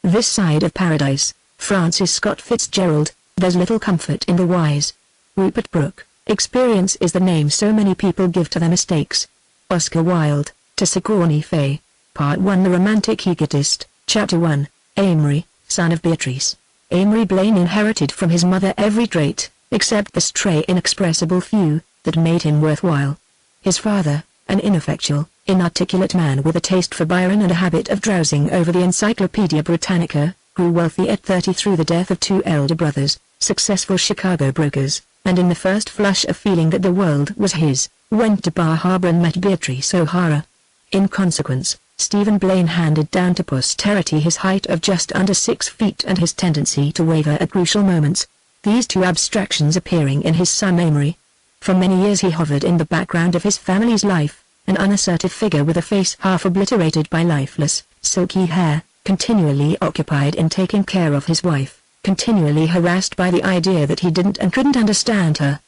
This side of paradise, Francis Scott Fitzgerald, there's little comfort in the wise. Rupert Brooke, experience is the name so many people give to their mistakes. Oscar Wilde, to Sigourney Fay. Part 1 The Romantic Egotist, Chapter 1, Amory, son of Beatrice. Amory Blaine inherited from his mother every trait, except the stray inexpressible few, that made him worthwhile. His father, an ineffectual, inarticulate man with a taste for Byron and a habit of drowsing over the Encyclopedia Britannica, grew wealthy at 30 through the death of two elder brothers, successful Chicago brokers, and in the first flush of feeling that the world was his, went to Bar Harbor and met Beatrice O'Hara. In consequence, Stephen Blaine handed down to posterity his height of just under 6 feet and his tendency to waver at crucial moments, these two abstractions appearing in his son Amory. For many years he hovered in the background of his family's life, an unassertive figure with a face half obliterated by lifeless, silky hair, continually occupied in taking care of his wife, continually harassed by the idea that he didn't and couldn't understand her.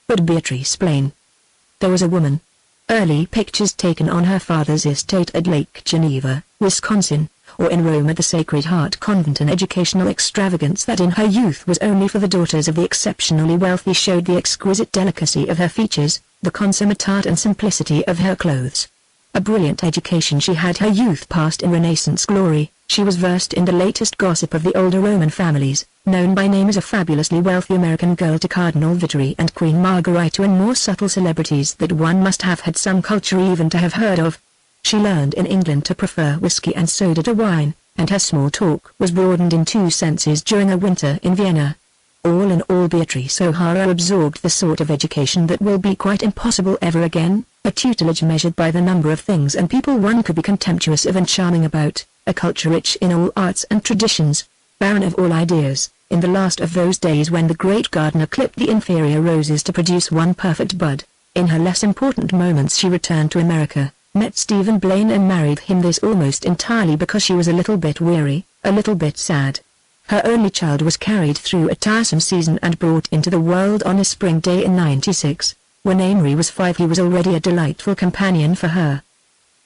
But Beatrice Blaine. There was a woman. Early pictures taken on her father's estate at Lake Geneva, Wisconsin, or in Rome at the Sacred Heart Convent, an educational extravagance that in her youth was only for the daughters of the exceptionally wealthy, showed the exquisite delicacy of her features, the consummate art and simplicity of her clothes. A brilliant education she had, her youth passed in Renaissance glory. She was versed in the latest gossip of the older Roman families, known by name as a fabulously wealthy American girl to Cardinal Vittori and Queen Margherita, and more subtle celebrities that one must have had some culture even to have heard of. She learned in England to prefer whiskey and soda to wine, and her small talk was broadened in 2 senses during a winter in Vienna. All in all, Beatrice O'Hara absorbed the sort of education that will be quite impossible ever again, a tutelage measured by the number of things and people one could be contemptuous of and charming about, a culture rich in all arts and traditions, barren of all ideas, in the last of those days when the great gardener clipped the inferior roses to produce one perfect bud. In her less important moments she returned to America, met Stephen Blaine and married him, this almost entirely because she was a little bit weary, a little bit sad. Her only child was carried through a tiresome season and brought into the world on a spring day in '96. When Amory was 5 he was already a delightful companion for her.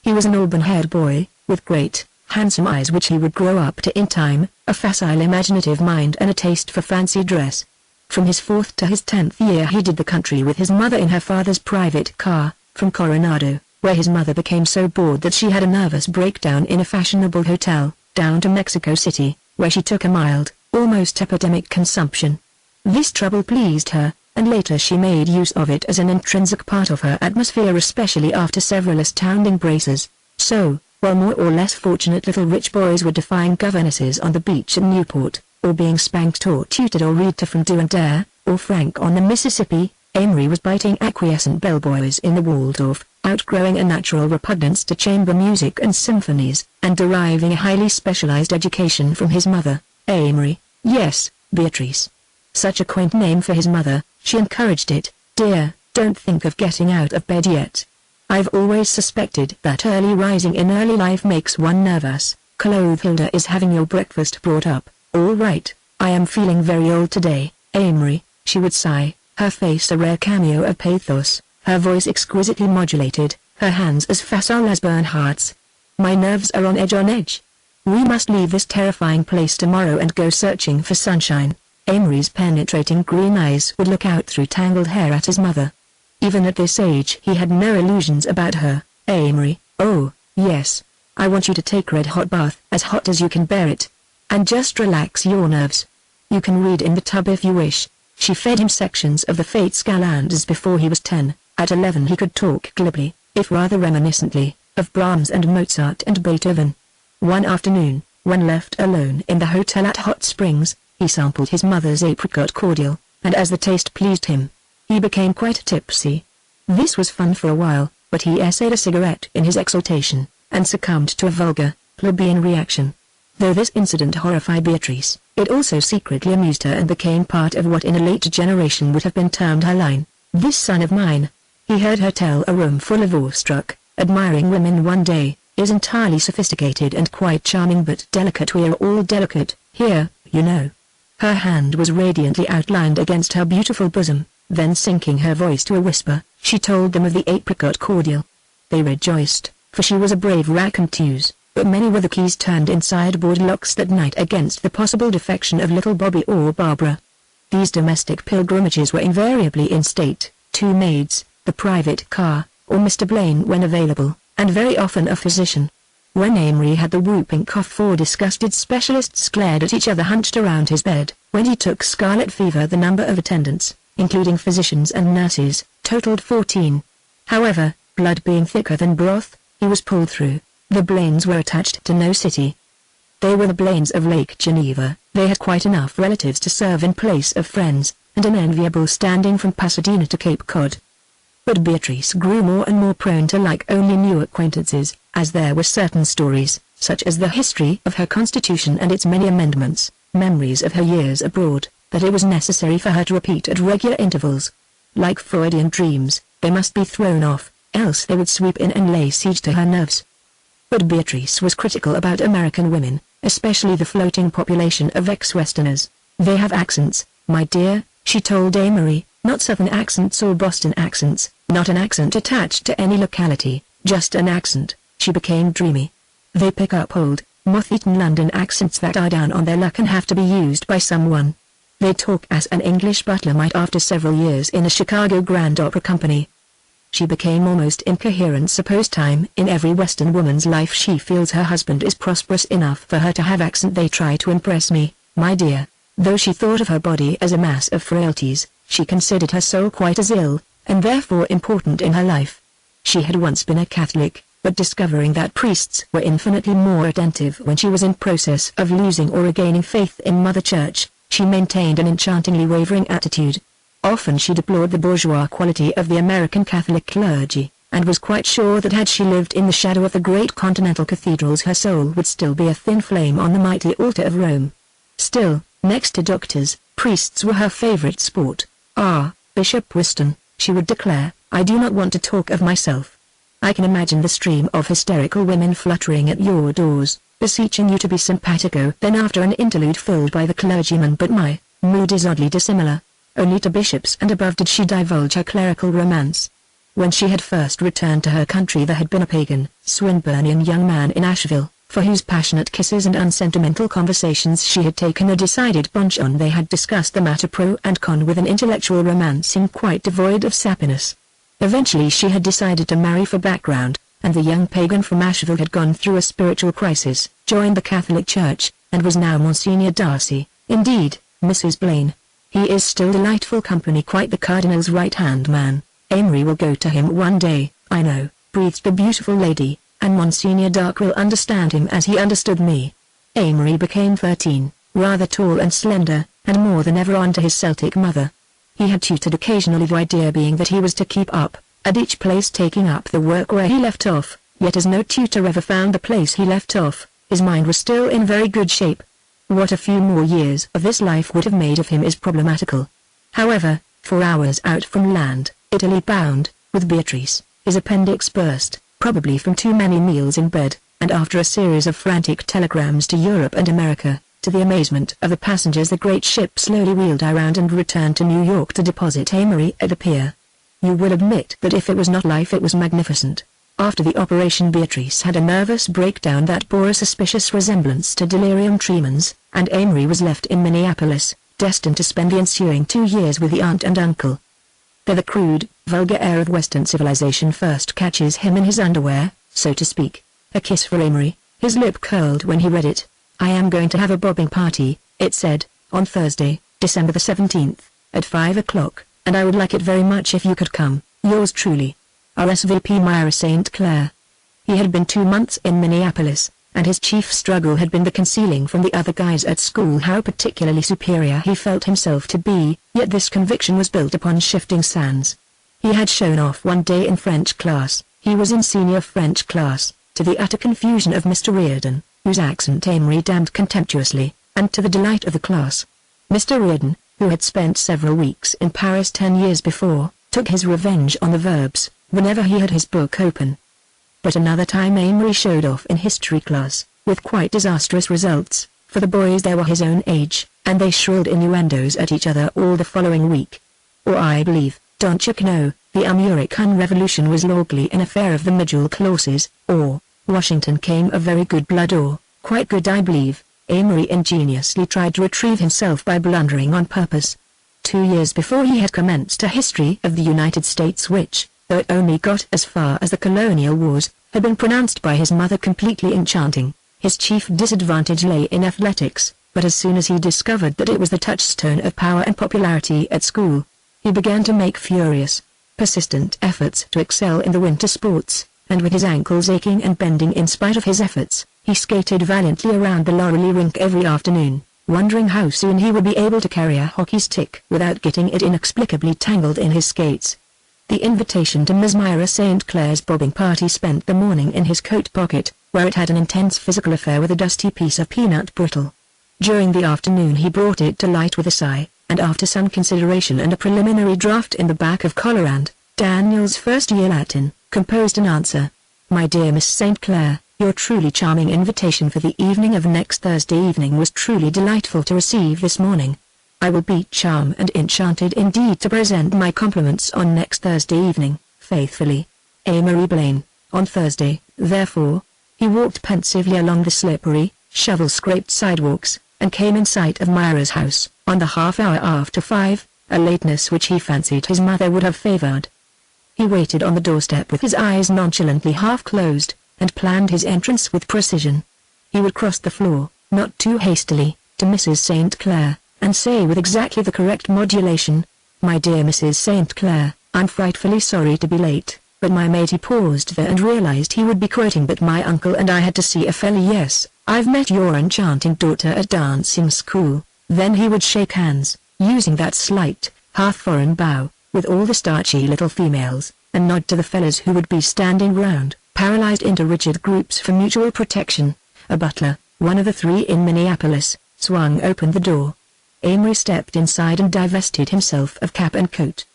He was an auburn-haired boy, with great, handsome eyes which he would grow up to in time, a facile imaginative mind and a taste for fancy dress. From his 4th to his 10th year he did the country with his mother in her father's private car, from Coronado, where his mother became so bored that she had a nervous breakdown in a fashionable hotel, down to Mexico City, where she took a mild, almost epidemic consumption. This trouble pleased her, and later she made use of it as an intrinsic part of her atmosphere, especially after several astounding braces. So, while more or less fortunate little rich boys were defying governesses on the beach at Newport, or being spanked or tutored or read to from Do and Dare, or Frank on the Mississippi, Amory was biting acquiescent bellboys in the Waldorf, outgrowing a natural repugnance to chamber music and symphonies, and deriving a highly specialized education from his mother, Amory. Yes, Beatrice. Such a quaint name for his mother. She encouraged it. Dear, don't think of getting out of bed yet. I've always suspected that early rising in early life makes one nervous. Clothilda is having your breakfast brought up. All right, I am feeling very old today, Amory, she would sigh, her face a rare cameo of pathos, her voice exquisitely modulated, her hands as facile as Bernhardt's. My nerves are on edge. We must leave this terrifying place tomorrow and go searching for sunshine. Amory's penetrating green eyes would look out through tangled hair at his mother. Even at this age he had no illusions about her. Amory, oh, yes. I want you to take a red-hot bath, as hot as you can bear it. And just relax your nerves. You can read in the tub if you wish. She fed him sections of the Fates Galandas before he was 10. At 11 he could talk glibly, if rather reminiscently, of Brahms and Mozart and Beethoven. One afternoon, when left alone in the hotel at Hot Springs, he sampled his mother's apricot cordial, and as the taste pleased him, he became quite tipsy. This was fun for a while, but he essayed a cigarette in his exultation, and succumbed to a vulgar, plebeian reaction. Though this incident horrified Beatrice, it also secretly amused her and became part of what in a later generation would have been termed her line. This son of mine, he heard her tell a room full of awestruck, admiring women one day, is entirely sophisticated and quite charming, but delicate. We are all delicate, here, you know. Her hand was radiantly outlined against her beautiful bosom, then sinking her voice to a whisper, she told them of the apricot cordial. They rejoiced, for she was a brave raconteuse. but many were the keys turned in sideboard locks that night against the possible defection of little Bobby or Barbara. These domestic pilgrimages were invariably in state, 2 maids, the private car, or Mr. Blaine when available, and very often a physician. When Amory had the whooping cough, 4 disgusted specialists glared at each other hunched around his bed. When he took scarlet fever, the number of attendants, including physicians and nurses, totaled 14. However, blood being thicker than broth, he was pulled through. The Blaines were attached to no city. They were the Blaines of Lake Geneva. They had quite enough relatives to serve in place of friends, and an enviable standing from Pasadena to Cape Cod. But Beatrice grew more and more prone to like only new acquaintances, as there were certain stories, such as the history of her constitution and its many amendments, memories of her years abroad, that it was necessary for her to repeat at regular intervals. Like Freudian dreams, they must be thrown off, else they would sweep in and lay siege to her nerves. But Beatrice was critical about American women, especially the floating population of ex-Westerners. They have accents, my dear, she told Amory, not Southern accents or Boston accents, not an accent attached to any locality, just an accent. She became dreamy. They pick up old, moth-eaten London accents that are down on their luck and have to be used by someone. They talk as an English butler might after several years in a Chicago Grand Opera Company. She became almost incoherent. Suppose time in every Western woman's life she feels her husband is prosperous enough for her to have accent. They try to impress me, my dear. Though she thought of her body as a mass of frailties, she considered her soul quite as ill, and therefore important in her life. She had once been a Catholic, but discovering that priests were infinitely more attentive when she was in process of losing or regaining faith in Mother Church, she maintained an enchantingly wavering attitude. Often she deplored the bourgeois quality of the American Catholic clergy, and was quite sure that had she lived in the shadow of the great continental cathedrals her soul would still be a thin flame on the mighty altar of Rome. Still, next to doctors, priests were her favorite sport. "Ah, Bishop Weston," she would declare, "I do not want to talk of myself. I can imagine the stream of hysterical women fluttering at your doors, beseeching you to be simpatico." Then after an interlude filled by the clergyman, "But my mood is oddly dissimilar. Only to bishops and above did she divulge her clerical romance." When she had first returned to her country there had been a pagan, Swinburnian young man in Asheville, for whose passionate kisses and unsentimental conversations she had taken a decided bunch on. They had discussed the matter pro and con with an intellectual romancing quite devoid of sappiness. Eventually she had decided to marry for background, and the young pagan from Asheville had gone through a spiritual crisis, joined the Catholic Church, and was now Monsignor Darcy. Indeed, Mrs. Blaine. He is still delightful company, quite the Cardinal's right-hand man. Amory will go to him one day, I know, breathed the beautiful lady, and Monsignor Dark will understand him as he understood me. Amory became 13, rather tall and slender, and more than ever on to his Celtic mother. He had tutored occasionally, the idea being that he was to keep up, at each place taking up the work where he left off, yet as no tutor ever found the place he left off, his mind was still in very good shape. What a few more years of this life would have made of him is problematical. However, 4 hours out from land, Italy bound, with Beatrice, his appendix burst, probably from too many meals in bed, and after a series of frantic telegrams to Europe and America, to the amazement of the passengers the great ship slowly wheeled around and returned to New York to deposit Amory at the pier. You will admit that if it was not life it was magnificent. After the operation Beatrice had a nervous breakdown that bore a suspicious resemblance to delirium tremens, and Amory was left in Minneapolis, destined to spend the ensuing 2 years with the aunt and uncle. There the crude, vulgar air of Western civilization first catches him in his underwear, so to speak. A kiss for Amory, his lip curled when he read it. "I am going to have a bobbing party," it said, "on Thursday, December the 17th, at 5 o'clock, and I would like it very much if you could come. Yours truly, RSVP Myra St. Clair." He had been 2 months in Minneapolis, and his chief struggle had been the concealing from the other guys at school how particularly superior he felt himself to be, yet this conviction was built upon shifting sands. He had shown off one day in French class, he was in senior French class, to the utter confusion of Mr. Reardon, whose accent Amory damned contemptuously, and to the delight of the class. Mr. Reardon, who had spent several weeks in Paris 10 years before, took his revenge on the verbs, whenever he had his book open. But another time Amory showed off in history class, with quite disastrous results, for the boys there were his own age, and they shrilled innuendos at each other all the following week. Or I believe, don't you know, the American Revolution was largely an affair of the middle classes, or, Washington came of very good blood, or, quite good I believe. Amory ingeniously tried to retrieve himself by blundering on purpose. 2 years before he had commenced a history of the United States which, though it only got as far as the colonial wars, had been pronounced by his mother completely enchanting. His chief disadvantage lay in athletics, but as soon as he discovered that it was the touchstone of power and popularity at school, he began to make furious, persistent efforts to excel in the winter sports, and with his ankles aching and bending in spite of his efforts, he skated valiantly around the Laurel rink every afternoon, wondering how soon he would be able to carry a hockey stick without getting it inexplicably tangled in his skates. The invitation to Miss Myra St. Clair's bobbing party spent the morning in his coat pocket, where it had an intense physical affair with a dusty piece of peanut brittle. During the afternoon he brought it to light with a sigh, and after some consideration and a preliminary draft in the back of collar and Daniel's first-year Latin, composed an answer. My dear Miss St. Clair, your truly charming invitation for the evening of next Thursday evening was truly delightful to receive this morning. I will be charmed and enchanted indeed to present my compliments on next Thursday evening. Faithfully, Amory Blaine. On Thursday, therefore, he walked pensively along the slippery, shovel-scraped sidewalks, and came in sight of Myra's house, on the half-hour after 5, a lateness which he fancied his mother would have favored. He waited on the doorstep with his eyes nonchalantly half-closed, and planned his entrance with precision. He would cross the floor, not too hastily, to Mrs. St. Clair, and say with exactly the correct modulation, My dear Mrs. St. Clair, I'm frightfully sorry to be late, but my maid. He paused there and realized he would be quoting But my uncle and I had to see a fella. Yes, I've met your enchanting daughter at dancing school. Then he would shake hands, using that slight, half-foreign bow, with all the starchy little females, and nod to the fellas who would be standing round, paralyzed into rigid groups for mutual protection. A butler, one of the 3 in Minneapolis, swung open the door. Amory stepped inside and divested himself of cap and coat.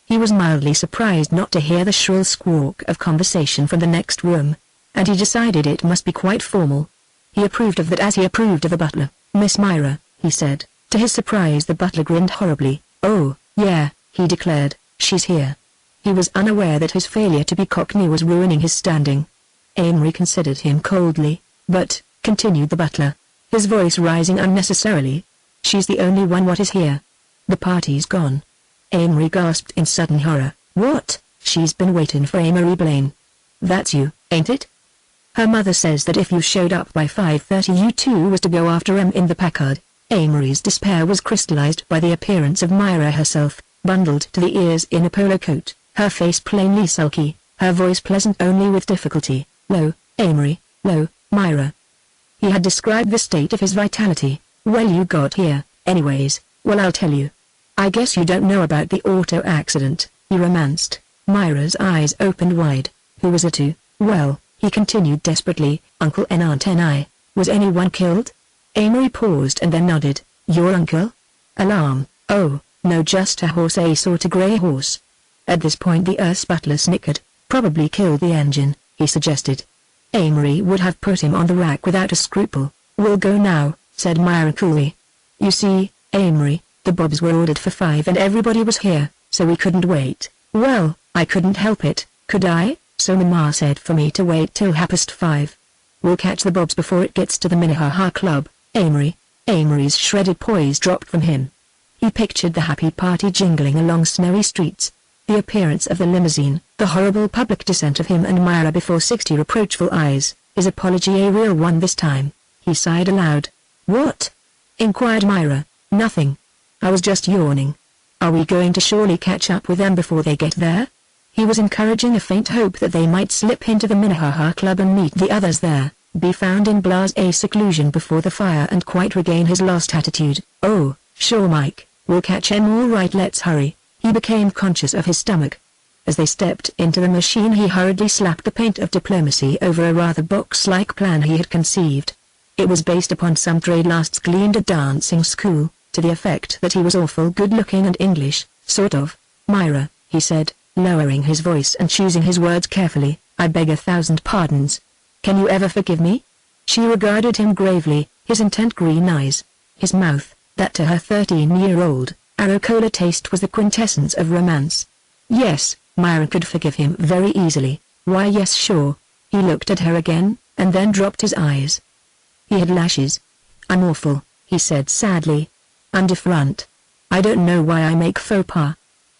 He was mildly surprised not to hear the shrill squawk of conversation from the next room, and he decided it must be quite formal. He approved of that as he approved of a butler. Miss Myra, he said. To his surprise the butler grinned horribly. Oh, yeah, he declared, she's here. He was unaware that his failure to be cockney was ruining his standing. Amory considered him coldly. But, continued the butler, his voice rising unnecessarily, she's the only one what is here. The party's gone. Amory gasped in sudden horror. What? She's been waiting for Amory Blaine. That's you, ain't it? Her mother says that if you showed up by 5:30 you too was to go after em in the Packard. Amory's despair was crystallized by the appearance of Myra herself, bundled to the ears in a polo coat, her face plainly sulky, her voice pleasant only with difficulty. Lo, Amory, lo, Myra. He had described the state of his vitality. Well, you got here, anyways. Well, I'll tell you. I guess you don't know about the auto accident, he romanced. Myra's eyes opened wide. Who was it to? Well, he continued desperately, Uncle and Aunt Ni. Was anyone killed? Amory paused and then nodded. Your uncle? Alarm. Oh, no, just a horse, a sort of grey horse. At this point the butler snickered. Probably killed the engine, he suggested. Amory would have put him on the rack without a scruple. We'll go now, said Myra coolly. You see, Amory, the bobs were ordered for 5 and everybody was here, so we couldn't wait. Well, I couldn't help it, could I? So Mama said for me to wait till 5:30. We'll catch the bobs before it gets to the Minnehaha Club, Amory. Amory's shredded poise dropped from him. He pictured the happy party jingling along snowy streets, the appearance of the limousine, the horrible public descent of him and Myra before 60 reproachful eyes. His apology a real one this time. He sighed aloud. What? Inquired Myra. Nothing. I was just yawning. Are we going to surely catch up with them before they get there? He was encouraging a faint hope that they might slip into the Minnehaha Club and meet the others there, be found in blasé seclusion before the fire and quite regain his lost attitude. Oh, sure Mike, we'll catch 'em all right, let's hurry. He became conscious of his stomach. As they stepped into the machine he hurriedly slapped the paint of diplomacy over a rather box-like plan he had conceived. It was based upon some trade lasts gleaned at dancing school, to the effect that he was awful good-looking and English, sort of. Myra, he said, lowering his voice and choosing his words carefully, I beg 1,000 pardons. Can you ever forgive me? She regarded him gravely, his intent green eyes. His mouth, that to her 13-year-old, Aracola taste was the quintessence of romance. Yes, Myra could forgive him very easily. Why yes, sure. He looked at her again, and then dropped his eyes. He had lashes. "I'm awful," he said sadly. "I'm different. I don't know why I make faux pas.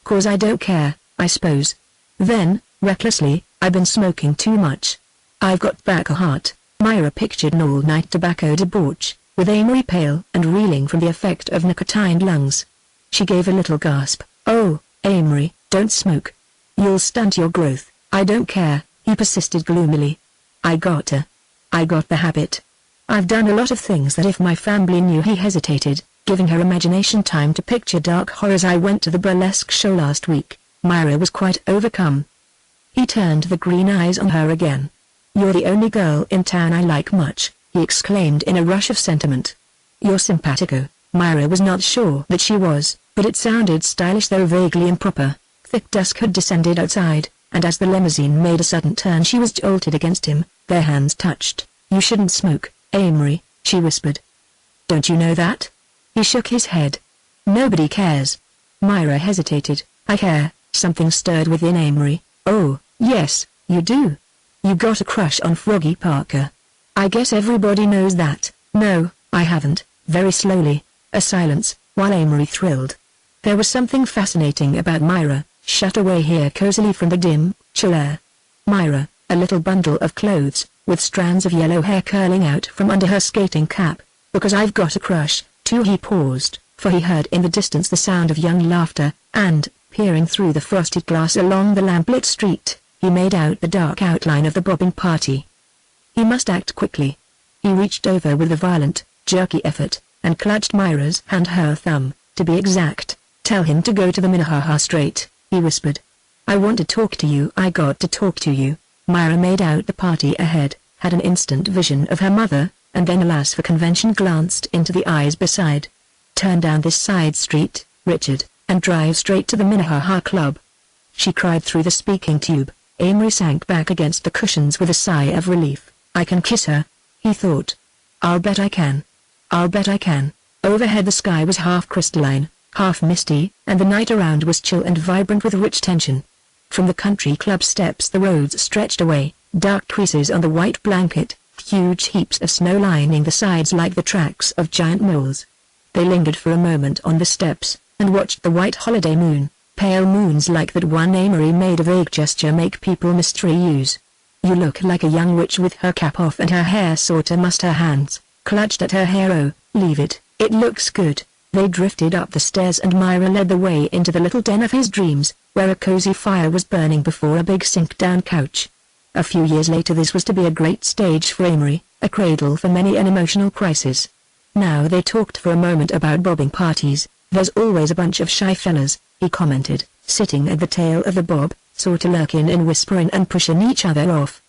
'Cause I don't care, I suppose." Then, recklessly, "I've been smoking too much. I've got back a heart." Myra pictured an all-night tobacco debauch, with Amory pale and reeling from the effect of nicotined lungs. She gave a little gasp. "Oh, Amory, don't smoke. You'll stunt your growth." "I don't care," he persisted gloomily. I got the habit. I've done a lot of things that if my family knew." He hesitated, giving her imagination time to picture dark horrors. "I went to the burlesque show last week." Myra was quite overcome. He turned the green eyes on her again. "You're the only girl in town I like much," he exclaimed in a rush of sentiment. "You're simpatico." Myra was not sure that she was, but it sounded stylish though vaguely improper. Thick dusk had descended outside, and as the limousine made a sudden turn she was jolted against him. Their hands touched. "You shouldn't smoke, Amory," she whispered. "Don't you know that?" He shook his head. "Nobody cares." Myra hesitated. "I care." Something stirred within Amory. "Oh, yes, you do. You got a crush on Froggy Parker. I guess everybody knows that." "No, I haven't." Very slowly, a silence, while Amory thrilled. There was something fascinating about Myra, shut away here cozily from the dim, chill air. Myra, a little bundle of clothes, with strands of yellow hair curling out from under her skating cap. "Because I've got a crush, too." He paused, for he heard in the distance the sound of young laughter, and, peering through the frosted glass along the lamplit street, he made out the dark outline of the bobbing party. He must act quickly. He reached over with a violent, jerky effort, and clutched Myra's hand. Her thumb, to be exact. "Tell him to go to the Minnehaha straight," he whispered. "I want to talk to you." "I got to talk to you." Myra made out the party ahead, had an instant vision of her mother, and then alas for convention glanced into the eyes beside. "Turn down this side street, Richard, and drive straight to the Minnehaha Club," she cried through the speaking tube. Amory sank back against the cushions with a sigh of relief. "I can kiss her," he thought. "I'll bet I can. I'll bet I can." Overhead the sky was half crystalline, half misty, and the night around was chill and vibrant with rich tension. From the country club steps the roads stretched away, dark creases on the white blanket, huge heaps of snow lining the sides like the tracks of giant moles. They lingered for a moment on the steps, and watched the white holiday moon, pale moons like that one. Amory made a vague gesture make people mystery use. "You look like a young witch with her cap off and her hair sorta mussed." Her hands clutched at her hair. "Oh, leave it, it looks good." They drifted up the stairs and Myra led the way into the little den of his dreams, where a cozy fire was burning before a big sink-down couch. A few years later this was to be a great stage for Amory, a cradle for many an emotional crisis. Now they talked for a moment about bobbing parties. "There's always a bunch of shy fellas," he commented, "sitting at the tail of the bob, sorta lurking and whispering and pushing each other off.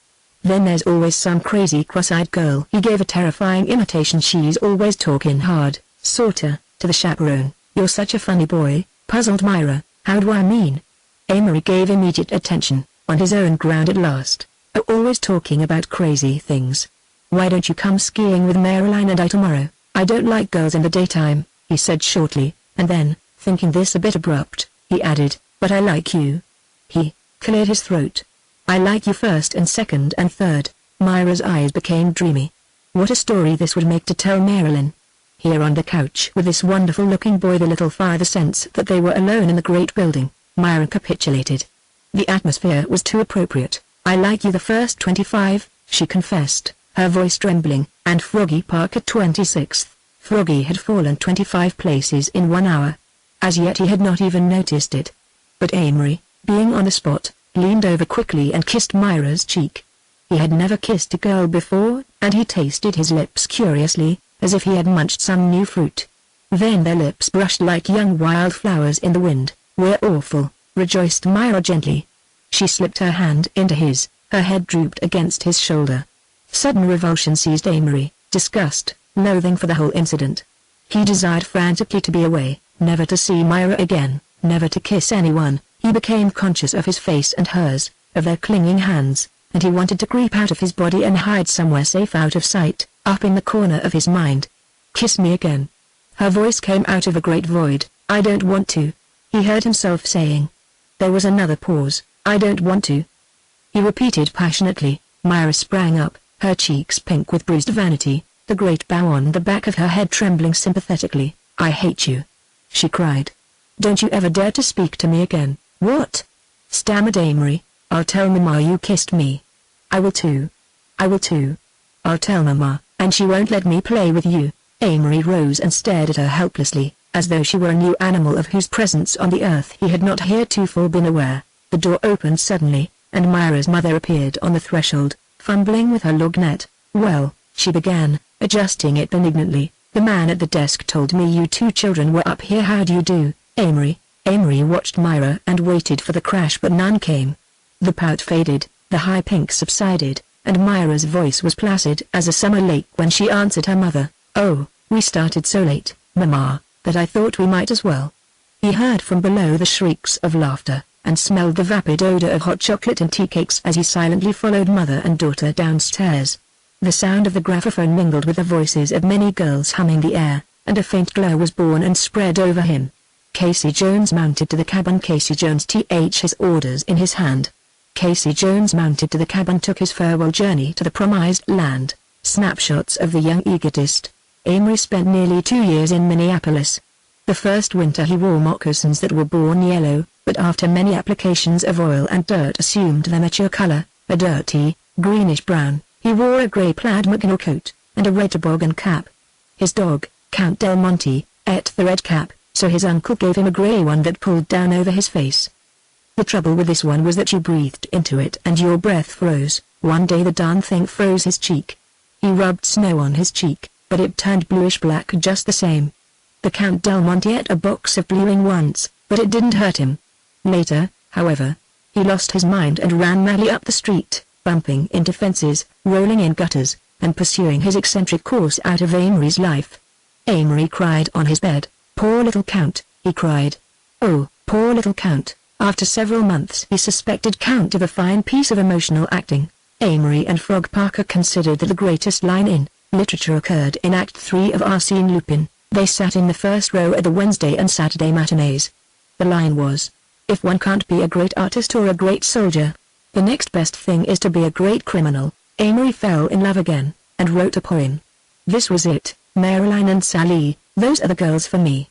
Then there's always some crazy cross-eyed girl." He gave a terrifying imitation. "She's always talking hard, sorta, to the chaperone." "You're such a funny boy," puzzled Myra. "How do I mean?" Amory gave immediate attention, on his own ground at last. "Oh, always talking about crazy things. Why don't you come skiing with Marilyn and I tomorrow?" "I don't like girls in the daytime," he said shortly, and then, thinking this a bit abrupt, he added, "But I like you." He cleared his throat. "I like you first and second and third." Myra's eyes became dreamy. What a story this would make to tell Marilyn. Here on the couch with this wonderful-looking boy, the little farther sense that they were alone in the great building, Myra capitulated. The atmosphere was too appropriate. "I like you the first 25, she confessed, her voice trembling, "and Froggy Parker 26th. Froggy had fallen 25 places in 1 hour. As yet he had not even noticed it. But Amory, being on the spot, leaned over quickly and kissed Myra's cheek. He had never kissed a girl before, and he tasted his lips curiously, as if he had munched some new fruit. Then their lips brushed like young wildflowers in the wind. "We're awful," rejoiced Myra gently. She slipped her hand into his, her head drooped against his shoulder. Sudden revulsion seized Amory, disgust, loathing for the whole incident. He desired frantically to be away, never to see Myra again, never to kiss anyone. He became conscious of his face and hers, of their clinging hands, and he wanted to creep out of his body and hide somewhere safe out of sight, up in the corner of his mind. "Kiss me again." Her voice came out of a great void. "I don't want to," he heard himself saying. There was another pause. "I don't want to," he repeated passionately. Myra sprang up, her cheeks pink with bruised vanity, the great bow on the back of her head trembling sympathetically. "I hate you," she cried. "Don't you ever dare to speak to me again." "What?" stammered Amory. "I'll tell Mama you kissed me." "I will too. I will too. I'll tell Mama, and she won't let me play with you." Amory rose and stared at her helplessly, as though she were a new animal of whose presence on the earth he had not heretofore been aware. The door opened suddenly, and Myra's mother appeared on the threshold, fumbling with her lorgnette. "Well," she began, adjusting it benignantly, "the man at the desk told me you two children were up here. How do you do, Amory?" Amory watched Myra and waited for the crash, but none came. The pout faded, the high pink subsided, and Myra's voice was placid as a summer lake when she answered her mother. "Oh, we started so late, Mama, that I thought we might as well." He heard from below the shrieks of laughter, and smelled the vapid odor of hot chocolate and tea cakes as he silently followed mother and daughter downstairs. The sound of the graphophone mingled with the voices of many girls humming the air, and a faint glow was born and spread over him. Casey Jones mounted to the cabin. Casey Jones his orders in his hand. Casey Jones mounted to the cabin, took his farewell journey to the promised land. Snapshots of the young egotist. Amory spent nearly 2 years in Minneapolis. The first winter he wore moccasins that were born yellow, but after many applications of oil and dirt assumed their mature color, a dirty, greenish-brown. He wore a gray plaid Mackinaw coat, and a red toboggan cap. His dog, Count Del Monte, ate the red cap, so his uncle gave him a gray one that pulled down over his face. The trouble with this one was that you breathed into it and your breath froze. One day the darn thing froze his cheek. He rubbed snow on his cheek, but it turned bluish-black just the same. The Count Del Monte ate a box of bluing once, but it didn't hurt him. Later, however, he lost his mind and ran madly up the street, bumping into fences, rolling in gutters, and pursuing his eccentric course out of Amory's life. Amory cried on his bed. "Poor little Count," he cried. "Oh, poor little Count." After several months he suspected Count of a fine piece of emotional acting. Amory and Frog Parker considered that the greatest line in literature occurred in Act 3 of Arsène Lupin. They sat in the first row at the Wednesday and Saturday matinees. The line was, "If one can't be a great artist or a great soldier, the next best thing is to be a great criminal." Amory fell in love again, and wrote a poem. This was it: "Marilyn and Sally, those are the girls for me.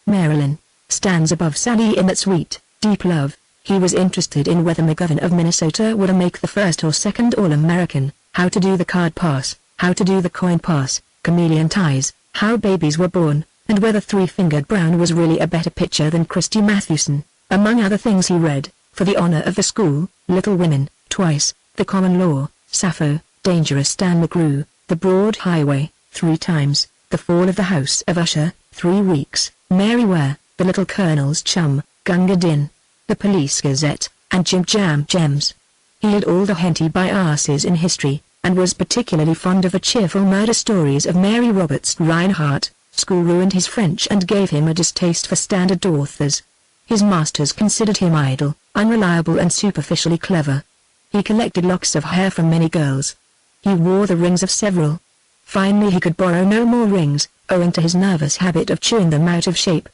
Marilyn stands above Sally in that sweet, deep love." He was interested in whether McGovern of Minnesota would make the first or second All-American, how to do the card pass, how to do the coin pass, chameleon ties, how babies were born, and whether Three-Fingered Brown was really a better pitcher than Christy Mathewson. Among other things he read, for the honor of the school, Little Women, twice, The Common Law, Sappho, Dangerous Dan McGrew, The Broad Highway, 3 times, The Fall of the House of Usher, 3 weeks, Mary Ware, The Little Colonel's Chum, Gunga Din, The Police Gazette, and Jim Jam Gems. He had all the Henty biases in history, and was particularly fond of the cheerful murder stories of Mary Roberts Reinhardt. School ruined his French and gave him a distaste for standard authors. His masters considered him idle, unreliable and superficially clever. He collected locks of hair from many girls. He wore the rings of several. Finally he could borrow no more rings, owing to his nervous habit of chewing them out of shape.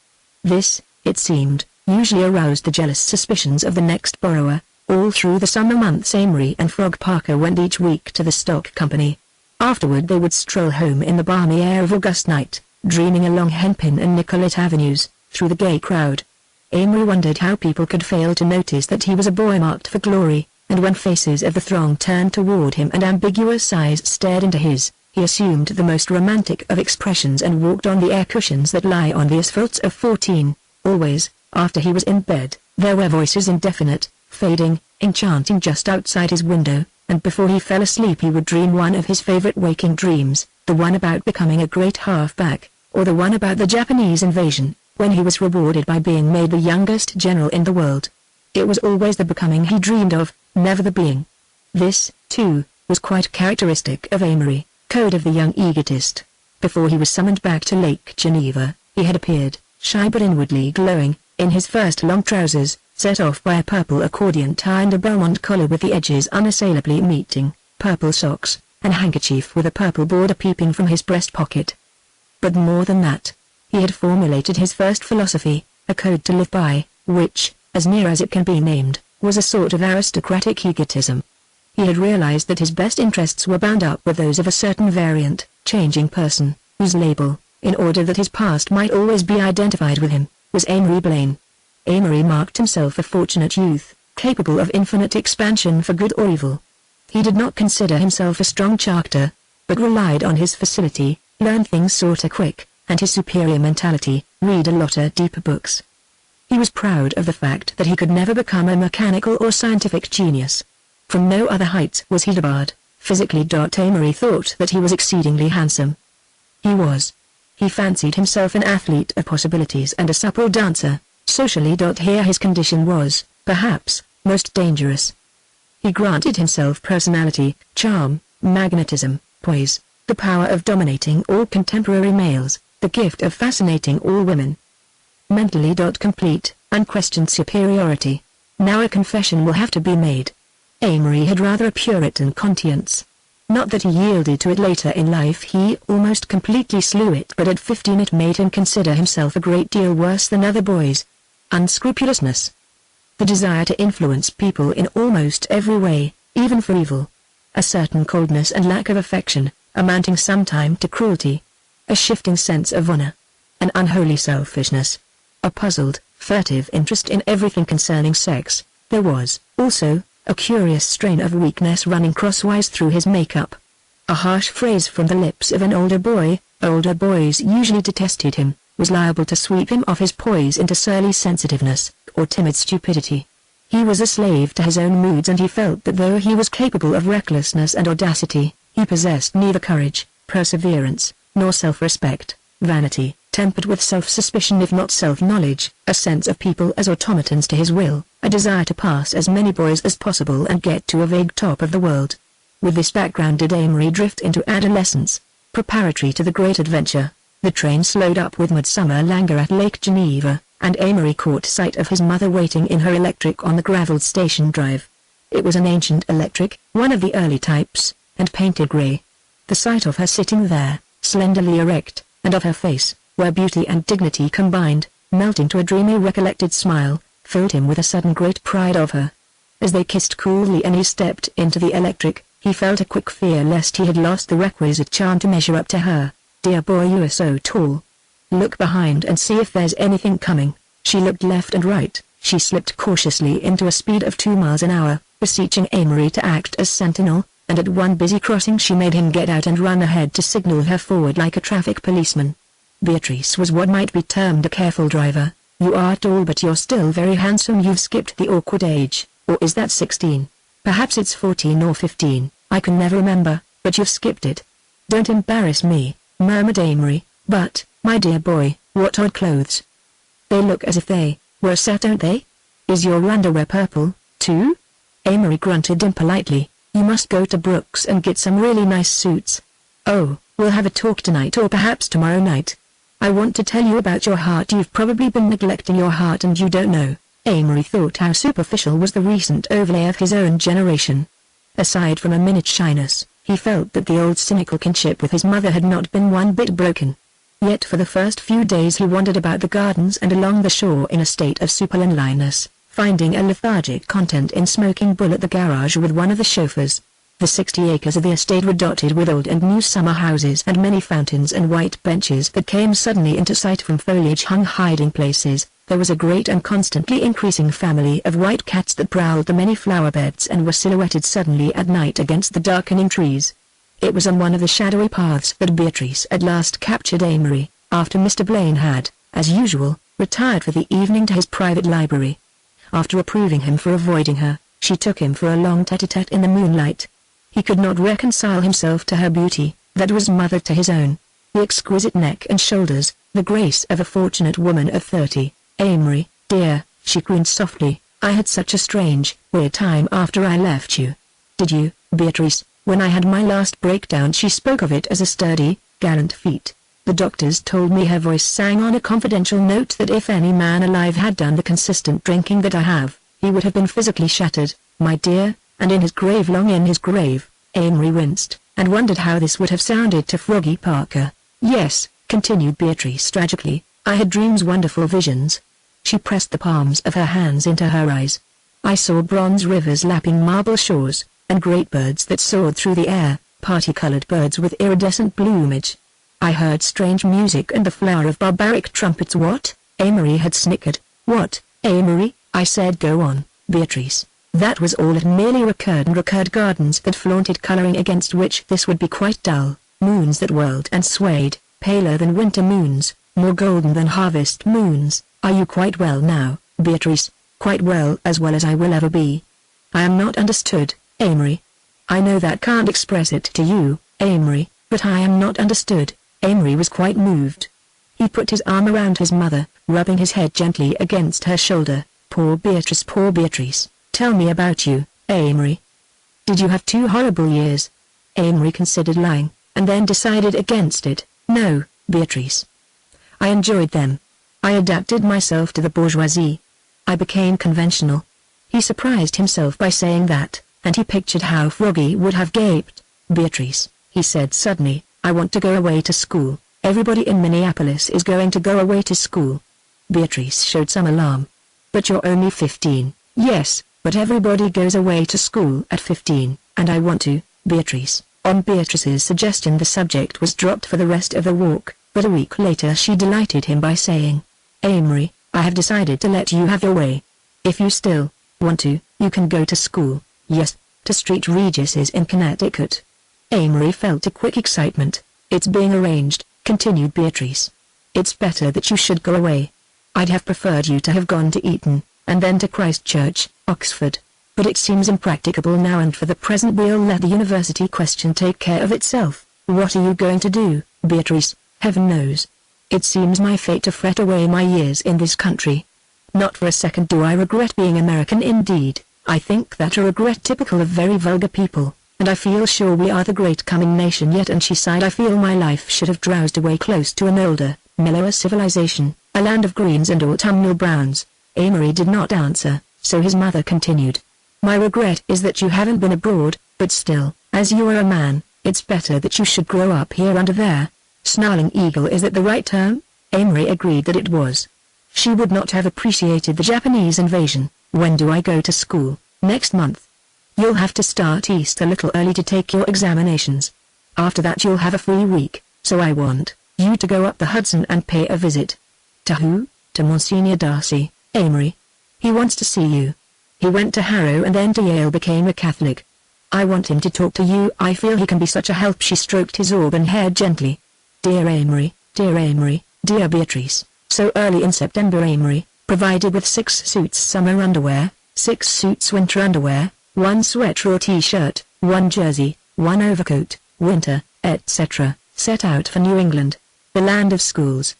This, it seemed, usually aroused the jealous suspicions of the next borrower. All through the summer months Amory and Frog Parker went each week to the stock company. Afterward they would stroll home in the balmy air of August night, dreaming along Hennepin and Nicollet Avenues, through the gay crowd. Amory wondered how people could fail to notice that he was a boy marked for glory, and when faces of the throng turned toward him and ambiguous eyes stared into his, he assumed the most romantic of expressions and walked on the air cushions that lie on the asphalts of 14. Always, after he was in bed, there were voices indefinite, fading, enchanting just outside his window, and before he fell asleep he would dream one of his favorite waking dreams, the one about becoming a great halfback, or the one about the Japanese invasion, when he was rewarded by being made the youngest general in the world. It was always the becoming he dreamed of, never the being. This, too, was quite characteristic of Amory, code of the young egotist. Before he was summoned back to Lake Geneva, he had appeared, shy but inwardly glowing, in his first long trousers, set off by a purple accordion tie and a Belmont collar with the edges unassailably meeting, purple socks, and handkerchief with a purple border peeping from his breast pocket. But more than that, he had formulated his first philosophy, a code to live by, which, as near as it can be named, was a sort of aristocratic egotism. He had realized that his best interests were bound up with those of a certain variant, changing person, whose label, in order that his past might always be identified with him, was Amory Blaine. Amory marked himself a fortunate youth, capable of infinite expansion for good or evil. He did not consider himself a strong character, but relied on his facility, learn things sorta quick, and his superior mentality, read a lotta deeper books. He was proud of the fact that he could never become a mechanical or scientific genius. From no other height was he debarred. Physically. Amory thought that he was exceedingly handsome. He fancied himself an athlete of possibilities and a supple dancer. Socially. Here his condition was, perhaps, most dangerous. He granted himself personality, charm, magnetism, poise, the power of dominating all contemporary males, the gift of fascinating all women. Mentally. Complete, unquestioned superiority. Now a confession will have to be made. Amory had rather a Puritan conscience. Not that he yielded to it later in life, he almost completely slew it, but at 15 it made him consider himself a great deal worse than other boys. Unscrupulousness. The desire to influence people in almost every way, even for evil. A certain coldness and lack of affection, amounting sometime to cruelty. A shifting sense of honor. An unholy selfishness. A puzzled, furtive interest in everything concerning sex. There was, also, a curious strain of weakness running crosswise through his makeup. A harsh phrase from the lips of an older boy, older boys usually detested him, was liable to sweep him off his poise into surly sensitiveness, or timid stupidity. He was a slave to his own moods, and he felt that though he was capable of recklessness and audacity, he possessed neither courage, perseverance, nor self-respect. Vanity, tempered with self-suspicion if not self-knowledge, a sense of people as automatons to his will, a desire to pass as many boys as possible and get to a vague top of the world. With this background did Amory drift into adolescence, preparatory to the great adventure. The train slowed up with midsummer languor at Lake Geneva, and Amory caught sight of his mother waiting in her electric on the gravelled station drive. It was an ancient electric, one of the early types, and painted grey. The sight of her sitting there, slenderly erect, and of her face, where beauty and dignity combined, melting to a dreamy recollected smile, filled him with a sudden great pride of her. As they kissed coolly and he stepped into the electric, he felt a quick fear lest he had lost the requisite charm to measure up to her. "Dear boy, you are so tall. Look behind and see if there's anything coming." She looked left and right. She slipped cautiously into a speed of 2 miles an hour, beseeching Amory to act as sentinel, and at one busy crossing she made him get out and run ahead to signal her forward like a traffic policeman. Beatrice was what might be termed a careful driver. "You are tall but you're still very handsome. You've skipped the awkward age, or is that 16? Perhaps it's 14 or 15, I can never remember, but you've skipped it." "Don't embarrass me," murmured Amory, "but, my dear boy, what odd clothes. They look as if they were set, don't they? Is your underwear purple, too?" Amory grunted impolitely. "You must go to Brooks and get some really nice suits." "Oh, we'll have a talk tonight or perhaps tomorrow night. I want to tell you about your heart. You've probably been neglecting your heart and you don't know." Amory thought how superficial was the recent overlay of his own generation. Aside from a minute shyness, he felt that the old cynical kinship with his mother had not been one bit broken. Yet for the first few days he wandered about the gardens and along the shore in a state of superloneliness, finding a lethargic content in smoking bull at the garage with one of the chauffeurs. The 60 acres of the estate were dotted with old and new summer houses and many fountains and white benches that came suddenly into sight from foliage-hung hiding places. There was a great and constantly increasing family of white cats that prowled the many flower beds and were silhouetted suddenly at night against the darkening trees. It was on one of the shadowy paths that Beatrice at last captured Amory, after Mr. Blaine had, as usual, retired for the evening to his private library. After reproving him for avoiding her, she took him for a long tete-a-tete in the moonlight. He could not reconcile himself to her beauty, that was mother to his own. The exquisite neck and shoulders, the grace of a fortunate woman of 30. "Amory, dear," she crooned softly, "I had such a strange, weird time after I left you." "Did you, Beatrice?" "When I had my last breakdown." She spoke of it as a sturdy, gallant feat. "The doctors told me," her voice sang on a confidential note, "that if any man alive had done the consistent drinking that I have, he would have been physically shattered, my dear, and in his grave, long in his grave." Amory winced, and wondered how this would have sounded to Froggy Parker. "Yes," continued Beatrice tragically, "I had dreams, wonderful visions." She pressed the palms of her hands into her eyes. "I saw bronze rivers lapping marble shores, and great birds that soared through the air, party-colored birds with iridescent plumage. I heard strange music and the flower of barbaric trumpets. What? Amory had snickered. What, Amory? I said. Go on, Beatrice. That was all. It merely recurred gardens that flaunted coloring against which this would be quite dull, moons that whirled and swayed, paler than winter moons, more golden than harvest moons. Are you quite well now, Beatrice? Quite well as I will ever be. I am not understood, Amory. I know that can't express it to you, Amory, but I am not understood. Amory was quite moved. He put his arm around his mother, rubbing his head gently against her shoulder. Poor Beatrice, poor Beatrice. Tell me about you, Amory. Did you have 2 horrible years? Amory considered lying, and then decided against it. No, Beatrice. I enjoyed them. I adapted myself to the bourgeoisie. I became conventional. He surprised himself by saying that, and he pictured how Froggy would have gaped. Beatrice, he said suddenly, I want to go away to school. Everybody in Minneapolis is going to go away to school. Beatrice showed some alarm. But you're only 15. Yes, but everybody goes away to school at 15, and I want to, Beatrice. On Beatrice's suggestion the subject was dropped for the rest of the walk, but a week later she delighted him by saying, Amory, I have decided to let you have your way. If you still want to, you can go to school. Yes, to St. Regis's in Connecticut. Amory felt a quick excitement. It's being arranged, continued Beatrice. It's better that you should go away. I'd have preferred you to have gone to Eton, and then to Christ Church, Oxford. But it seems impracticable now, and for the present we'll let the university question take care of itself. What are you going to do, Beatrice? Heaven knows. It seems my fate to fret away my years in this country. Not for a second do I regret being American. Indeed, I think that a regret typical of very vulgar people, and I feel sure we are the great coming nation yet. And she sighed. I feel my life should have drowsed away close to an older, mellower civilization, a land of greens and autumnal browns. Amory did not answer, so his mother continued. My regret is that you haven't been abroad, but still, as you are a man, it's better that you should grow up here under there. Snarling eagle, is that the right term? Amory agreed that it was. She would not have appreciated the Japanese invasion. When do I go to school? Next month. You'll have to start East a little early to take your examinations. After that you'll have a free week, so I want you to go up the Hudson and pay a visit. To who? To Monsignor Darcy, Amory. He wants to see you. He went to Harrow and then to Yale, became a Catholic. I want him to talk to you. I feel he can be such a help. She stroked his auburn hair gently. Dear Amory, dear Beatrice. So early in September. Amory, provided with 6 suits summer underwear, 6 suits winter underwear, 1 sweater or t-shirt, 1 jersey, 1 overcoat, winter, etc., set out for New England, the land of schools.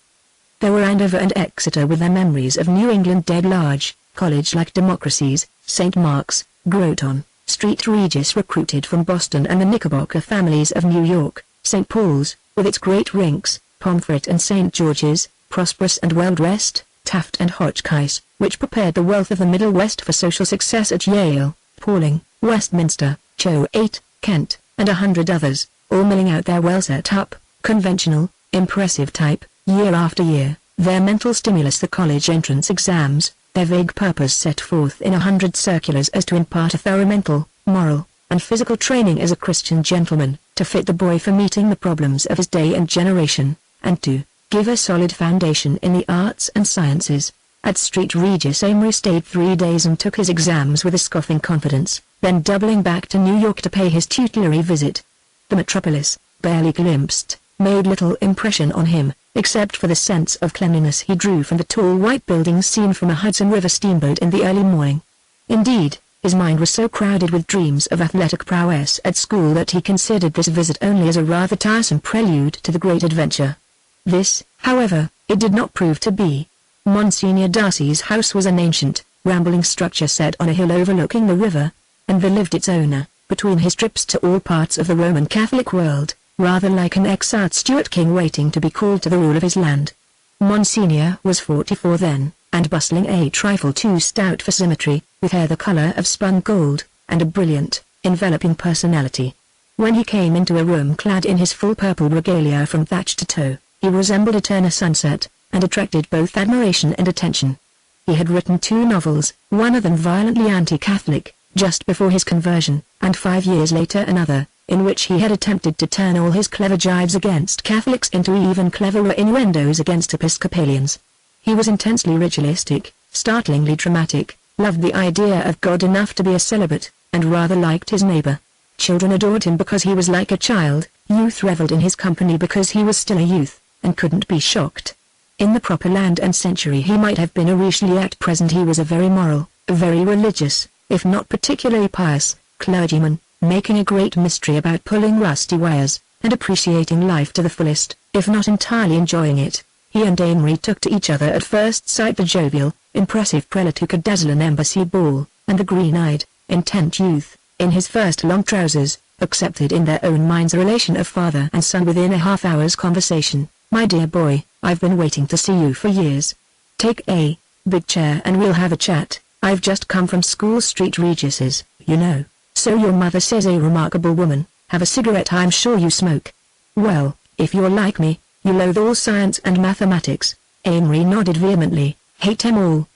There were Andover and Exeter with their memories of New England dead large, college-like democracies, St. Mark's, Groton, St. Regis recruited from Boston, and the Knickerbocker families of New York, St. Paul's, with its great rinks, Pomfret and St. George's, prosperous and well-dressed, Taft and Hotchkiss, which prepared the wealth of the Middle West for social success at Yale, Pauling, Westminster, Choate, Kent, and 100 others, all milling out their well-set-up, conventional, impressive type, year after year, their mental stimulus the college entrance exams, their vague purpose set forth in 100 circulars as to impart a thorough mental, moral, and physical training as a Christian gentleman, to fit the boy for meeting the problems of his day and generation, and to give a solid foundation in the arts and sciences. At St. Regis Amory stayed 3 days and took his exams with a scoffing confidence, then doubling back to New York to pay his tutelary visit. The metropolis, barely glimpsed, made little impression on him, except for the sense of cleanliness he drew from the tall white buildings seen from a Hudson River steamboat in the early morning. Indeed, his mind was so crowded with dreams of athletic prowess at school that he considered this visit only as a rather tiresome prelude to the great adventure. This, however, it did not prove to be. Monsignor Darcy's house was an ancient, rambling structure set on a hill overlooking the river, and there lived its owner, between his trips to all parts of the Roman Catholic world, rather like an exiled Stuart king waiting to be called to the rule of his land. Monsignor was 44 then, and bustling a trifle too stout for symmetry, with hair the color of spun gold, and a brilliant, enveloping personality. When he came into a room clad in his full purple regalia from thatch to toe, he resembled a Turner sunset, and attracted both admiration and attention. He had written 2 novels, one of them violently anti-Catholic, just before his conversion, and 5 years later another, in which he had attempted to turn all his clever jibes against Catholics into even cleverer innuendos against Episcopalians. He was intensely ritualistic, startlingly dramatic, loved the idea of God enough to be a celibate, and rather liked his neighbor. Children adored him because he was like a child, youth reveled in his company because he was still a youth, and couldn't be shocked. In the proper land and century he might have been a Richelieu. At present he was a very moral, a very religious, if not particularly pious, clergyman, making a great mystery about pulling rusty wires, and appreciating life to the fullest, if not entirely enjoying it. He and Amory took to each other at first sight, the jovial, impressive prelate who could dazzle an embassy ball, and the green-eyed, intent youth, in his first long trousers, accepted in their own minds a relation of father and son within a half-hour's conversation. "My dear boy, I've been waiting to see you for years. Take a big chair and we'll have a chat. I've just come from school, St. Regis's, you know. So your mother says a remarkable woman. Have a cigarette? I'm sure you smoke. Well, if you're like me, you loathe all science and mathematics." Amory nodded vehemently. "Hate them all.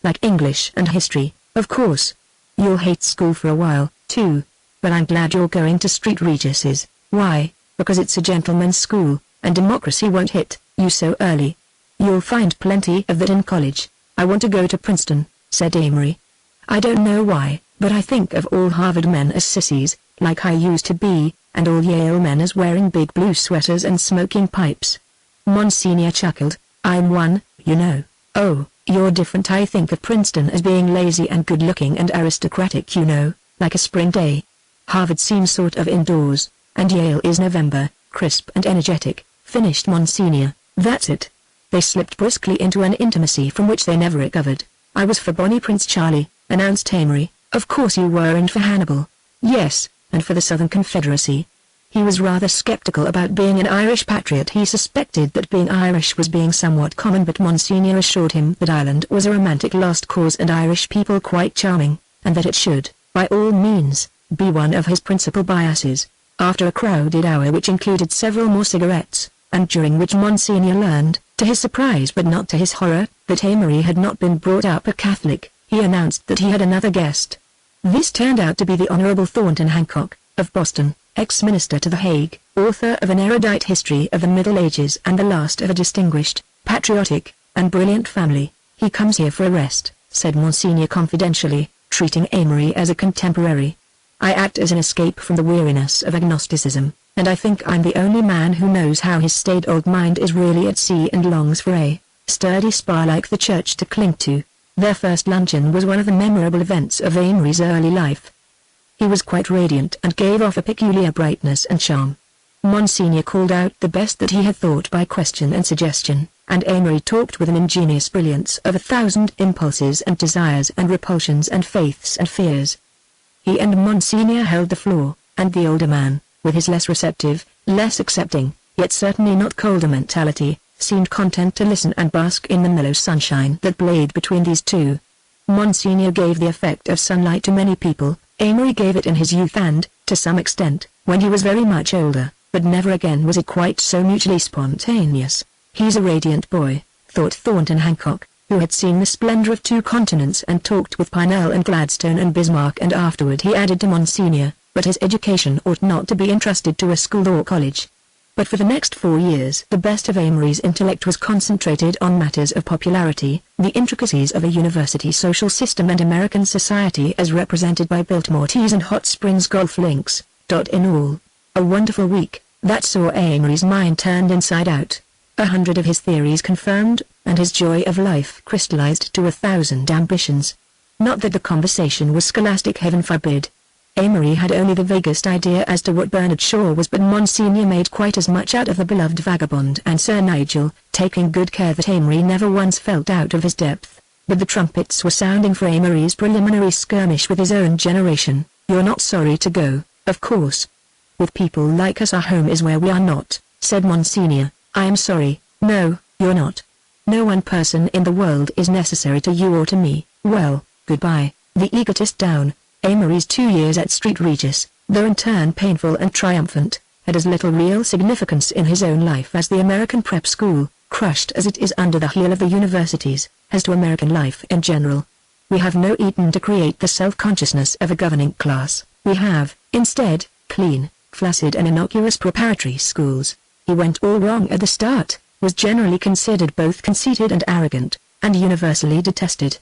Like English and history, of course. You'll hate school for a while, too. But I'm glad you're going to St. Regis's. Why? Because it's a gentleman's school, and democracy won't hit you so early. You'll find plenty of that in college." "I want to go to Princeton," said Amory. "I don't know why, but I think of all Harvard men as sissies, like I used to be, and all Yale men as wearing big blue sweaters and smoking pipes." Monsignor chuckled. "I'm one, you know." "Oh, you're different. I think of Princeton as being lazy and good-looking and aristocratic, you know, like a spring day. Harvard seems sort of indoors, and Yale is November, crisp and energetic," finished Monsignor. "That's it." They slipped briskly into an intimacy from which they never recovered. "I was for Bonnie Prince Charlie," announced Amory. "Of course you were, and for Hannibal." "Yes, and for the Southern Confederacy." He was rather skeptical about being an Irish patriot. He suspected that being Irish was being somewhat common, but Monsignor assured him that Ireland was a romantic lost cause and Irish people quite charming, and that it should, by all means, be one of his principal biases. After a crowded hour which included several more cigarettes, and during which Monsignor learned, to his surprise but not to his horror, that Amory had not been brought up a Catholic, he announced that he had another guest. This turned out to be the Honorable Thornton Hancock, of Boston, ex-minister to The Hague, author of an erudite history of the Middle Ages and the last of a distinguished, patriotic, and brilliant family. "He comes here for a rest," said Monsignor confidentially, treating Amory as a contemporary. "I act as an escape from the weariness of agnosticism, and I think I'm the only man who knows how his staid old mind is really at sea and longs for a sturdy spar like the church to cling to." Their first luncheon was one of the memorable events of Amory's early life. He was quite radiant and gave off a peculiar brightness and charm. Monsignor called out the best that he had thought by question and suggestion, and Amory talked with an ingenious brilliance of 1,000 impulses and desires and repulsions and faiths and fears. He and Monsignor held the floor, and the older man, with his less receptive, less accepting, yet certainly not colder mentality, seemed content to listen and bask in the mellow sunshine that played between these two. Monsignor gave the effect of sunlight to many people. Amory gave it in his youth and, to some extent, when he was very much older, but never again was it quite so mutually spontaneous. "He's a radiant boy," thought Thornton Hancock, who had seen the splendor of 2 continents and talked with Parnell and Gladstone and Bismarck, and afterward he added to Monsignor, "but his education ought not to be entrusted to a school or college." But for the next 4 years the best of Amory's intellect was concentrated on matters of popularity, the intricacies of a university social system and American society as represented by Biltmore teas and Hot Springs golf links. In all, a wonderful week, that saw Amory's mind turned inside out. 100 of his theories confirmed, and his joy of life crystallized to 1,000 ambitions. Not that the conversation was scholastic, heaven forbid. Amory had only the vaguest idea as to what Bernard Shaw was, but Monsignor made quite as much out of the beloved vagabond and Sir Nigel, taking good care that Amory never once felt out of his depth. But the trumpets were sounding for Amory's preliminary skirmish with his own generation. "You're not sorry to go, of course. With people like us our home is where we are not," said Monsignor. "I am sorry, no, you're not. No one person in the world is necessary to you or to me. Well, goodbye." The egotist down. Amory's 2 years at St. Regis, though in turn painful and triumphant, had as little real significance in his own life as the American prep school, crushed as it is under the heel of the universities, has to American life in general. We have no Eton to create the self-consciousness of a governing class. We have, instead, clean, flaccid and innocuous preparatory schools. He went all wrong at the start, was generally considered both conceited and arrogant, and universally detested.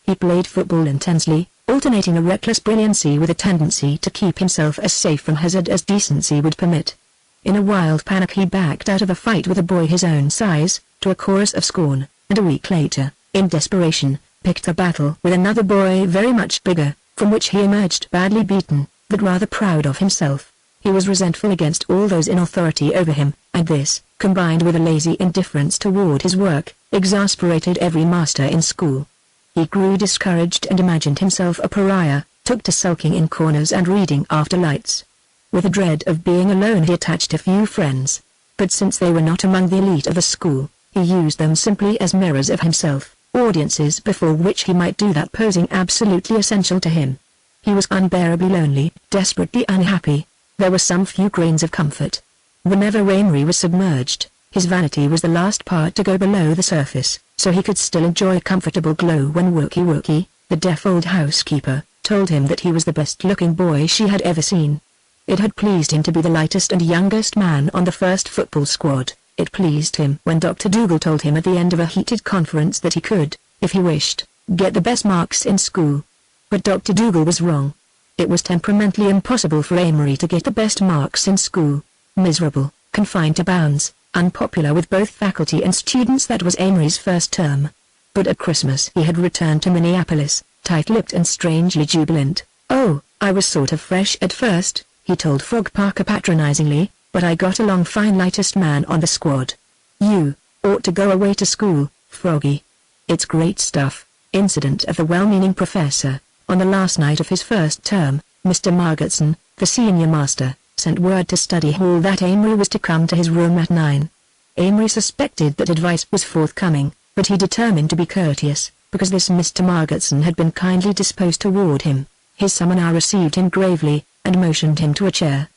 He played football intensely, alternating a reckless brilliancy with a tendency to keep himself as safe from hazard as decency would permit. In a wild panic he backed out of a fight with a boy his own size, to a chorus of scorn, and a week later, in desperation, picked a battle with another boy very much bigger, from which he emerged badly beaten, but rather proud of himself. He was resentful against all those in authority over him, and this, combined with a lazy indifference toward his work, exasperated every master in school. He grew discouraged and imagined himself a pariah, took to sulking in corners and reading after lights. With a dread of being alone he attached a few friends, but since they were not among the elite of the school, he used them simply as mirrors of himself, audiences before which he might do that posing absolutely essential to him. He was unbearably lonely, desperately unhappy. There were some few grains of comfort. Whenever Amory was submerged, his vanity was the last part to go below the surface, so he could still enjoy a comfortable glow when Wookie, the deaf old housekeeper, told him that he was the best-looking boy she had ever seen. It had pleased him to be the lightest and youngest man on the first football squad. It pleased him when Dr. Dougal told him at the end of a heated conference that he could, if he wished, get the best marks in school. But Dr. Dougal was wrong. It was temperamentally impossible for Amory to get the best marks in school. Miserable, confined to bounds, unpopular with both faculty and students. That was Amory's first term. But at Christmas he had returned to Minneapolis, tight-lipped and strangely jubilant. "Oh, I was sort of fresh at first," he told Frog Parker patronizingly, "but I got along fine, lightest man on the squad. You ought to go away to school, Froggy. It's great stuff." Incident of the well-meaning professor. On the last night of his first term, Mr. Margetson, the senior master, sent word to study hall that Amory was to come to his room at 9. Amory suspected that advice was forthcoming, but he determined to be courteous, because this Mr. Margetson had been kindly disposed toward him. His summoner received him gravely, and motioned him to a chair.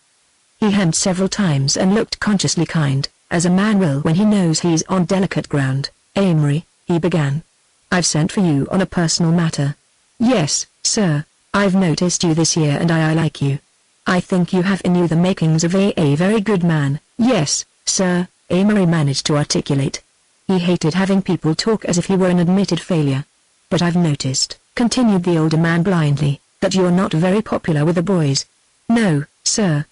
He hemmed several times and looked consciously kind, as a man will when he knows he's on delicate ground. "Amory," he began, "I've sent for you on a personal matter." "Yes, sir, I've noticed you this year and I like you. I think you have in you the makings of a very good man." "Yes, sir," Amory managed to articulate. He hated having people talk as if he were an admitted failure. "But I've noticed," continued the older man blindly, "that you're not very popular with the boys." "No, sir."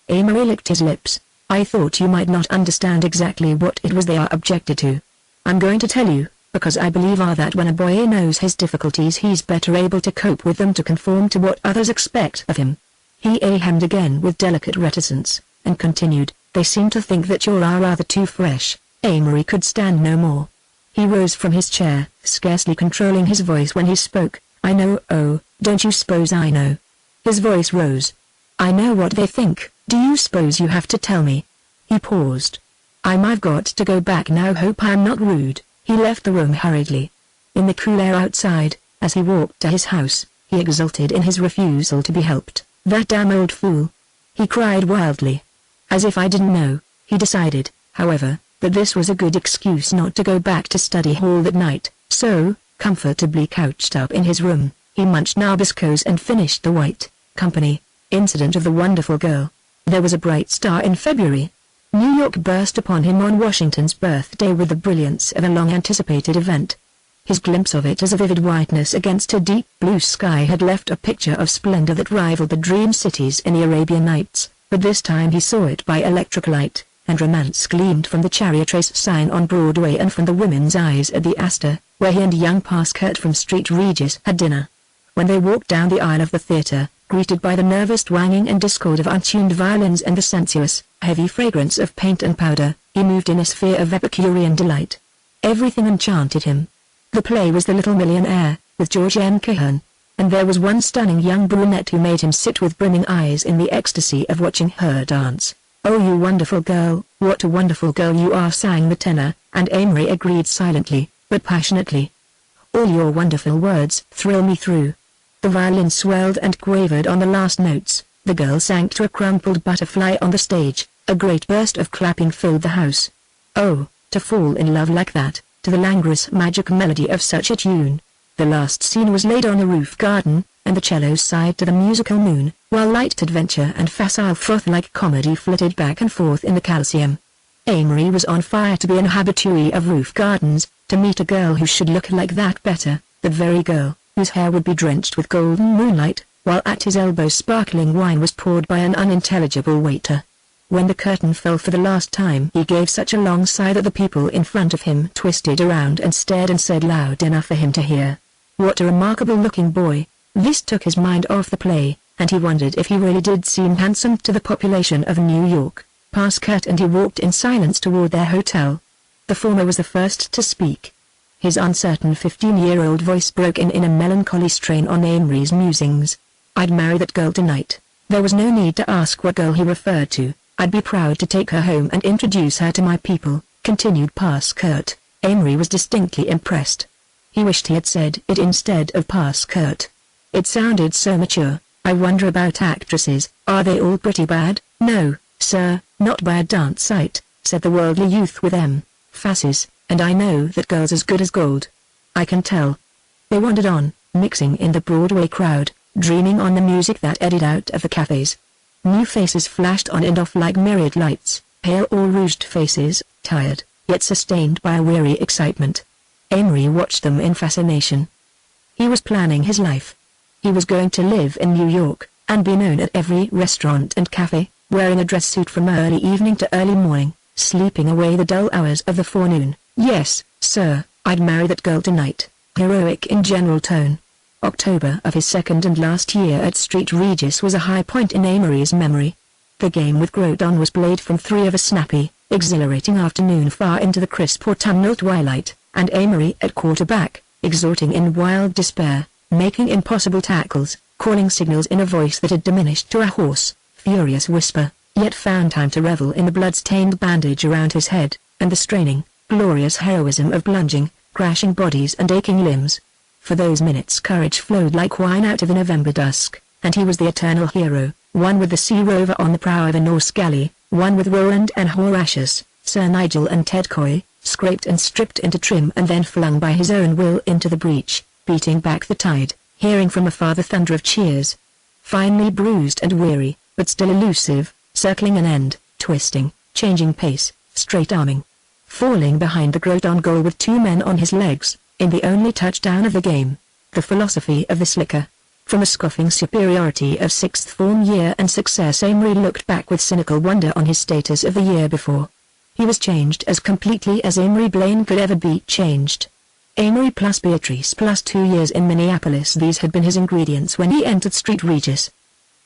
Amory licked his lips. "I thought you might not understand exactly what it was they are objected to. I'm going to tell you, because I believe that when a boy knows his difficulties he's better able to cope with them to conform to what others expect of him." He hemmed again with delicate reticence, and continued, "They seem to think that you're rather too fresh." Amory could stand no more. He rose from his chair, scarcely controlling his voice when he spoke. "I know, oh, don't you suppose I know?" His voice rose. "I know what they think. Do you suppose you have to tell me?" He paused. I've got to go back now. Hope I'm not rude." He left the room hurriedly. In the cool air outside, as he walked to his house, he exulted in his refusal to be helped. "That damn old fool!" he cried wildly. As if I didn't know, he decided, however, that this was a good excuse not to go back to study hall that night, so, comfortably couched up in his room, he munched Nabiscos and finished the White Company Incident of the Wonderful Girl. There was a bright star in February. New York burst upon him on Washington's birthday with the brilliance of a long-anticipated event. His glimpse of it as a vivid whiteness against a deep blue sky had left a picture of splendor that rivaled the dream cities in the Arabian Nights, but this time he saw it by electric light, and romance gleamed from the chariot race sign on Broadway and from the women's eyes at the Astor, where he and young Paskert from Street Regis had dinner. When they walked down the aisle of the theater, greeted by the nervous twanging and discord of untuned violins and the sensuous, heavy fragrance of paint and powder, he moved in a sphere of Epicurean delight. Everything enchanted him. The play was The Little Millionaire, with George M. Cahan, and there was one stunning young brunette who made him sit with brimming eyes in the ecstasy of watching her dance. "Oh, you wonderful girl, what a wonderful girl you are," sang the tenor, and Amory agreed silently, but passionately. "All your wonderful words thrill me through." The violin swelled and quavered on the last notes, the girl sank to a crumpled butterfly on the stage, a great burst of clapping filled the house. Oh, to fall in love like that, to the languorous magic melody of such a tune. The last scene was laid on the roof garden, and the cellos sighed to the musical moon, while light adventure and facile froth-like comedy flitted back and forth in the Coliseum. Amory was on fire to be an habitué of roof gardens, to meet a girl who should look like that better, the very girl, whose hair would be drenched with golden moonlight, while at his elbow sparkling wine was poured by an unintelligible waiter. When the curtain fell for the last time he gave such a long sigh that the people in front of him twisted around and stared and said loud enough for him to hear, "What a remarkable-looking boy." This took his mind off the play, and he wondered if he really did seem handsome to the population of New York. Past Kurt and he walked in silence toward their hotel. The former was the first to speak. His uncertain 15-year-old voice broke in a melancholy strain on Amory's musings. "I'd marry that girl tonight." There was no need to ask what girl he referred to. "I'd be proud to take her home and introduce her to my people," continued Past Kurt. Amory was distinctly impressed. He wished he had said it instead of Past Kurt. It sounded so mature. "I wonder about actresses, are they all pretty bad?" "No, sir, not by a darn sight," said the worldly youth with emphasis, "and I know that girl's as good as gold. I can tell." They wandered on, mixing in the Broadway crowd, dreaming on the music that eddied out of the cafes. New faces flashed on and off like myriad lights, pale or rouged faces, tired, yet sustained by a weary excitement. Amory watched them in fascination. He was planning his life. He was going to live in New York, and be known at every restaurant and cafe, wearing a dress suit from early evening to early morning, sleeping away the dull hours of the forenoon. "Yes, sir, I'd marry that girl tonight," heroic in general tone. October of his second and last year at St. Regis was a high point in Amory's memory. The game with Groton was played from 3 of a snappy, exhilarating afternoon far into the crisp autumnal twilight, and Amory at quarterback, exhorting in wild despair, making impossible tackles, calling signals in a voice that had diminished to a hoarse, furious whisper, yet found time to revel in the blood-stained bandage around his head, and the straining, glorious heroism of plunging, crashing bodies and aching limbs. For those minutes courage flowed like wine out of the November dusk, and he was the eternal hero, one with the sea rover on the prow of a Norse galley, one with Roland and Horatius, Sir Nigel and Ted Coy, scraped and stripped into trim and then flung by his own will into the breach, beating back the tide, hearing from afar the thunder of cheers. Finally bruised and weary, but still elusive, circling an end, twisting, changing pace, straight-arming. Falling behind the Groton goal with 2 men on his legs, in the only touchdown of the game. The philosophy of the slicker. From a scoffing superiority of sixth form year and success, Amory looked back with cynical wonder on his status of the year before. He was changed as completely as Amory Blaine could ever be changed. Amory plus Beatrice plus 2 years in Minneapolis, these had been his ingredients when he entered St. Regis.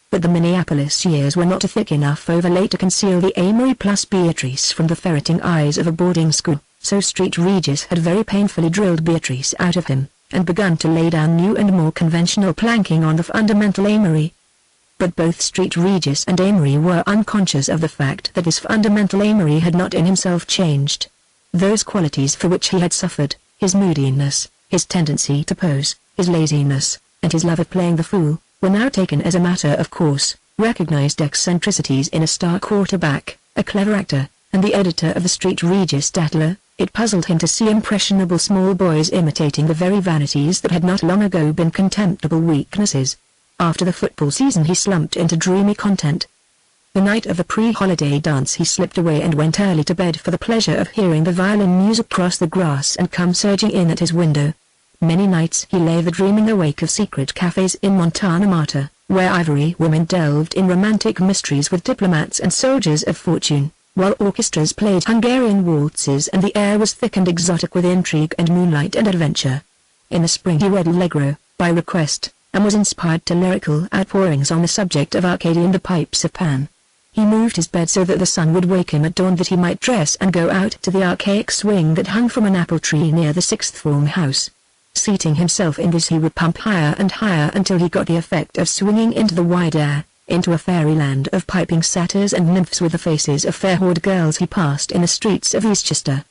But the Minneapolis years were not thick enough overlay to conceal the Amory plus Beatrice from the ferreting eyes of a boarding school, so St. Regis had very painfully drilled Beatrice out of him, and begun to lay down new and more conventional planking on the fundamental Amory. But both St. Regis and Amory were unconscious of the fact that this fundamental Amory had not in himself changed. Those qualities for which he had suffered, his moodiness, his tendency to pose, his laziness, and his love of playing the fool, were now taken as a matter of course, recognized eccentricities in a star quarterback, a clever actor, and the editor of the St. Regis Statler. It puzzled him to see impressionable small boys imitating the very vanities that had not long ago been contemptible weaknesses. After the football season he slumped into dreamy content. The night of the pre-holiday dance he slipped away and went early to bed for the pleasure of hearing the violin music cross the grass and come surging in at his window. Many nights he lay the dreaming awake of secret cafes in Montana Mata, where ivory women delved in romantic mysteries with diplomats and soldiers of fortune, while orchestras played Hungarian waltzes and the air was thick and exotic with intrigue and moonlight and adventure. In the spring he read Allegro, by request, and was inspired to lyrical outpourings on the subject of Arcady and the Pipes of Pan. He moved his bed so that the sun would wake him at dawn, that he might dress and go out to the archaic swing that hung from an apple tree near the sixth form house. Seating himself in this he would pump higher and higher until he got the effect of swinging into the wide air, into a fairyland of piping satyrs and nymphs with the faces of fair-haired girls he passed in the streets of Eastchester.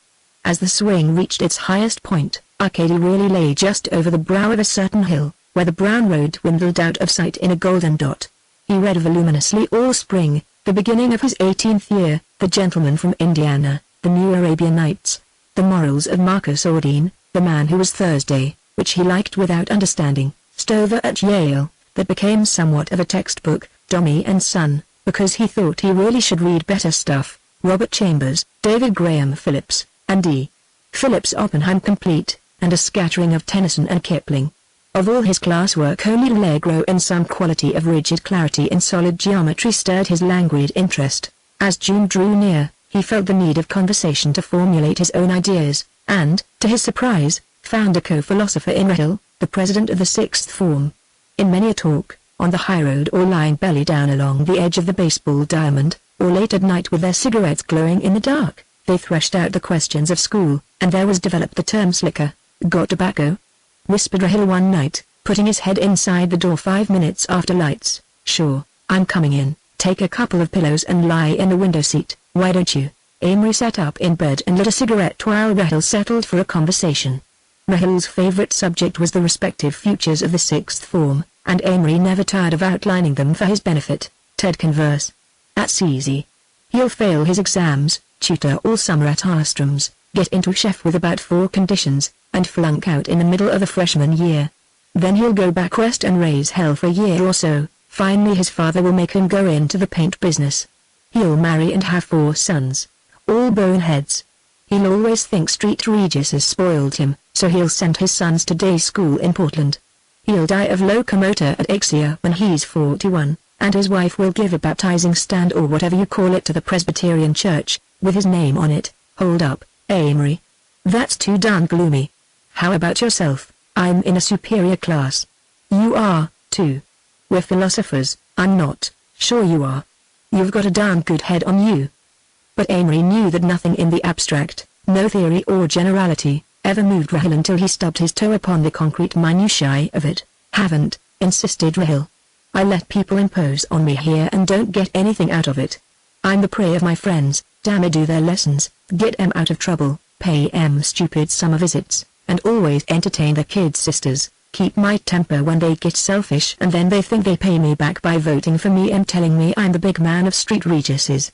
As the swing reached its highest point, Arcady really lay just over the brow of a certain hill, where the brown road dwindled out of sight in a golden dot. He read voluminously all spring, the beginning of his 18th year, The Gentleman from Indiana, The New Arabian Nights, The Morals of Marcus Aurelian, The Man Who Was Thursday, which he liked without understanding. Stover at Yale, that became somewhat of a textbook, Tommy and Son, because he thought he really should read better stuff. Robert Chambers, David Graham Phillips, and D. Phillips Oppenheim complete, and a scattering of Tennyson and Kipling. Of all his classwork only Allegro and some quality of rigid clarity in solid geometry stirred his languid interest. As June drew near, he felt the need of conversation to formulate his own ideas, and, to his surprise, found a co-philosopher in Rahel, the president of the sixth form. In many a talk, on the high road or lying belly down along the edge of the baseball diamond, or late at night with their cigarettes glowing in the dark, they threshed out the questions of school, and there was developed the term slicker. "Got tobacco?" whispered Rahel one night, putting his head inside the door 5 minutes after lights. "Sure, I'm coming in. Take a couple of pillows and lie in the window seat, why don't you?" Amory sat up in bed and lit a cigarette while Rahel settled for a conversation. Rahel's favorite subject was the respective futures of the sixth form, and Amory never tired of outlining them for his benefit. "Ted converse. That's easy. He'll fail his exams, tutor all summer at Armstrong's, get into chef with about 4 conditions, and flunk out in the middle of the freshman year. Then he'll go back west and raise hell for a year or so. Finally his father will make him go into the paint business. He'll marry and have 4 sons. All boneheads. He'll always think Street Regis has spoiled him, so he'll send his sons to day school in Portland. He'll die of locomotor ataxia when he's 41, and his wife will give a baptizing stand or whatever you call it to the Presbyterian church, with his name on it." "Hold up, Amory. That's too darn gloomy. How about yourself?" "I'm in a superior class." "You are, too. We're philosophers." "I'm not." "Sure you are. You've got a darn good head on you." But Amory knew that nothing in the abstract, no theory or generality, ever moved Rahel until he stubbed his toe upon the concrete minutiae of it. "Haven't," insisted Rahel. "I let people impose on me here and don't get anything out of it. I'm the prey of my friends, damn it, do their lessons, get 'em out of trouble, pay 'em stupid summer visits, and always entertain their kids' sisters, keep my temper when they get selfish, and then they think they pay me back by voting for me and telling me I'm the big man of Street Regis's.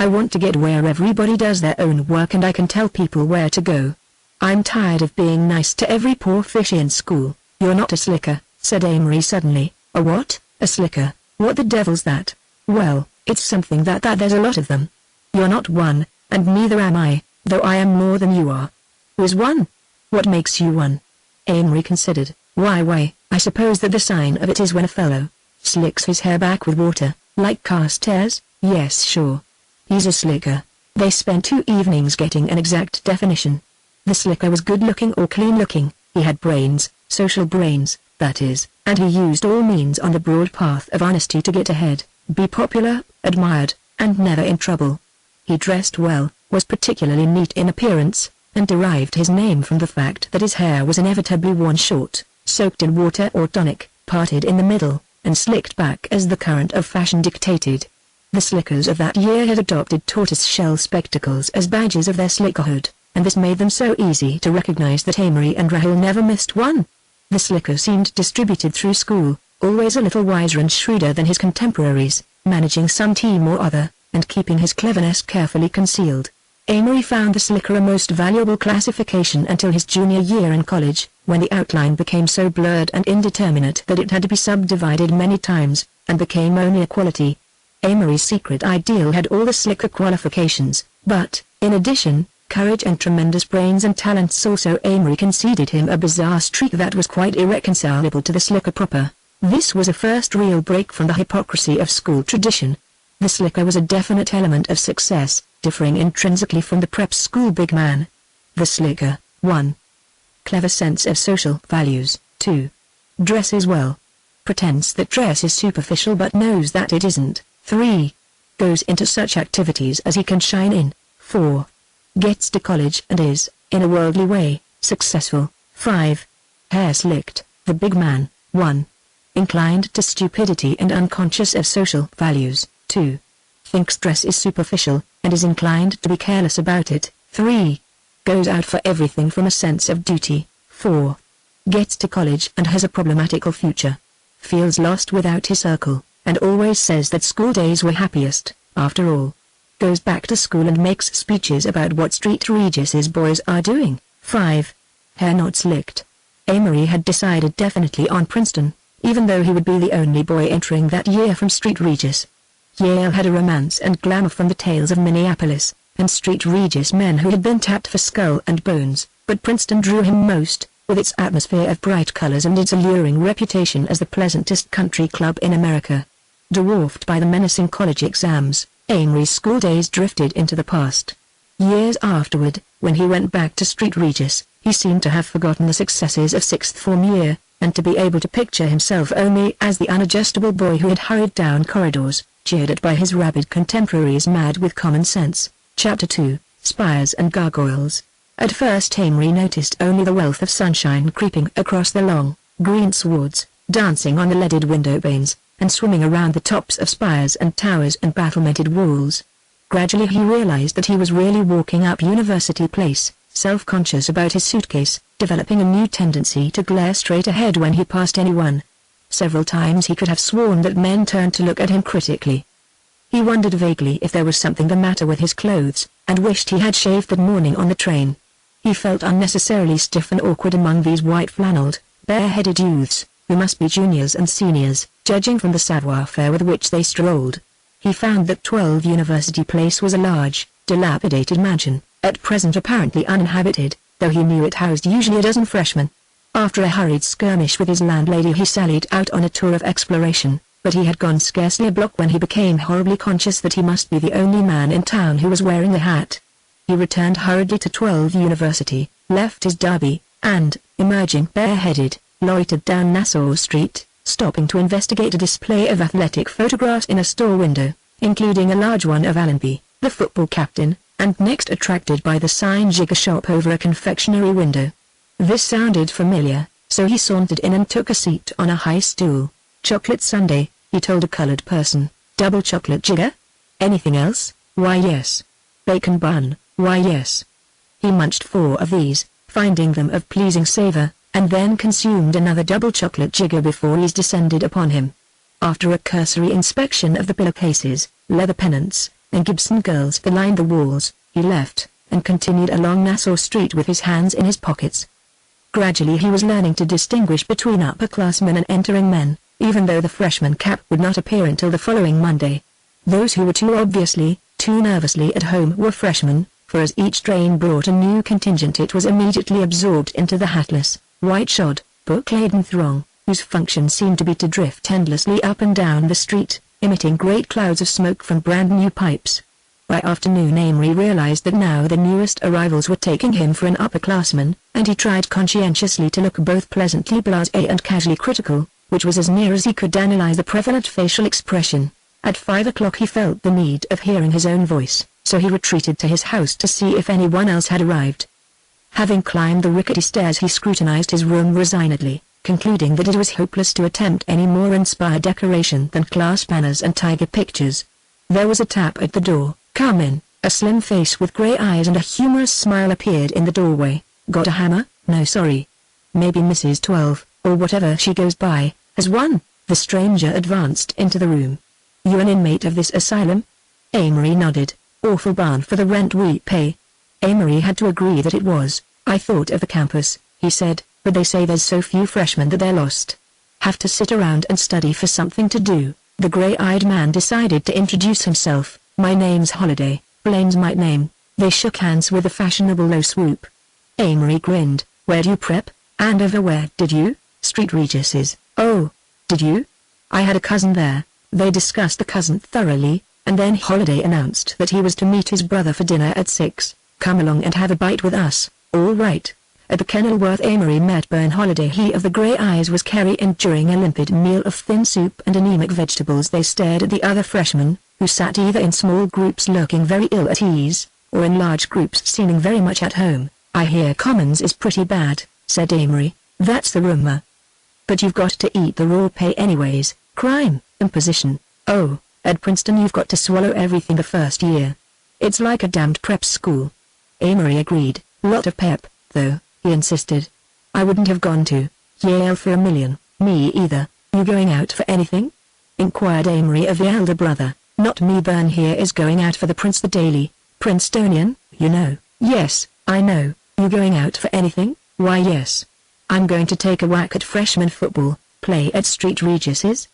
I want to get where everybody does their own work and I can tell people where to go. I'm tired of being nice to every poor fish in school." "You're not a slicker," said Amory suddenly. "A what? A slicker? What the devil's that?" "Well, it's something that there's a lot of them. You're not one, and neither am I, though I am more than you are." "Who's one? What makes you one?" Amory considered. Why, I suppose that the sign of it is when a fellow slicks his hair back with water, like cast hairs." "Yes, sure. He's a slicker." They spent 2 evenings getting an exact definition. The slicker was good-looking or clean-looking, he had brains, social brains, that is, and he used all means on the broad path of honesty to get ahead, be popular, admired, and never in trouble. He dressed well, was particularly neat in appearance, and derived his name from the fact that his hair was inevitably worn short, soaked in water or tonic, parted in the middle, and slicked back as the current of fashion dictated. The slickers of that year had adopted tortoise-shell spectacles as badges of their slickerhood, and this made them so easy to recognize that Amory and Rahel never missed one. The slicker seemed distributed through school, always a little wiser and shrewder than his contemporaries, managing some team or other, and keeping his cleverness carefully concealed. Amory found the slicker a most valuable classification until his junior year in college, when the outline became so blurred and indeterminate that it had to be subdivided many times, and became only a quality. Amory's secret ideal had all the slicker qualifications, but, in addition, courage and tremendous brains and talents also. Amory conceded him a bizarre streak that was quite irreconcilable to the slicker proper. This was a first real break from the hypocrisy of school tradition. The slicker was a definite element of success, differing intrinsically from the prep school big man. The slicker, 1. Clever sense of social values, 2. Dresses well. Pretends that dress is superficial but knows that it isn't, 3. Goes into such activities as he can shine in, 4. Gets to college and is, in a worldly way, successful, 5. Hair slicked, the big man, 1. Inclined to stupidity and unconscious of social values, 2. Thinks dress is superficial, and is inclined to be careless about it, 3. Goes out for everything from a sense of duty, 4. Gets to college and has a problematical future. Feels lost without his circle, and always says that school days were happiest, after all. Goes back to school and makes speeches about what Street Regis's boys are doing. 5. Hair not slicked. Amory had decided definitely on Princeton, even though he would be the only boy entering that year from St. Regis. Yale had a romance and glamour from the tales of Minneapolis, and St. Regis men who had been tapped for skull and bones, but Princeton drew him most, with its atmosphere of bright colors and its alluring reputation as the pleasantest country club in America. Dwarfed by the menacing college exams, Amory's school days drifted into the past. Years afterward, when he went back to St. Regis, he seemed to have forgotten the successes of sixth form year, and to be able to picture himself only as the unadjustable boy who had hurried down corridors, cheered at by his rabid contemporaries mad with common sense. Chapter 2, Spires and Gargoyles. At first Amory noticed only the wealth of sunshine creeping across the long, green swards, dancing on the leaded window panes, and swimming around the tops of spires and towers and battlemented walls. Gradually he realized that he was really walking up University Place, self-conscious about his suitcase, developing a new tendency to glare straight ahead when he passed anyone. Several times he could have sworn that men turned to look at him critically. He wondered vaguely if there was something the matter with his clothes, and wished he had shaved that morning on the train. He felt unnecessarily stiff and awkward among these white-flanneled, bare-headed youths, who must be juniors and seniors, judging from the savoir-faire with which they strolled. He found that 12 University Place was a large, dilapidated mansion, at present apparently uninhabited, though he knew it housed usually a dozen freshmen. After a hurried skirmish with his landlady he sallied out on a tour of exploration, but he had gone scarcely a block when he became horribly conscious that he must be the only man in town who was wearing a hat. He returned hurriedly to 12 University, left his derby, and, emerging bareheaded, loitered down Nassau Street, stopping to investigate a display of athletic photographs in a store window, including a large one of Allenby, the football captain, and next attracted by the sign Jigger Shop over a confectionery window. This sounded familiar, so he sauntered in and took a seat on a high stool. "Chocolate sundae," he told a colored person. "Double chocolate jigger? Anything else?" "Why yes." "Bacon bun?" "Why yes." He munched 4 of these, finding them of pleasing savor, and then consumed another double chocolate jigger before ease descended upon him. After a cursory inspection of the pillowcases, leather pennants, and Gibson girls that lined the walls, he left, and continued along Nassau Street with his hands in his pockets. Gradually he was learning to distinguish between upperclassmen and entering men, even though the freshman cap would not appear until the following Monday. Those who were too obviously, too nervously at home were freshmen, for as each train brought a new contingent it was immediately absorbed into the hatless, white-shod, book-laden throng, whose function seemed to be to drift endlessly up and down the street, emitting great clouds of smoke from brand-new pipes. By afternoon Amory realized that now the newest arrivals were taking him for an upperclassman, and he tried conscientiously to look both pleasantly blasé and casually critical, which was as near as he could analyze the prevalent facial expression. At 5 o'clock he felt the need of hearing his own voice, so he retreated to his house to see if anyone else had arrived. Having climbed the rickety stairs he scrutinized his room resignedly, concluding that it was hopeless to attempt any more inspired decoration than class banners and tiger pictures. There was a tap at the door. "Come in." A slim face with gray eyes and a humorous smile appeared in the doorway. "Got a hammer?" "No sorry. Maybe Mrs. 12, or whatever she goes by, has one." The stranger advanced into the room. "You an inmate of this asylum?" Amory nodded. "Awful barn for the rent we pay." Amory had to agree that it was. "I thought of the campus," he said, "but they say there's so few freshmen that they're lost. Have to sit around and study for something to do." The gray-eyed man decided to introduce himself. "My name's Holiday, Blaine's my name." They shook hands with a fashionable low swoop. Amory grinned. "Where do you prep? And over where did you?" "St. Regis's." "Oh, did you?" "I had a cousin there." They discussed the cousin thoroughly, and then Holiday announced that he was to meet his brother for dinner at 6. "Come along and have a bite with us." "All right." At the Kenilworth Amory met Bern Holiday. He of the gray eyes was Kerry, and during a limpid meal of thin soup and anemic vegetables they stared at the other freshmen, who sat either in small groups looking very ill at ease, or in large groups seeming very much at home. "I hear Commons is pretty bad," said Amory. "That's the rumor." "But you've got to eat the raw pay anyways." "Crime, imposition." "Oh, at Princeton you've got to swallow everything the first year. It's like a damned prep school." Amory agreed. "Lot of pep, though," he insisted. "I wouldn't have gone to Yale for a million." "Me either." "You going out for anything?" inquired Amory of the elder brother. "Not me. Bern here is going out for the Prince the Daily. Princetonian, you know." "Yes, I know." "You going out for anything?" "Why yes. I'm going to take a whack at freshman football, play at St. Regis's,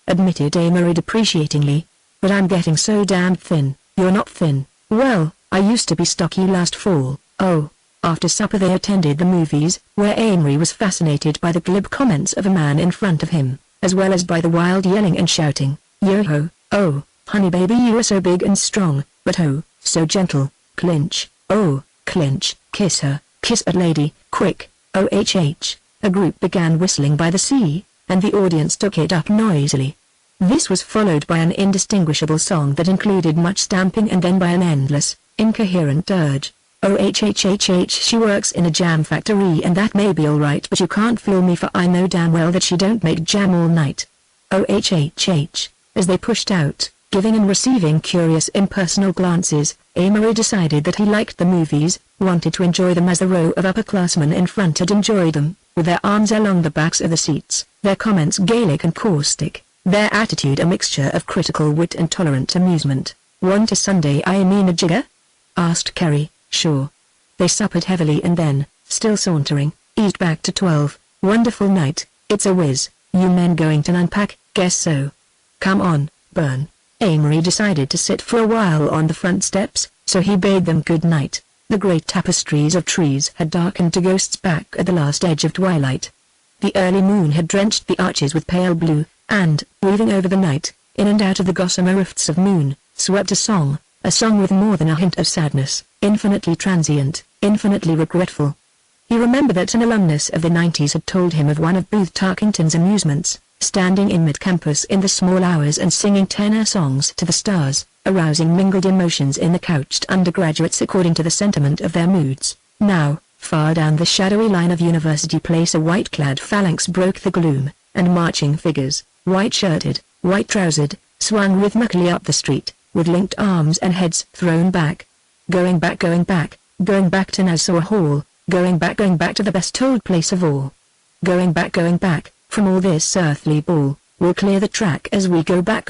admitted Amory depreciatingly. But I'm getting so damn thin. You're not thin. Well, I used to be stocky last fall. Oh. After supper they attended the movies, where Amory was fascinated by the glib comments of a man in front of him, as well as by the wild yelling and shouting. Yo-ho, oh, honey baby you are so big and strong, but oh, so gentle. Clinch, oh, clinch, kiss her, kiss that lady, quick, OHH. A group began whistling by the sea, and the audience took it up noisily. This was followed by an indistinguishable song that included much stamping and then by an endless, incoherent dirge. OHHHH she works in a jam factory and that may be alright but you can't fool me for I know damn well that she don't make jam all night. OHHH. As they pushed out, giving and receiving curious impersonal glances, Amory decided that he liked the movies, wanted to enjoy them as the row of upperclassmen in front had enjoyed them, with their arms along the backs of the seats, their comments Gaelic and caustic, their attitude a mixture of critical wit and tolerant amusement. Want a Sunday I mean a jigger? Asked Kerry. Sure. They suppered heavily and then, still sauntering, eased back to 12. Wonderful night, it's a whiz. You men going to unpack? Guess so. Come on, Burn. Amory decided to sit for a while on the front steps, so he bade them good night. The great tapestries of trees had darkened to ghosts back at the last edge of twilight. The early moon had drenched the arches with pale blue, and, weaving over the night, in and out of the gossamer rifts of moon, swept a song with more than a hint of sadness, infinitely transient, infinitely regretful. He remembered that an alumnus of the 90s had told him of one of Booth Tarkington's amusements, standing in mid-campus in the small hours and singing tenor songs to the stars, arousing mingled emotions in the couched undergraduates according to the sentiment of their moods. Now, far down the shadowy line of University Place a white-clad phalanx broke the gloom, and marching figures, white-shirted, white-trousered, swung rhythmically up the street, with linked arms and heads thrown back. Going back to Nassau Hall, going back to the best-told place of all. Going back, from all this earthly ball, we'll clear the track as we go back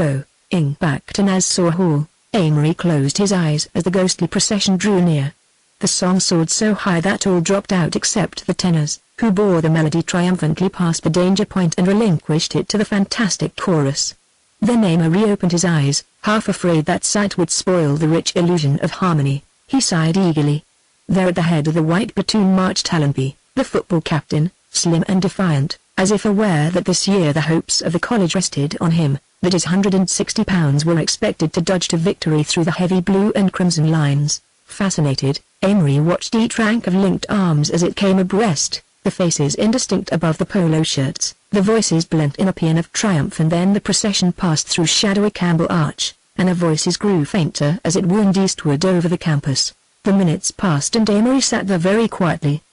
back to Nassau Hall. Amory closed his eyes as the ghostly procession drew near. The song soared so high that all dropped out except the tenors, who bore the melody triumphantly past the danger point and relinquished it to the fantastic chorus. Then Amory opened his eyes, half afraid that sight would spoil the rich illusion of harmony. He sighed eagerly. There at the head of the white platoon marched Allenby, the football captain, slim and defiant, as if aware that this year the hopes of the college rested on him, that his 160 pounds were expected to dodge to victory through the heavy blue and crimson lines. Fascinated, Amory watched each rank of linked arms as it came abreast, the faces indistinct above the polo shirts, the voices blent in a paean of triumph and then the procession passed through shadowy Campbell Arch, and the voices grew fainter as it wound eastward over the campus. The minutes passed and Amory sat there very quietly.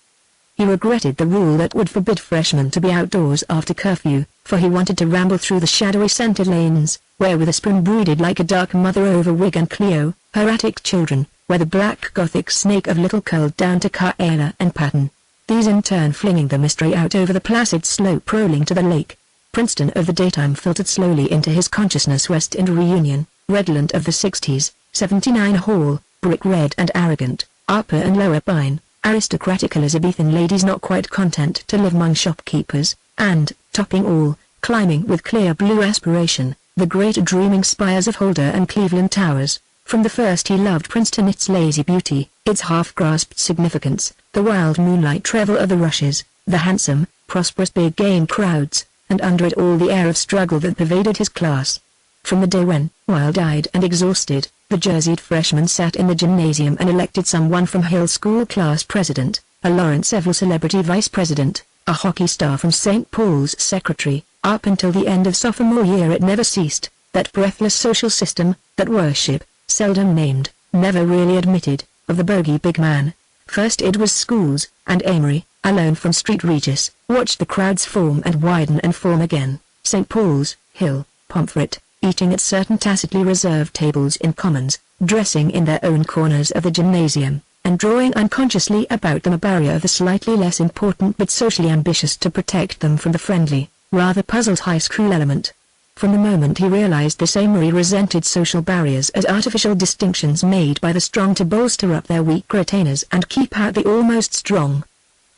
He regretted the rule that would forbid freshmen to be outdoors after curfew, for he wanted to ramble through the shadowy center lanes, where Witherspoon brooded like a dark mother over Wig and Cleo, her attic children, where the black gothic snake of Little curled down to Carella and Patton. These in turn flinging the mystery out over the placid slope rolling to the lake. Princeton of the daytime filtered slowly into his consciousness. West End Reunion, Redland of the 60s, 79 Hall, brick red and arrogant, Upper and Lower Pine, aristocratic Elizabethan ladies not quite content to live among shopkeepers, and, topping all, climbing with clear blue aspiration, the great dreaming spires of Holder and Cleveland Towers. From the first he loved Princeton, its lazy beauty, its half-grasped significance, the wild moonlight travel of the rushes, the handsome, prosperous big game crowds, and under it all the air of struggle that pervaded his class. From the day when, wild-eyed and exhausted, the jerseyed freshman sat in the gymnasium and elected someone from Hill School class president, a Lawrence Evans celebrity vice president, a hockey star from St. Paul's secretary, up until the end of sophomore year it never ceased, that breathless social system, that worship, seldom named, never really admitted, of the bogey big man. First it was schools, and Amory, alone from St. Regis, watched the crowds form and widen and form again. St. Paul's, Hill, Pomfret, eating at certain tacitly reserved tables in commons, dressing in their own corners of the gymnasium, and drawing unconsciously about them a barrier of the slightly less important but socially ambitious to protect them from the friendly, rather puzzled high school element. From the moment he realized this, Amory resented social barriers as artificial distinctions made by the strong to bolster up their weak retainers and keep out the almost strong.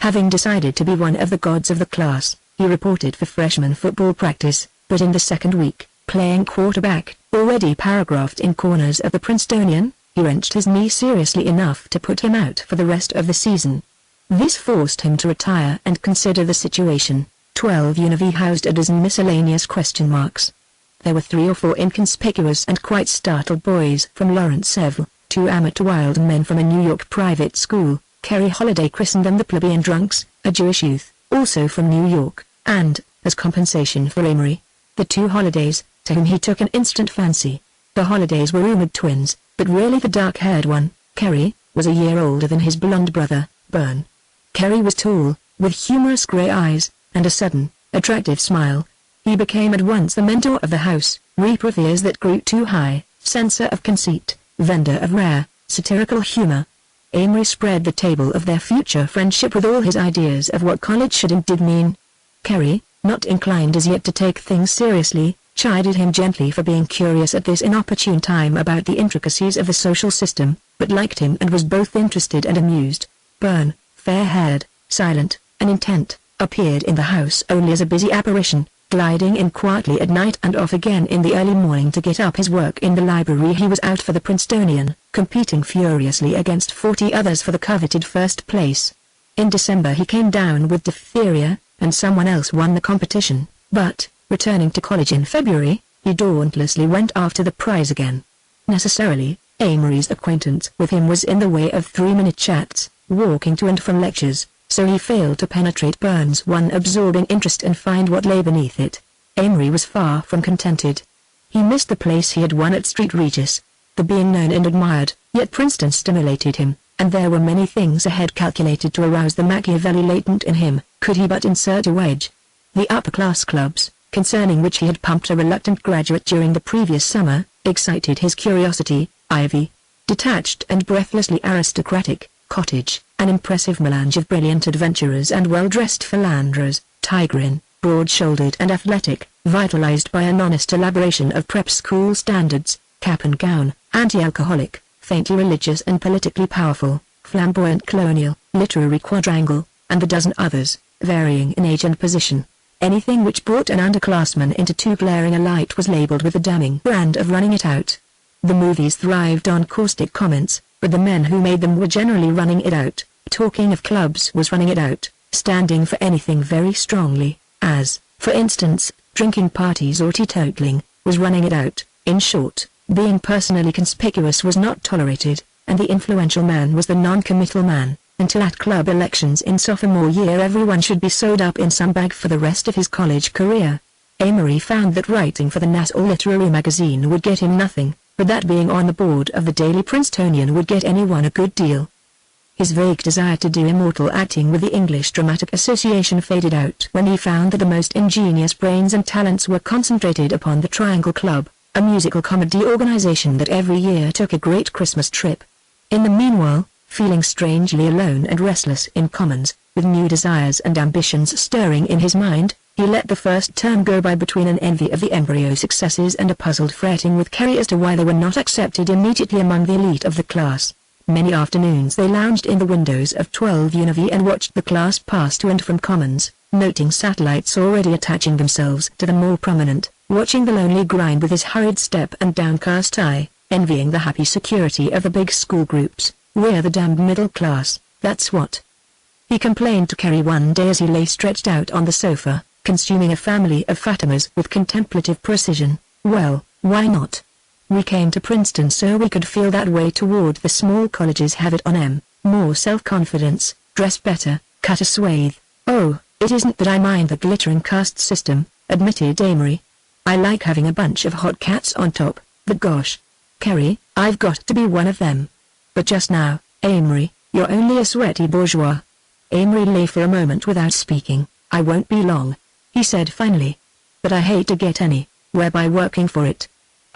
Having decided to be one of the gods of the class, he reported for freshman football practice, but in the second week, playing quarterback, already paragraphed in corners of the Princetonian, he wrenched his knee seriously enough to put him out for the rest of the season. This forced him to retire and consider the situation. 12 UNV housed a dozen miscellaneous question marks. There were 3 or 4 inconspicuous and quite startled boys from Lawrence Seville, 2 amateur wild men from a New York private school. Kerry Holiday christened them the plebeian drunks, a Jewish youth, also from New York, and, as compensation for Amory, the 2 Holidays, to whom he took an instant fancy. The Holidays were rumored twins, but really the dark-haired one, Kerry, was a year older than his blonde brother, Byrne. Kerry was tall, with humorous grey eyes, and a sudden, attractive smile. He became at once the mentor of the house, reaper of fears that grew too high, censor of conceit, vendor of rare, satirical humor. Amory spread the table of their future friendship with all his ideas of what college should and did mean. Kerry, not inclined as yet to take things seriously, chided him gently for being curious at this inopportune time about the intricacies of the social system, but liked him and was both interested and amused. Byrne, fair-haired, silent, and intent, appeared in the house only as a busy apparition, gliding in quietly at night and off again in the early morning to get up his work in the library. He was out for the Princetonian, competing furiously against 40 others for the coveted first place. In December he came down with diphtheria, and someone else won the competition, but, returning to college in February, he dauntlessly went after the prize again. Necessarily, Amory's acquaintance with him was in the way of 3-minute chats, walking to and from lectures, so he failed to penetrate Byrne's one absorbing interest and find what lay beneath it. Amory was far from contented. He missed the place he had won at St. Regis, the being known and admired, yet Princeton stimulated him, and there were many things ahead calculated to arouse the Machiavelli latent in him, could he but insert a wedge. The upper-class clubs, concerning which he had pumped a reluctant graduate during the previous summer, excited his curiosity. Ivy, detached and breathlessly aristocratic, Cottage, an impressive melange of brilliant adventurers and well-dressed philanderers, Tigrin, broad-shouldered and athletic, vitalized by an honest elaboration of prep school standards, cap and gown, anti-alcoholic, faintly religious and politically powerful, flamboyant colonial, literary quadrangle, and a dozen others, varying in age and position. Anything which brought an underclassman into too glaring a light was labeled with the damning brand of running it out. The movies thrived on caustic comments, but the men who made them were generally running it out. Talking of clubs was running it out, standing for anything very strongly, as, for instance, drinking parties or teetotaling, was running it out. In short, being personally conspicuous was not tolerated, and the influential man was the non-committal man, until at club elections in sophomore year everyone should be sewed up in some bag for the rest of his college career. Amory found that writing for the Nassau Literary Magazine would get him nothing, but that being on the board of the Daily Princetonian would get anyone a good deal. His vague desire to do immortal acting with the English Dramatic Association faded out when he found that the most ingenious brains and talents were concentrated upon the Triangle Club, a musical comedy organization that every year took a great Christmas trip. In the meanwhile, feeling strangely alone and restless in Commons, with new desires and ambitions stirring in his mind, he let the first term go by between an envy of the embryo successes and a puzzled fretting with Kerry as to why they were not accepted immediately among the elite of the class. Many afternoons they lounged in the windows of 12 UNV and watched the class pass to and from Commons, noting satellites already attaching themselves to the more prominent, watching the lonely grind with his hurried step and downcast eye, envying the happy security of the big school groups. "We're the damned middle class, that's what," he complained to Kerry one day as he lay stretched out on the sofa, consuming a family of Fatimas with contemplative precision. "Well, why not? We came to Princeton so we could feel that way toward the small colleges, have it on more self-confidence, dress better, cut a swathe." "Oh, it isn't that I mind the glittering caste system," admitted Amory. "I like having a bunch of hot cats on top, but gosh, Kerry, I've got to be one of them. But just now, Amory, you're only a sweaty bourgeois." Amory lay for a moment without speaking. "I won't be long," he said finally. "But I hate to get any, whereby working for it.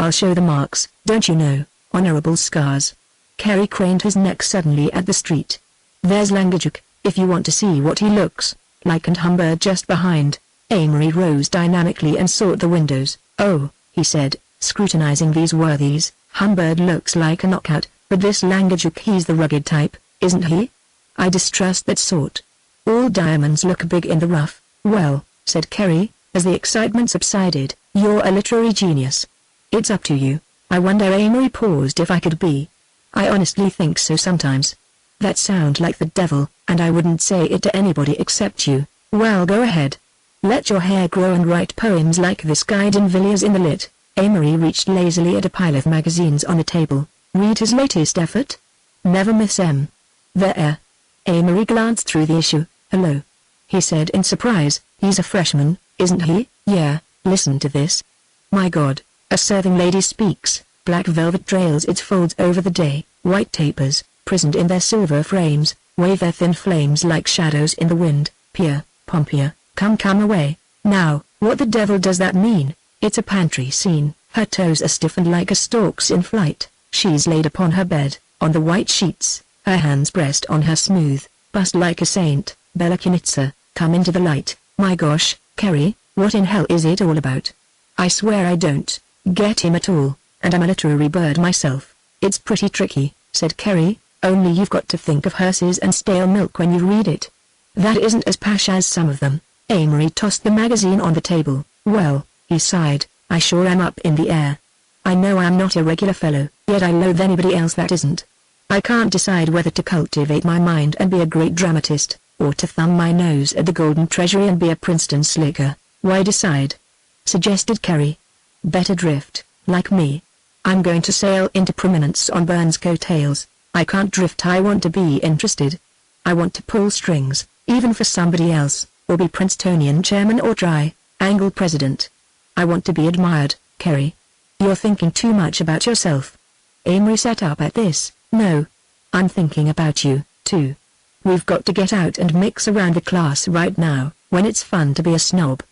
I'll show the marks, don't you know, honorable scars." Kerry craned his neck suddenly at the street. "There's Langajuk, if you want to see what he looks like, and Humbird just behind." Amory rose dynamically and sought the windows. "Oh," he said, scrutinizing these worthies, "Humbird looks like a knockout, but this Langajuk, he's the rugged type, isn't he? I distrust that sort." All diamonds look big in the rough. Well, said Kerry, as the excitement subsided, you're a literary genius. It's up to you. I wonder. Amory paused. If I could be. I honestly think so sometimes. That sounds like the devil, and I wouldn't say it to anybody except you. Well, go ahead. Let your hair grow and write poems like this guy Villiers in the lit. Amory reached lazily at a pile of magazines on the table. Read his latest effort? Never Miss M. There. Amory glanced through the issue. Hello. He said in surprise. He's a freshman, isn't he? Yeah, listen to this. My God, a serving lady speaks. Black velvet trails its folds over the day. White tapers, prisoned in their silver frames, wave their thin flames like shadows in the wind. Pierre, Pompia, come away. Now, what the devil does that mean? It's a pantry scene. Her toes are stiffened like a stork's in flight. She's laid upon her bed, on the white sheets, her hands pressed on her smooth bust like a saint. Bella Kunitsa, come into the light. My gosh, Kerry, what in hell is it all about? I swear I don't get him at all, and I'm a literary bird myself. It's pretty tricky, said Kerry, only you've got to think of hearses and stale milk when you read it. That isn't as posh as some of them. Amory tossed the magazine on the table. Well, he sighed, I sure am up in the air. I know I'm not a regular fellow, yet I loathe anybody else that isn't. I can't decide whether to cultivate my mind and be a great dramatist, or to thumb my nose at the Golden Treasury and be a Princeton slicker. Why decide? Suggested Kerry. Better drift, like me. I'm going to sail into prominence on Burns' coattails. I can't drift. I want to be interested. I want to pull strings, even for somebody else, or be Princetonian chairman or tri-angle president. I want to be admired, Kerry. You're thinking too much about yourself. Amory sat up at this. No. I'm thinking about you, too. We've got to get out and mix around the class right now, when it's fun to be a snob.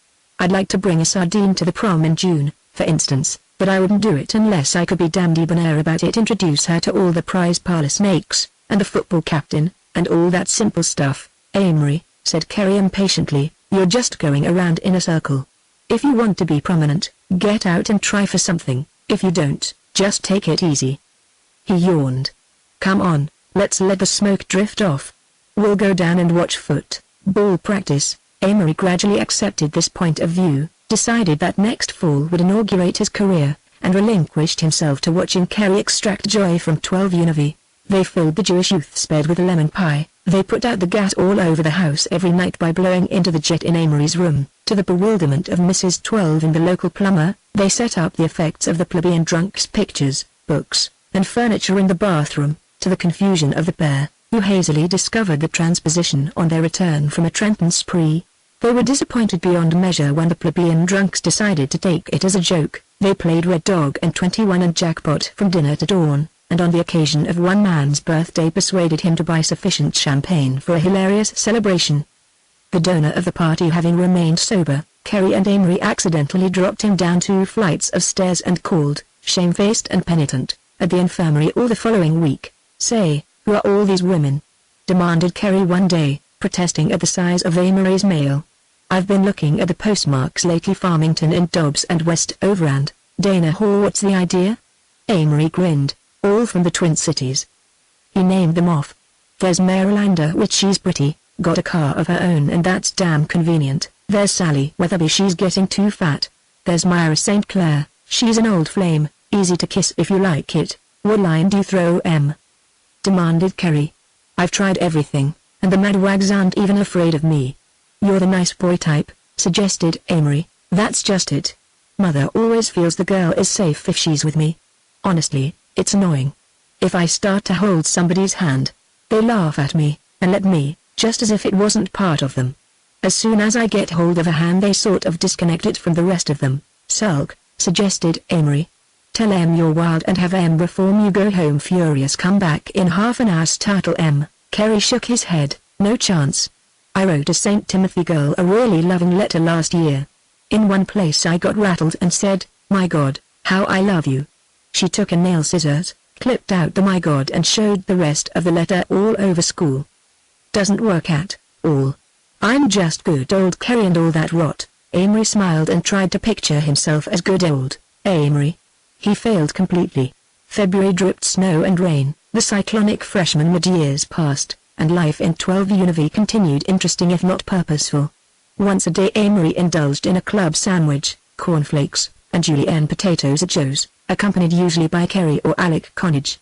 I'd like to bring a sardine to the prom in June, for instance, but I wouldn't do it unless I could be damned debonair about it. Introduce her to all the prize parlor snakes, and the football captain, and all that simple stuff. Amory, said Kerry impatiently, you're just going around in a circle. If you want to be prominent, get out and try for something. If you don't, just take it easy. He yawned. Come on, let's let the smoke drift off. We'll go down and watch football practice. Amory gradually accepted this point of view, decided that next fall would inaugurate his career, and relinquished himself to watching Kerry extract joy from 12 Univ. They filled the Jewish youth's bed with lemon pie. They put out the gas all over the house every night by blowing into the jet in Amory's room. To the bewilderment of Mrs. 12 and the local plumber, they set up the effects of the plebeian drunk's pictures, books, and furniture in the bathroom, to the confusion of the pair, who hazily discovered the transposition on their return from a Trenton spree. They were disappointed beyond measure when the plebeian drunks decided to take it as a joke. They played Red Dog and 21 and Jackpot from dinner to dawn, and on the occasion of one man's birthday persuaded him to buy sufficient champagne for a hilarious celebration. The donor of the party having remained sober, Kerry and Amory accidentally dropped him down 2 flights of stairs and called, shamefaced and penitent, at the infirmary all the following week. Say, who are all these women? Demanded Kerry one day, protesting at the size of Amory's mail. I've been looking at the postmarks lately. Farmington and Dobbs and West Overend. Dana Hall. What's the idea? Amory grinned. All from the Twin Cities. He named them off. There's Marylander, which she's pretty, got a car of her own and that's damn convenient. There's Sally Weatherby, she's getting too fat. There's Myra St. Clair, she's an old flame, easy to kiss if you like it. What line do you throw, M? Demanded Kerry. I've tried everything, and the madwags aren't even afraid of me. You're the nice boy type, suggested Amory. That's just it. Mother always feels the girl is safe if she's with me. Honestly, it's annoying. If I start to hold somebody's hand, they laugh at me, and let me, just as if it wasn't part of them. As soon as I get hold of a hand they sort of disconnect it from the rest of them. Sulk, suggested Amory. Tell M you're wild and have M reform you. Go home furious, come back in half an hour. Startle M. Kerry shook his head. No chance. I wrote a St. Timothy girl a really loving letter last year. In one place I got rattled and said, my God, how I love you. She took a nail scissors, clipped out the my God and showed the rest of the letter all over school. Doesn't work at all. I'm just good old Kerry and all that rot. Amory smiled and tried to picture himself as good old Amory. He failed completely. February dripped snow and rain. The cyclonic freshman mid-years passed. and life in 12 Univy continued interesting if not purposeful. Once a day Amory indulged in a club sandwich, cornflakes, and julienne potatoes at Joe's, accompanied usually by Kerry or Alec Connage.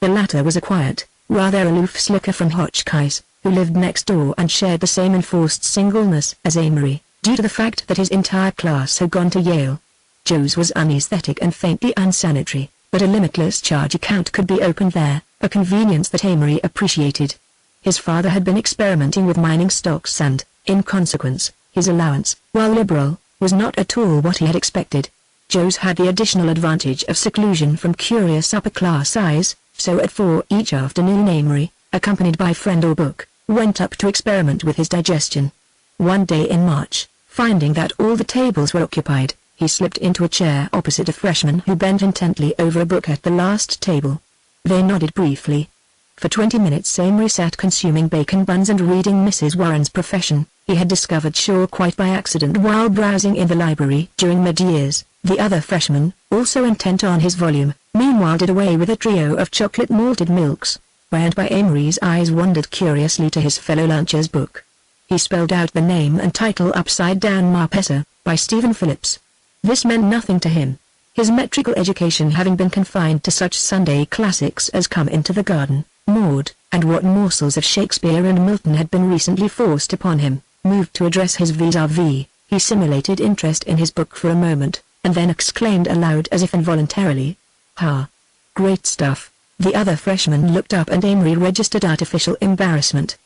The latter was a quiet, rather aloof slicker from Hotchkiss, who lived next door and shared the same enforced singleness as Amory, due to the fact that his entire class had gone to Yale. Joe's was unaesthetic and faintly unsanitary, but a limitless charge account could be opened there, a convenience that Amory appreciated. His father had been experimenting with mining stocks and, in consequence, his allowance, while liberal, was not at all what he had expected. Joe's had the additional advantage of seclusion from curious upper-class eyes, so at 4 each afternoon Amory, accompanied by friend or book, went up to experiment with his digestion. One day in March, finding that all the tables were occupied, he slipped into a chair opposite a freshman who bent intently over a book at the last table. They nodded briefly. For 20 minutes Amory sat consuming bacon buns and reading Mrs. Warren's Profession, he had discovered Shaw quite by accident while browsing in the library during mid-years. The other freshman, also intent on his volume, meanwhile did away with a trio of chocolate malted milks, whereby Amory's eyes wandered curiously to his fellow luncher's book. He spelled out the name and title upside down: Marpessa, by Stephen Phillips. This meant nothing to him, his metrical education having been confined to such Sunday classics as Come Into the Garden, Maud, and what morsels of Shakespeare and Milton had been recently forced upon him. Moved to address his vis-a-vis, he simulated interest in his book for a moment, and then exclaimed aloud as if involuntarily, "Ha! Great stuff." The other freshman looked up and Amory registered artificial embarrassment.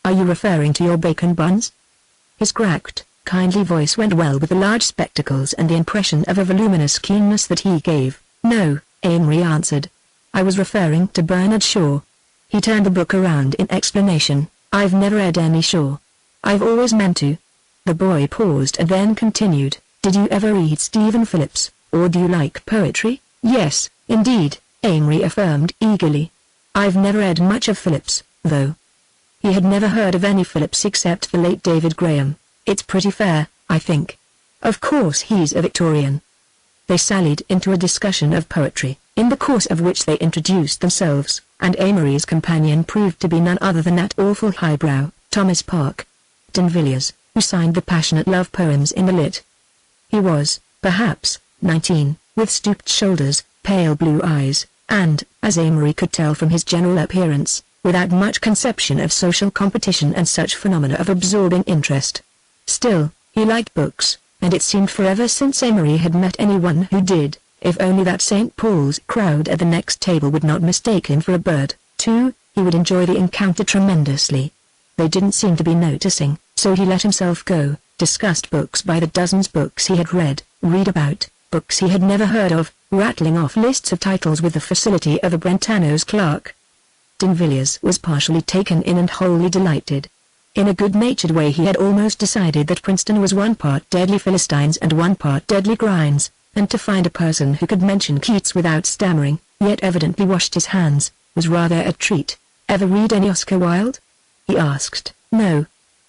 "Are you referring to your bacon buns?" His cracked, kindly voice went well with the large spectacles and the impression of a voluminous keenness that he gave. "No," Amory answered. "I was referring to Bernard Shaw." He turned the book around in explanation. "I've never read any Shaw. I've always meant to." The boy paused and then continued, "Did you ever read Stephen Phillips, or do you like poetry?" "Yes, indeed," Amory affirmed eagerly. "I've never read much of Phillips, though." He had never heard of any Phillips except the late David Graham. "It's pretty fair, I think. Of course he's a Victorian." They sallied into a discussion of poetry, in the course of which they introduced themselves, and Amory's companion proved to be none other than that awful highbrow, Thomas Park D'Invilliers, who signed the passionate love poems in the Lit. He was, perhaps, 19, with stooped shoulders, pale blue eyes, and, as Amory could tell from his general appearance, without much conception of social competition and such phenomena of absorbing interest. Still, he liked books, and it seemed forever since Amory had met anyone who did, if only that St. Paul's crowd at the next table would not mistake him for a bird, too. He would enjoy the encounter tremendously. They didn't seem to be noticing, so he let himself go, discussed books by the dozens, books he had read about, books he had never heard of, rattling off lists of titles with the facility of a Brentano's clerk. D'Invilliers was partially taken in and wholly delighted. In a good-natured way he had almost decided that Princeton was 1 part deadly Philistines and 1 part deadly grinds, and to find a person who could mention Keats without stammering, yet evidently washed his hands, was rather a treat. "Ever read any Oscar Wilde?" he asked. "No."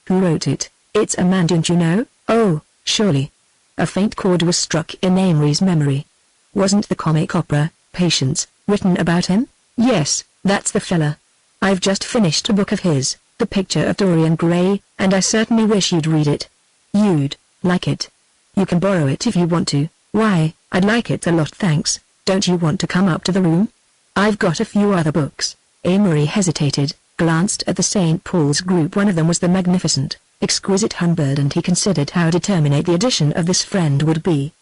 "Who wrote it?" "It's a man, don't you know?" "Oh, surely." A faint chord was struck in Amory's memory. "Wasn't the comic opera, Patience, written about him?" "Yes, that's the fella. I've just finished a book of his, The Picture of Dorian Gray, and I certainly wish you'd read it. You'd like it. You can borrow it if you want to." "Why, I'd like it a lot, thanks. Don't you want to come up to the room?" "I've got a few other books." Amory hesitated, glanced at the St. Paul's group. One of them was the magnificent, exquisite Humbird, and he considered how determinate the addition of this friend would be.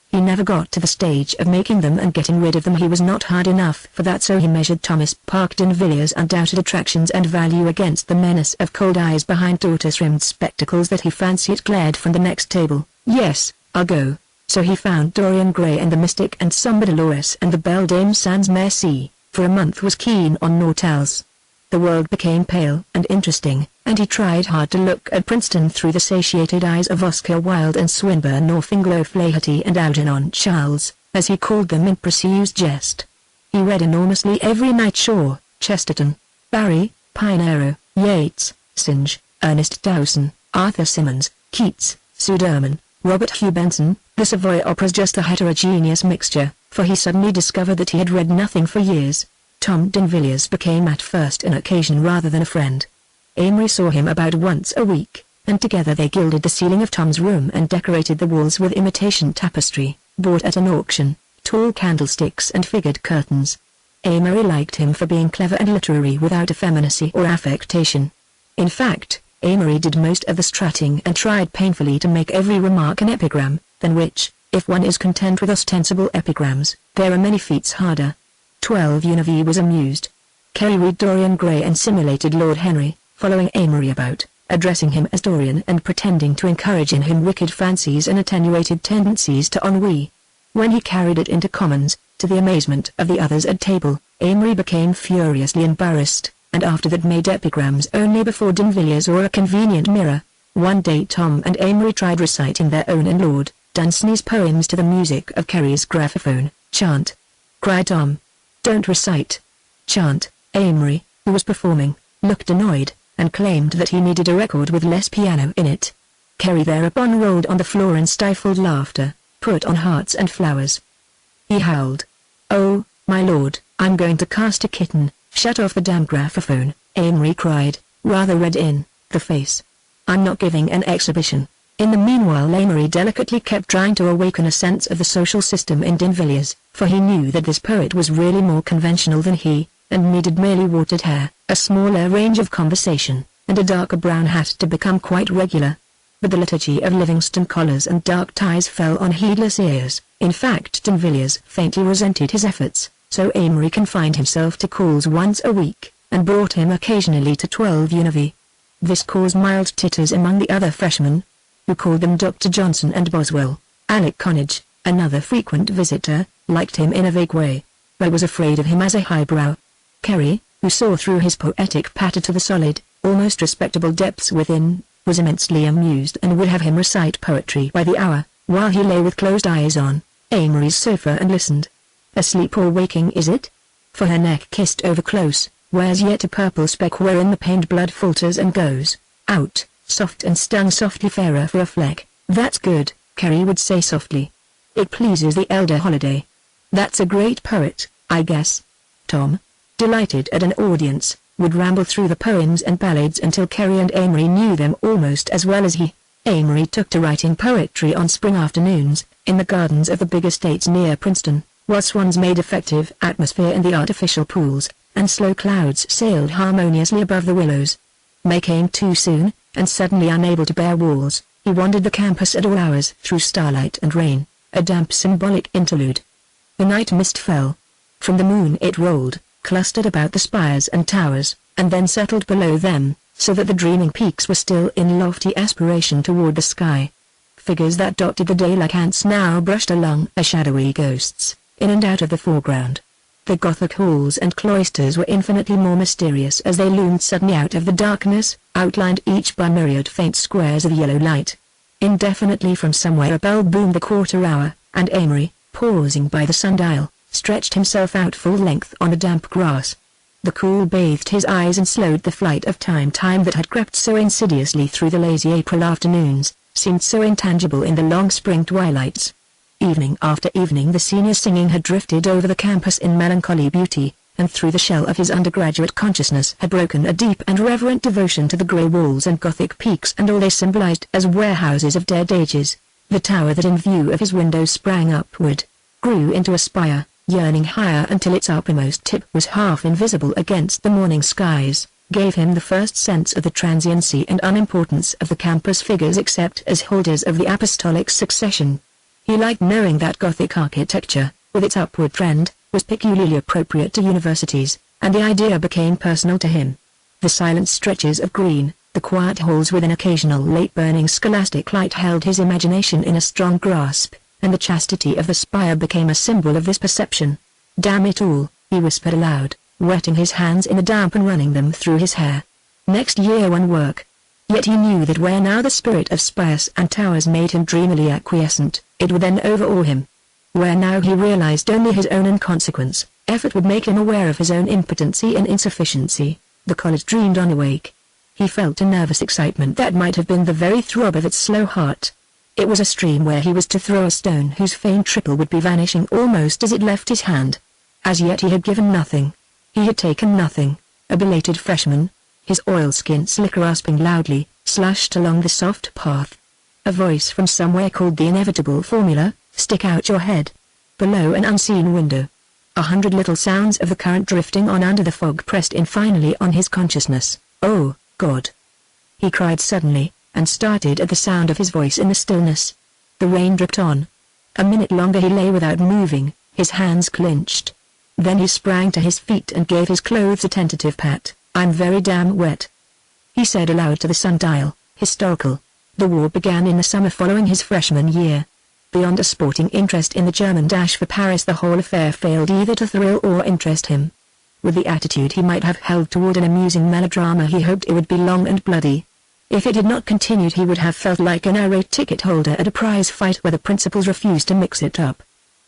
He never got to the stage of making them and getting rid of them. He was not hard enough for that, so he measured Thomas Park D'Invilliers' undoubted attractions and value against the menace of cold eyes behind tortoise-rimmed spectacles that he fancied glared from the next table. "Yes, I'll go." So he found Dorian Gray and the Mystic and Sombre Dolores and the Belle Dame Sans Merci. For a month was keen on naught else. The world became pale and interesting, and he tried hard to look at Princeton through the satiated eyes of Oscar Wilde and Swinburne, or Finglo Flaherty and Algernon Charles, as he called them in pursues jest. He read enormously every night: Shaw, Chesterton, Barrie, Pinero, Yeats, Synge, Ernest Dowson, Arthur Symons, Keats, Suderman, Robert Hugh Benson. The Savoy Opera's just a heterogeneous mixture, for he suddenly discovered that he had read nothing for years. Tom D'Invilliers became at first an occasion rather than a friend. Amory saw him about once a week, and together they gilded the ceiling of Tom's room and decorated the walls with imitation tapestry, bought at an auction, tall candlesticks and figured curtains. Amory liked him for being clever and literary without effeminacy or affectation. In fact, Amory did most of the strutting and tried painfully to make every remark an epigram, than which, if one is content with ostensible epigrams, there are many feats harder. 12 Univ was amused. Kerry read Dorian Gray and simulated Lord Henry, following Amory about, addressing him as Dorian and pretending to encourage in him wicked fancies and attenuated tendencies to ennui. When he carried it into Commons, to the amazement of the others at table, Amory became furiously embarrassed, and after that made epigrams only before D'Invilliers or a convenient mirror. One day Tom and Amory tried reciting their own and Lord Dunsany's poems to the music of Kerry's graphophone. "Chant!" cried Tom. "Don't recite. Chant." Amory, who was performing, looked annoyed, and claimed that he needed a record with less piano in it. Kerry thereupon rolled on the floor in stifled laughter, put on hearts and flowers. He howled. "Oh, my lord, I'm going to cast a kitten." "Shut off the damn graphophone," Amory cried, rather red in the face. "I'm not giving an exhibition." In the meanwhile Amory delicately kept trying to awaken a sense of the social system in D'Invilliers, for he knew that this poet was really more conventional than he, and needed merely watered hair, a smaller range of conversation, and a darker brown hat to become quite regular. But the liturgy of Livingston collars and dark ties fell on heedless ears. In fact D'Invilliers faintly resented his efforts, so Amory confined himself to calls once a week, and brought him occasionally to 12 Univ. This caused mild titters among the other freshmen, who called them Dr. Johnson and Boswell. Alec Connage, another frequent visitor, liked him in a vague way, but was afraid of him as a highbrow. Kerry, who saw through his poetic patter to the solid, almost respectable depths within, was immensely amused and would have him recite poetry by the hour, while he lay with closed eyes on Amory's sofa and listened. "Asleep or waking is it?" For her neck kissed over close, wears yet a purple speck wherein the pained blood falters and goes out, soft and stung softly fairer for a fleck. "That's good," Kerry would say softly. "It pleases the elder Holiday. That's a great poet, I guess." Tom, delighted at an audience, would ramble through the poems and ballads until Kerry and Amory knew them almost as well as he. Amory took to writing poetry on spring afternoons, in the gardens of the big estates near Princeton, while swans made effective atmosphere in the artificial pools, and slow clouds sailed harmoniously above the willows. May came too soon, and suddenly unable to bear walls, he wandered the campus at all hours through starlight and rain, a damp symbolic interlude. The night mist fell. From the moon it rolled, clustered about the spires and towers, and then settled below them, so that the dreaming peaks were still in lofty aspiration toward the sky. Figures that dotted the day like ants now brushed along as shadowy ghosts, in and out of the foreground. The Gothic halls and cloisters were infinitely more mysterious as they loomed suddenly out of the darkness, outlined each by myriad faint squares of yellow light. Indefinitely from somewhere a bell boomed the quarter hour, and Amory, pausing by the sundial, stretched himself out full length on the damp grass. The cool bathed his eyes and slowed the flight of time that had crept so insidiously through the lazy April afternoons, seemed so intangible in the long spring twilights. Evening after evening the senior singing had drifted over the campus in melancholy beauty, and through the shell of his undergraduate consciousness had broken a deep and reverent devotion to the grey walls and Gothic peaks and all they symbolized as warehouses of dead ages. The tower that in view of his window sprang upward, grew into a spire, yearning higher until its uppermost tip was half invisible against the morning skies, gave him the first sense of the transiency and unimportance of the campus figures except as holders of the apostolic succession. He liked knowing that Gothic architecture, with its upward trend, was peculiarly appropriate to universities, and the idea became personal to him. The silent stretches of green, the quiet halls with an occasional late-burning scholastic light held his imagination in a strong grasp, and the chastity of the spire became a symbol of this perception. "Damn it all," he whispered aloud, wetting his hands in the damp and running them through his hair. Next year one work. Yet he knew that where now the spirit of spires and towers made him dreamily acquiescent, it would then overawe him. Where now he realized only his own inconsequence, effort would make him aware of his own impotency and insufficiency, the college dreamed on awake. He felt a nervous excitement that might have been the very throb of its slow heart. It was a stream where he was to throw a stone whose faint trickle would be vanishing almost as it left his hand. As yet he had given nothing. He had taken nothing. A belated freshman. His oilskin slick rasping loudly, slashed along the soft path. A voice from somewhere called the inevitable formula, stick out your head. Below an unseen window. 100 little sounds of the current drifting on under the fog pressed in finally on his consciousness. Oh, God! He cried suddenly, and started at the sound of his voice in the stillness. The rain dripped on. A minute longer he lay without moving, his hands clenched. Then he sprang to his feet and gave his clothes a tentative pat. I'm very damn wet, he said aloud to the sundial. Historical. The war began in the summer following his freshman year. Beyond a sporting interest in the German dash for Paris, the whole affair failed either to thrill or interest him. With the attitude he might have held toward an amusing melodrama, he hoped it would be long and bloody. If it had not continued, he would have felt like an irate ticket holder at a prize fight where the principals refused to mix it up.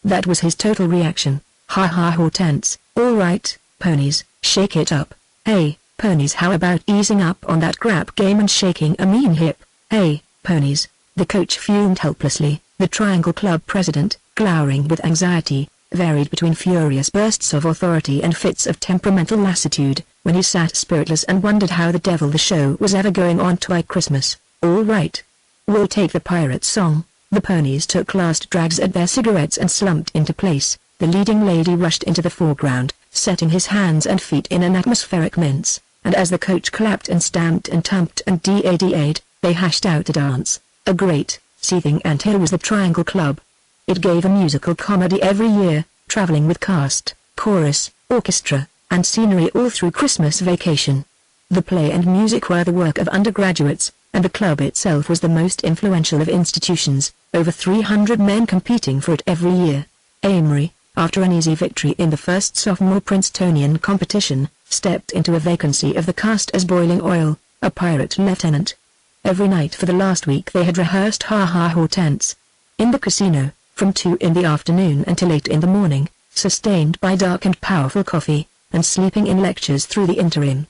That was his total reaction. Ha ha, Hortense, all right, ponies, shake it up. Hey, ponies, how about easing up on that crap game and shaking a mean hip? Hey, ponies, the coach fumed helplessly. The Triangle Club president, glowering with anxiety, varied between furious bursts of authority and fits of temperamental lassitude, when he sat spiritless and wondered how the devil the show was ever going on to by Christmas. All right. We'll take the pirate song. The ponies took last drags at their cigarettes and slumped into place. The leading lady rushed into the foreground, setting his hands and feet in an atmospheric mince, and as the coach clapped and stamped and tumped and da'd, they hashed out a dance. A great, seething anthill was the Triangle Club. It gave a musical comedy every year, traveling with cast, chorus, orchestra, and scenery all through Christmas vacation. The play and music were the work of undergraduates, and the club itself was the most influential of institutions, over 300 men competing for it every year. Amory, after an easy victory in the first sophomore Princetonian competition, stepped into a vacancy of the cast as Boiling Oil, a pirate lieutenant. Every night for the last week they had rehearsed Ha Ha Hortense. In the casino, from 2 in the afternoon until 8 in the morning, sustained by dark and powerful coffee, and sleeping in lectures through the interim.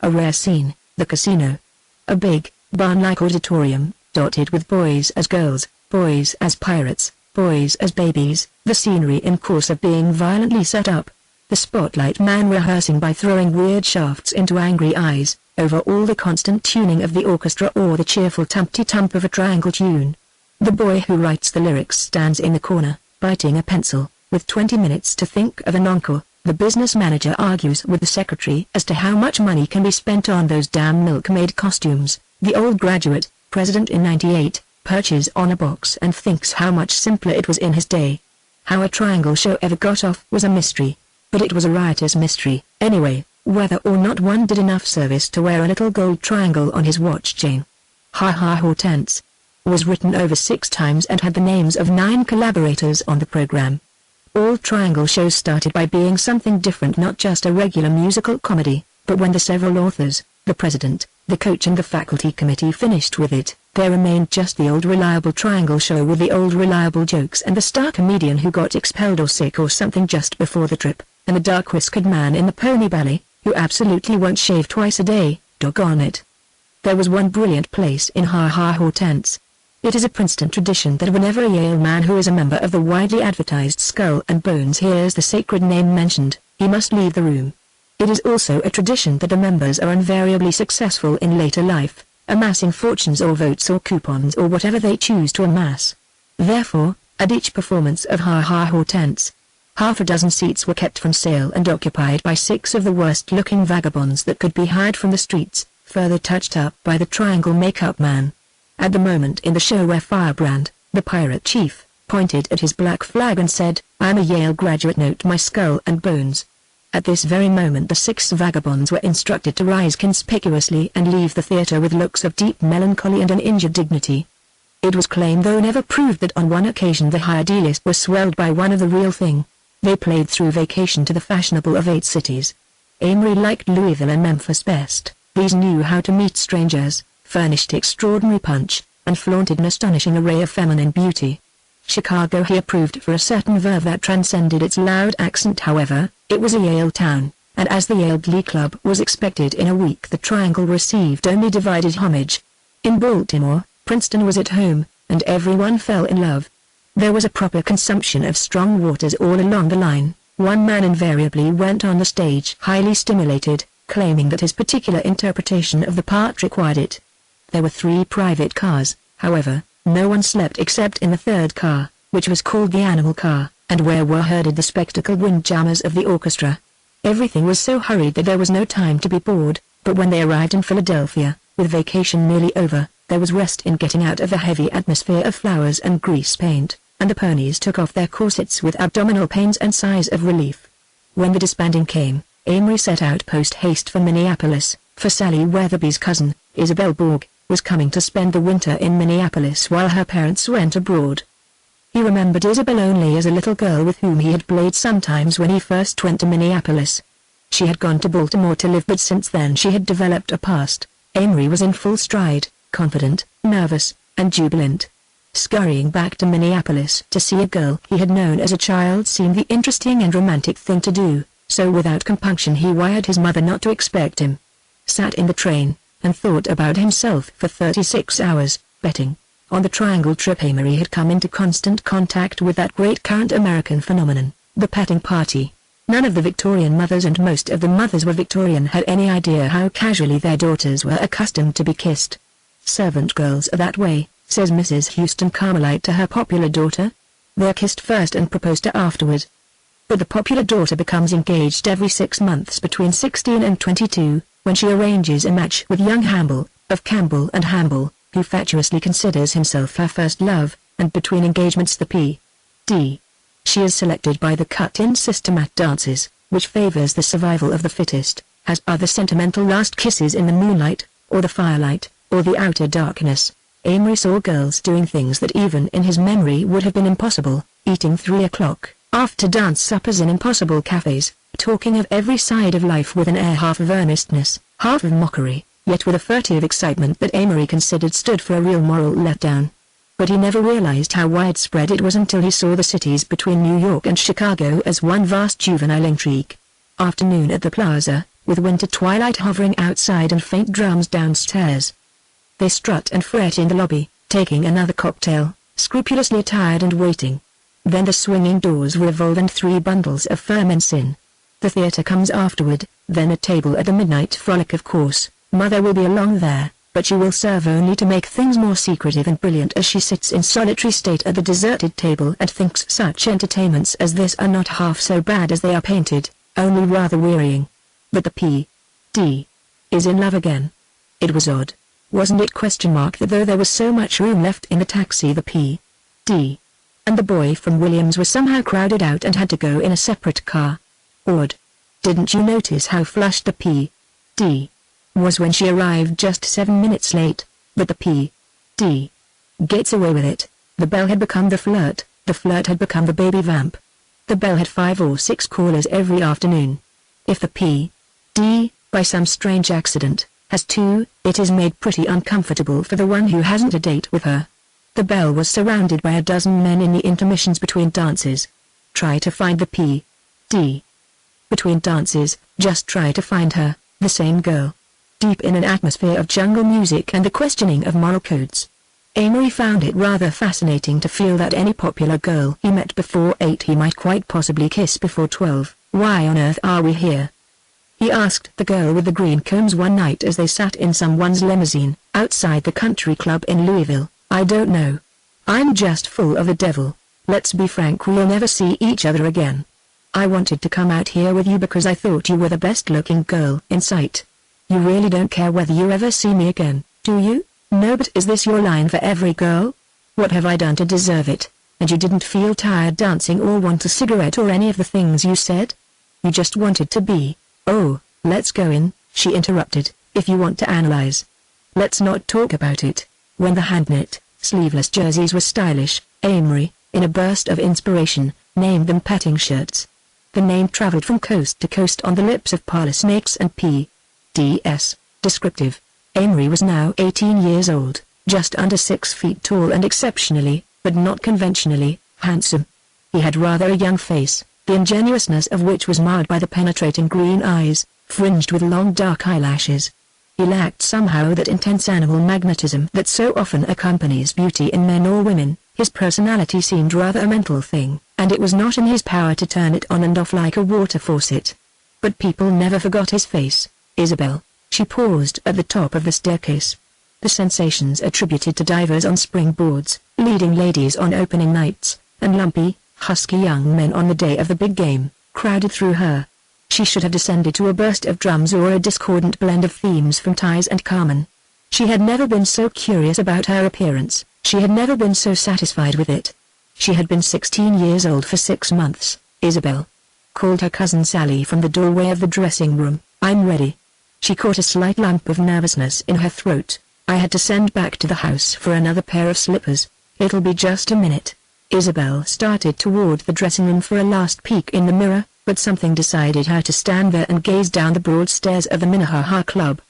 A rare scene, the casino. A big, barn-like auditorium, dotted with boys as girls, boys as pirates, boys as babies, the scenery in course of being violently set up. The spotlight man rehearsing by throwing weird shafts into angry eyes, over all the constant tuning of the orchestra or the cheerful tumpty-tump of a triangle tune. The boy who writes the lyrics stands in the corner, biting a pencil, with 20 minutes to think of an encore. The business manager argues with the secretary as to how much money can be spent on those damn milkmaid costumes. The old graduate, president in '98, perches on a box and thinks how much simpler it was in his day. How a triangle show ever got off was a mystery. But it was a riotous mystery, anyway, whether or not one did enough service to wear a little gold triangle on his watch chain. Ha Ha Hortense was written over 6 times and had the names of 9 collaborators on the program. All triangle shows started by being something different, not just a regular musical comedy, but when the several authors, the president, the coach and the faculty committee finished with it, there remained just the old reliable triangle show with the old reliable jokes and the star comedian who got expelled or sick or something just before the trip, and the dark-whiskered man in the pony ballet, who absolutely won't shave twice a day, doggone it. There was one brilliant place in Ha Ha Hortense. It is a Princeton tradition that whenever a Yale man who is a member of the widely advertised Skull and Bones hears the sacred name mentioned, he must leave the room. It is also a tradition that the members are invariably successful in later life, amassing fortunes or votes or coupons or whatever they choose to amass. Therefore, at each performance of Ha Ha Hortense, half a dozen seats were kept from sale and occupied by 6 of the worst-looking vagabonds that could be hired from the streets, further touched up by the triangle makeup man. At the moment in the show where Firebrand, the pirate chief, pointed at his black flag and said, "I'm a Yale graduate, note my Skull and Bones." At this very moment the 6 vagabonds were instructed to rise conspicuously and leave the theater with looks of deep melancholy and an injured dignity. It was claimed, though never proved, that on one occasion the high D-list was swelled by one of the real thing. They played through vacation to the fashionable of 8 cities. Amory liked Louisville and Memphis best. These knew how to meet strangers, furnished extraordinary punch, and flaunted an astonishing array of feminine beauty. Chicago he approved for a certain verve that transcended its loud accent. However, it was a Yale town, and as the Yale Glee Club was expected in a week, the triangle received only divided homage. In Baltimore, Princeton was at home, and everyone fell in love. There was a proper consumption of strong waters all along the line. One man invariably went on the stage highly stimulated, claiming that his particular interpretation of the part required it. There were 3 private cars, however, no one slept except in the third car, which was called the animal car, and where were herded the spectacled windjammers of the orchestra. Everything was so hurried that there was no time to be bored, but when they arrived in Philadelphia, with vacation nearly over, there was rest in getting out of the heavy atmosphere of flowers and grease paint, and the ponies took off their corsets with abdominal pains and sighs of relief. When the disbanding came, Amory set out post-haste for Minneapolis, for Sally Weatherby's cousin, Isabel Borg, was coming to spend the winter in Minneapolis while her parents went abroad. He remembered Isabel only as a little girl with whom he had played sometimes when he first went to Minneapolis. She had gone to Baltimore to live, but since then she had developed a past. Amory was in full stride, confident, nervous, and jubilant. Scurrying back to Minneapolis to see a girl he had known as a child seemed the interesting and romantic thing to do, so without compunction he wired his mother not to expect him. Sat in the train, and thought about himself for 36 hours, betting. On the Triangle trip Amory had come into constant contact with that great current American phenomenon, the petting party. None of the Victorian mothers, and most of the mothers were Victorian, had any idea how casually their daughters were accustomed to be kissed. "Servant girls are that way," says Mrs. Houston Carmelite to her popular daughter. "They're kissed first and proposed to afterward." But the popular daughter becomes engaged every 6 months between 16 and 22, when she arranges a match with young Hamble, of Campbell and Hamble, who fatuously considers himself her first love, and between engagements the P.D. She is selected by the cut-in system at dances, which favors the survival of the fittest, has other sentimental last kisses in the moonlight, or the firelight, or the outer darkness. Amory saw girls doing things that even in his memory would have been impossible, eating 3 o'clock, after dance suppers in impossible cafes, talking of every side of life with an air half of earnestness, half of mockery, yet with a furtive excitement that Amory considered stood for a real moral letdown. But he never realized how widespread it was until he saw the cities between New York and Chicago as one vast juvenile intrigue. Afternoon at the plaza, with winter twilight hovering outside and faint drums downstairs. They strut and fret in the lobby, taking another cocktail, scrupulously attired and waiting. Then the swinging doors revolve and 3 bundles of ferments in. The theater comes afterward, then a table at the midnight frolic. Of course, Mother will be along there, but she will serve only to make things more secretive and brilliant as she sits in solitary state at the deserted table and thinks such entertainments as this are not half so bad as they are painted, only rather wearying. But the P.D. is in love again. It was odd, wasn't it? That though there was so much room left in the taxi, the P.D. and the boy from Williams were somehow crowded out and had to go in a separate car. Odd. Didn't you notice how flushed the P.D. was when she arrived just 7 minutes late? But the P.D. gets away with it. The belle had become the flirt had become the baby vamp. The belle had 5 or 6 callers every afternoon. If the P.D., by some strange accident, has 2, it is made pretty uncomfortable for the one who hasn't a date with her. The belle was surrounded by a dozen men in the intermissions between dances. Try to find the P.D. between dances, just try to find her, the same girl. Deep in an atmosphere of jungle music and the questioning of moral codes. Amory found it rather fascinating to feel that any popular girl he met before 8 he might quite possibly kiss before 12. "Why on earth are we here?" he asked the girl with the green combs one night as they sat in someone's limousine, outside the country club in Louisville. "I don't know. I'm just full of the devil. Let's be frank, we'll never see each other again. I wanted to come out here with you because I thought you were the best-looking girl in sight. You really don't care whether you ever see me again, do you?" "No, but is this your line for every girl? What have I done to deserve it? And you didn't feel tired dancing or want a cigarette or any of the things you said? You just wanted to be—" "Oh, let's go in," she interrupted, "if you want to analyze. Let's not talk about it." When the hand-knit, sleeveless jerseys were stylish, Amory, in a burst of inspiration, named them petting shirts. The name traveled from coast to coast on the lips of parlor snakes and P.D.S. descriptive. Amory was now 18 years old, just under 6 feet tall and exceptionally, but not conventionally, handsome. He had rather a young face, the ingenuousness of which was marred by the penetrating green eyes, fringed with long dark eyelashes. He lacked somehow that intense animal magnetism that so often accompanies beauty in men or women. His personality seemed rather a mental thing, and it was not in his power to turn it on and off like a water faucet. But people never forgot his face. Isabel. She paused at the top of the staircase. The sensations attributed to divers on springboards, leading ladies on opening nights, and lumpy, husky young men on the day of the big game, crowded through her. She should have descended to a burst of drums or a discordant blend of themes from Ties and Carmen. She had never been so curious about her appearance, she had never been so satisfied with it. She had been 16 years old for 6 months. Isabel called her cousin Sally from the doorway of the dressing room. "I'm ready." She caught a slight lump of nervousness in her throat. "I had to send back to the house for another pair of slippers. It'll be just a minute." Isabel started toward the dressing room for a last peek in the mirror, but something decided her to stand there and gaze down the broad stairs of the Minnehaha Club.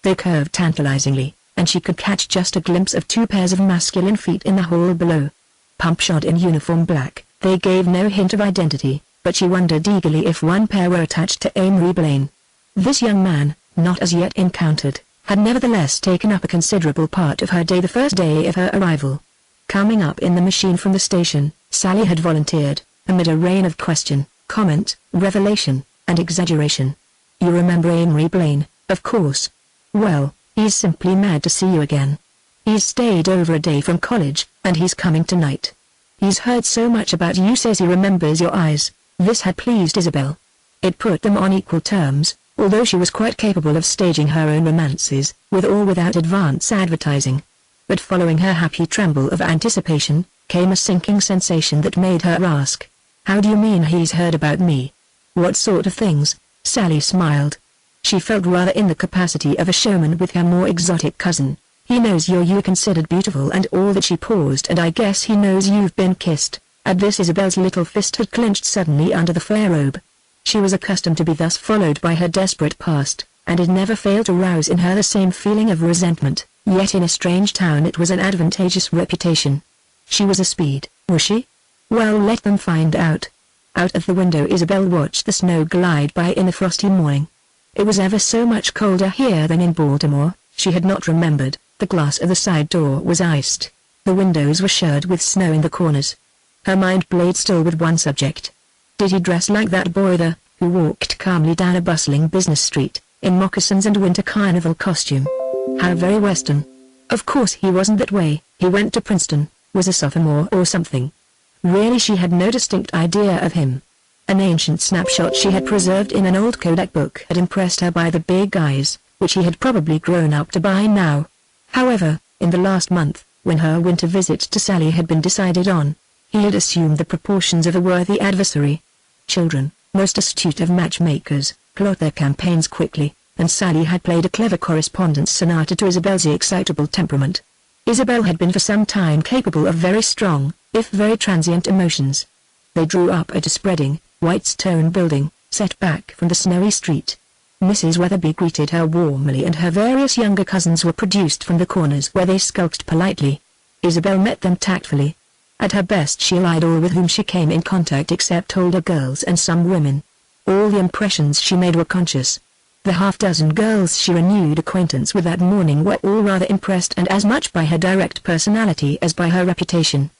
They curved tantalizingly, and she could catch just a glimpse of 2 pairs of masculine feet in the hall below. Pump-shod in uniform black, they gave no hint of identity, but she wondered eagerly if one pair were attached to Amory Blaine. This young man, not as yet encountered, had nevertheless taken up a considerable part of her day the first day of her arrival. Coming up in the machine from the station, Sally had volunteered, amid a rain of question, comment, revelation, and exaggeration. "You remember Amory Blaine, of course. Well, he's simply mad to see you again. He's stayed over a day from college, and he's coming tonight. He's heard so much about you, says he remembers your eyes." This had pleased Isabel. It put them on equal terms, although she was quite capable of staging her own romances, with or without advance advertising. But following her happy tremble of anticipation, came a sinking sensation that made her ask, "How do you mean he's heard about me? What sort of things?" Sally smiled. She felt rather in the capacity of a showman with her more exotic cousin. "He knows you're considered beautiful and all that." She paused. "And I guess he knows you've been kissed." At this Isabel's little fist had clenched suddenly under the flare robe. She was accustomed to be thus followed by her desperate past, and it never failed to rouse in her the same feeling of resentment, yet in a strange town it was an advantageous reputation. She was a speed, was she? Well, let them find out. Out of the window Isabel watched the snow glide by in the frosty morning. It was ever so much colder here than in Baltimore, she had not remembered. The glass of the side door was iced. The windows were shirred with snow in the corners. Her mind played still with one subject. Did he dress like that boy there, who walked calmly down a bustling business street, in moccasins and winter carnival costume? How very Western. Of course he wasn't that way. He went to Princeton, was a sophomore or something. Really, she had no distinct idea of him. An ancient snapshot she had preserved in an old Kodak book had impressed her by the big eyes, which he had probably grown up to by now. However, in the last month, when her winter visit to Sally had been decided on, he had assumed the proportions of a worthy adversary. Children, most astute of matchmakers, plot their campaigns quickly, and Sally had played a clever correspondence sonata to Isabel's excitable temperament. Isabel had been for some time capable of very strong, if very transient emotions. They drew up at a spreading, white stone building, set back from the snowy street. Mrs. Weatherby greeted her warmly and her various younger cousins were produced from the corners where they skulked politely. Isabel met them tactfully. At her best she lied all with whom she came in contact except older girls and some women. All the impressions she made were conscious. The half-dozen girls she renewed acquaintance with that morning were all rather impressed and as much by her direct personality as by her reputation.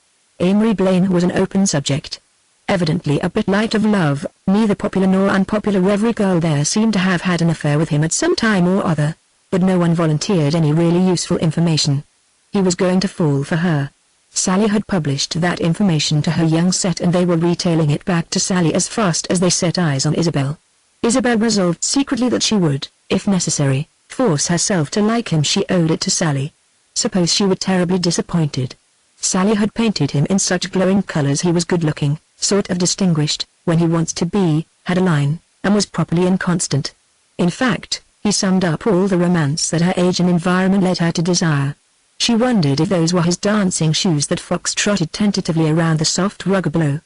Amory Blaine was an open subject. Evidently a bit light of love, neither popular nor unpopular. Every girl there seemed to have had an affair with him at some time or other, but no one volunteered any really useful information. He was going to fall for her. Sally had published that information to her young set and they were retailing it back to Sally as fast as they set eyes on Isabel. Isabel resolved secretly that she would, if necessary, force herself to like him. She owed it to Sally. Suppose she were terribly disappointed. Sally had painted him in such glowing colors. He was good-looking, sort of distinguished, when he wants to be, had a line, and was properly inconstant. In fact, he summed up all the romance that her age and environment led her to desire. She wondered if those were his dancing shoes that fox-trotted tentatively around the soft rug below.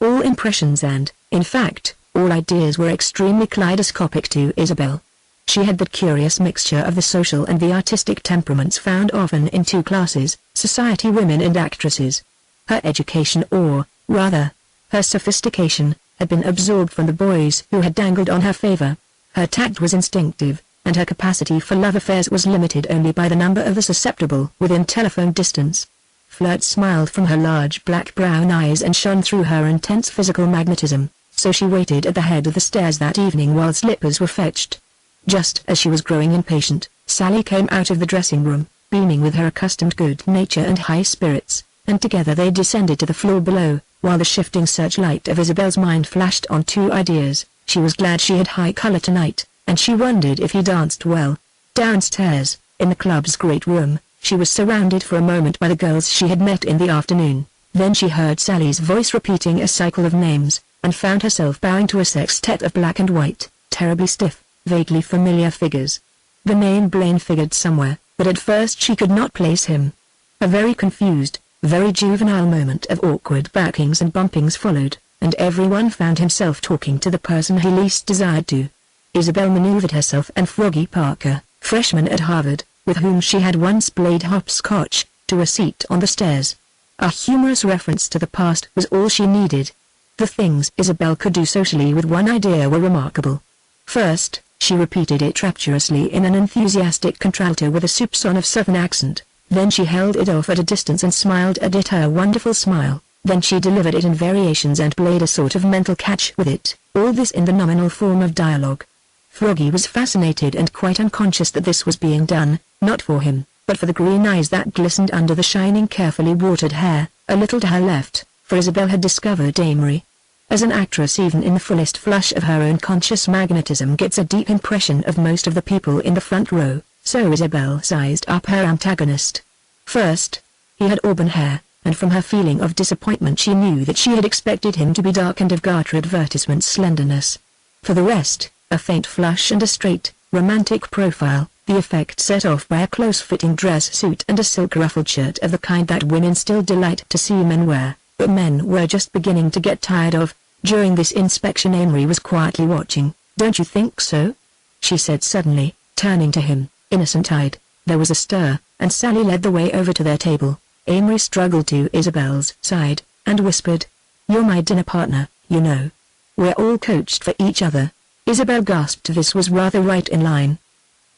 All impressions and, in fact, all ideas were extremely kaleidoscopic to Isabel. She had that curious mixture of the social and the artistic temperaments found often in two classes, society women and actresses. Her education, or, rather, her sophistication, had been absorbed from the boys who had dangled on her favor. Her tact was instinctive, and her capacity for love affairs was limited only by the number of the susceptible within telephone distance. flirt smiled from her large black brown eyes and shone through her intense physical magnetism, so she waited at the head of the stairs that evening while slippers were fetched. Just as she was growing impatient, Sally came out of the dressing room, beaming with her accustomed good nature and high spirits, and together they descended to the floor below, while the shifting searchlight of Isabel's mind flashed on two ideas. She was glad she had high color tonight, and she wondered if he danced well. Downstairs, in the club's great room, she was surrounded for a moment by the girls she had met in the afternoon. Then she heard Sally's voice repeating a cycle of names, and found herself bowing to a sextet of black and white, terribly stiff, vaguely familiar figures. The name Blaine figured somewhere, but at first she could not place him. A very confused, very juvenile moment of awkward backings and bumpings followed, and everyone found himself talking to the person he least desired to. Isabel maneuvered herself and Froggy Parker, freshman at Harvard, with whom she had once played hopscotch, to a seat on the stairs. A humorous reference to the past was all she needed. The things Isabel could do socially with one idea were remarkable. First, she repeated it rapturously in an enthusiastic contralto with a soupçon of Southern accent. Then she held it off at a distance and smiled at it her wonderful smile. Then she delivered it in variations and played a sort of mental catch with it, all this in the nominal form of dialogue. Froggy was fascinated and quite unconscious that this was being done, not for him, but for the green eyes that glistened under the shining carefully watered hair, a little to her left, for Isabel had discovered Amory. As an actress even in the fullest flush of her own conscious magnetism gets a deep impression of most of the people in the front row, so Isabel sized up her antagonist. First, he had auburn hair, and from her feeling of disappointment she knew that she had expected him to be dark and of garter advertisement slenderness. For the rest, a faint flush and a straight, romantic profile, the effect set off by a close-fitting dress suit and a silk-ruffled shirt of the kind that women still delight to see men wear, but men were just beginning to get tired of. During this inspection Amory was quietly watching. "Don't you think so?" she said suddenly, turning to him, innocent-eyed. There was a stir, and Sally led the way over to their table. Amory struggled to Isabel's side, and whispered, "You're my dinner partner, you know. We're all coached for each other." Isabel gasped. This was rather right in line.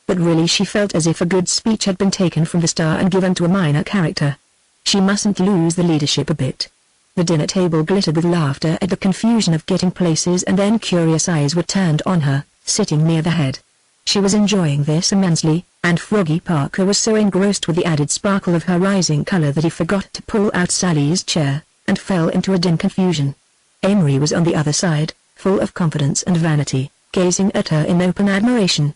But really she felt as if a good speech had been taken from the star and given to a minor character. She mustn't lose the leadership a bit. The dinner table glittered with laughter at the confusion of getting places, and then curious eyes were turned on her, sitting near the head. She was enjoying this immensely, and Froggy Parker was so engrossed with the added sparkle of her rising color that he forgot to pull out Sally's chair, and fell into a dim confusion. Amory was on the other side, full of confidence and vanity, gazing at her in open admiration.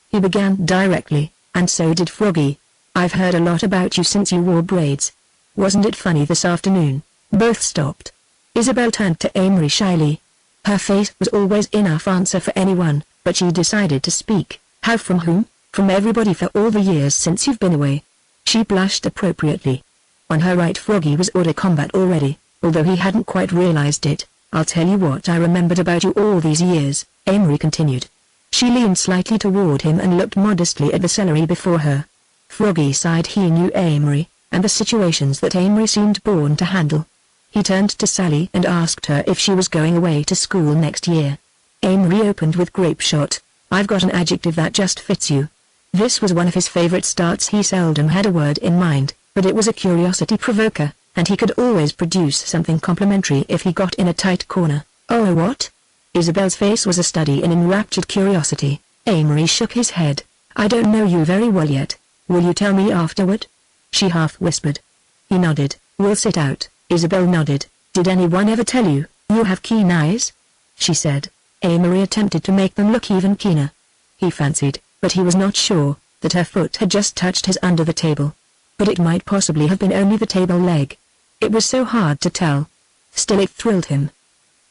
He began directly, and so did Froggy. "I've heard a lot about you since you wore braids. Wasn't it funny this afternoon?" Both stopped. Isabel turned to Amory shyly. Her face was always enough answer for anyone, but she decided to speak. "How from whom?" "From everybody for all the years since you've been away." She blushed appropriately. On her right Froggy was hors de combat already, although he hadn't quite realized it. "I'll tell you what I remembered about you all these years," Amory continued. She leaned slightly toward him and looked modestly at the celery before her. Froggy sighed. He knew Amory, and the situations that Amory seemed born to handle. He turned to Sally and asked her if she was going away to school next year. Amory opened with grape shot. "I've got an adjective that just fits you." This was one of his favorite starts. He seldom had a word in mind, but it was a curiosity provoker, and he could always produce something complimentary if he got in a tight corner. "Oh, what?" Isabel's face was a study in enraptured curiosity. Amory shook his head. "I don't know you very well yet. Will you tell me afterward?" she half whispered. He nodded. "We'll sit out." Isabel nodded. "Did anyone ever tell you, you have keen eyes?" she said. Amory attempted to make them look even keener. He fancied, but he was not sure, that her foot had just touched his under the table. But it might possibly have been only the table leg. It was so hard to tell. Still it thrilled him.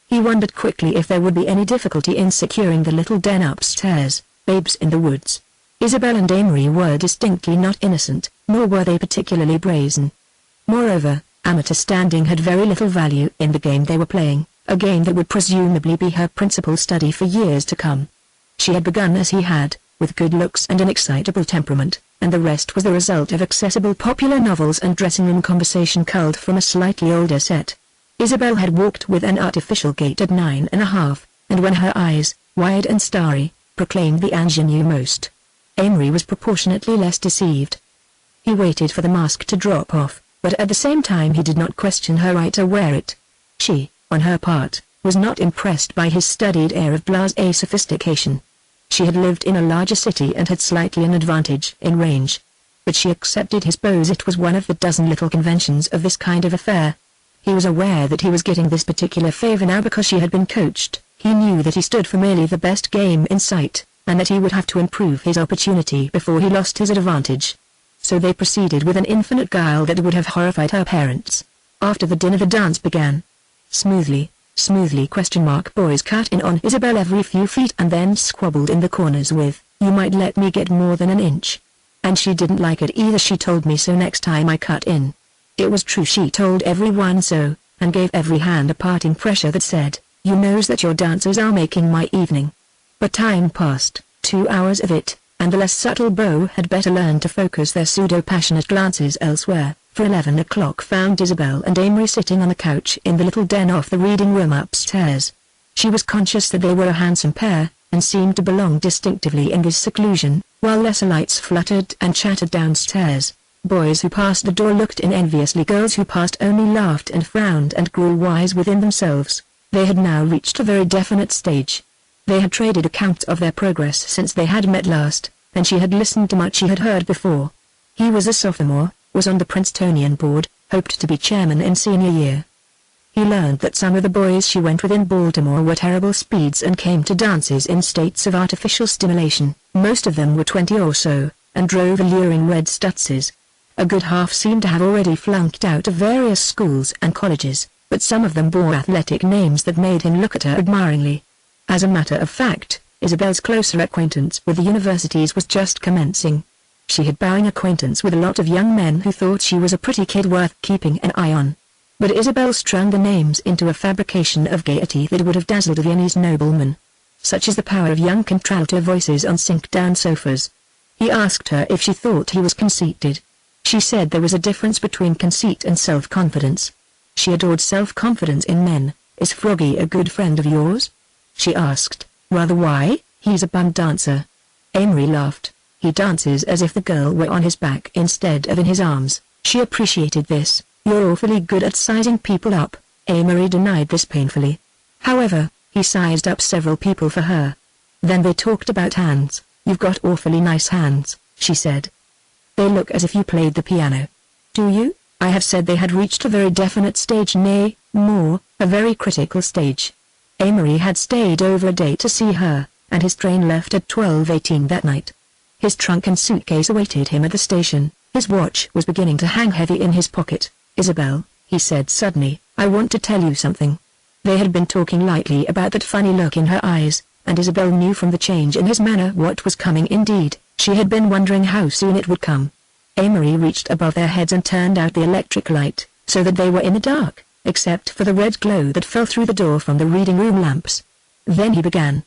He wondered quickly if there would be any difficulty in securing the little den upstairs, Babes in the Woods. Isabel and Amory were distinctly not innocent, nor were they particularly brazen. Moreover, amateur standing had very little value in the game they were playing, a game that would presumably be her principal study for years to come. She had begun as he had, with good looks and an excitable temperament, and the rest was the result of accessible popular novels and dressing-room conversation culled from a slightly older set. Isabel had walked with an artificial gait at 9.5, and when her eyes, wide and starry, proclaimed the ingenue most, Amory was proportionately less deceived. He waited for the mask to drop off, but at the same time he did not question her right to wear it. She, on her part, was not impressed by his studied air of blasé sophistication. She had lived in a larger city and had slightly an advantage in range. But she accepted his pose. It was one of the dozen little conventions of this kind of affair. He was aware that he was getting this particular favor now because she had been coached. He knew that he stood for merely the best game in sight, and that he would have to improve his opportunity before he lost his advantage. So they proceeded with an infinite guile that would have horrified her parents. After the dinner the dance began. Smoothly, boys cut in on Isabel every few feet and then squabbled in the corners with, "You might let me get more than an inch." And she didn't like it either. "She told me so next time I cut in." It was true, she told everyone so, and gave every hand a parting pressure that said, "You knows that your dancers are making my evening." But time passed, 2 hours of it, and the less subtle beaux had better learn to focus their pseudo-passionate glances elsewhere, for 11 o'clock found Isabel and Amory sitting on the couch in the little den off the reading room upstairs. She was conscious that they were a handsome pair, and seemed to belong distinctively in this seclusion, while lesser lights fluttered and chattered downstairs. Boys who passed the door looked in enviously. Girls who passed only laughed and frowned and grew wise within themselves. They had now reached a very definite stage. They had traded account of their progress since they had met last, and she had listened to much she had heard before. He was a sophomore, was on the Princetonian board, hoped to be chairman in senior year. He learned that some of the boys she went with in Baltimore were terrible speeds and came to dances in states of artificial stimulation. Most of them were 20 or so, and drove alluring red Stutzes. A good half seemed to have already flunked out of various schools and colleges, but some of them bore athletic names that made him look at her admiringly. As a matter of fact, Isabel's closer acquaintance with the universities was just commencing. She had bowing acquaintance with a lot of young men who thought she was a pretty kid worth keeping an eye on. But Isabel strung the names into a fabrication of gaiety that would have dazzled a Viennese nobleman. Such is the power of young contralto voices on sink-down sofas. He asked her if she thought he was conceited. She said there was a difference between conceit and self-confidence. She adored self-confidence in men. "Is Froggy a good friend of yours?" she asked. "Rather. Why?" "He's a bum dancer." Amory laughed. "He dances as if the girl were on his back instead of in his arms." She appreciated this. "You're awfully good at sizing people up." Amory denied this painfully. However, he sized up several people for her. Then they talked about hands. "You've got awfully nice hands," she said. "They look as if you played the piano." "Do you?" I have said they had reached a very definite stage, nay, more, a very critical stage. Amory had stayed over a day to see her, and his train left at 12:18 that night. His trunk and suitcase awaited him at the station. His watch was beginning to hang heavy in his pocket. "Isabel," he said suddenly, "I want to tell you something." They had been talking lightly about that funny look in her eyes, and Isabel knew from the change in his manner what was coming. Indeed, she had been wondering how soon it would come. Amory reached above their heads and turned out the electric light, so that they were in the dark, except for the red glow that fell through the door from the reading room lamps. Then he began.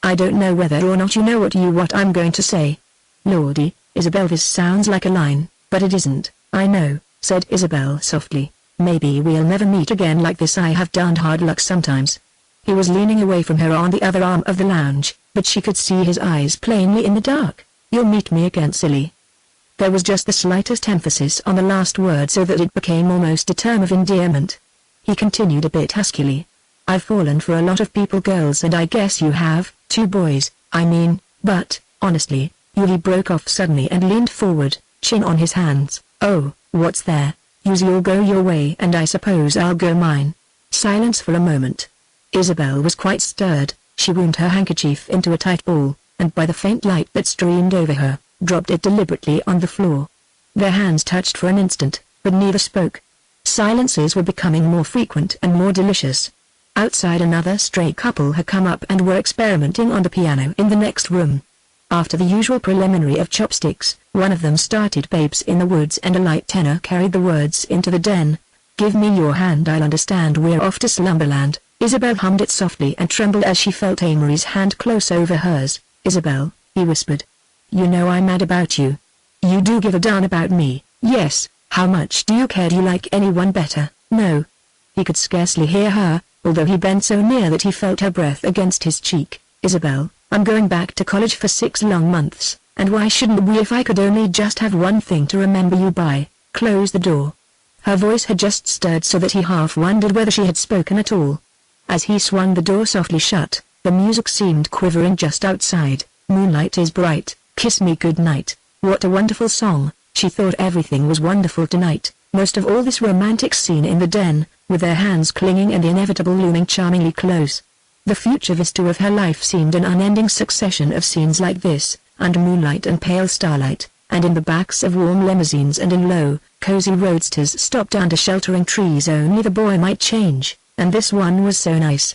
"I don't know whether or not you know what I'm going to say." "Lordy, Isabel, this sounds like a line, but it isn't." "I know," said Isabel softly. "Maybe we'll never meet again like this. I have darned hard luck sometimes." He was leaning away from her on the other arm of the lounge, but she could see his eyes plainly in the dark. "You'll meet me again, silly." There was just the slightest emphasis on the last word so that it became almost a term of endearment. He continued a bit huskily. "I've fallen for a lot of people, girls, and I guess you have, too, boys, I mean, but, honestly, you." He broke off suddenly and leaned forward, chin on his hands. "Oh, what's there? You'll go your way and I suppose I'll go mine." Silence for a moment. Isabel was quite stirred. She wound her handkerchief into a tight ball, and by the faint light that streamed over her, dropped it deliberately on the floor. Their hands touched for an instant, but neither spoke. Silences were becoming more frequent and more delicious. Outside, another stray couple had come up and were experimenting on the piano in the next room. After the usual preliminary of chopsticks, one of them started "Babes in the Woods" and a light tenor carried the words into the den. "Give me your hand, I'll understand we're off to Slumberland." Isabel hummed it softly and trembled as she felt Amory's hand close over hers. "Isabel," he whispered. "You know I'm mad about you. You do give a darn about me." "Yes, how much do you care? Do you like anyone better?" "No." He could scarcely hear her, although he bent so near that he felt her breath against his cheek. "Isabel, I'm going back to college for 6 long months, and why shouldn't we if I could only just have one thing to remember you by?" close the door." Her voice had just stirred so that he half wondered whether she had spoken at all. As he swung the door softly shut, the music seemed quivering just outside. "Moonlight is bright, kiss me good night." What a wonderful song. She thought everything was wonderful tonight, most of all this romantic scene in the den, with their hands clinging and the inevitable looming charmingly close. The future vista of her life seemed an unending succession of scenes like this, under moonlight and pale starlight, and in the backs of warm limousines and in low, cozy roadsters stopped under sheltering trees only the boy might change, and this one was so nice.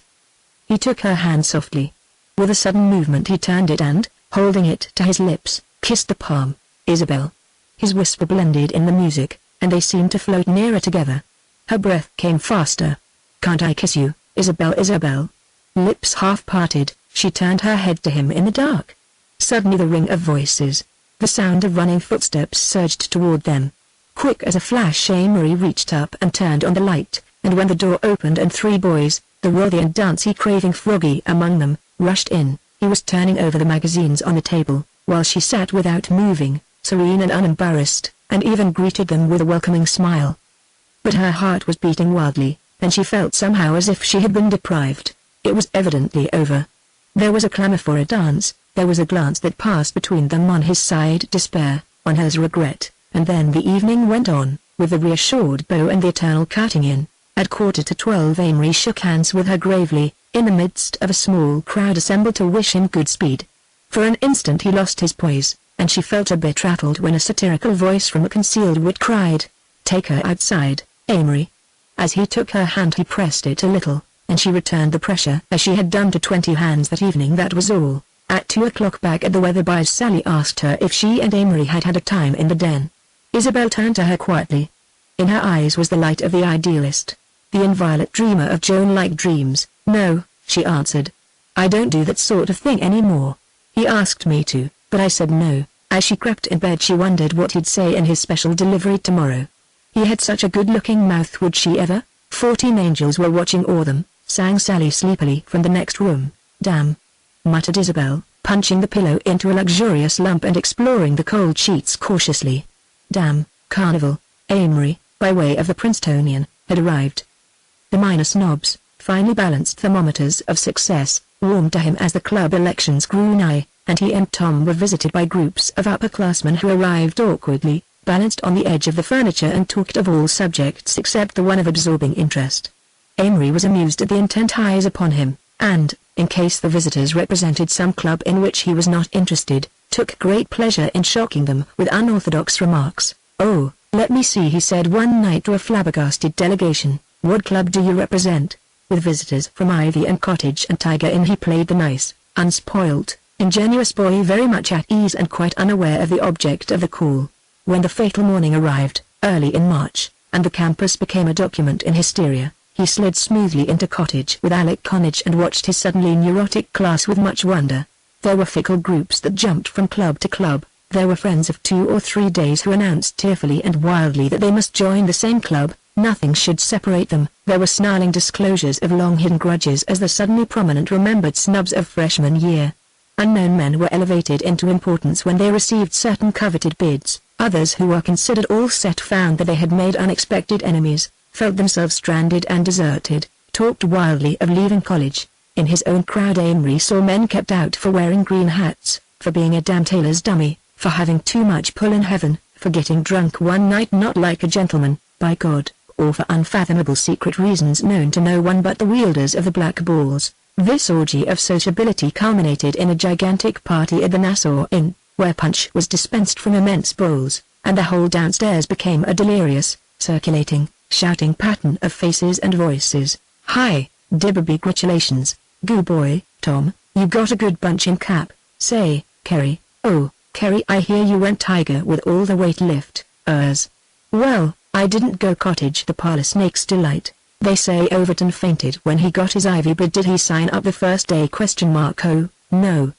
He took her hand softly. With a sudden movement he turned it and, holding it to his lips, kissed the palm. "Isabel." His whisper blended in the music, and they seemed to float nearer together. Her breath came faster. "Can't I kiss you, Isabel, Isabel?" Lips half parted, she turned her head to him in the dark. Suddenly the ring of voices, the sound of running footsteps surged toward them. Quick as a flash Amory reached up and turned on the light, and when the door opened and 3 boys, the rothy and dancey craving Froggy among them, rushed in, he was turning over the magazines on the table, while she sat without moving, serene and unembarrassed, and even greeted them with a welcoming smile. But her heart was beating wildly, and she felt somehow as if she had been deprived. It was evidently over. There was a clamor for a dance, there was a glance that passed between them, on his side despair, on hers regret, and then the evening went on, with the reassured bow and the eternal cutting in. At 11:45 Amory shook hands with her gravely, in the midst of a small crowd assembled to wish him good speed. For an instant he lost his poise, and she felt a bit rattled when a satirical voice from a concealed wit cried, "Take her outside, Amory." As he took her hand he pressed it a little, and she returned the pressure as she had done to 20 hands that evening. That was all. At 2 o'clock back at the Weatherby's, Sally asked her if she and Amory had had a time in the den. Isabel turned to her quietly. In her eyes was the light of the idealist, the inviolate dreamer of Joan-like dreams. "No," she answered. "I don't do that sort of thing anymore. He asked me to, but I said no." As she crept in bed she wondered what he'd say in his special delivery tomorrow. He had such a good-looking mouth. Would she ever? 14 angels were watching o'er them, sang Sally sleepily from the next room. "Damn," muttered Isabel, punching the pillow into a luxurious lump and exploring the cold sheets cautiously. "Damn, Carnival." Amory, by way of the Princetonian, had arrived. The minor snobs, finely balanced thermometers of success, warmed to him as the club elections grew nigh, and he and Tom were visited by groups of upperclassmen who arrived awkwardly, balanced on the edge of the furniture and talked of all subjects except the one of absorbing interest. Amory was amused at the intent eyes upon him, and, in case the visitors represented some club in which he was not interested, took great pleasure in shocking them with unorthodox remarks. "Oh, let me see," he said one night to a flabbergasted delegation, "what club do you represent?" With visitors from Ivy and Cottage and Tiger Inn he played the nice, unspoilt, ingenuous boy, very much at ease and quite unaware of the object of the call. When the fatal morning arrived, early in March, and the campus became a document in hysteria, he slid smoothly into Cottage with Alec Connage and watched his suddenly neurotic class with much wonder. There were fickle groups that jumped from club to club. There were friends of 2 or 3 days who announced tearfully and wildly that they must join the same club. Nothing should separate them. There were snarling disclosures of long-hidden grudges as the suddenly prominent remembered snubs of freshman year. Unknown men were elevated into importance when they received certain coveted bids. Others who were considered all set found that they had made unexpected enemies, felt themselves stranded and deserted, talked wildly of leaving college. In his own crowd Amory saw men kept out for wearing green hats, for being a damn tailor's dummy, for having too much pull in heaven, for getting drunk one night not like a gentleman, by God, or for unfathomable secret reasons known to no one but the wielders of the black balls. This orgy of sociability culminated in a gigantic party at the Nassau Inn, where punch was dispensed from immense bowls, and the whole downstairs became a delirious, circulating, shouting pattern of faces and voices. "Hi, Dibberby, gratulations, goo boy, Tom, you got a good bunch in cap. Say, Kerry, oh, Kerry, I hear you went Tiger with all the weight lift, Well, I didn't go Cottage, the parlor snake's delight. They say Overton fainted when he got his Ivy bid. Did he sign up the first day? Oh, no.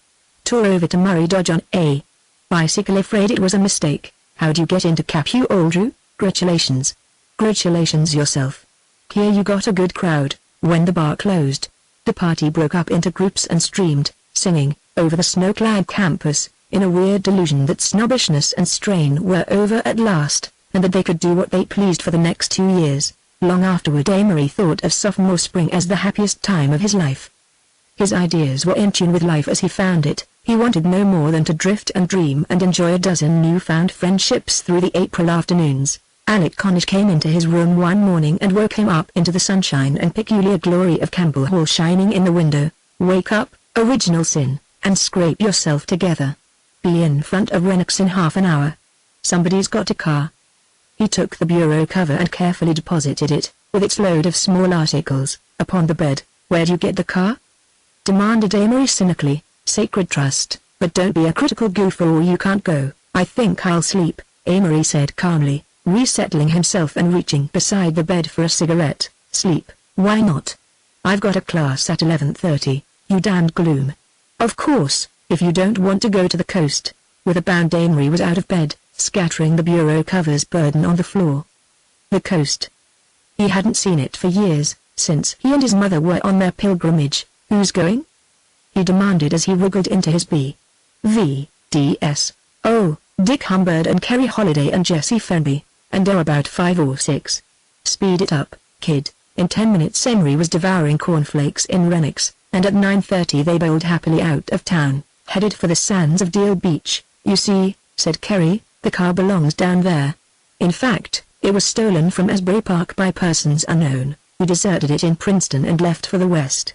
Tore over to Murray Dodge on a bicycle. Afraid it was a mistake. How'd you get into cap, you old Drew? Gratulations. Gratulations yourself. Here you got a good crowd." When the bar closed, the party broke up into groups and streamed, singing, over the snow-clad campus, in a weird delusion that snobbishness and strain were over at last. and that they could do what they pleased for the next 2 years. Long afterward Amory thought of sophomore spring as the happiest time of his life. His ideas were in tune with life as he found it. He wanted no more than to drift and dream and enjoy a dozen newfound friendships through the April afternoons. Alec Connage came into his room one morning and woke him up into the sunshine and peculiar glory of Campbell Hall shining in the window. "Wake up, original sin, and scrape yourself together. Be in front of Renix in half an hour. Somebody's got a car." He took the bureau cover and carefully deposited it, with its load of small articles, upon the bed. "Where'd you get the car?" demanded Amory cynically. "Sacred trust, but don't be a critical goof or you can't go." "I think I'll sleep," Amory said calmly, resettling himself and reaching beside the bed for a cigarette. "Sleep, why not? I've got a class at 11:30, you damned gloom." "Of course, if you don't want to go to the coast." With a bound Amory was out of bed, scattering the bureau cover's burden on the floor. The coast. He hadn't seen it for years, since he and his mother were on their pilgrimage. "Who's going?" he demanded as he wriggled into his B.V.D.S. "Oh, Dick Humbird and Kerry Holiday and Jesse Fenby, and about 5 or 6. Speed it up, kid." In 10 minutes Amory was devouring cornflakes in Renix, and at 9:30 they bowled happily out of town, headed for the sands of Deal Beach. "You see," said Kerry, "the car belongs down there. In fact, it was stolen from Asbury Park by persons unknown, who deserted it in Princeton and left for the west.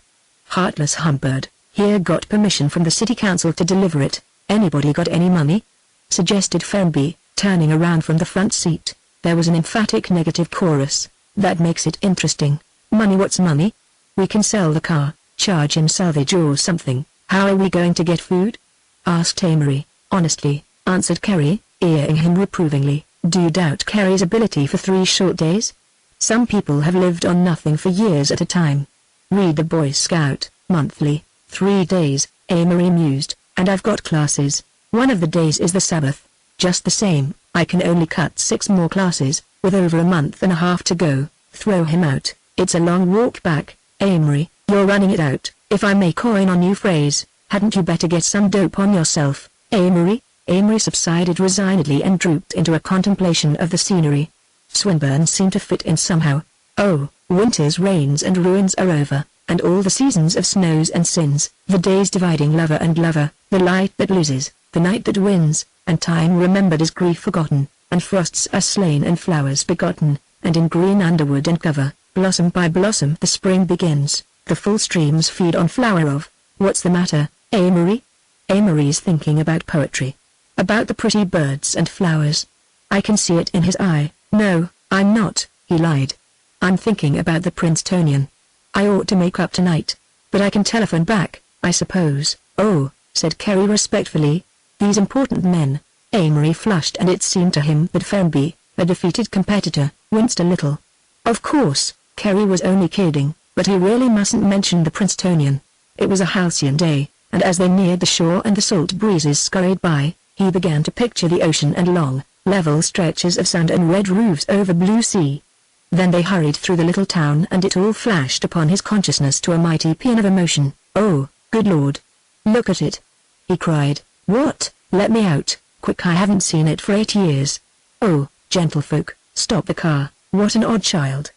Heartless Humbird, here got permission from the city council to deliver it." "Anybody got any money?" suggested Fenby, turning around from the front seat. There was an emphatic negative chorus. "That makes it interesting. Money? What's money? We can sell the car, charge him salvage or something." "How are we going to get food?" asked Amory. "Honestly," answered Kerry, eyeing him reprovingly, "do you doubt Kerry's ability for 3 short days? Some people have lived on nothing for years at a time. Read the Boy Scout Monthly." 3 days, Amory mused, "and I've got classes. One of the days is the Sabbath. Just the same, I can only cut 6 more classes, with over a month and a half to go. Throw him out. It's a long walk back." "Amory, you're running it out, if I may coin a new phrase. Hadn't you better get some dope on yourself, Amory?" Amory subsided resignedly and drooped into a contemplation of the scenery. Swinburne seemed to fit in somehow. Oh, winter's rains and ruins are over, and all the seasons of snows and sins, the days dividing lover and lover, the light that loses, the night that wins, and time remembered is grief forgotten, and frosts are slain and flowers begotten, and in green underwood and cover, blossom by blossom the spring begins, the full streams feed on flower of. "What's the matter, Amory?" Amory's thinking about poetry. About the pretty birds and flowers. I can see it in his eye. "No, I'm not," he lied. "I'm thinking about the Princetonian. I ought to make up tonight, but I can telephone back, I suppose." "Oh," said Kerry respectfully. "These important men." Amory flushed and it seemed to him that Fenby, a defeated competitor, winced a little. Of course, Kerry was only kidding, but he really mustn't mention the Princetonian. It was a halcyon day, and as they neared the shore and the salt breezes scurried by, he began to picture the ocean and long, level stretches of sand and red roofs over blue sea. Then they hurried through the little town and it all flashed upon his consciousness to a mighty paean of emotion. "Oh, good Lord! Look at it!" he cried. "What? Let me out, quick, I haven't seen it for 8 years." "Oh, gentlefolk, stop the car, what an odd child,"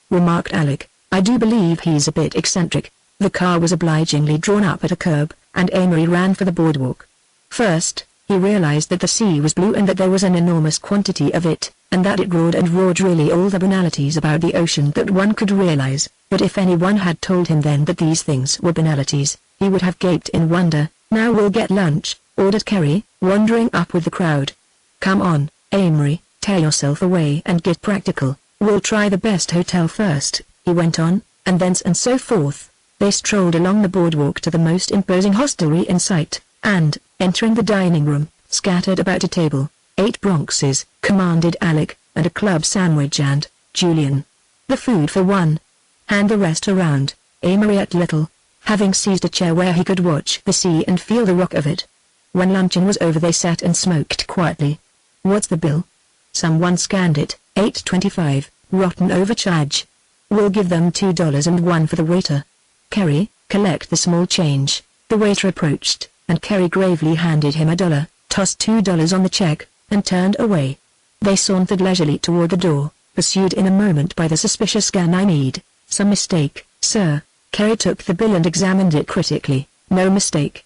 remarked Alec. "I do believe he's a bit eccentric." The car was obligingly drawn up at a curb, and Amory ran for the boardwalk. First, he realized that the sea was blue and that there was an enormous quantity of it, and that it roared and roared, really all the banalities about the ocean that one could realize, but if anyone had told him then that these things were banalities, he would have gaped in wonder. "Now we'll get lunch," ordered Kerry, wandering up with the crowd. "Come on, Amory, tear yourself away and get practical. We'll try the best hotel first," he went on, and thence and so forth. They strolled along the boardwalk to the most imposing hostelry in sight, and, entering the dining room, scattered about a table. 8 Bronxes, commanded Alec, and a club sandwich and, Julian. "The food for one. Hand the rest around." Amory ate little, having seized a chair where he could watch the sea and feel the rock of it. When luncheon was over they sat and smoked quietly. "What's the bill?" Someone scanned it. $8.25, rotten overcharge. "We'll give them $2 and one for the waiter." "Kerry, collect the small change." The waiter approached, and Kerry gravely handed him $1, tossed $2 on the check, and turned away. They sauntered leisurely toward the door, pursued in a moment by the suspicious Ganymede. "Some mistake, sir." Kerry took the bill and examined it critically. "No mistake,"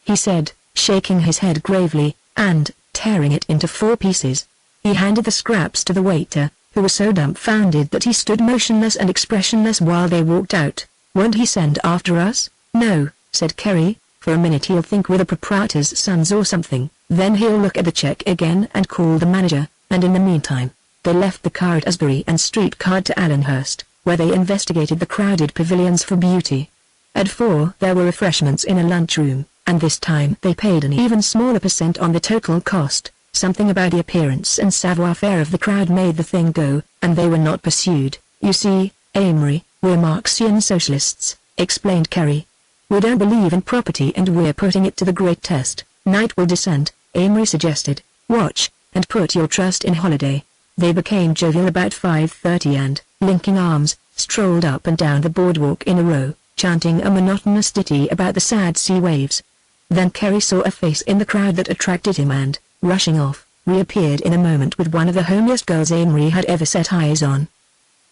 he said, shaking his head gravely, and, tearing it into 4 pieces, he handed the scraps to the waiter, who was so dumbfounded that he stood motionless and expressionless while they walked out. "Won't he send after us?" "No," said Kerry, "for a minute he'll think we're the proprietor's sons or something, then he'll look at the check again and call the manager, and in the meantime." They left the car at Asbury and streetcared to Allenhurst, where they investigated the crowded pavilions for beauty. At 4 there were refreshments in a lunchroom, and this time they paid an even smaller percent on the total cost. Something about the appearance and savoir-faire of the crowd made the thing go, and they were not pursued. "You see, Amory, we're Marxian socialists," explained Kerry. "We don't believe in property and we're putting it to the great test." "Night will descend," Amory suggested. "Watch, and put your trust in Holiday." They became jovial about 5:30 and, linking arms, strolled up and down the boardwalk in a row, chanting a monotonous ditty about the sad sea waves. Then Kerry saw a face in the crowd that attracted him and, rushing off, reappeared in a moment with one of the homeliest girls Amory had ever set eyes on.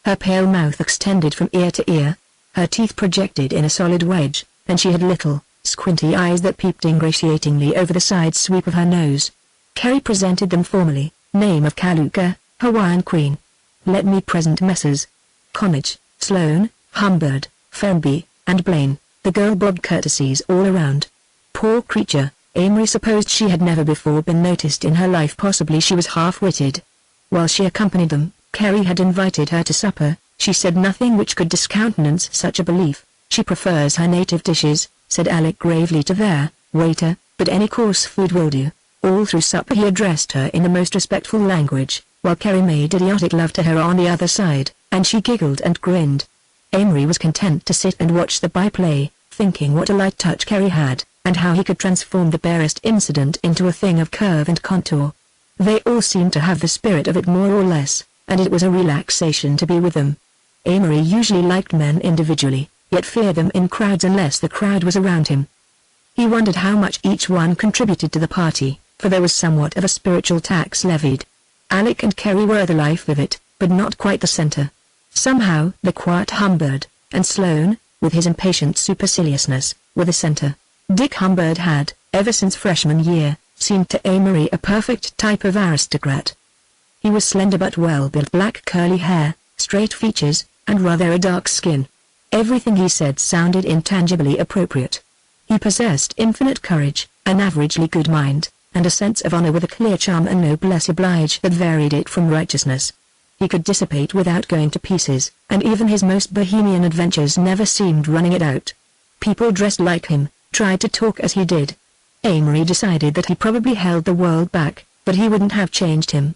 Her pale mouth extended from ear to ear, her teeth projected in a solid wedge, and she had little, squinty eyes that peeped ingratiatingly over the side sweep of her nose. Kerry presented them formally. "Name of Kaluka, Hawaiian Queen. Let me present Messrs. Connage, Sloane, Humbird, Fermby, and Blaine." The girl bobbed courtesies all around. Poor creature, Amory supposed she had never before been noticed in her life. Possibly she was half-witted. While she accompanied them, Kerry had invited her to supper. She said nothing which could discountenance such a belief. "She prefers her native dishes," said Alec gravely to their waiter, "but any coarse food will do." All through supper he addressed her in the most respectful language, while Kerry made idiotic love to her on the other side, and she giggled and grinned. Amory was content to sit and watch the byplay, thinking what a light touch Kerry had, and how he could transform the barest incident into a thing of curve and contour. They all seemed to have the spirit of it more or less, and it was a relaxation to be with them. Amory usually liked men individually, yet feared them in crowds unless the crowd was around him. He wondered how much each one contributed to the party, for there was somewhat of a spiritual tax levied. Alec and Kerry were the life of it, but not quite the center. Somehow the quiet Humbird, and Sloane, with his impatient superciliousness, were the center. Dick Humbird had, ever since freshman year, seemed to Amory a perfect type of aristocrat. He was slender but well-built, black curly hair, straight features, and rather a dark skin. Everything he said sounded intangibly appropriate. He possessed infinite courage, an averagely good mind, and a sense of honor with a clear charm and noblesse oblige that varied it from righteousness. He could dissipate without going to pieces, and even his most bohemian adventures never seemed running it out. People dressed like him, tried to talk as he did. Amory decided that he probably held the world back, but he wouldn't have changed him.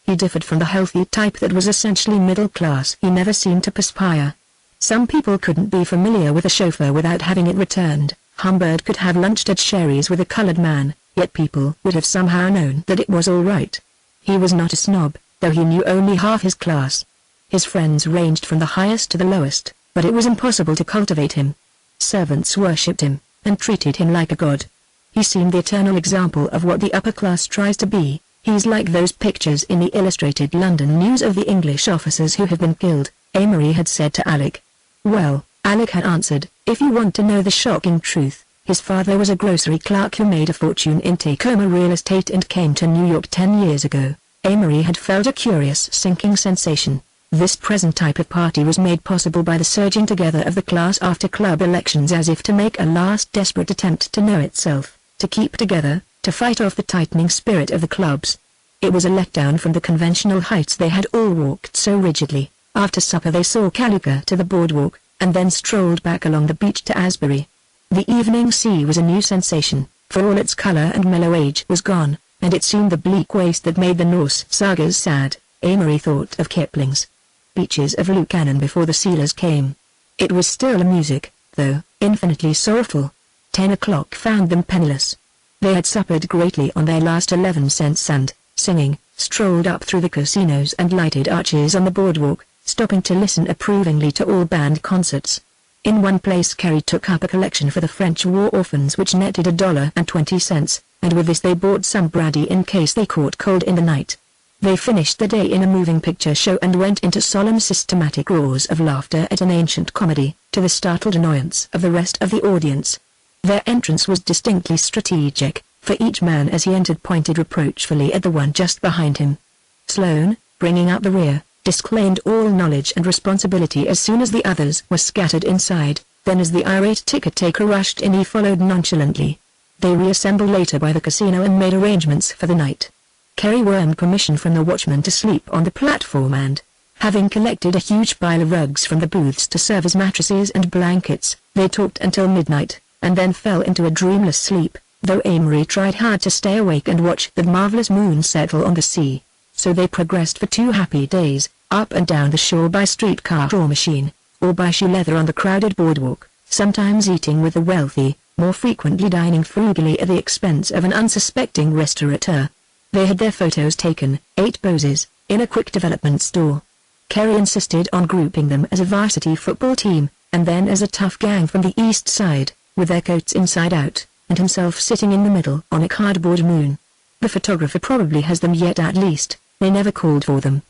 He differed from the healthy type that was essentially middle class. He never seemed to perspire. Some people couldn't be familiar with a chauffeur without having it returned. Humbird could have lunched at Sherry's with a colored man, yet people would have somehow known that it was all right. He was not a snob, though he knew only half his class. His friends ranged from the highest to the lowest, but it was impossible to cultivate him. Servants worshipped him, and treated him like a god. He seemed the eternal example of what the upper class tries to be. "He's like those pictures in the Illustrated London News of the English officers who have been killed," Amory had said to Alec. "Well," Alec had answered, "if you want to know the shocking truth, his father was a grocery clerk who made a fortune in Tacoma real estate and came to New York 10 years ago." Amory had felt a curious sinking sensation. This present type of party was made possible by the surging together of the class after club elections, as if to make a last desperate attempt to know itself, to keep together, to fight off the tightening spirit of the clubs. It was a letdown from the conventional heights they had all walked so rigidly. After supper they saw Kaluka to the boardwalk, and then strolled back along the beach to Asbury. The evening sea was a new sensation, for all its color and mellow age was gone, and it seemed the bleak waste that made the Norse sagas sad. Amory thought of Kipling's Beaches of Lukannon before the sealers came. It was still a music, though infinitely sorrowful. 10 o'clock found them penniless. They had suppered greatly on their last 11 cents and, singing, strolled up through the casinos and lighted arches on the boardwalk, stopping to listen approvingly to all band concerts. In one place Kerry took up a collection for the French war orphans which netted $1.20, and with this they bought some brandy in case they caught cold in the night. They finished the day in a moving picture show and went into solemn systematic roars of laughter at an ancient comedy, to the startled annoyance of the rest of the audience. Their entrance was distinctly strategic, for each man as he entered pointed reproachfully at the one just behind him. Sloane, bringing out the rear, disclaimed all knowledge and responsibility as soon as the others were scattered inside, then as the irate ticket-taker rushed in he followed nonchalantly. They reassembled later by the casino and made arrangements for the night. Kerry wormed permission from the watchman to sleep on the platform and, having collected a huge pile of rugs from the booths to serve as mattresses and blankets, they talked until midnight, and then fell into a dreamless sleep, though Amory tried hard to stay awake and watch the marvelous moon settle on the sea. So they progressed for 2 happy days, up and down the shore by streetcar or machine, or by shoe leather on the crowded boardwalk, sometimes eating with the wealthy, more frequently dining frugally at the expense of an unsuspecting restaurateur. They had their photos taken, 8 poses, in a quick development store. Kerry insisted on grouping them as a varsity football team, and then as a tough gang from the east side, with their coats inside out, and himself sitting in the middle on a cardboard moon. The photographer probably has them yet at least, they never called for them.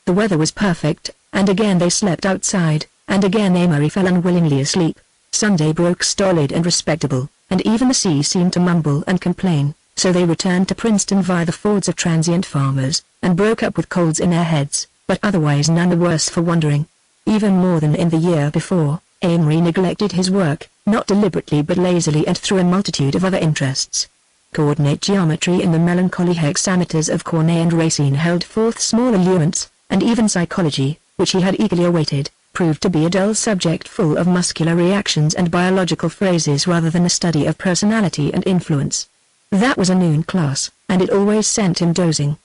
The weather was perfect, and again they slept outside, and again Amory fell unwillingly asleep. Sunday broke stolid and respectable, and even the sea seemed to mumble and complain, so they returned to Princeton via the Fords of transient farmers, and broke up with colds in their heads, but otherwise none the worse for wandering. Even more than in the year before, Amory neglected his work, not deliberately but lazily and through a multitude of other interests. Coordinate geometry and the melancholy hexameters of Cornet and Racine held forth small allurements, and even psychology, which he had eagerly awaited, proved to be a dull subject full of muscular reactions and biological phrases rather than a study of personality and influence. That was a noon class, and it always sent him dozing.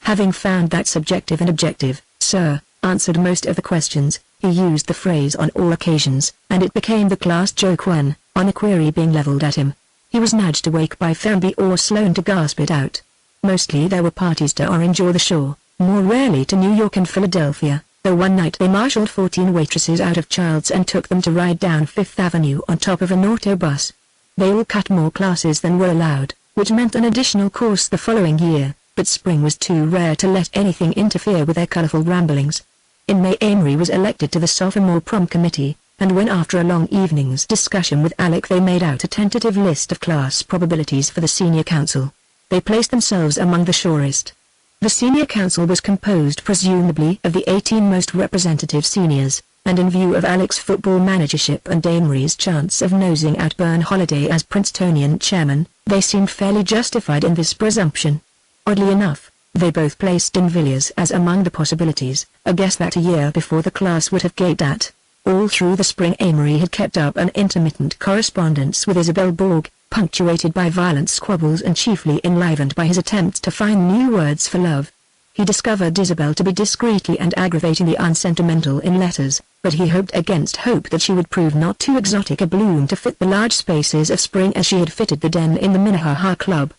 Having found that subjective and objective, Sir, answered most of the questions, he used the phrase on all occasions, and it became the class joke when, on a query being leveled at him, he was nudged awake by Fermby or Sloane to gasp it out. Mostly there were parties to Orange or the shore, more rarely to New York and Philadelphia, though one night they marshaled 14 waitresses out of Childs and took them to ride down Fifth Avenue on top of an auto bus. They all cut more classes than were allowed, which meant an additional course the following year, but spring was too rare to let anything interfere with their colorful ramblings. In May Amory was elected to the sophomore prom committee, and when after a long evening's discussion with Alec they made out a tentative list of class probabilities for the senior council, they placed themselves among the surest. The senior council was composed presumably of the 18 most representative seniors, and in view of Alec's football managership and Amory's chance of nosing out Burn Holiday as Princetonian chairman, they seemed fairly justified in this presumption. Oddly enough, they both placed Villiers as among the possibilities, a guess that a year before the class would have gaped at. All through the spring Amory had kept up an intermittent correspondence with Isabel Borg, punctuated by violent squabbles and chiefly enlivened by his attempts to find new words for love. He discovered Isabel to be discreetly and aggravatingly unsentimental in letters, but he hoped against hope that she would prove not too exotic a bloom to fit the large spaces of spring as she had fitted the den in the Minnehaha Club.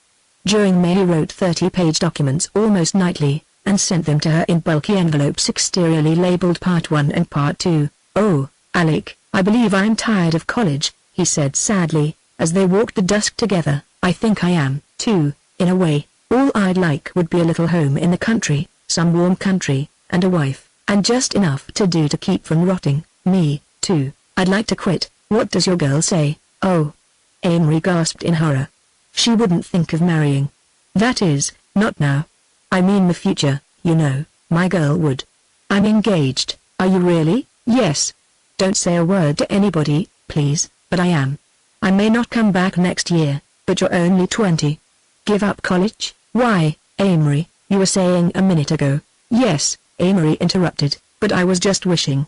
During May he wrote 30-page documents almost nightly, and sent them to her in bulky envelopes exteriorly labeled Part 1 and Part 2. "Oh, Alec, I believe I'm tired of college," he said sadly, as they walked the dusk together. "I think I am, too, in a way. All I'd like would be a little home in the country, some warm country, and a wife, and just enough to do to keep from rotting. Me, too. I'd like to quit. What does your girl say?" "Oh." Amory gasped in horror. "She wouldn't think of marrying. That is, not now. I mean the future, you know. My girl would." "I'm engaged." "Are you really?" "Yes. Don't say a word to anybody, please, but I am. I may not come back next year, but you're only 20. Give up college? Why, Amory, you were saying a minute ago." "Yes," Amory interrupted, "but I was just wishing.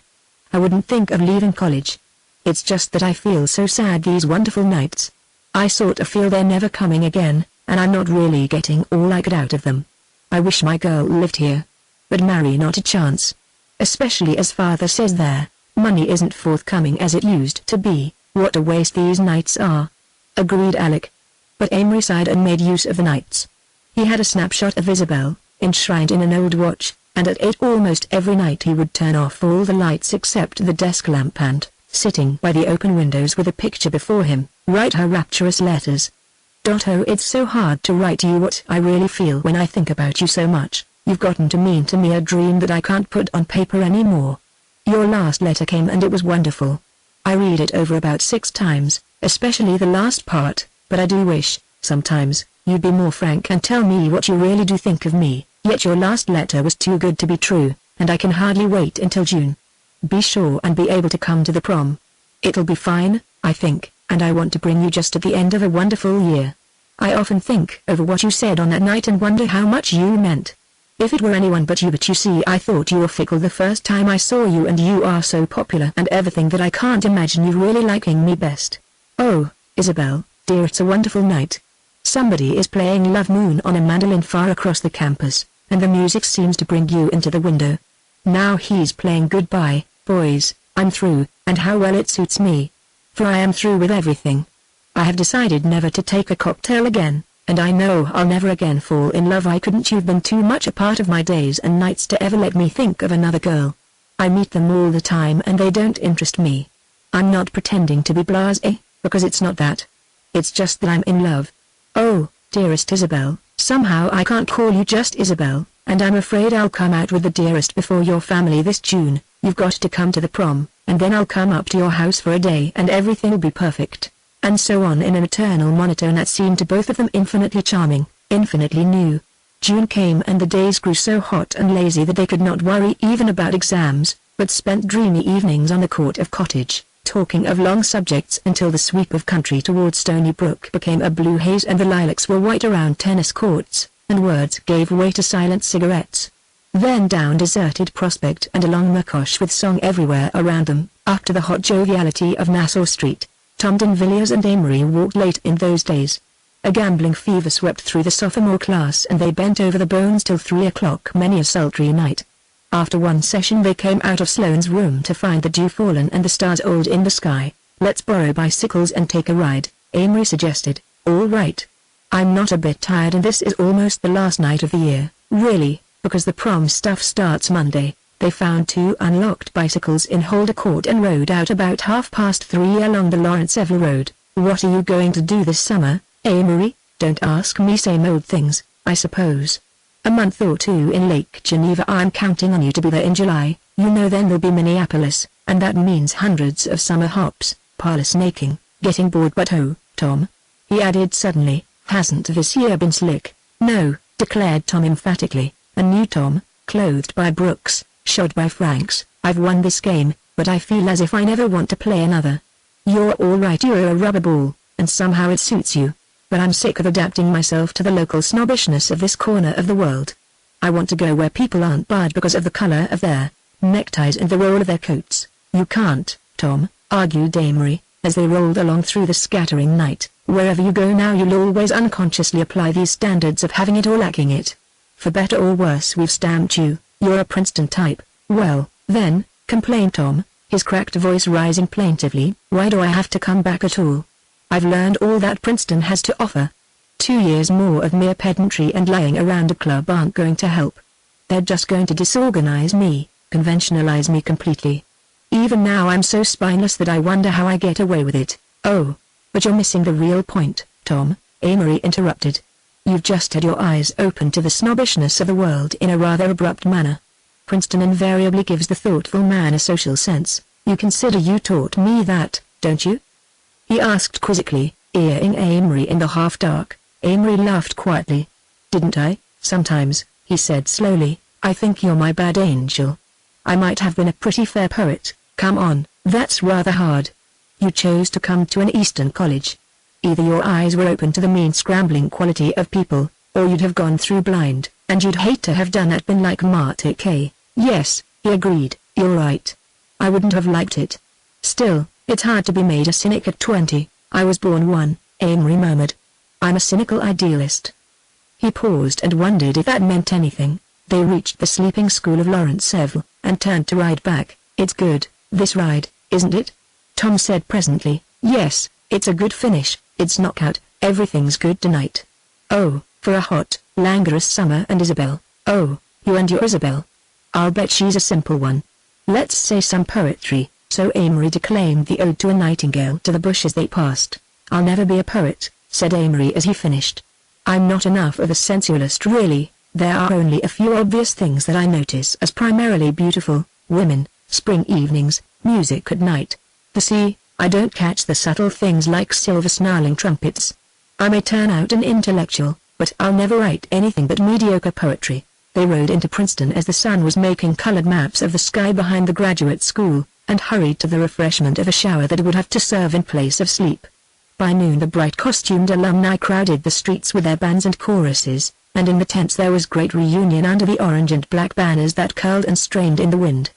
I wouldn't think of leaving college. It's just that I feel so sad these wonderful nights. I sort of feel they're never coming again, and I'm not really getting all I get out of them. I wish my girl lived here. But marry not a chance. Especially as father says there, money isn't forthcoming as it used to be. What a waste these nights are." Agreed Alec. But Amory sighed and made use of the nights. He had a snapshot of Isabel, enshrined in an old watch, and at 8 almost every night he would turn off all the lights except the desk lamp and, sitting by the open windows with a picture before him, write her rapturous letters. "Oh, it's so hard to write you what I really feel when I think about you so much. You've gotten to mean to me a dream that I can't put on paper anymore. Your last letter came and it was wonderful. I read it over about 6 times, especially the last part, but I do wish, sometimes, you'd be more frank and tell me what you really do think of me. Yet your last letter was too good to be true, and I can hardly wait until June. Be sure and be able to come to the prom. It'll be fine, I think, and I want to bring you just at the end of a wonderful year. I often think over what you said on that night and wonder how much you meant. If it were anyone but you see, I thought you were fickle the first time I saw you, and you are so popular and everything that I can't imagine you really liking me best. Oh, Isabel, dear, it's a wonderful night. Somebody is playing Love Moon on a mandolin far across the campus, and the music seems to bring you into the window. Now he's playing Goodbye, Boys, I'm through, and how well it suits me. For I am through with everything. I have decided never to take a cocktail again, and I know I'll never again fall in love. I couldn't. You've been too much a part of my days and nights to ever let me think of another girl. I meet them all the time and they don't interest me. I'm not pretending to be blasé, because it's not that. It's just that I'm in love. Oh, dearest Isabel, somehow I can't call you just Isabel, and I'm afraid I'll come out with the dearest before your family this June. You've got to come to the prom, and then I'll come up to your house for a day and everything'll be perfect. And so on in an eternal monotone that seemed to both of them infinitely charming, infinitely new. June came and the days grew so hot and lazy that they could not worry even about exams, but spent dreamy evenings on the court of cottage, talking of long subjects until the sweep of country towards Stony Brook became a blue haze and the lilacs were white around tennis courts, and words gave way to silent cigarettes. Then down deserted Prospect and along Makosh with song everywhere around them, up to the hot joviality of Nassau Street. Tom D'Invilliers and Amory walked late in those days. A gambling fever swept through the sophomore class and they bent over the bones till 3 o'clock many a sultry night. After one session they came out of Sloane's room to find the dew fallen and the stars old in the sky. Let's borrow bicycles and take a ride, Amory suggested. All right. I'm not a bit tired and this is almost the last night of the year, really, because the prom stuff starts Monday. They found 2 unlocked bicycles in Holder Court and rode out about 3:30 along the Lawrenceville Road. What are you going to do this summer, Amory? Don't ask me. Same old things, I suppose. A month or 2 in Lake Geneva. I'm counting on you to be there in July. You know then there'll be Minneapolis, and that means hundreds of summer hops, parlor snaking, getting bored. But oh, Tom, he added suddenly, hasn't this year been slick? No, declared Tom emphatically, a new Tom, clothed by Brooks, shod by Franks. I've won this game, but I feel as if I never want to play another. You're all right, you're a rubber ball, and somehow it suits you. But I'm sick of adapting myself to the local snobbishness of this corner of the world. I want to go where people aren't barred because of the color of their neckties and the roll of their coats. You can't, Tom, argued Amory, as they rolled along through the scattering night. Wherever you go now you'll always unconsciously apply these standards of having it or lacking it. For better or worse we've stamped you. You're a Princeton type. Well, then, complained Tom, his cracked voice rising plaintively, why do I have to come back at all? I've learned all that Princeton has to offer. 2 years more of mere pedantry and lying around a club aren't going to help. They're just going to disorganize me, conventionalize me completely. Even now I'm so spineless that I wonder how I get away with it. Oh, but you're missing the real point, Tom, Amory interrupted. You've just had your eyes open to the snobbishness of the world in a rather abrupt manner. Princeton invariably gives the thoughtful man a social sense. You consider you taught me that, don't you? He asked quizzically, eyeing Amory in the half-dark. Amory laughed quietly. Didn't I? Sometimes, he said slowly, I think you're my bad angel. I might have been a pretty fair poet. Come on, that's rather hard. You chose to come to an Eastern college. Either your eyes were open to the mean scrambling quality of people, or you'd have gone through blind, and you'd hate to have done that. Been like Marty K. Yes, he agreed, you're right. I wouldn't have liked it. Still, it's hard to be made a cynic at 20. I was born one, Amory murmured. I'm a cynical idealist. He paused and wondered if that meant anything. They reached the sleeping school of Lawrenceville, and turned to ride back. It's good, this ride, isn't it? Tom said presently. Yes, it's a good finish, it's knockout, everything's good tonight. Oh, for a hot, languorous summer. And Isabel, oh, you and your Isabel. I'll bet she's a simple one. Let's say some poetry. So Amory declaimed the ode to a nightingale to the bush as they passed. I'll never be a poet, said Amory as he finished. I'm not enough of a sensualist really, There are only a few obvious things that I notice as primarily beautiful: women, spring evenings, music at night. The sea, I don't catch the subtle things like silver snarling trumpets. I may turn out an intellectual, but I'll never write anything but mediocre poetry." They rode into Princeton as the sun was making colored maps of the sky behind the graduate school, and hurried to the refreshment of a shower that would have to serve in place of sleep. By noon the bright costumed alumni crowded the streets with their bands and choruses, and in the tents there was great reunion under the orange and black banners that curled and strained in the wind.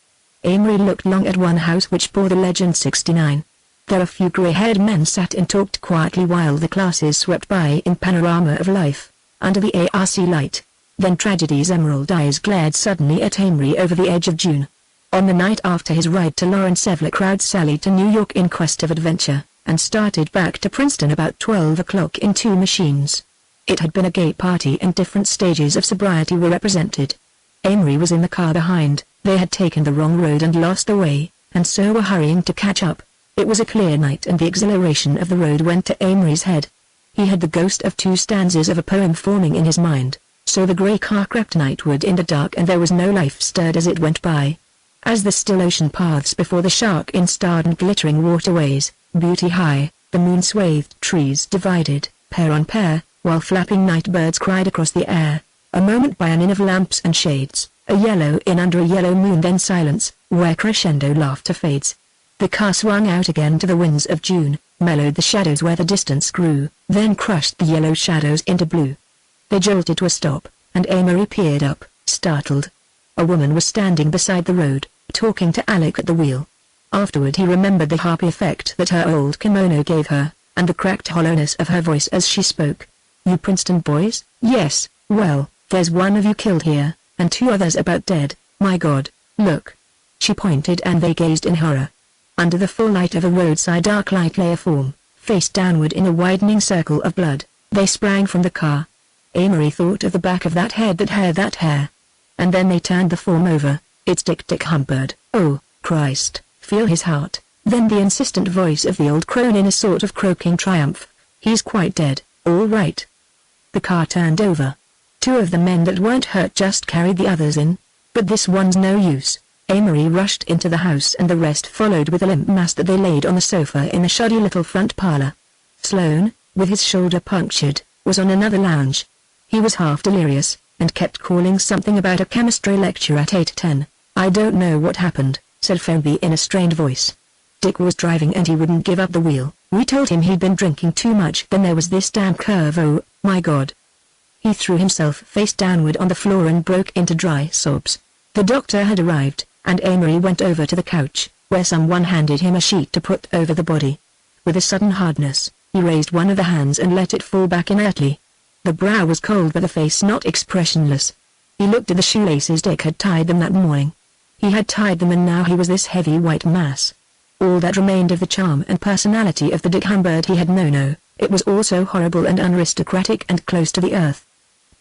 Amory looked long at one house which bore the legend 69. There a few gray-haired men sat and talked quietly while the classes swept by in panorama of life, under the ARC light. Then tragedy's emerald eyes glared suddenly at Amory over the edge of June. On the night after his ride to Lawrence the crowd sallied to New York in quest of adventure, and started back to Princeton about 12 o'clock in two machines. It had been a gay party and different stages of sobriety were represented. Amory was in the car behind. They had taken the wrong road and lost the way, and so were hurrying to catch up. It was a clear night and the exhilaration of the road went to Amory's head. He had the ghost of two stanzas of a poem forming in his mind. So the grey car crept nightward in the dark and there was no life stirred as it went by. As the still ocean paths before the shark in starred and glittering waterways, beauty high, the moon-swathed trees divided, pair on pair, while flapping night birds cried across the air. A moment by an inn of lamps and shades, a yellow inn under a yellow moon, then silence, where crescendo laughter fades. The car swung out again to the winds of June, mellowed the shadows where the distance grew, then crushed the yellow shadows into blue. They jolted to a stop, and Amory peered up, startled. A woman was standing beside the road, talking to Alec at the wheel. Afterward he remembered the harpy effect that her old kimono gave her, and the cracked hollowness of her voice as she spoke. "You Princeton boys?" "Yes, well, there's one of you killed here, and two others about dead. My God, look." She pointed and they gazed in horror. Under the full light of a roadside arc light lay a form, face downward in a widening circle of blood. They sprang from the car. Amory thought of the back of that head, that hair. And then they turned the form over. "It's Dick Humbird." "Oh, Christ," feel his heart. Then the insistent voice of the old crone in a sort of croaking triumph. "He's quite dead, all right." The car turned over. Two of the men that weren't hurt just carried the others in. "But this one's no use." Amory rushed into the house and the rest followed with a limp mass that they laid on the sofa in the shoddy little front parlor. Sloane, with his shoulder punctured, was on another lounge. He was half delirious, and kept calling something about a chemistry lecture at 8:10. "I don't know what happened," said Ferby in a strained voice. "Dick was driving and he wouldn't give up the wheel. We told him he'd been drinking too much. Then there was this damn curve. Oh, my God." He threw himself face downward on the floor and broke into dry sobs. The doctor had arrived, and Amory went over to the couch, where someone handed him a sheet to put over the body. With a sudden hardness, he raised one of the hands and let it fall back inertly. The brow was cold but the face not expressionless. He looked at the shoelaces Dick had tied them that morning. He had tied them and now he was this heavy white mass. All that remained of the charm and personality of the Dick Humbird he had known. Oh, it was all so horrible and unaristocratic and close to the earth.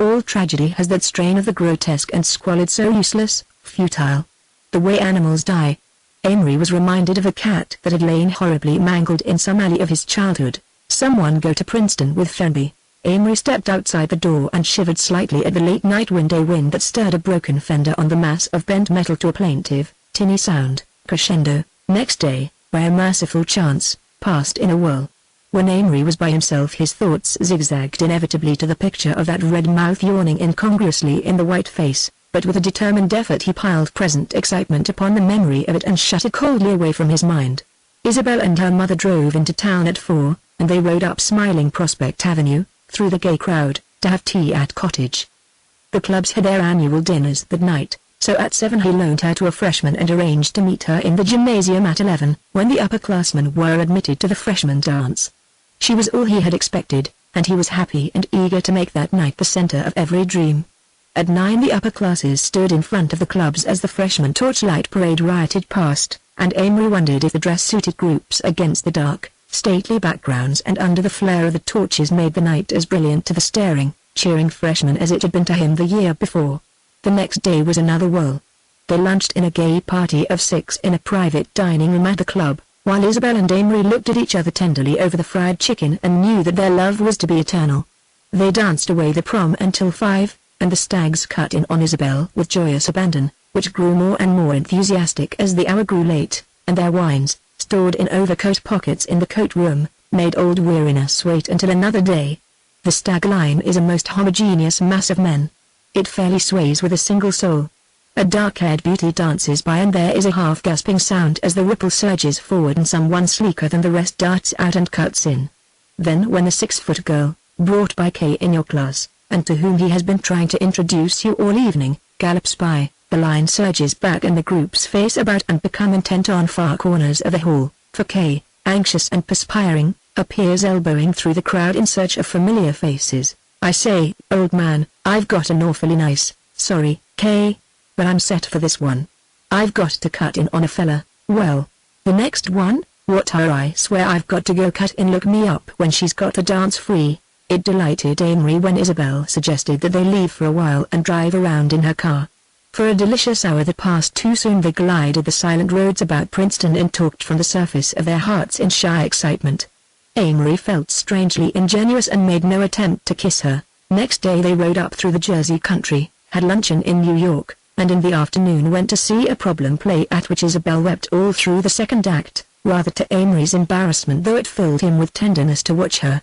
All tragedy has that strain of the grotesque and squalid, so useless, futile. The way animals die. Amory was reminded of a cat that had lain horribly mangled in some alley of his childhood. Someone go to Princeton with Ferby. Amory stepped outside the door and shivered slightly at the late-night window wind that stirred a broken fender on the mass of bent metal to a plaintive, tinny sound, crescendo. Next day, by a merciful chance, passed in a whirl. When Amory was by himself his thoughts zigzagged inevitably to the picture of that red mouth yawning incongruously in the white face, but with a determined effort he piled present excitement upon the memory of it and shut it coldly away from his mind. Isabel and her mother drove into town at 4, and they rode up smiling Prospect Avenue, through the gay crowd, to have tea at Cottage. The clubs had their annual dinners that night, so at 7 he loaned her to a freshman and arranged to meet her in the gymnasium at 11, when the upperclassmen were admitted to the freshman dance. She was all he had expected, and he was happy and eager to make that night the center of every dream. At 9 the upper classes stood in front of the clubs as the freshman torchlight parade rioted past, and Amory wondered if the dress-suited groups against the dark, stately backgrounds and under the flare of the torches made the night as brilliant to the staring, cheering freshmen as it had been to him the year before. The next day was another whirl. They lunched in a gay party of 6 in a private dining room at the club, while Isabel and Amory looked at each other tenderly over the fried chicken and knew that their love was to be eternal. They danced away the prom until 5, and the stags cut in on Isabel with joyous abandon, which grew more and more enthusiastic as the hour grew late, and their wines, stored in overcoat pockets in the coat room, made old weariness wait until another day. The stag line is a most homogeneous mass of men. It fairly sways with a single soul. A dark-haired beauty dances by and there is a half-gasping sound as the ripple surges forward and someone sleeker than the rest darts out and cuts in. Then when the 6-foot girl, brought by Kay in your class, and to whom he has been trying to introduce you all evening, gallops by, the line surges back and the groups face about and become intent on far corners of the hall, for Kay, anxious and perspiring, appears elbowing through the crowd in search of familiar faces. I say, old man, I've got an awfully nice, sorry, Kay, but I'm set for this one. I've got to cut in on a fella. Well, the next one? What? I swear I've got to go cut in. Look me up when she's got the dance free. It delighted Amory when Isabel suggested that they leave for a while and drive around in her car. For a delicious hour that passed too soon they glided the silent roads about Princeton and talked from the surface of their hearts in shy excitement. Amory felt strangely ingenuous and made no attempt to kiss her. Next day they rode up through the Jersey country, had luncheon in New York, and in the afternoon went to see a problem play at which Isabel wept all through the second act, rather to Amory's embarrassment though it filled him with tenderness to watch her.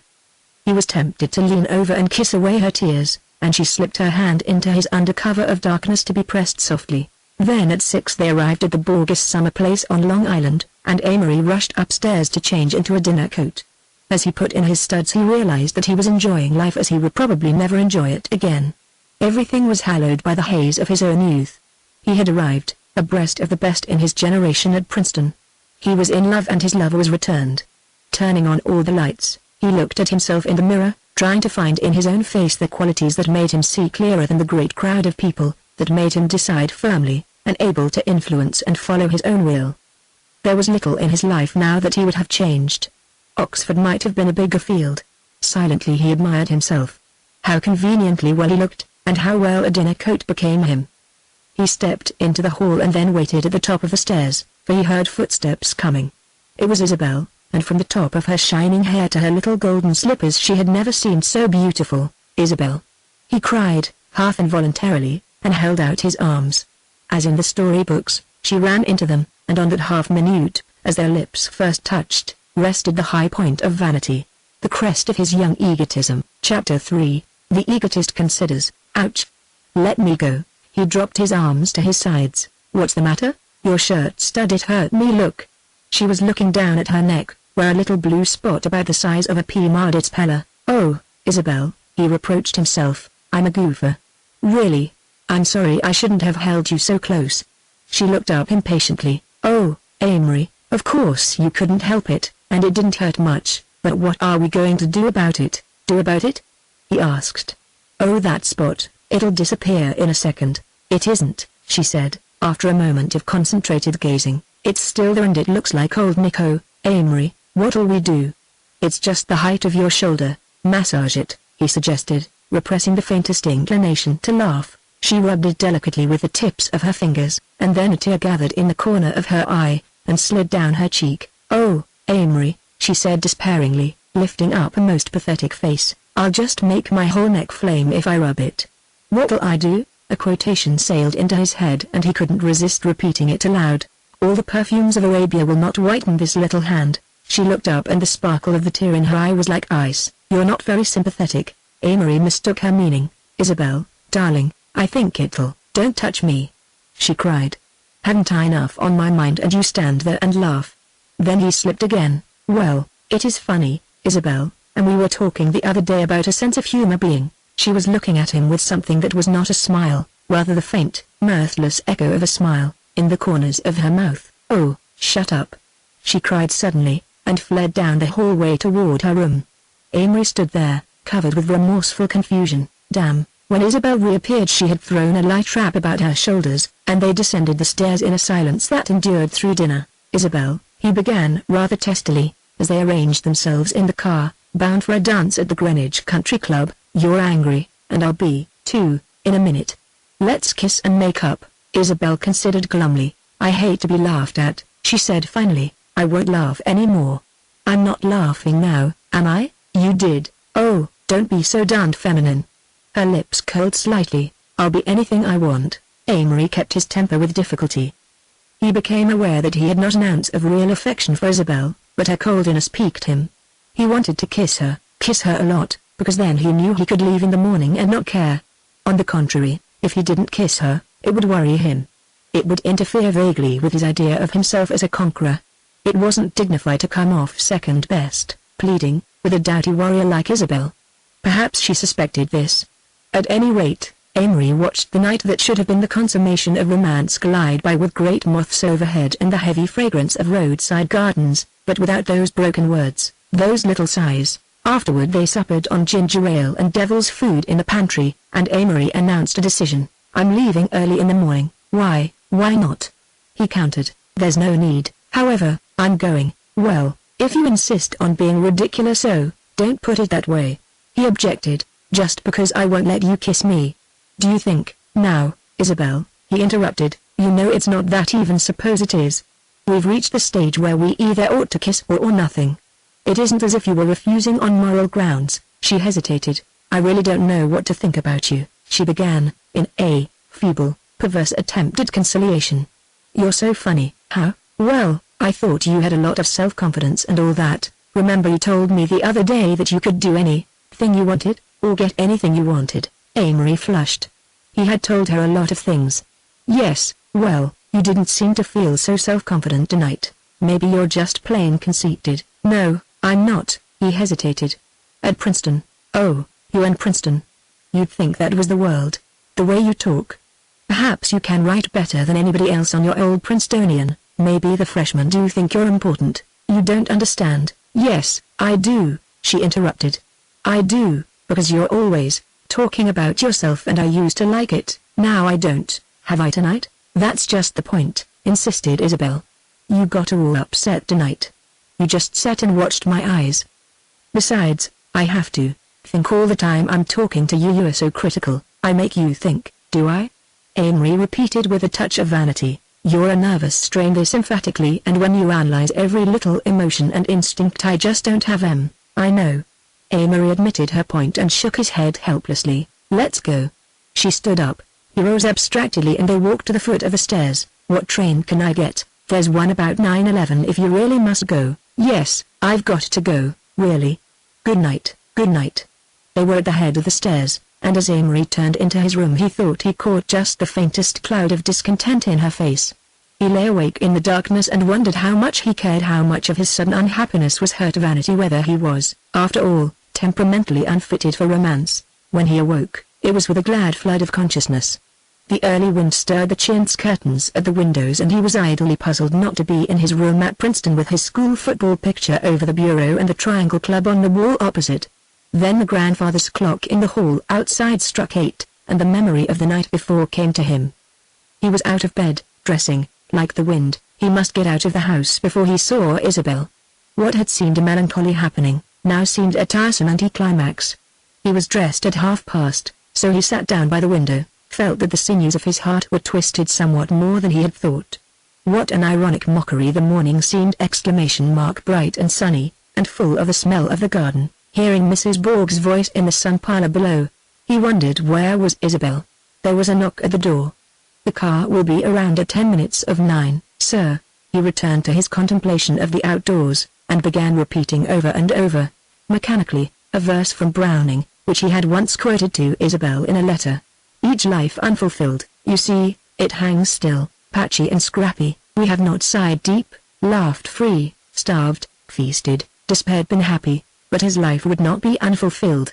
He was tempted to lean over and kiss away her tears, and she slipped her hand into his under cover of darkness to be pressed softly. Then at 6 they arrived at the Borges summer place on Long Island, and Amory rushed upstairs to change into a dinner coat. As he put in his studs he realized that he was enjoying life as he would probably never enjoy it again. Everything was hallowed by the haze of his own youth. He had arrived, abreast of the best in his generation at Princeton. He was in love and his love was returned. Turning on all the lights, he looked at himself in the mirror, trying to find in his own face the qualities that made him see clearer than the great crowd of people, that made him decide firmly, and able to influence and follow his own will. There was little in his life now that he would have changed. Oxford might have been a bigger field. Silently he admired himself. How conveniently well he looked, and how well a dinner coat became him. He stepped into the hall and then waited at the top of the stairs, for he heard footsteps coming. It was Isabel, and from the top of her shining hair to her little golden slippers she had never seemed so beautiful. Isabel! He cried, half involuntarily, and held out his arms. As in the storybooks, she ran into them, and on that half-minute, as their lips first touched, rested the high point of vanity. The crest of his young egotism. Chapter 3. The egotist considers. Ouch! Let me go. He dropped his arms to his sides. What's the matter? Your shirt stud, it hurt me. Look. She was looking down at her neck, where a little blue spot about the size of a pea marred its pella. Oh, Isabel, he reproached himself, I'm a goofer. Really? I'm sorry, I shouldn't have held you so close. She looked up impatiently. Oh, Amory, of course you couldn't help it, and it didn't hurt much, but what are we going to do about it? Do about it? He asked. Oh, that spot, it'll disappear in a second. It isn't, she said, after a moment of concentrated gazing. It's still there and it looks like old Nico. Amory, what'll we do? It's just the height of your shoulder. Massage it, he suggested, repressing the faintest inclination to laugh. She rubbed it delicately with the tips of her fingers, and then a tear gathered in the corner of her eye, and slid down her cheek. Oh, Amory, she said despairingly, lifting up a most pathetic face, I'll just make my whole neck flame if I rub it. What'll I do? A quotation sailed into his head and he couldn't resist repeating it aloud. All the perfumes of Arabia will not whiten this little hand. She looked up and the sparkle of the tear in her eye was like ice. You're not very sympathetic. Amory mistook her meaning. Isabel, darling, I think it'll. Don't touch me, she cried. Haven't I enough on my mind and you stand there and laugh? Then he slipped again. Well, it is funny, Isabel, and we were talking the other day about a sense of humor being. She was looking at him with something that was not a smile, rather the faint, mirthless echo of a smile, in the corners of her mouth. Oh, shut up, she cried suddenly, and fled down the hallway toward her room. Amory stood there, covered with remorseful confusion. Damn. When Isabel reappeared she had thrown a light wrap about her shoulders, and they descended the stairs in a silence that endured through dinner. Isabel, he began rather testily, as they arranged themselves in the car, bound for a dance at the Greenwich Country Club, you're angry, and I'll be, too, in a minute. Let's kiss and make up. Isabel considered glumly. I hate to be laughed at, she said finally. I won't laugh any more. I'm not laughing now, am I? You did. Oh, don't be so darned feminine. Her lips curled slightly. "I'll be anything I want." Amory kept his temper with difficulty. He became aware that he had not an ounce of real affection for Isabel, but her coldness piqued him. He wanted to kiss her a lot, because then he knew he could leave in the morning and not care. On the contrary, if he didn't kiss her, it would worry him. It would interfere vaguely with his idea of himself as a conqueror. It wasn't dignified to come off second best, pleading, with a doughty warrior like Isabel. Perhaps she suspected this. At any rate, Amory watched the night that should have been the consummation of romance glide by with great moths overhead and the heavy fragrance of roadside gardens, but without those broken words, those little sighs. Afterward they suppered on ginger ale and devil's food in the pantry, and Amory announced a decision. "I'm leaving early in the morning." "Why not?" he countered. "There's no need." "However, I'm going." "Well, if you insist on being ridiculous so, don't put it that way," he objected. "Just because I won't let you kiss me. Do you think, now, Isabel," he interrupted, "you know it's not that even suppose it is. We've reached the stage where we either ought to kiss or nothing. It isn't as if you were refusing on moral grounds." She hesitated. "I really don't know what to think about you," she began, in a feeble, perverse attempt at conciliation. "You're so funny." "How?" "Well, I thought you had a lot of self-confidence and all that. Remember you told me the other day that you could do anything you wanted, or get anything you wanted." Amory flushed. He had told her a lot of things. "Yes, well, you didn't seem to feel so self-confident tonight. Maybe you're just plain conceited." "No, I'm not," he hesitated. "At Princeton." "Oh, you and Princeton. You'd think that was the world. The way you talk. Perhaps you can write better than anybody else on your old Princetonian. Maybe the freshmen do think you're important. You don't understand." "Yes, I do," she interrupted. "I do, because you're always talking about yourself and I used to like it. Now I don't." "Have I tonight?" "That's just the point," insisted Isabel. "You got all upset tonight. You just sat and watched my eyes. Besides, I have to think all the time I'm talking to you. You're so critical." "I make you think, do I?" Amory repeated with a touch of vanity. "You're a nervous strain," this emphatically, "and when you analyze every little emotion and instinct I just don't have them." "I know." Amory admitted her point and shook his head helplessly. "Let's go." She stood up. He rose abstractedly and they walked to the foot of the stairs. "What train can I get?" "There's one about 9:11 if you really must go." "Yes, I've got to go, really. Good night." "Good night." They were at the head of the stairs, and as Amory turned into his room he thought he caught just the faintest cloud of discontent in her face. He lay awake in the darkness and wondered how much he cared, how much of his sudden unhappiness was hurt vanity, whether he was, after all, temperamentally unfitted for romance. When he awoke, it was with a glad flood of consciousness. The early wind stirred the chintz curtains at the windows and he was idly puzzled not to be in his room at Princeton with his school football picture over the bureau and the Triangle Club on the wall opposite. Then the grandfather's clock in the hall outside struck 8, and the memory of the night before came to him. He was out of bed, dressing, like the wind. He must get out of the house before he saw Isabel. What had seemed a melancholy happening, now seemed a tiresome anticlimax. He was dressed at past, so he sat down by the window, felt that the sinews of his heart were twisted somewhat more than he had thought. What an ironic mockery the morning seemed! Bright and sunny, and full of the smell of the garden. Hearing Mrs. Borg's voice in the sun parlor below, he wondered where was Isabel. There was a knock at the door. "The car will be around at 9:10, sir." He returned to his contemplation of the outdoors, and began repeating over and over, mechanically, a verse from Browning, which he had once quoted to Isabel in a letter. "Each life unfulfilled, you see, it hangs still, patchy and scrappy. We have not sighed deep, laughed free, starved, feasted, despaired, been happy, but his life would not be unfulfilled."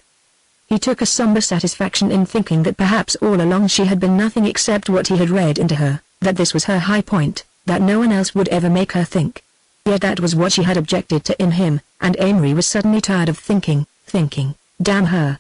He took a somber satisfaction in thinking that perhaps all along she had been nothing except what he had read into her, that this was her high point, that no one else would ever make her think. Yet that was what she had objected to in him, and Amory was suddenly tired of thinking. "Damn her,"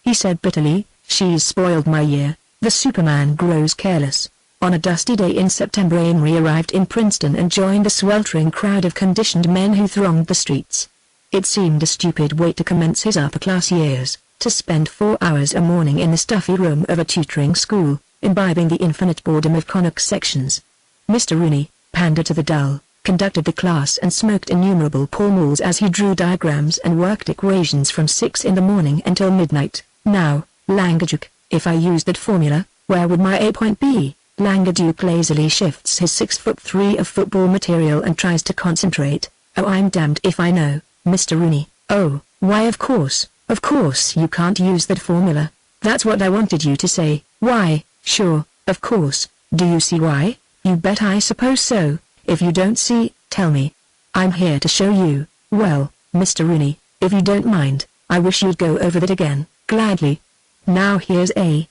he said bitterly, "she's spoiled my year." The Superman grows careless. On a dusty day in September Amory arrived in Princeton and joined the sweltering crowd of conditioned men who thronged the streets. It seemed a stupid way to commence his upper-class years, to spend 4 hours a morning in the stuffy room of a tutoring school, imbibing the infinite boredom of conic sections. Mr. Rooney, pander to the dull, conducted the class and smoked innumerable Pall Malls as he drew diagrams and worked equations from 6 in the morning until midnight. Now, Language, if I used that formula, where would my A point be? Language lazily shifts his 6'3" of football material and tries to concentrate. Oh, I'm damned if I know, Mr. Rooney. Oh, why of course you can't use that formula. That's what I wanted you to say. Why, sure, of course. Do you see why? You bet I suppose so. If you don't see, tell me. I'm here to show you. Well, Mr. Rooney, if you don't mind, I wish you'd go over that again. Gladly. Now here's A.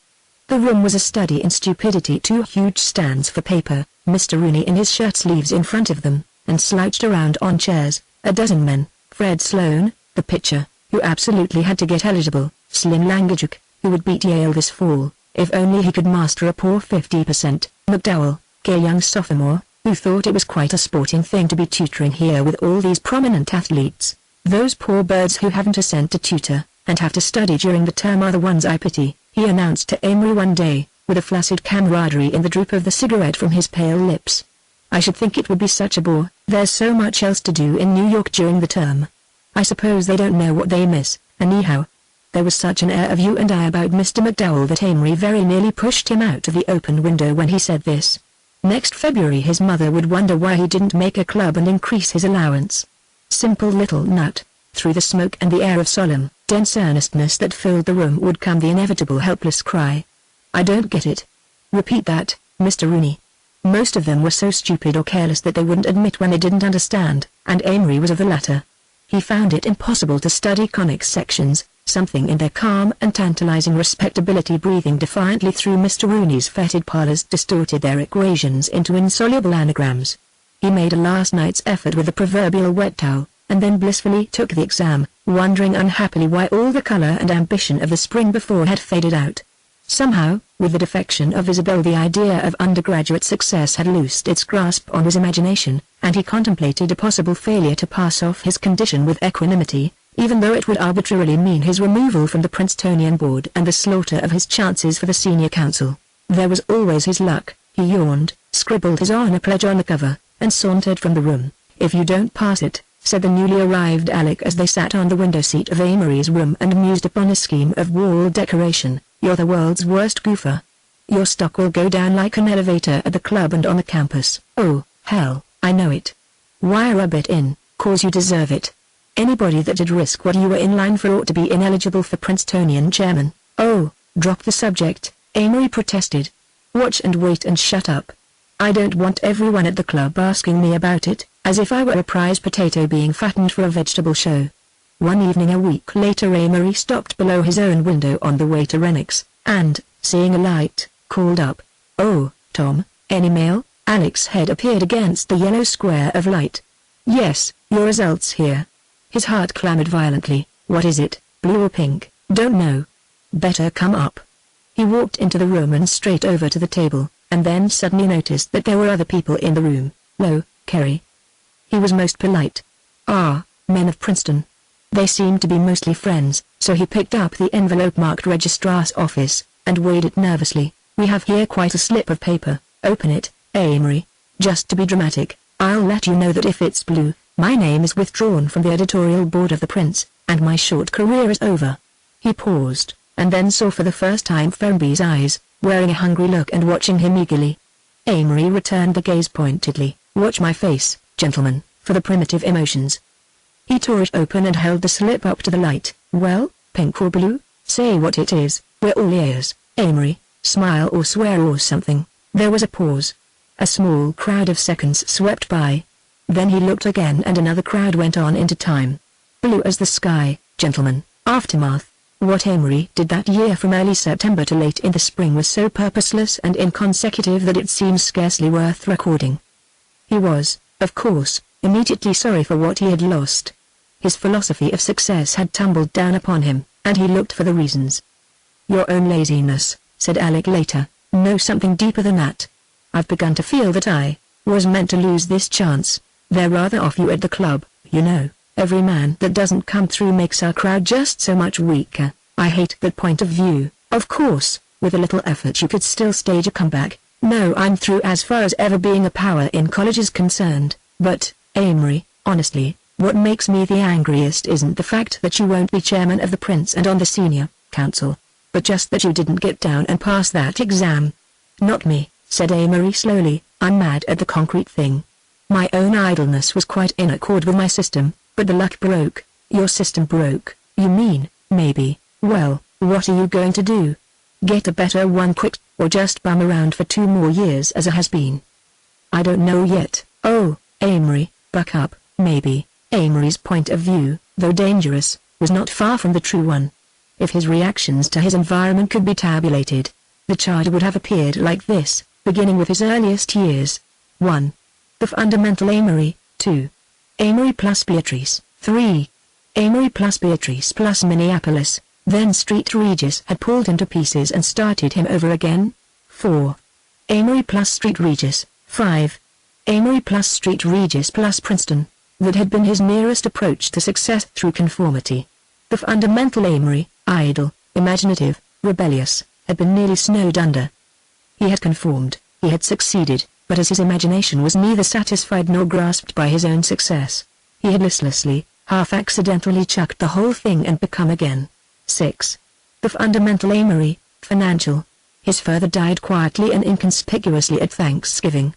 The room was a study in stupidity. 2 huge stands for paper, Mr. Rooney in his shirt sleeves in front of them, and slouched around on chairs, a dozen men, Fred Sloan, the pitcher, who absolutely had to get eligible, Slim Language, who would beat Yale this fall, if only he could master a poor 50%, McDowell, gay young sophomore, who thought it was quite a sporting thing to be tutoring here with all these prominent athletes. Those poor birds who haven't a cent to tutor, and have to study during the term are the ones I pity, he announced to Amory one day, with a flaccid camaraderie in the droop of the cigarette from his pale lips. I should think it would be such a bore. There's so much else to do in New York during the term. I suppose they don't know what they miss, anyhow. There was such an air of you and I about Mr. McDowell that Amory very nearly pushed him out of the open window when he said this. Next February his mother would wonder why he didn't make a club and increase his allowance. Simple little nut. Through the smoke and the air of solemn, dense earnestness that filled the room would come the inevitable helpless cry. I don't get it. Repeat that, Mr. Rooney. Most of them were so stupid or careless that they wouldn't admit when they didn't understand, and Amory was of the latter. He found it impossible to study conic sections, something in their calm and tantalizing respectability breathing defiantly through Mr. Rooney's fetid parlors distorted their equations into insoluble anagrams. He made a last night's effort with the proverbial wet towel, and then blissfully took the exam, wondering unhappily why all the color and ambition of the spring before had faded out. Somehow, with the defection of Isabel, the idea of undergraduate success had loosed its grasp on his imagination, and he contemplated a possible failure to pass off his condition with equanimity, even though it would arbitrarily mean his removal from the Princetonian board and the slaughter of his chances for the senior council. There was always his luck. He yawned, scribbled his honor pledge on the cover, and sauntered from the room. If you don't pass it, said the newly arrived Alec as they sat on the window seat of Amory's room and mused upon a scheme of wall decoration, you're the world's worst goofer. Your stock will go down like an elevator at the club and on the campus. Oh, hell, I know it. Why rub it in, 'cause you deserve it. Anybody that'd risk what you were in line for ought to be ineligible for Princetonian chairman. Oh, drop the subject, Amory protested. Watch and wait and shut up. I don't want everyone at the club asking me about it, as if I were a prize potato being fattened for a vegetable show. One evening a week later Amory stopped below his own window on the way to Rennick's, and, seeing a light, called up. Oh, Tom, any mail? Alec's head appeared against the yellow square of light. Yes, your results here. His heart clamored violently. What is it, blue or pink? Don't know. Better come up. He walked into the room and straight over to the table, and then suddenly noticed that there were other people in the room. Lo, Kerry. He was most polite. Ah, men of Princeton. They seemed to be mostly friends, so he picked up the envelope marked Registrar's Office, and weighed it nervously. We have here quite a slip of paper. Open it, Amory. Just to be dramatic, I'll let you know that if it's blue, my name is withdrawn from the editorial board of the Prince, and my short career is over. He paused, and then saw for the first time Fermby's eyes, wearing a hungry look and watching him eagerly. Amory returned the gaze pointedly. Watch my face, gentlemen, for the primitive emotions. He tore it open and held the slip up to the light. Well, pink or blue? Say what it is, we're all ears, Amory. Smile or swear or something. There was a pause. A small crowd of seconds swept by. Then he looked again and another crowd went on into time. Blue as the sky, gentlemen. Aftermath. What Amory did that year from early September to late in the spring was so purposeless and inconsecutive that it seems scarcely worth recording. He was, of course, immediately sorry for what he had lost. His philosophy of success had tumbled down upon him, and he looked for the reasons. Your own laziness, said Alec later. No, something deeper than that. I've begun to feel that I was meant to lose this chance. They're rather off you at the club, you know. Every man that doesn't come through makes our crowd just so much weaker. I hate that point of view. Of course, with a little effort you could still stage a comeback. No, I'm through as far as ever being a power in college is concerned. But, Amory, honestly, what makes me the angriest isn't the fact that you won't be chairman of the Prince and on the senior council. but just that you didn't get down and pass that exam. Not me, said Amory slowly, I'm mad at the concrete thing. My own idleness was quite in accord with my system, but the luck broke. Your system broke, you mean, maybe. Well, what are you going to do? Get a better one quick, or just bum around for 2 more years as a has-been? I don't know yet. Oh, Amory, buck up, maybe. Amory's point of view, though dangerous, was not far from the true one. If his reactions to his environment could be tabulated, the chart would have appeared like this, beginning with his earliest years. 1. The fundamental Amory. 2. Amory plus Beatrice. 3. Amory plus Beatrice plus Minneapolis. Then Street Regis had pulled him to pieces and started him over again. 4. Amory plus Street Regis. 5. Amory plus Street Regis plus Princeton. That had been his nearest approach to success through conformity. The fundamental Amory, idle, imaginative, rebellious, had been nearly snowed under. He had conformed, he had succeeded, but as his imagination was neither satisfied nor grasped by his own success, he had listlessly, half-accidentally chucked the whole thing and become again. 6. The fundamental Amory, financial. His father died quietly and inconspicuously at Thanksgiving.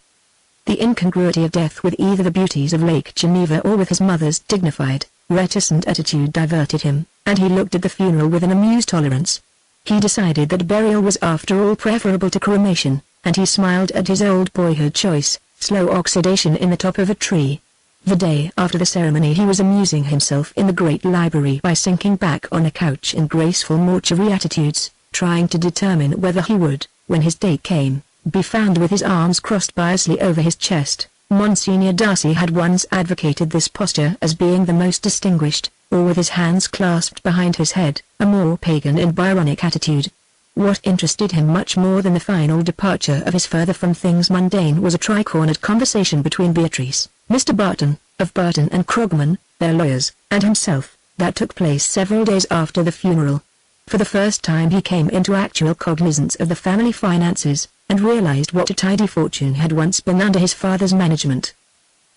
The incongruity of death with either the beauties of Lake Geneva or with his mother's dignified, reticent attitude diverted him, and he looked at the funeral with an amused tolerance. He decided that burial was after all preferable to cremation, and he smiled at his old boyhood choice, slow oxidation in the top of a tree. The day after the ceremony he was amusing himself in the great library by sinking back on a couch in graceful mortuary attitudes, trying to determine whether he would, when his day came, be found with his arms crossed piously over his chest. Monsignor Darcy had once advocated this posture as being the most distinguished, or with his hands clasped behind his head, a more pagan and Byronic attitude. What interested him much more than the final departure of his father from things mundane was a tri-cornered conversation between Beatrice, Mr. Barton, of Barton and Krogman, their lawyers, and himself, that took place several days after the funeral. For the first time he came into actual cognizance of the family finances, and realized what a tidy fortune had once been under his father's management.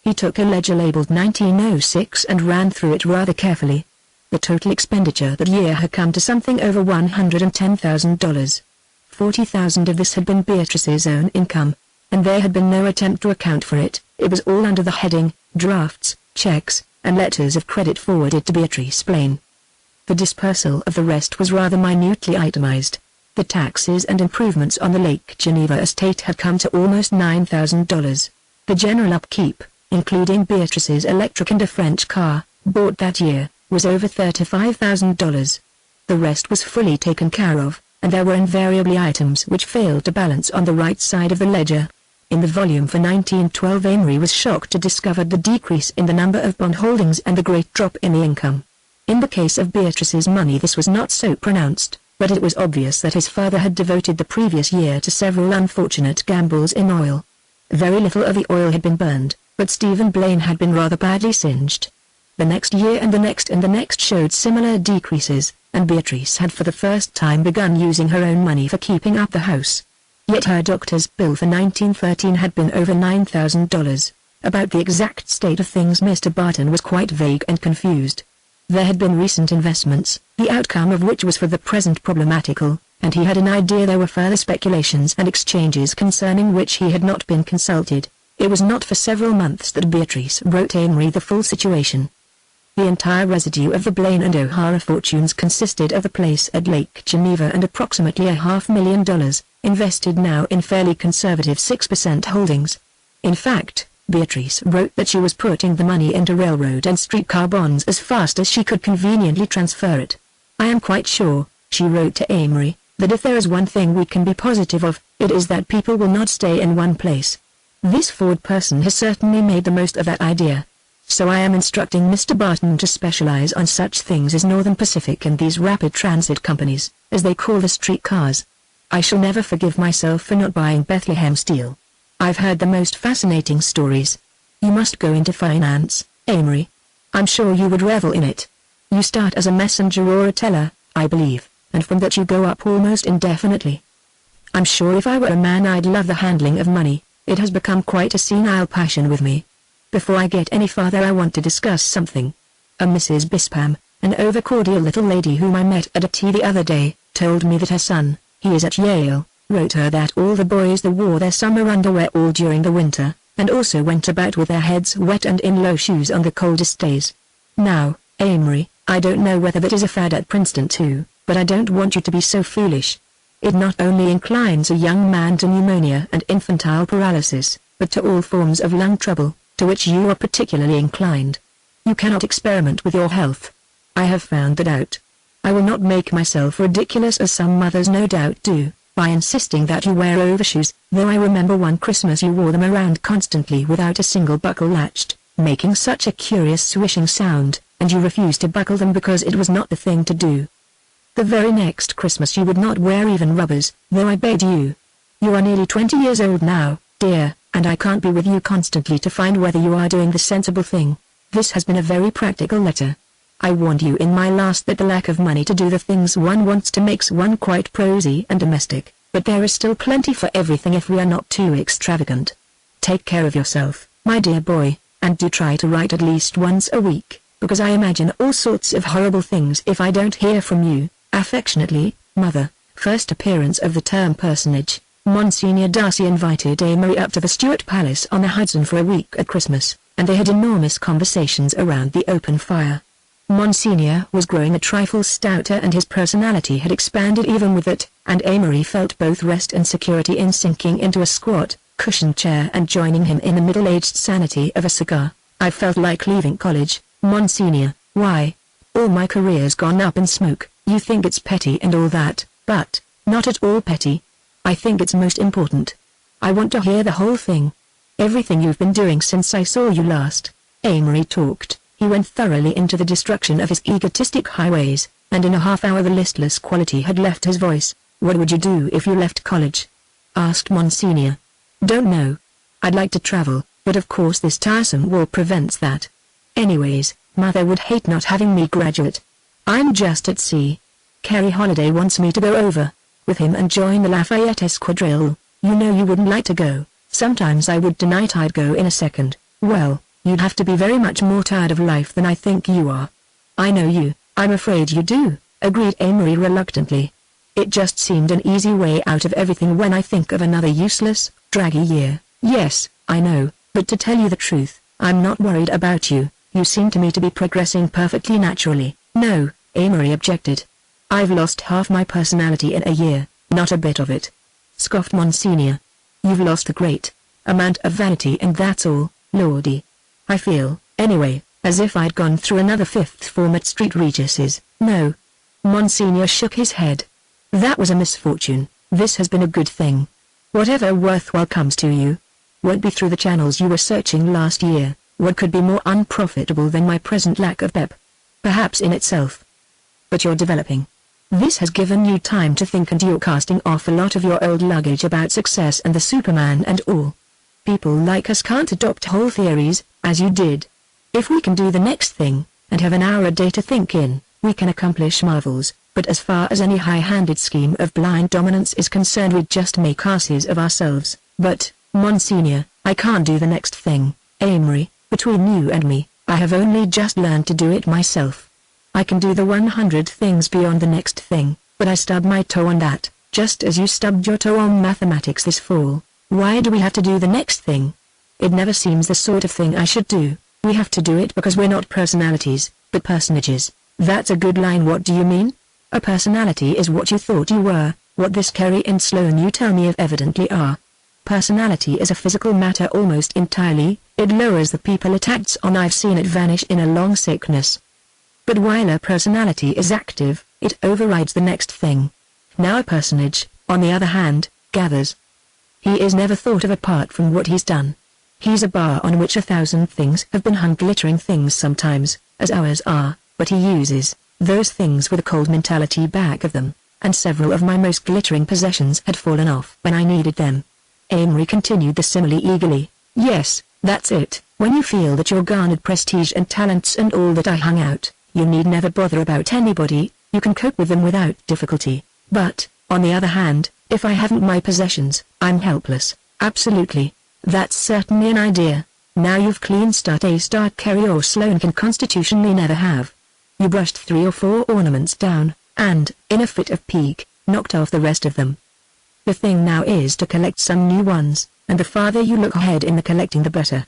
He took a ledger labeled 1906 and ran through it rather carefully. The total expenditure that year had come to something over $110,000. $40,000 of this had been Beatrice's own income, and there had been no attempt to account for it. It was all under the heading, drafts, checks, and letters of credit forwarded to Beatrice Blaine. The dispersal of the rest was rather minutely itemized. The taxes and improvements on the Lake Geneva estate had come to almost $9,000. The general upkeep, including Beatrice's electric and a French car, bought that year, was over $35,000. The rest was fully taken care of, and there were invariably items which failed to balance on the right side of the ledger. In the volume for 1912 Amory was shocked to discover the decrease in the number of bond holdings and the great drop in the income. In the case of Beatrice's money this was not so pronounced, but it was obvious that his father had devoted the previous year to several unfortunate gambles in oil. Very little of the oil had been burned, but Stephen Blaine had been rather badly singed. The next year and the next showed similar decreases, and Beatrice had for the first time begun using her own money for keeping up the house. Yet her doctor's bill for 1913 had been over $9,000. About the exact state of things Mr. Barton was quite vague and confused. There had been recent investments, the outcome of which was for the present problematical, and he had an idea there were further speculations and exchanges concerning which he had not been consulted. It was not for several months that Beatrice wrote Amory the full situation. The entire residue of the Blaine and O'Hara fortunes consisted of the place at Lake Geneva and approximately $500,000, invested now in fairly conservative 6% holdings. In fact, Beatrice wrote that she was putting the money into railroad and streetcar bonds as fast as she could conveniently transfer it. I am quite sure, she wrote to Amory, that if there is one thing we can be positive of, it is that people will not stay in one place. This Ford person has certainly made the most of that idea. So I am instructing Mr. Barton to specialize on such things as Northern Pacific and these rapid transit companies, as they call the streetcars. I shall never forgive myself for not buying Bethlehem Steel. I've heard the most fascinating stories. You must go into finance, Amory. I'm sure you would revel in it. You start as a messenger or a teller, I believe, and from that you go up almost indefinitely. I'm sure if I were a man I'd love the handling of money. It has become quite a senile passion with me. Before I get any farther I want to discuss something. A Mrs. Bispam, an over-cordial little lady whom I met at a tea the other day, told me that her son, he is at Yale, wrote her that all the boys there wore their summer underwear all during the winter, and also went about with their heads wet and in low shoes on the coldest days. Now, Amory, I don't know whether that is a fad at Princeton too, but I don't want you to be so foolish. It not only inclines a young man to pneumonia and infantile paralysis, but to all forms of lung trouble, to which you are particularly inclined. You cannot experiment with your health. I have found that out. I will not make myself ridiculous as some mothers no doubt do, by insisting that you wear overshoes, though I remember one Christmas you wore them around constantly without a single buckle latched, making such a curious swishing sound, and you refused to buckle them because it was not the thing to do. The very next Christmas you would not wear even rubbers, though I bade you. You are nearly 20 years old now, dear, and I can't be with you constantly to find whether you are doing the sensible thing. This has been a very practical letter. I warned you in my last that the lack of money to do the things one wants to makes one quite prosy and domestic, but there is still plenty for everything if we are not too extravagant. Take care of yourself, my dear boy, and do try to write at least once a week, because I imagine all sorts of horrible things if I don't hear from you. Affectionately, Mother. First appearance of the term personage. Monsignor Darcy invited Amory up to the Stuart Palace on the Hudson for a week at Christmas, and they had enormous conversations around the open fire. Monsignor was growing a trifle stouter and his personality had expanded even with it, and Amory felt both rest and security in sinking into a squat, cushioned chair and joining him in the middle-aged sanity of a cigar. I felt like leaving college, Monsignor. Why? All my career's gone up in smoke. You think it's petty and all that, but, not at all petty. I think it's most important. I want to hear the whole thing. Everything you've been doing since I saw you last. Amory talked. He went thoroughly into the destruction of his egotistic highways, and in a half-hour the listless quality had left his voice. What would you do if you left college? Asked Monsignor. Don't know. I'd like to travel, but of course this tiresome war prevents that. Anyways, Mother would hate not having me graduate. I'm just at sea. Kerry Holiday wants me to go over with him and join the Lafayette Escadrille. You know you wouldn't like to go. Sometimes I would tonight I'd go in a second. Well, you'd have to be very much more tired of life than I think you are. I know you, I'm afraid you do, agreed Amory reluctantly. It just seemed an easy way out of everything when I think of another useless, draggy year. Yes, I know, but to tell you the truth, I'm not worried about you. You seem to me to be progressing perfectly naturally. No, Amory objected. I've lost half my personality in a year, not a bit of it. Scoffed Monsignor. You've lost a great amount of vanity and that's all, Lordy. I feel, anyway, as if I'd gone through another fifth form at St. Regis's. No. Monsignor shook his head. That was a misfortune. This has been a good thing. Whatever worthwhile comes to you won't be through the channels you were searching last year. What could be more unprofitable than my present lack of pep? Perhaps in itself. But you're developing. This has given you time to think and you're casting off a lot of your old luggage about success and the Superman and all. People like us can't adopt whole theories, as you did. If we can do the next thing, and have an hour a day to think in, we can accomplish marvels, but as far as any high-handed scheme of blind dominance is concerned we'd just make asses of ourselves. But, Monsignor, I can't do the next thing. Amory, between you and me, I have only just learned to do it myself. I can do the 100 things beyond the next thing, but I stubbed my toe on that, just as you stubbed your toe on mathematics this fall. Why do we have to do the next thing? It never seems the sort of thing I should do. We have to do it because we're not personalities, but personages. That's a good line. What do you mean? A personality is what you thought you were, what this Kerry and Sloane you tell me of evidently are. Personality is a physical matter almost entirely. It lowers the people it acts on. I've seen it vanish in a long sickness. But while a personality is active, it overrides the next thing. Now a personage, on the other hand, gathers. He is never thought of apart from what he's done. He's a bar on which 1,000 things have been hung, glittering things sometimes, as ours are, but he uses those things with a cold mentality back of them, and several of my most glittering possessions had fallen off when I needed them. Amory continued the simile eagerly. Yes, that's it. When you feel that you're garnered prestige and talents and all that I hung out, you need never bother about anybody, you can cope with them without difficulty. But, on the other hand, if I haven't my possessions, I'm helpless. Absolutely. That's certainly an idea. Now you've clean start. A start Kerry or Sloane can constitutionally never have. You brushed 3 or 4 ornaments down, and, in a fit of pique, knocked off the rest of them. The thing now is to collect some new ones, and the farther you look ahead in the collecting the better.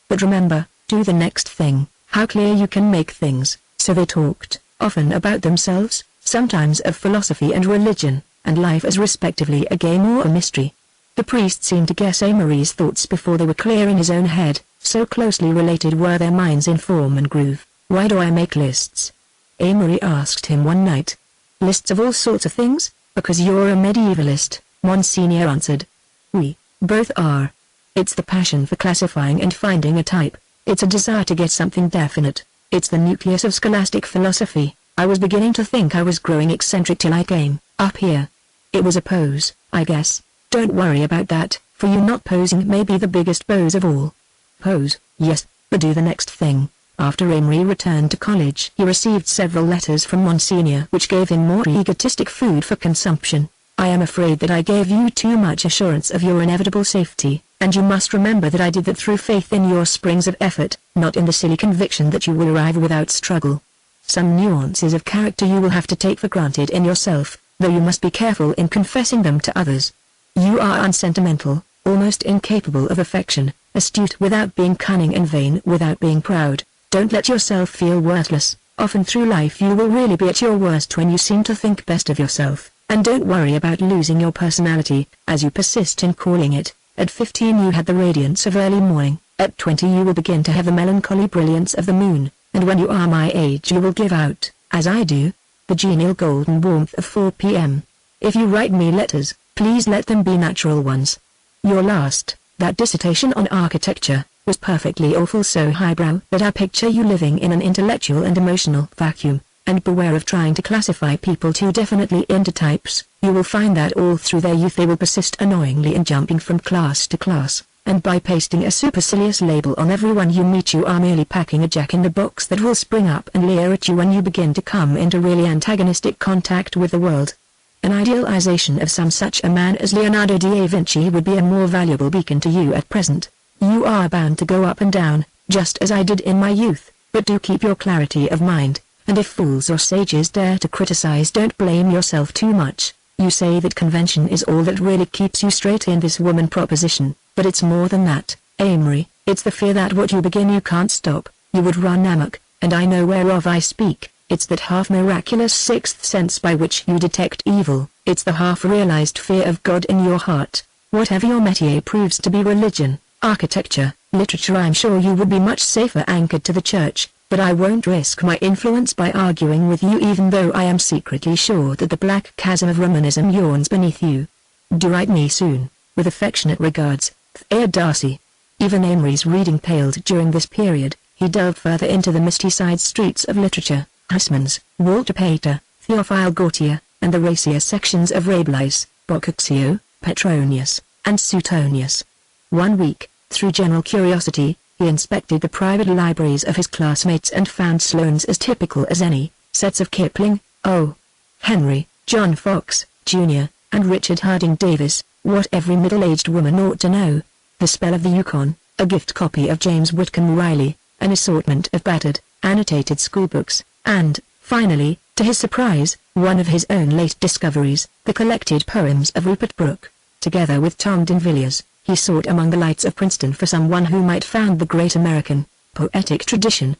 But remember, do the next thing, how clear you can make things. So they talked, often about themselves, sometimes of philosophy and religion, and life as respectively a game or a mystery. The priest seemed to guess Amory's thoughts before they were clear in his own head, so closely related were their minds in form and groove. "Why do I make lists?" Amory asked him one night. "Lists of all sorts of things? Because you're a medievalist," Monsignor answered. "We both are. It's the passion for classifying and finding a type. It's a desire to get something definite. It's the nucleus of scholastic philosophy. I was beginning to think I was growing eccentric till I came up here. It was a pose, I guess. Don't worry about that, for you not posing may be the biggest pose of all." Pose, yes, but do the next thing. After Amory returned to college, he received several letters from Monsignor which gave him more egotistic food for consumption. "I am afraid that I gave you too much assurance of your inevitable safety, and you must remember that I did that through faith in your springs of effort, not in the silly conviction that you will arrive without struggle. Some nuances of character you will have to take for granted in yourself, though you must be careful in confessing them to others. You are unsentimental, almost incapable of affection, astute without being cunning and vain without being proud. Don't let yourself feel worthless. Often through life you will really be at your worst when you seem to think best of yourself, and don't worry about losing your personality, as you persist in calling it. At 15 you had the radiance of early morning, at 20 you will begin to have the melancholy brilliance of the moon, and when you are my age you will give out, as I do, the genial golden warmth of 4 p.m. If you write me letters, please let them be natural ones. Your last, that dissertation on architecture, was perfectly awful, so highbrow that I picture you living in an intellectual and emotional vacuum, and beware of trying to classify people too definitely into types. You will find that all through their youth they will persist annoyingly in jumping from class to class, and by pasting a supercilious label on everyone you meet you are merely packing a jack-in-the-box that will spring up and leer at you when you begin to come into really antagonistic contact with the world. An idealization of some such a man as Leonardo da Vinci would be a more valuable beacon to you at present. You are bound to go up and down, just as I did in my youth, but do keep your clarity of mind, and if fools or sages dare to criticize, don't blame yourself too much. You say that convention is all that really keeps you straight in this woman proposition, but it's more than that, Amory. It's the fear that what you begin you can't stop, you would run amok, and I know whereof I speak. It's that half-miraculous sixth sense by which you detect evil. It's the half-realized fear of God in your heart. Whatever your métier proves to be, religion, architecture, literature, I'm sure you would be much safer anchored to the church, but I won't risk my influence by arguing with you, even though I am secretly sure that the black chasm of Romanism yawns beneath you. Do write me soon. With affectionate regards, Thea Darcy. Even Amory's reading paled during this period. He delved further into the misty side streets of literature, Huysmans, Walter Pater, Theophile Gautier, and the racier sections of Rabelais, Boccaccio, Petronius, and Suetonius. One week, through general curiosity, he inspected the private libraries of his classmates and found Sloane's as typical as any, sets of Kipling, O. Henry, John Fox, Jr., and Richard Harding Davis, what every middle-aged woman ought to know. The Spell of the Yukon, a gift copy of James Whitcomb Riley, an assortment of battered, annotated schoolbooks, and, finally, to his surprise, one of his own late discoveries, the collected poems of Rupert Brooke. Together with Tom D'Invilliers, he sought among the lights of Princeton for someone who might found the great American poetic tradition.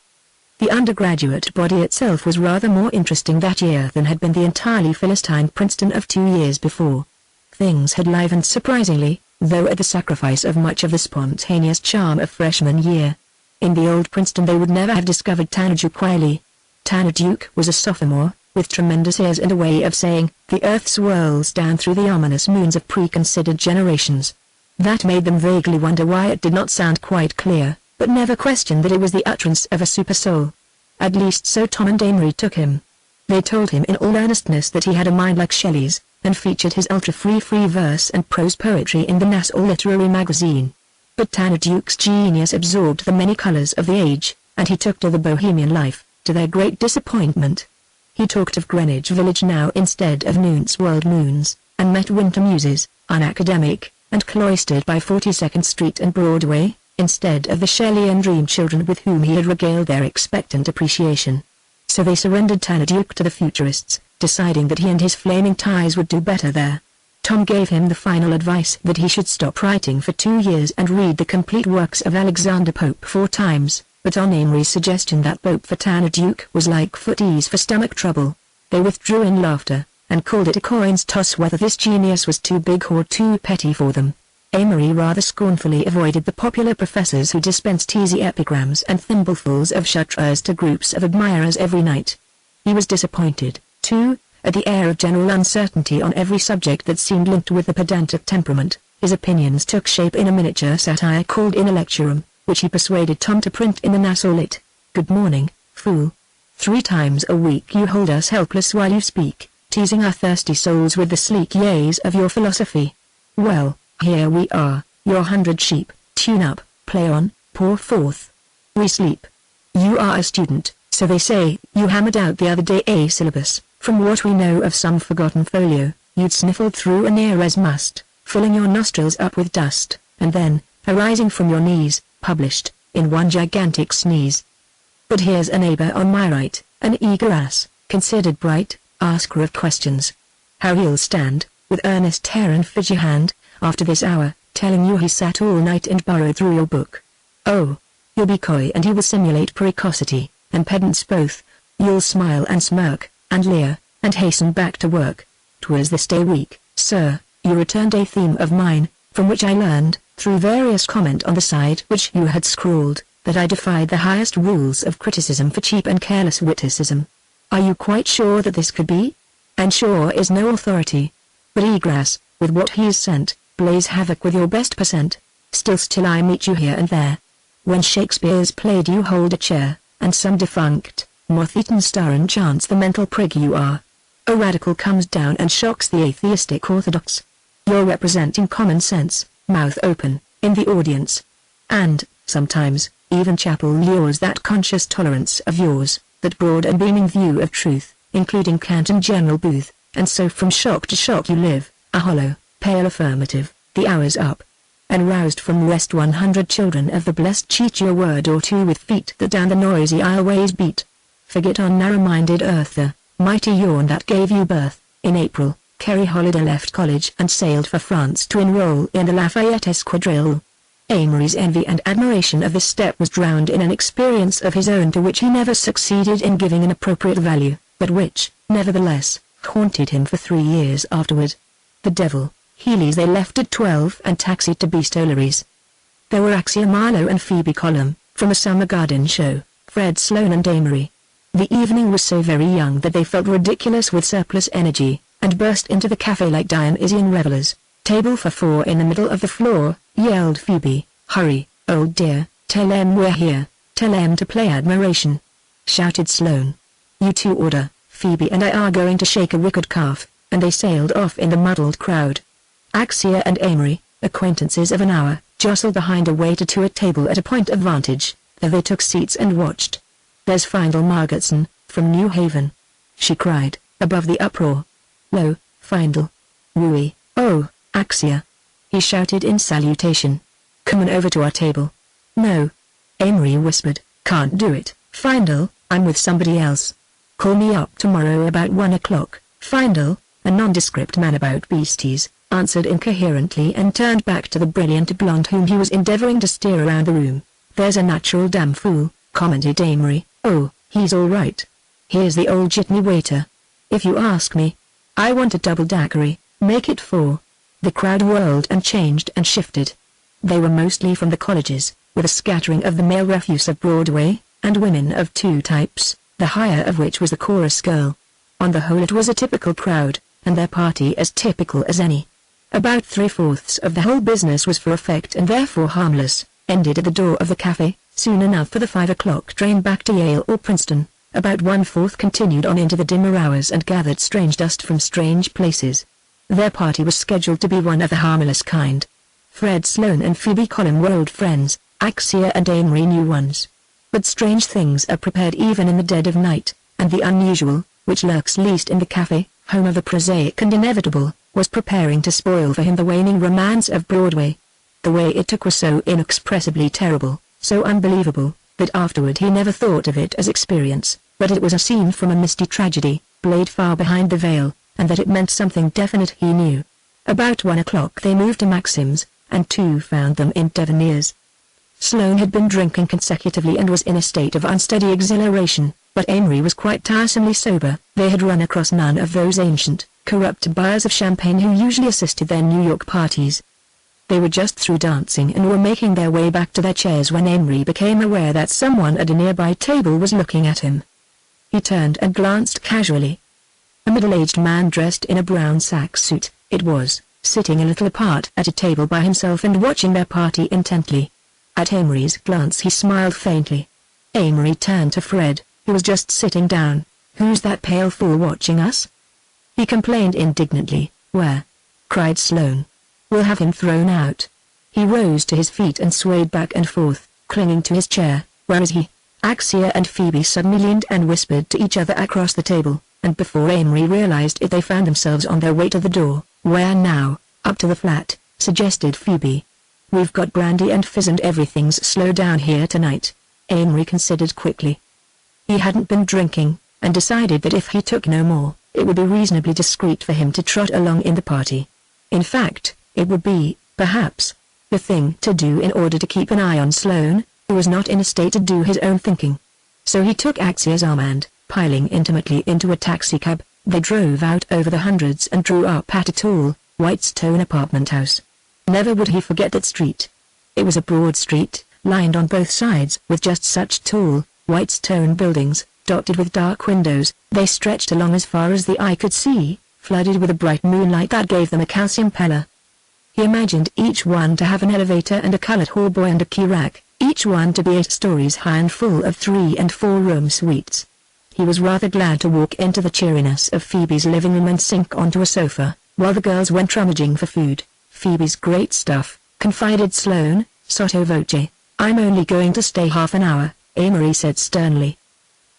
The undergraduate body itself was rather more interesting that year than had been the entirely Philistine Princeton of 2 years before. Things had livened surprisingly, though at the sacrifice of much of the spontaneous charm of freshman year. In the old Princeton they would never have discovered Tanner Duke Wiley. Tanner Duke was a sophomore, with tremendous ears and a way of saying, "The earth swirls down through the ominous moons of preconsidered generations." That made them vaguely wonder why it did not sound quite clear, but never questioned that it was the utterance of a super soul. At least so Tom and Amory took him. They told him in all earnestness that he had a mind like Shelley's, and featured his ultra-free verse and prose poetry in the Nassau Literary Magazine. But Tanner Duke's genius absorbed the many colors of the age, and he took to the bohemian life, to their great disappointment. He talked of Greenwich Village now instead of Noon's World Moons, and met winter muses, unacademic, and cloistered by 42nd Street and Broadway, instead of the Shelleyan dream children with whom he had regaled their expectant appreciation. So they surrendered Tanner Duke to the futurists, deciding that he and his flaming ties would do better there. Tom gave him the final advice that he should stop writing for 2 years and read the complete works of Alexander Pope 4 times, but on Amory's suggestion that Pope for Tanaduke was like footies for stomach trouble, they withdrew in laughter, and called it a coin's toss whether this genius was too big or too petty for them. Amory rather scornfully avoided the popular professors who dispensed easy epigrams and thimblefuls of chartreuse to groups of admirers every night. He was disappointed, too, at the air of general uncertainty on every subject that seemed linked with the pedantic temperament. His opinions took shape in a miniature satire called In a Lecturum, which he persuaded Tom to print in the Nassau Lit. Good morning, fool. 3 times a week you hold us helpless while you speak, teasing our thirsty souls with the sleek yays of your philosophy. Well, here we are, your 100 sheep, tune up, play on, pour forth. We sleep. You are a student, so they say. You hammered out the other day a syllabus, from what we know of some forgotten folio. You'd sniffled through a near as must, filling your nostrils up with dust, and then, arising from your knees, published, in one gigantic sneeze. But here's a neighbor on my right, an eager ass, considered bright, asker of questions. How he'll stand, with earnest hair and fidgy hand, after this hour, telling you he sat all night and burrowed through your book. Oh, you'll be coy and he will simulate precocity, and pedants both. You'll smile and smirk, and leer, and hasten back to work. 'Twas this day week, sir, you returned a theme of mine, from which I learned, through various comment on the side which you had scrawled, that I defied the highest rules of criticism for cheap and careless witticism. Are you quite sure that this could be? And sure is no authority. But Egras, with what he's sent, plays havoc with your best percent. Still I meet you here and there. When Shakespeare's played you hold a chair, and some defunct, moth-eaten star enchants the mental prig you are. A radical comes down and shocks the atheistic orthodox. You're representing common sense, mouth open, in the audience. And, sometimes, even chapel lures that conscious tolerance of yours, that broad and beaming view of truth, including Kant and General Booth, and so from shock to shock you live, a hollow, pale affirmative, the hour's up. And roused from rest 100 children of the blessed cheat you a word or two with feet that down the noisy aisleways beat. Forget on narrow-minded earth the mighty yawn that gave you birth. In April, Kerry Holliday left college and sailed for France to enroll in the Lafayette Escadrille. Amory's envy and admiration of this step was drowned in an experience of his own to which he never succeeded in giving an appropriate value, but which, nevertheless, haunted him for 3 years afterward. The devil, Healy's they left at 12 and taxied to Beastolleries. There were Axia Marlowe and Phoebe Column, from a summer garden show, Fred Sloane and Amory. The evening was so very young that they felt ridiculous with surplus energy, and burst into the cafe like Dionysian revelers. Table for 4 in the middle of the floor, yelled Phoebe. Hurry, old dear, tell em we're here, tell em to play admiration. Shouted Sloane. You two order, Phoebe and I are going to shake a wicked calf, and they sailed off in the muddled crowd. Axia and Amory, acquaintances of an hour, jostled behind a waiter to a table at a point of vantage, there they took seats and watched. There's Findle Margetson, from New Haven, she cried, above the uproar. Lo, Findle. Wooey, oh, Axia. He shouted in salutation. Come on over to our table. No. Amory whispered, can't do it, Findle, I'm with somebody else. Call me up tomorrow about 1 o'clock, Findle, a nondescript man about beasties, answered incoherently and turned back to the brilliant blonde whom he was endeavoring to steer around the room. There's a natural damn fool, commented Amory. Oh, he's all right. Here's the old jitney waiter. If you ask me, I want a double daiquiri, make it 4. The crowd whirled and changed and shifted. They were mostly from the colleges, with a scattering of the male refuse of Broadway, and women of 2 types, the higher of which was the chorus girl. On the whole it was a typical crowd, and their party as typical as any. About 3/4 of the whole business was for effect and therefore harmless, ended at the door of the cafe, soon enough for the 5 o'clock train back to Yale or Princeton. About 1/4 continued on into the dimmer hours and gathered strange dust from strange places. Their party was scheduled to be one of the harmless kind. Fred Sloane and Phoebe Column were old friends, Axia and Amory new ones. But strange things are prepared even in the dead of night, and the unusual, which lurks least in the cafe, home of the prosaic and inevitable, was preparing to spoil for him the waning romance of Broadway. The way it took was so inexpressibly terrible, so unbelievable, that afterward he never thought of it as experience, but it was a scene from a misty tragedy, blade far behind the veil, and that it meant something definite he knew. About 1 o'clock they moved to Maxim's, and 2 found them in Devonier's. Sloane had been drinking consecutively and was in a state of unsteady exhilaration, but Amory was quite tiresomely sober. They had run across none of those ancient, corrupt buyers of champagne who usually assisted their New York parties. They were just through dancing and were making their way back to their chairs when Amory became aware that someone at a nearby table was looking at him. He turned and glanced casually. A middle-aged man dressed in a brown sack suit, it was, sitting a little apart at a table by himself and watching their party intently. At Amory's glance he smiled faintly. Amory turned to Fred, who was just sitting down. "Who's that pale fool watching us?" he complained indignantly. "Where?" cried Sloane. "We'll have him thrown out." He rose to his feet and swayed back and forth, clinging to his chair. "Where is he?" Axia and Phoebe suddenly leaned and whispered to each other across the table, and before Amory realized it they found themselves on their way to the door. "Where now?" "Up to the flat," suggested Phoebe. "We've got brandy and fizz and everything's slow down here tonight." Amory considered quickly. He hadn't been drinking, and decided that if he took no more, it would be reasonably discreet for him to trot along in the party. In fact, it would be, perhaps, the thing to do in order to keep an eye on Sloane, who was not in a state to do his own thinking. So he took Axia's arm and, piling intimately into a taxicab, they drove out over the hundreds and drew up at a tall, white stone apartment house. Never would he forget that street. It was a broad street, lined on both sides with just such tall, white stone buildings, dotted with dark windows. They stretched along as far as the eye could see, flooded with a bright moonlight that gave them a calcium pallor. He imagined each one to have an elevator and a colored hallboy and a key rack, each one to be 8 stories high and full of 3- and 4-room suites. He was rather glad to walk into the cheeriness of Phoebe's living room and sink onto a sofa, while the girls went rummaging for food. "Phoebe's great stuff," confided Sloane, sotto voce. "I'm only going to stay half an hour," Amory said sternly.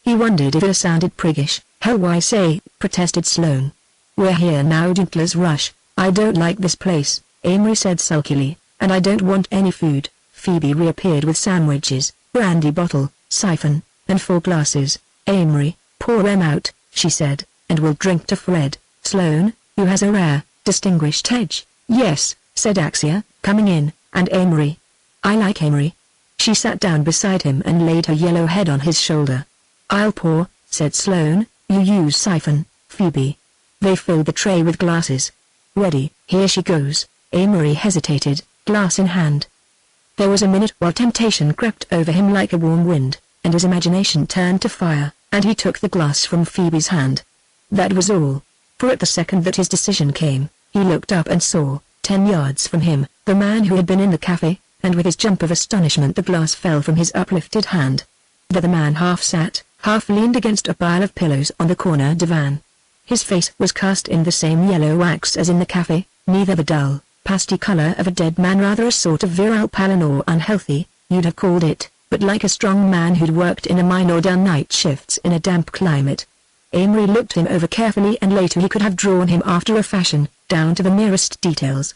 He wondered if it sounded priggish. "Hell, why say," protested Sloane. "We're here now, don't let's rush." "I don't like this place," Amory said sulkily, "and I don't want any food." Phoebe reappeared with sandwiches, brandy bottle, siphon, and 4 glasses. "Amory, pour them out," she said, "and we'll drink to Fred." "Sloane, who has a rare, distinguished edge." "Yes," said Axia, coming in, "and Amory." "I like Amory." She sat down beside him and laid her yellow head on his shoulder. "I'll pour," said Sloane. "You use siphon, Phoebe." They filled the tray with glasses. "Ready, here she goes." Amory hesitated, glass in hand. There was a minute while temptation crept over him like a warm wind, and his imagination turned to fire, and he took the glass from Phoebe's hand. That was all. For at the second that his decision came, he looked up and saw, 10 yards from him, the man who had been in the cafe, and with his jump of astonishment the glass fell from his uplifted hand. There the man half sat, half leaned against a pile of pillows on the corner divan. His face was cast in the same yellow wax as in the cafe, neither the dull, pasty color of a dead man, rather a sort of virile pallor nor unhealthy, you'd have called it, but like a strong man who'd worked in a mine or done night shifts in a damp climate. Amory looked him over carefully, and later he could have drawn him after a fashion, down to the merest details.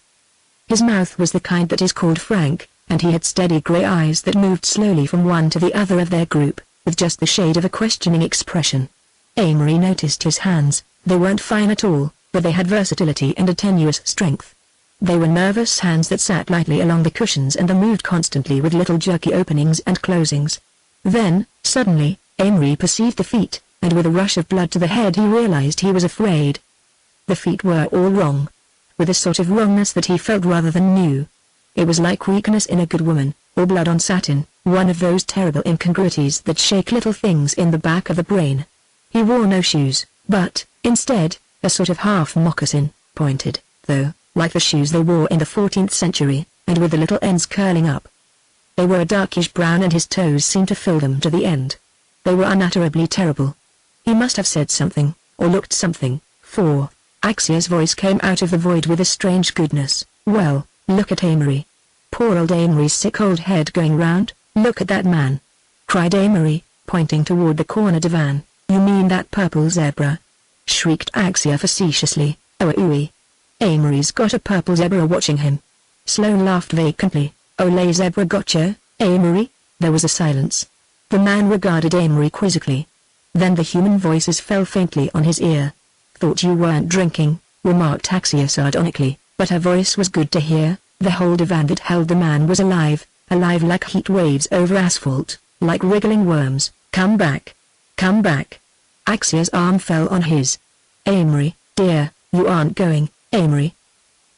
His mouth was the kind that is called frank, and he had steady gray eyes that moved slowly from one to the other of their group, with just the shade of a questioning expression. Amory noticed his hands. They weren't fine at all, but they had versatility and a tenuous strength. They were nervous hands that sat lightly along the cushions and moved constantly with little jerky openings and closings. Then, suddenly, Amory perceived the feet, and with a rush of blood to the head he realized he was afraid. The feet were all wrong. With a sort of wrongness that he felt rather than knew. It was like weakness in a good woman, or blood on satin, one of those terrible incongruities that shake little things in the back of the brain. He wore no shoes, but, instead, a sort of half-moccasin, pointed, though, like the shoes they wore in the 14th century, and with the little ends curling up. They were a darkish brown and his toes seemed to fill them to the end. They were unutterably terrible. He must have said something, or looked something, for Axia's voice came out of the void with a strange goodness. "Well, look at Amory. Poor old Amory's sick old head going round. Look at that man," cried Amory, pointing toward the corner divan. "You mean that purple zebra?" shrieked Axia facetiously. "Oh, ooey. Amory's got a purple zebra watching him." Sloane laughed vacantly. "Ole zebra gotcha, Amory?" There was a silence. The man regarded Amory quizzically. Then the human voices fell faintly on his ear. "Thought you weren't drinking," remarked Axia sardonically, but her voice was good to hear. The whole divan that held the man was alive, alive like heat waves over asphalt, like wriggling worms. "Come back. Come back." Axia's arm fell on his. "Amory, dear, you aren't going, Amory."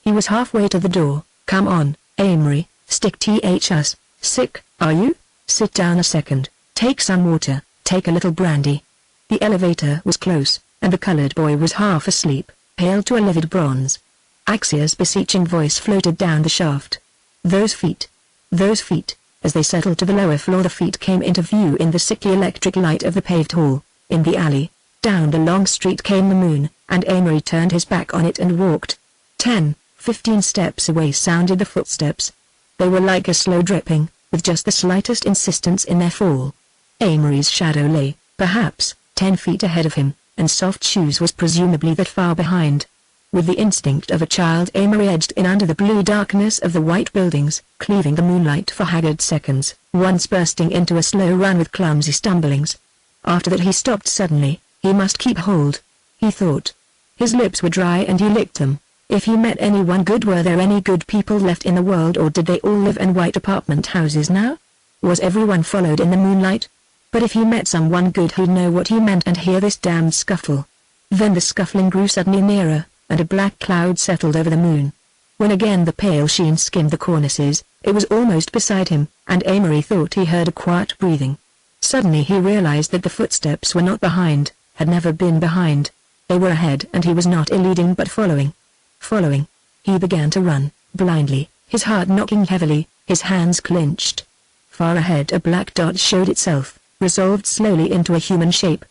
He was halfway to the door. "Come on, Amory, stick us. Sick, are you? Sit down a second, take some water, take a little brandy." The elevator was close, and the colored boy was half asleep, pale to a livid bronze. Axia's beseeching voice floated down the shaft. Those feet. Those feet. As they settled to the lower floor, the feet came into view in the sickly electric light of the paved hall. In the alley, down the long street came the moon, and Amory turned his back on it and walked. 10-15 steps away sounded the footsteps. They were like a slow dripping, with just the slightest insistence in their fall. Amory's shadow lay, perhaps, 10 feet ahead of him, and Soft Shoes was presumably that far behind. With the instinct of a child, Amory edged in under the blue darkness of the white buildings, cleaving the moonlight for haggard seconds, once bursting into a slow run with clumsy stumblings. After that he stopped suddenly. He must keep hold, he thought. His lips were dry and he licked them. If he met anyone good, were there any good people left in the world, or did they all live in white apartment houses now? Was everyone followed in the moonlight? But if he met someone good, he'd know what he meant and hear this damned scuffle. Then the scuffling grew suddenly nearer, and a black cloud settled over the moon. When again the pale sheen skimmed the cornices, it was almost beside him, and Amory thought he heard a quiet breathing. Suddenly he realized that the footsteps were not behind, had never been behind. They were ahead, and he was not eluding but following. Following. He began to run, blindly, his heart knocking heavily, his hands clenched. Far ahead a black dot showed itself, resolved slowly into a human shape.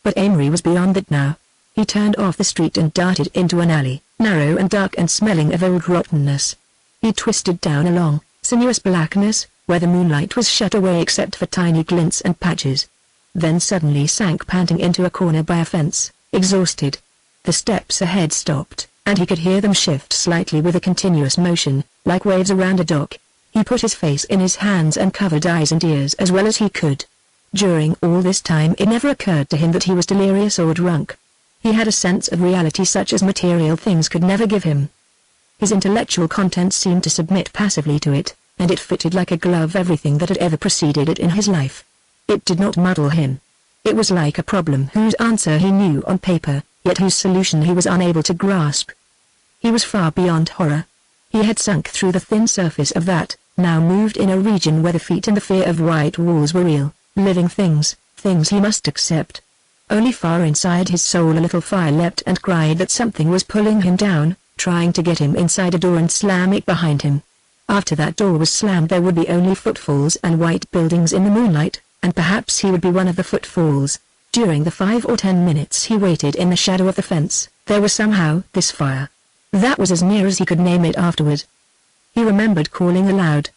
But Amory was beyond that now. He turned off the street and darted into an alley, narrow and dark and smelling of old rottenness. He twisted down a long, sinuous blackness, where the moonlight was shut away except for tiny glints and patches. Then suddenly sank panting into a corner by a fence, exhausted. The steps ahead stopped, and he could hear them shift slightly with a continuous motion, like waves around a dock. He put his face in his hands and covered eyes and ears as well as he could. During all this time it never occurred to him that he was delirious or drunk. He had a sense of reality such as material things could never give him. His intellectual content seemed to submit passively to it, and it fitted like a glove everything that had ever preceded it in his life. It did not muddle him. It was like a problem whose answer he knew on paper, yet whose solution he was unable to grasp. He was far beyond horror. He had sunk through the thin surface of that, now moved in a region where the feet and the fear of white walls were real, living things, things he must accept. Only far inside his soul a little fire leapt and cried that something was pulling him down, trying to get him inside a door and slam it behind him. After that door was slammed there would be only footfalls and white buildings in the moonlight, and perhaps he would be one of the footfalls. During the 5 or 10 minutes he waited in the shadow of the fence, there was somehow this fire. That was as near as he could name it afterward. He remembered calling aloud.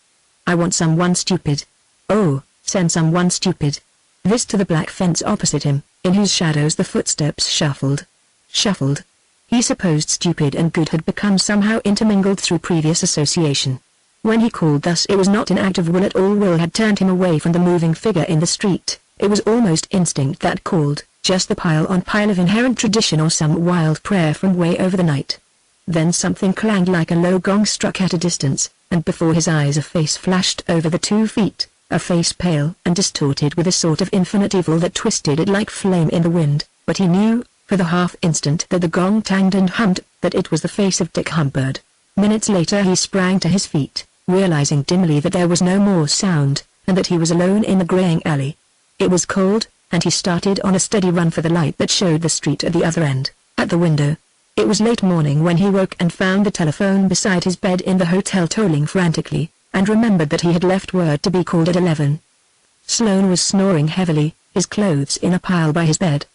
"I want someone stupid. Oh, send someone stupid." This to the black fence opposite him, in whose shadows the footsteps shuffled. Shuffled. He supposed stupid and good had become somehow intermingled through previous association. When he called thus it was not an act of will at all. Will had turned him away from the moving figure in the street. It was almost instinct that called, just the pile on pile of inherent tradition or some wild prayer from way over the night. Then something clanged like a low gong struck at a distance, and before his eyes a face flashed over the 2 feet, a face pale and distorted with a sort of infinite evil that twisted it like flame in the wind, but he knew, for the half instant that the gong tanged and hummed, that it was the face of Dick Humbird. Minutes later he sprang to his feet, realizing dimly that there was no more sound, and that he was alone in the graying alley. It was cold, and he started on a steady run for the light that showed the street at the other end. At the window. It was late morning when he woke and found the telephone beside his bed in the hotel tolling frantically, and remembered that he had left word to be called at 11. Sloane was snoring heavily, his clothes in a pile by his bed.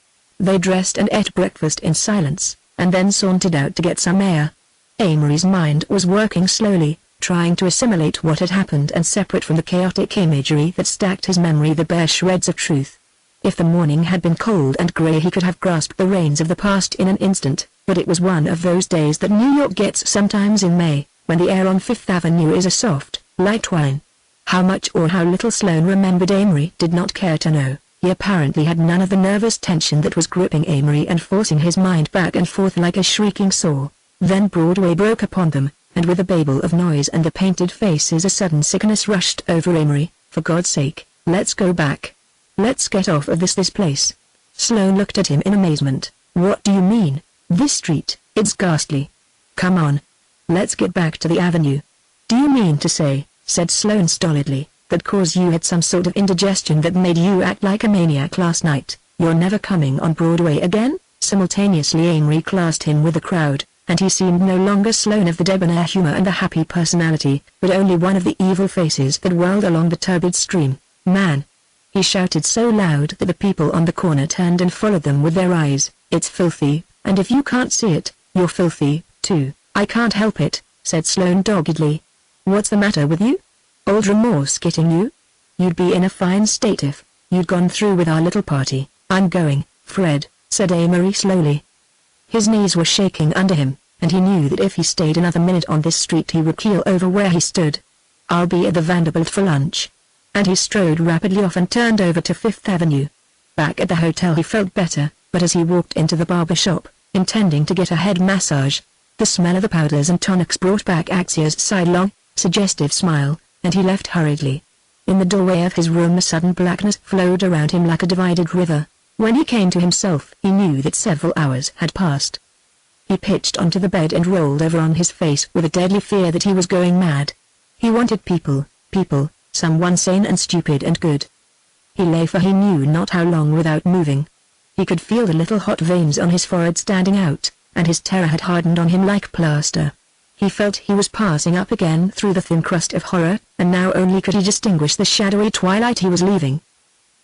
They dressed and ate breakfast in silence, and then sauntered out to get some air. Amory's mind was working slowly, trying to assimilate what had happened and separate from the chaotic imagery that stacked his memory the bare shreds of truth. If the morning had been cold and grey he could have grasped the reins of the past in an instant, but it was one of those days that New York gets sometimes in May, when the air on Fifth Avenue is a soft, light wine. How much or how little Sloane remembered Amory did not care to know, He apparently had none of the nervous tension that was gripping Amory and forcing his mind back and forth like a shrieking saw. Then Broadway broke upon them, and with a babel of noise and the painted faces a sudden sickness rushed over Amory. For God's sake, let's go back. Let's get off of this place. Sloane looked at him in amazement. What do you mean? This street, it's ghastly. Come on. Let's get back to the avenue. Do you mean to say, said Sloane stolidly, that cause you had some sort of indigestion that made you act like a maniac last night, you're never coming on Broadway again? Simultaneously Amory classed him with the crowd, and he seemed no longer Sloane of the debonair humor and the happy personality, but only one of the evil faces that whirled along the turbid stream. Man! He shouted so loud that the people on the corner turned and followed them with their eyes. It's filthy, and if you can't see it, you're filthy, too. I can't help it, said Sloane doggedly. What's the matter with you? Old remorse getting you? You'd be in a fine state if you'd gone through with our little party. I'm going, Fred, said Amory slowly. His knees were shaking under him, and he knew that if he stayed another minute on this street he would keel over where he stood. I'll be at the Vanderbilt for lunch. And he strode rapidly off and turned over to Fifth Avenue. Back at the hotel he felt better, but as he walked into the barber shop, intending to get a head massage, the smell of the powders and tonics brought back Axia's sidelong, suggestive smile, and he left hurriedly. In the doorway of his room a sudden blackness flowed around him like a divided river. When he came to himself he knew that several hours had passed. He pitched onto the bed and rolled over on his face with a deadly fear that he was going mad. He wanted people, someone sane and stupid and good. He lay for he knew not how long without moving. He could feel the little hot veins on his forehead standing out, and his terror had hardened on him like plaster. He felt he was passing up again through the thin crust of horror, and now only could he distinguish the shadowy twilight he was leaving.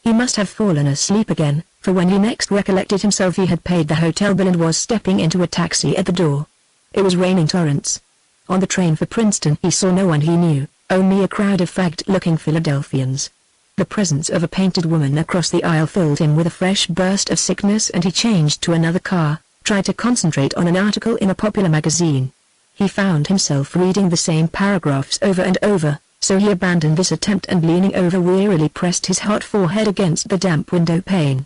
He must have fallen asleep again, for when he next recollected himself he had paid the hotel bill and was stepping into a taxi at the door. It was raining torrents. On the train for Princeton he saw no one he knew, only a crowd of fagged-looking Philadelphians. The presence of a painted woman across the aisle filled him with a fresh burst of sickness and he changed to another car, tried to concentrate on an article in a popular magazine. He found himself reading the same paragraphs over and over, so he abandoned this attempt and leaning over wearily pressed his hot forehead against the damp window pane.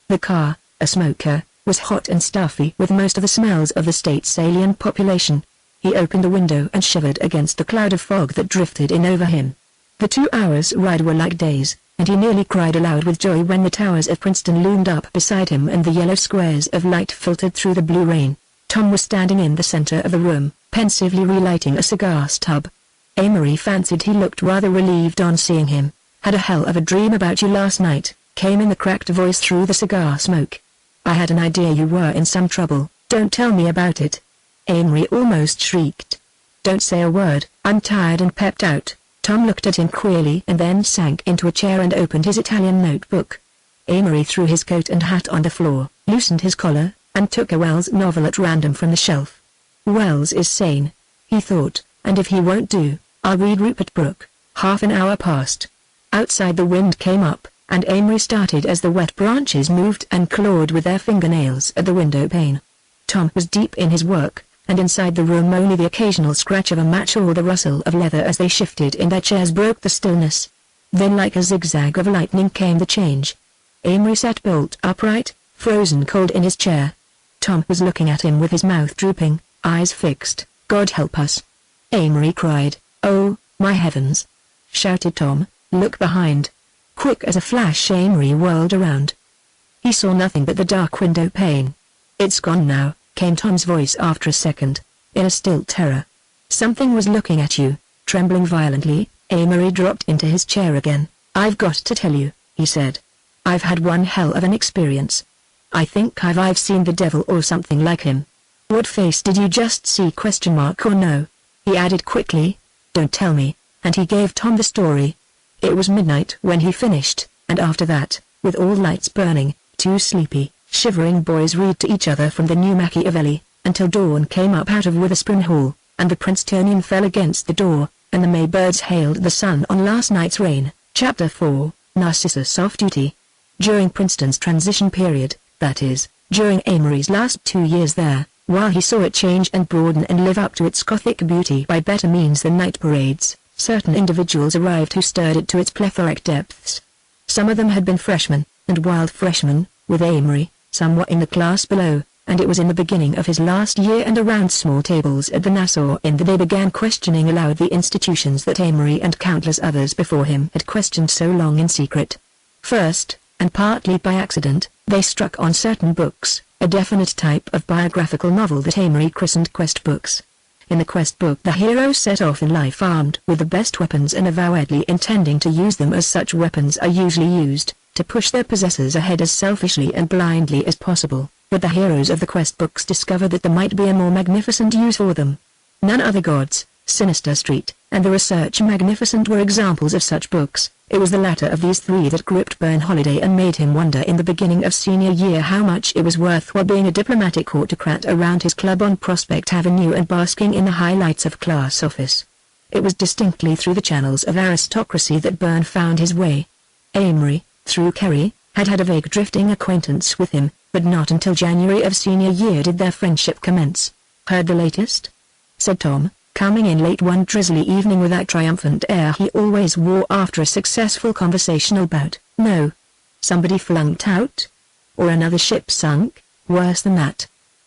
The car, a smoker, was hot and stuffy with most of the smells of the state's alien population. He opened the window and shivered against the cloud of fog that drifted in over him. The 2 hours' ride were like days, and he nearly cried aloud with joy when the towers of Princeton loomed up beside him and the yellow squares of light filtered through the blue rain. Tom was standing in the center of the room, pensively relighting a cigar stub. Amory fancied he looked rather relieved on seeing him. Had a hell of a dream about you last night, came in the cracked voice through the cigar smoke. I had an idea you were in some trouble. Don't tell me about it. Amory almost shrieked. Don't say a word, I'm tired and pepped out. Tom looked at him queerly and then sank into a chair and opened his Italian notebook. Amory threw his coat and hat on the floor, loosened his collar, and took a Wells novel at random from the shelf. Wells is sane, he thought, and if he won't do, I'll read Rupert Brooke. Half an hour passed. Outside the wind came up, and Amory started as the wet branches moved and clawed with their fingernails at the window pane. Tom was deep in his work, and inside the room only the occasional scratch of a match or the rustle of leather as they shifted in their chairs broke the stillness. Then like a zigzag of lightning came the change. Amory sat bolt upright, frozen cold in his chair. Tom was looking at him with his mouth drooping, eyes fixed. God help us! Amory cried. Oh, my heavens! Shouted Tom, look behind. Quick as a flash Amory whirled around. He saw nothing but the dark window pane. It's gone now, came Tom's voice after a second, in a still terror. Something was looking at you. Trembling violently, Amory dropped into his chair again. I've got to tell you, he said. I've had one hell of an experience. I think I've seen the devil or something like him. What face did you just see? Or no? He added quickly, don't tell me, and he gave Tom the story. It was midnight when he finished, and after that, with all lights burning, 2 sleepy, shivering boys read to each other from the new Machiavelli, until dawn came up out of Witherspoon Hall, and the Princetonian fell against the door, and the Maybirds hailed the sun on last night's rain. Chapter 4, Narcissus Off-Duty. During Princeton's transition period, that is, during Amory's last 2 years there, while he saw it change and broaden and live up to its Gothic beauty by better means than night parades, certain individuals arrived who stirred it to its plethoric depths. Some of them had been freshmen, and wild freshman, with Amory, somewhat in the class below, and it was in the beginning of his last year and around small tables at the Nassau Inn that they began questioning aloud the institutions that Amory and countless others before him had questioned so long in secret. First, and partly by accident, they struck on certain books, a definite type of biographical novel that Amory christened quest books. In the quest book the hero set off in life armed with the best weapons and avowedly intending to use them as such weapons are usually used, to push their possessors ahead as selfishly and blindly as possible, but the heroes of the quest books discover that there might be a more magnificent use for them. None Other Gods, Sinister Street, and The Research Magnificent were examples of such books. It was the latter of these three that gripped Burn Holiday and made him wonder in the beginning of senior year how much it was worthwhile being a diplomatic autocrat around his club on Prospect Avenue and basking in the highlights of class office. It was distinctly through the channels of aristocracy that Burn found his way. Amory, through Kerry, had had a vague drifting acquaintance with him, but not until January of senior year did their friendship commence. "Heard the latest?" said Tom, coming in late one drizzly evening with that triumphant air he always wore after a successful conversational bout. "No. Somebody flunked out? Or another ship sunk? Worse than that.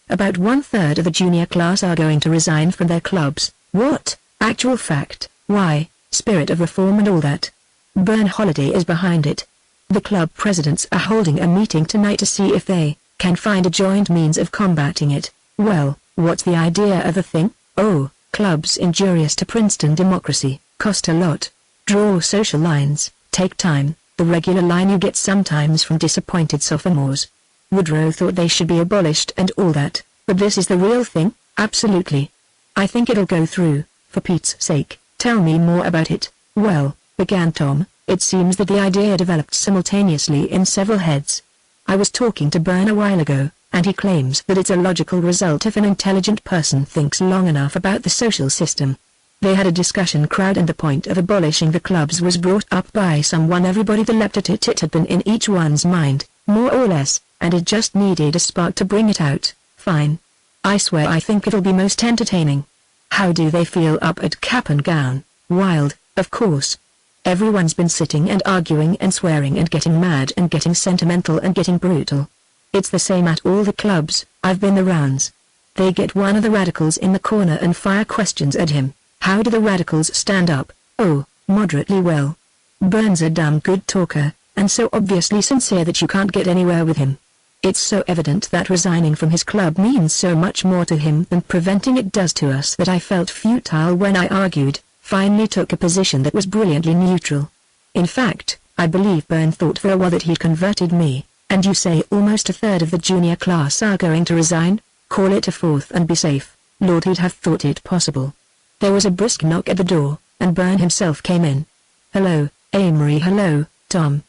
About 1/3 of the junior class are going to resign from their clubs." "What? Actual fact? Why? Spirit of reform and all that?" "Burn Holiday is behind it. The club presidents are holding a meeting tonight to see if they can find a joint means of combating it." "Well, what's the idea of the thing?" "Oh, clubs injurious to Princeton democracy, cost a lot, draw social lines, take time, the regular line you get sometimes from disappointed sophomores. Woodrow thought they should be abolished and all that, but this is the real thing." "Absolutely. I think it'll go through, for Pete's sake. Tell me more about it." "Well," began Tom, "it seems that the idea developed simultaneously in several heads. I was talking to Burn a while ago, and he claims that it's a logical result if an intelligent person thinks long enough about the social system. They had a discussion crowd and the point of abolishing the clubs was brought up by someone everybody that leapt at it had been in each one's mind, more or less, and it just needed a spark to bring it out. Fine. I swear I think it'll be most entertaining." "How do they feel up at Cap and Gown?" "Wild, of course. Everyone's been sitting and arguing and swearing and getting mad and getting sentimental and getting brutal. It's the same at all the clubs. I've been the rounds. They get one of the radicals in the corner and fire questions at him. How do the radicals stand up? Oh, moderately well. Burn's a damn good talker, and so obviously sincere that you can't get anywhere with him. It's so evident that resigning from his club means so much more to him than preventing it does to us that I felt futile when I argued, finally took a position that was brilliantly neutral. In fact, I believe Burn thought for a while that he'd converted me. And you say almost 1/3 of the junior class are going to resign? Call it a fourth and be safe. Lord, who'd have thought it possible?" There was a brisk knock at the door, and Burn himself came in. "Hello, Amory." "Hello, Tom."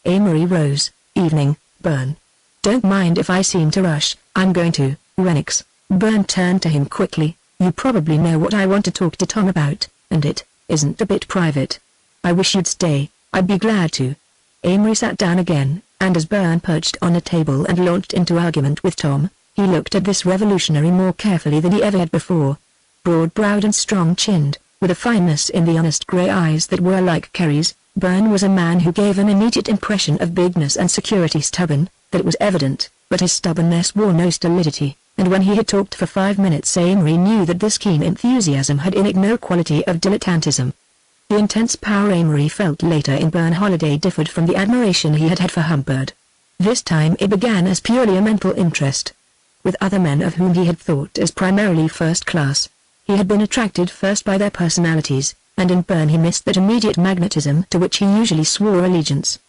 Amory rose. "Evening, Burn. Don't mind if I seem to rush, I'm going to, Renix." Burn turned to him quickly. "You probably know what I want to talk to Tom about, and it isn't a bit private. I wish you'd stay, I'd be glad to." Amory sat down again, and as Burn perched on a table and launched into argument with Tom, he looked at this revolutionary more carefully than he ever had before. Broad-browed and strong-chinned, with a fineness in the honest grey eyes that were like Kerry's, Burn was a man who gave an immediate impression of bigness and security. Stubborn, that was evident, but his stubbornness wore no stolidity, and when he had talked for 5 minutes Amory knew that this keen enthusiasm had in it no quality of dilettantism. The intense power Amory felt later in Burn Holiday differed from the admiration he had had for Humbird. This time it began as purely a mental interest. With other men of whom he had thought as primarily first class, he had been attracted first by their personalities, and in Burn he missed that immediate magnetism to which he usually swore allegiance.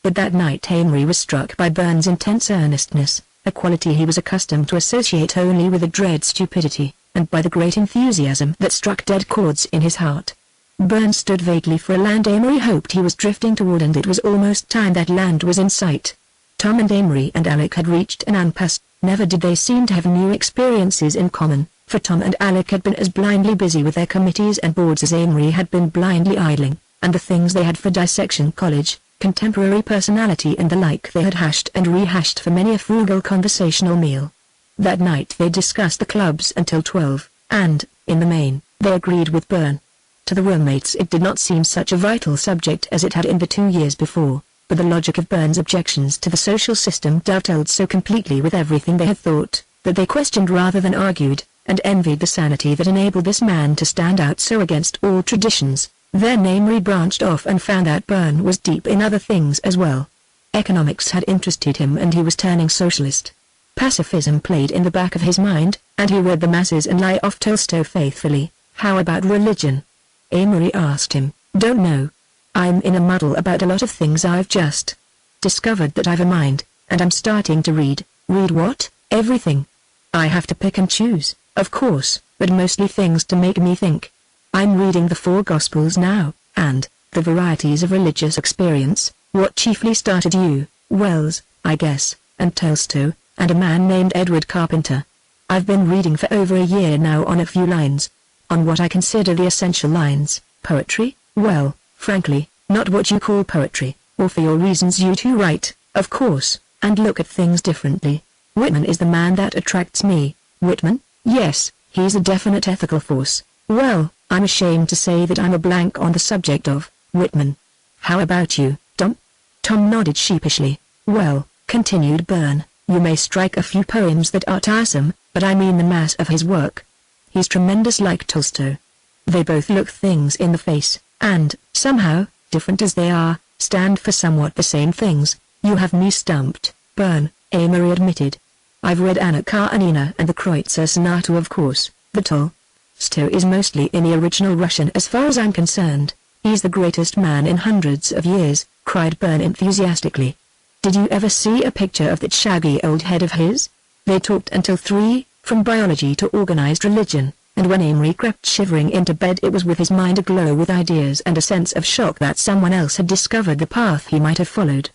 But that night Amory was struck by Burn's intense earnestness, a quality he was accustomed to associate only with a dread stupidity, and by the great enthusiasm that struck dead chords in his heart. Burn stood vaguely for a land Amory hoped he was drifting toward, and it was almost time that land was in sight. Tom and Amory and Alec had reached an impasse. Never did they seem to have new experiences in common, for Tom and Alec had been as blindly busy with their committees and boards as Amory had been blindly idling, and the things they had for dissection college, contemporary personality and the like they had hashed and rehashed for many a frugal conversational meal. That night they discussed the clubs until 12, and, in the main, they agreed with Burn. To the roommates it did not seem such a vital subject as it had in the 2 years before, but the logic of Byrne's objections to the social system dovetailed so completely with everything they had thought, that they questioned rather than argued, and envied the sanity that enabled this man to stand out so against all traditions. Then Amory branched off and found that Byrne was deep in other things as well. Economics had interested him and he was turning socialist. Pacifism played in the back of his mind, and he read the masses and lie off Tolstoy faithfully. How about religion? Amory asked him. Don't know. I'm in a muddle about a lot of things. I've just discovered that I've a mind, and I'm starting to read. Read what? Everything. I have to pick and choose, of course, but mostly things to make me think. I'm reading the 4 Gospels now, and the varieties of religious experience. What chiefly started you? Wells, I guess, and Tolstoy, and a man named Edward Carpenter. I've been reading for over a year now on a few lines. On what I consider the essential lines. Poetry? Well, frankly, not what you call poetry, or for your reasons you two write, of course, and look at things differently. Whitman is the man that attracts me. Whitman? Yes, he's a definite ethical force. Well, I'm ashamed to say that I'm a blank on the subject of Whitman. How about you, Tom? Tom nodded sheepishly. Well, continued Byrne, you may strike a few poems that are tiresome, but I mean the mass of his work. He's tremendous like Tolstoy. They both look things in the face, and, somehow, different as they are, stand for somewhat the same things. You have me stumped, Byrne, Amory admitted. I've read Anna Karenina and the Kreutzer Sonata of course, the Tolstoy is mostly in the original Russian as far as I'm concerned. He's the greatest man in hundreds of years, cried Byrne enthusiastically. Did you ever see a picture of that shaggy old head of his? They talked until 3, from biology to organized religion, and when Amory crept shivering into bed it was with his mind aglow with ideas and a sense of shock that someone else had discovered the path he might have followed.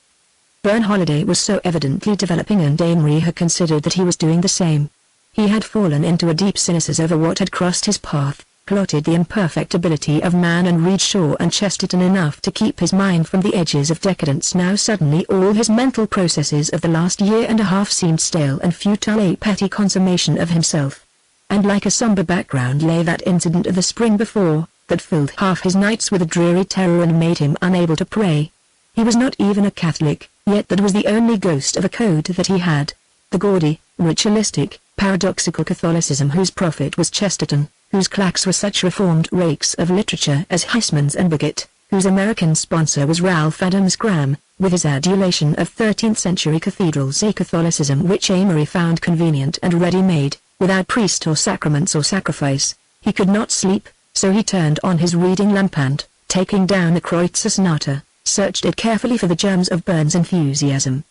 Byrne Holiday was so evidently developing and Amory had considered that he was doing the same. He had fallen into a deep cynicism over what had crossed his path, plotted the imperfect ability of man and read Shaw and Chesterton enough to keep his mind from the edges of decadence. Now suddenly all his mental processes of the last year and a half seemed stale and futile, a petty consummation of himself. And like a somber background lay that incident of the spring before, that filled half his nights with a dreary terror and made him unable to pray. He was not even a Catholic, yet that was the only ghost of a code that he had. The gaudy, ritualistic, paradoxical Catholicism whose prophet was Chesterton, whose claques were such reformed rakes of literature as Huysmans and Bigot, whose American sponsor was Ralph Adams Graham, with his adulation of 13th-century cathedrals, a Catholicism which Amory found convenient and ready-made, without priest or sacraments or sacrifice. He could not sleep, so he turned on his reading lamp and, taking down the Kreutzer Sonata, searched it carefully for the germs of Byrne's enthusiasm.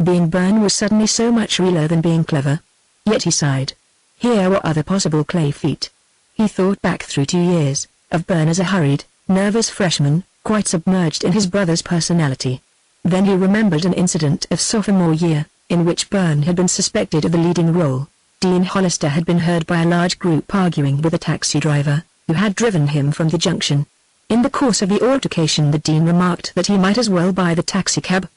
Being Byrne was suddenly so much realer than being clever. Yet he sighed. Here were other possible clay feet. He thought back through 2 years, of Byrne as a hurried, nervous freshman, quite submerged in his brother's personality. Then he remembered an incident of sophomore year, in which Byrne had been suspected of the leading role. Dean Hollister had been heard by a large group arguing with a taxi driver, who had driven him from the junction. In the course of the altercation the dean remarked that he might as well buy the taxicab.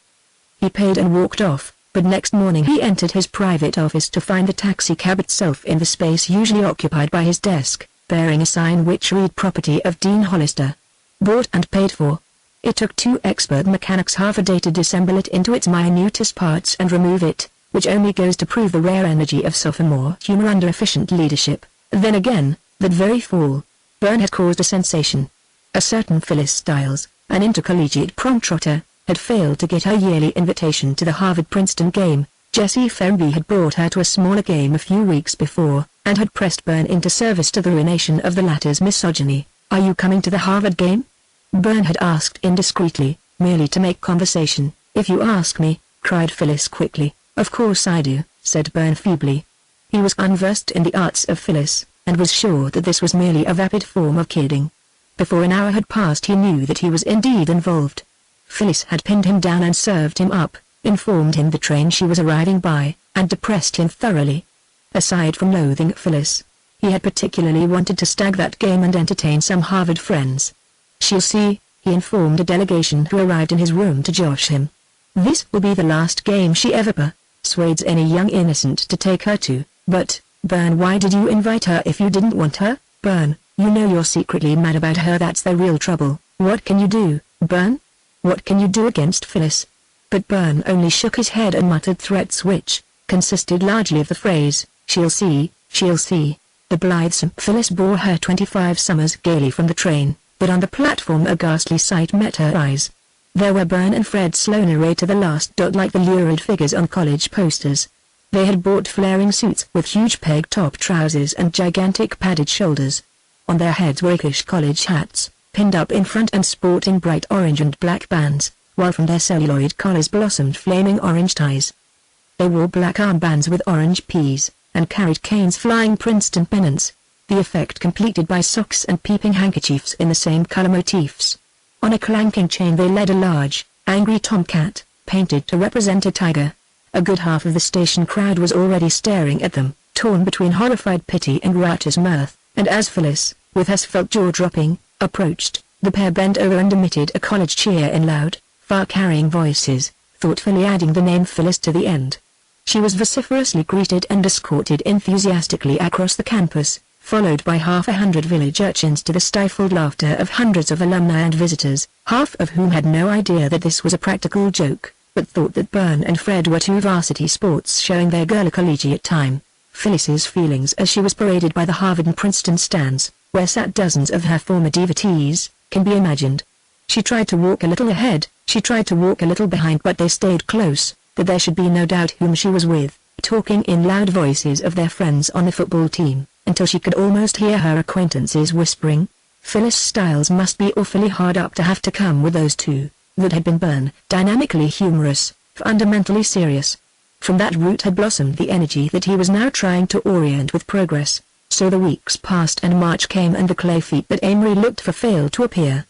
He paid and walked off, but next morning he entered his private office to find the taxicab itself in the space usually occupied by his desk, bearing a sign which read Property of Dean Hollister. Bought and paid for. It took 2 expert mechanics half a day to disassemble it into its minutest parts and remove it, which only goes to prove the rare energy of sophomore humor under efficient leadership. Then again, that very fall, Byrne had caused a sensation. A certain Phyllis Styles, an intercollegiate prom trotter, had failed to get her yearly invitation to the Harvard-Princeton game. Jessie Ferby had brought her to a smaller game a few weeks before, and had pressed Byrne into service to the ruination of the latter's misogyny. Are you coming to the Harvard game? Byrne had asked indiscreetly, merely to make conversation. If you ask me, cried Phyllis quickly. Of course I do, said Byrne feebly. He was unversed in the arts of Phyllis, and was sure that this was merely a vapid form of kidding. Before an hour had passed he knew that he was indeed involved. Phyllis had pinned him down and served him up, informed him the train she was arriving by, and depressed him thoroughly. Aside from loathing Phyllis, he had particularly wanted to stag that game and entertain some Harvard friends. She'll see, he informed a delegation who arrived in his room to josh him. This will be the last game she ever persuades any young innocent to take her to. But, Byrne, why did you invite her if you didn't want her? Byrne, you know you're secretly mad about her. That's the real trouble. What can you do, Byrne? What can you do against Phyllis? But Byrne only shook his head and muttered threats which consisted largely of the phrase, "She'll see, she'll see." The blithesome Phyllis bore her 25 summers gaily from the train, but on the platform a ghastly sight met her eyes. There were Byrne and Fred Sloane arrayed to the last dot like the lurid figures on college posters. They had bought flaring suits with huge peg-top trousers and gigantic padded shoulders. On their heads were rakish college hats, pinned up in front and sporting bright orange and black bands, while from their celluloid collars blossomed flaming orange ties. They wore black armbands with orange peas, and carried canes flying Princeton pennants, the effect completed by socks and peeping handkerchiefs in the same color motifs. On a clanking chain they led a large, angry tomcat, painted to represent a tiger. A good half of the station crowd was already staring at them, torn between horrified pity and riotous mirth, and as Phyllis, with her svelte jaw dropping, approached, the pair bent over and emitted a college cheer in loud, far-carrying voices, thoughtfully adding the name Phyllis to the end. She was vociferously greeted and escorted enthusiastically across the campus, followed by half a hundred village urchins to the stifled laughter of hundreds of alumni and visitors, half of whom had no idea that this was a practical joke, but thought that Byrne and Fred were two varsity sports showing their girly collegiate time. Phyllis's feelings as she was paraded by the Harvard and Princeton stands, where sat dozens of her former devotees, can be imagined. She tried to walk a little ahead, she tried to walk a little behind, but they stayed close, that there should be no doubt whom she was with, talking in loud voices of their friends on the football team, until she could almost hear her acquaintances whispering, "Phyllis Styles must be awfully hard up to have to come with those two." That had been Byrne, dynamically humorous, fundamentally serious. From that root had blossomed the energy that he was now trying to orient with progress. So the weeks passed and March came and the clay feet that Amory looked for failed to appear.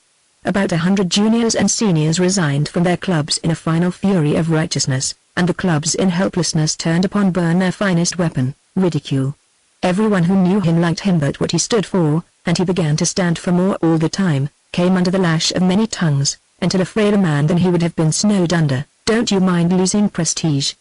About 100 juniors and seniors resigned from their clubs in a final fury of righteousness, and the clubs in helplessness turned upon Byrne their finest weapon, ridicule. Everyone who knew him liked him but what he stood for, and he began to stand for more all the time, came under the lash of many tongues, until a frailer man than he would have been snowed under. "Don't you mind losing prestige?"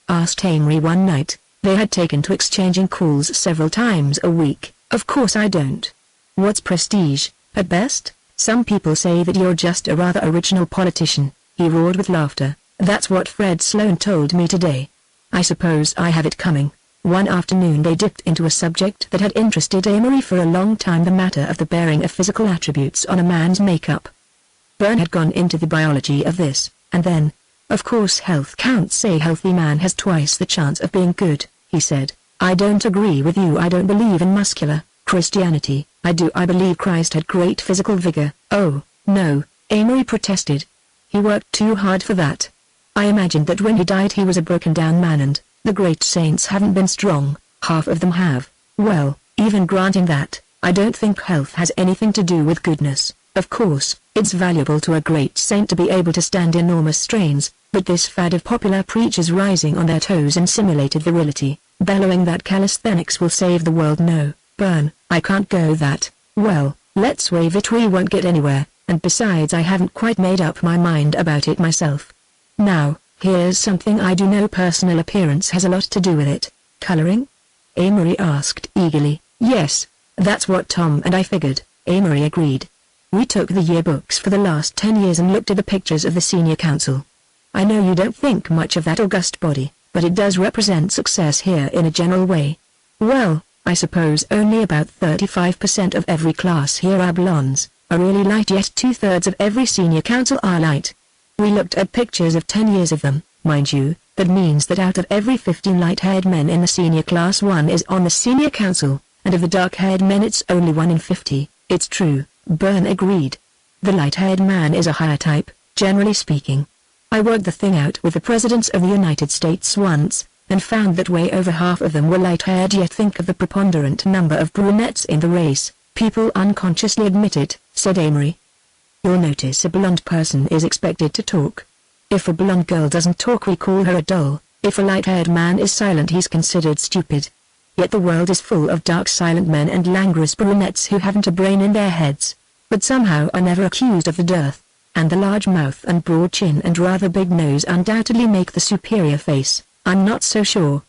asked Amory one night. They had taken to exchanging calls several times a week. "Of course I don't. What's prestige, at best? Some people say that you're just a rather original politician," he roared with laughter. "That's what Fred Sloane told me today. I suppose I have it coming." One afternoon they dipped into a subject that had interested Amory for a long time, the matter of the bearing of physical attributes on a man's makeup. Byrne had gone into the biology of this, and then, "Of course health counts. A healthy man has twice the chance of being good," he said. "I don't agree with you. I don't believe in muscular Christianity." "I do. I believe Christ had great physical vigor." "Oh, no," Amory protested. "He worked too hard for that. I imagined that when he died he was a broken-down man, and the great saints haven't been strong, half of them have." "Well, even granting that, I don't think health has anything to do with goodness. Of course, it's valuable to a great saint to be able to stand enormous strains, but this fad of popular preachers rising on their toes and simulated virility, bellowing that calisthenics will save the world. No, Byrne, I can't go that." "Well, let's waive it. We won't get anywhere, and besides I haven't quite made up my mind about it myself. Now, here's something I do know. Personal appearance has a lot to do with it." "Coloring?" Amory asked eagerly. "Yes, that's what Tom and I figured," Amory agreed. "We took the yearbooks for the last 10 years and looked at the pictures of the senior council. I know you don't think much of that august body, but it does represent success here in a general way. Well, I suppose only about 35% of every class here are blondes, are really light, yet 2/3 of every senior council are light. We looked at pictures of 10 years of them, mind you. That means that out of every 15 light-haired men in the senior class, one is on the senior council, and of the dark-haired men it's only 1 in 50. "It's true," Byrne agreed. "The light-haired man is a higher type, generally speaking. I worked the thing out with the presidents of the United States once, and found that way over half of them were light-haired. Yet think of the preponderant number of brunettes in the race." "People unconsciously admit it," said Amory. "You'll notice a blonde person is expected to talk. If a blonde girl doesn't talk we call her a doll. If a light-haired man is silent he's considered stupid. Yet the world is full of dark silent men and languorous brunettes who haven't a brain in their heads, but somehow are never accused of the dearth. And the large mouth and broad chin and rather big nose undoubtedly make the superior face." "I'm not so sure."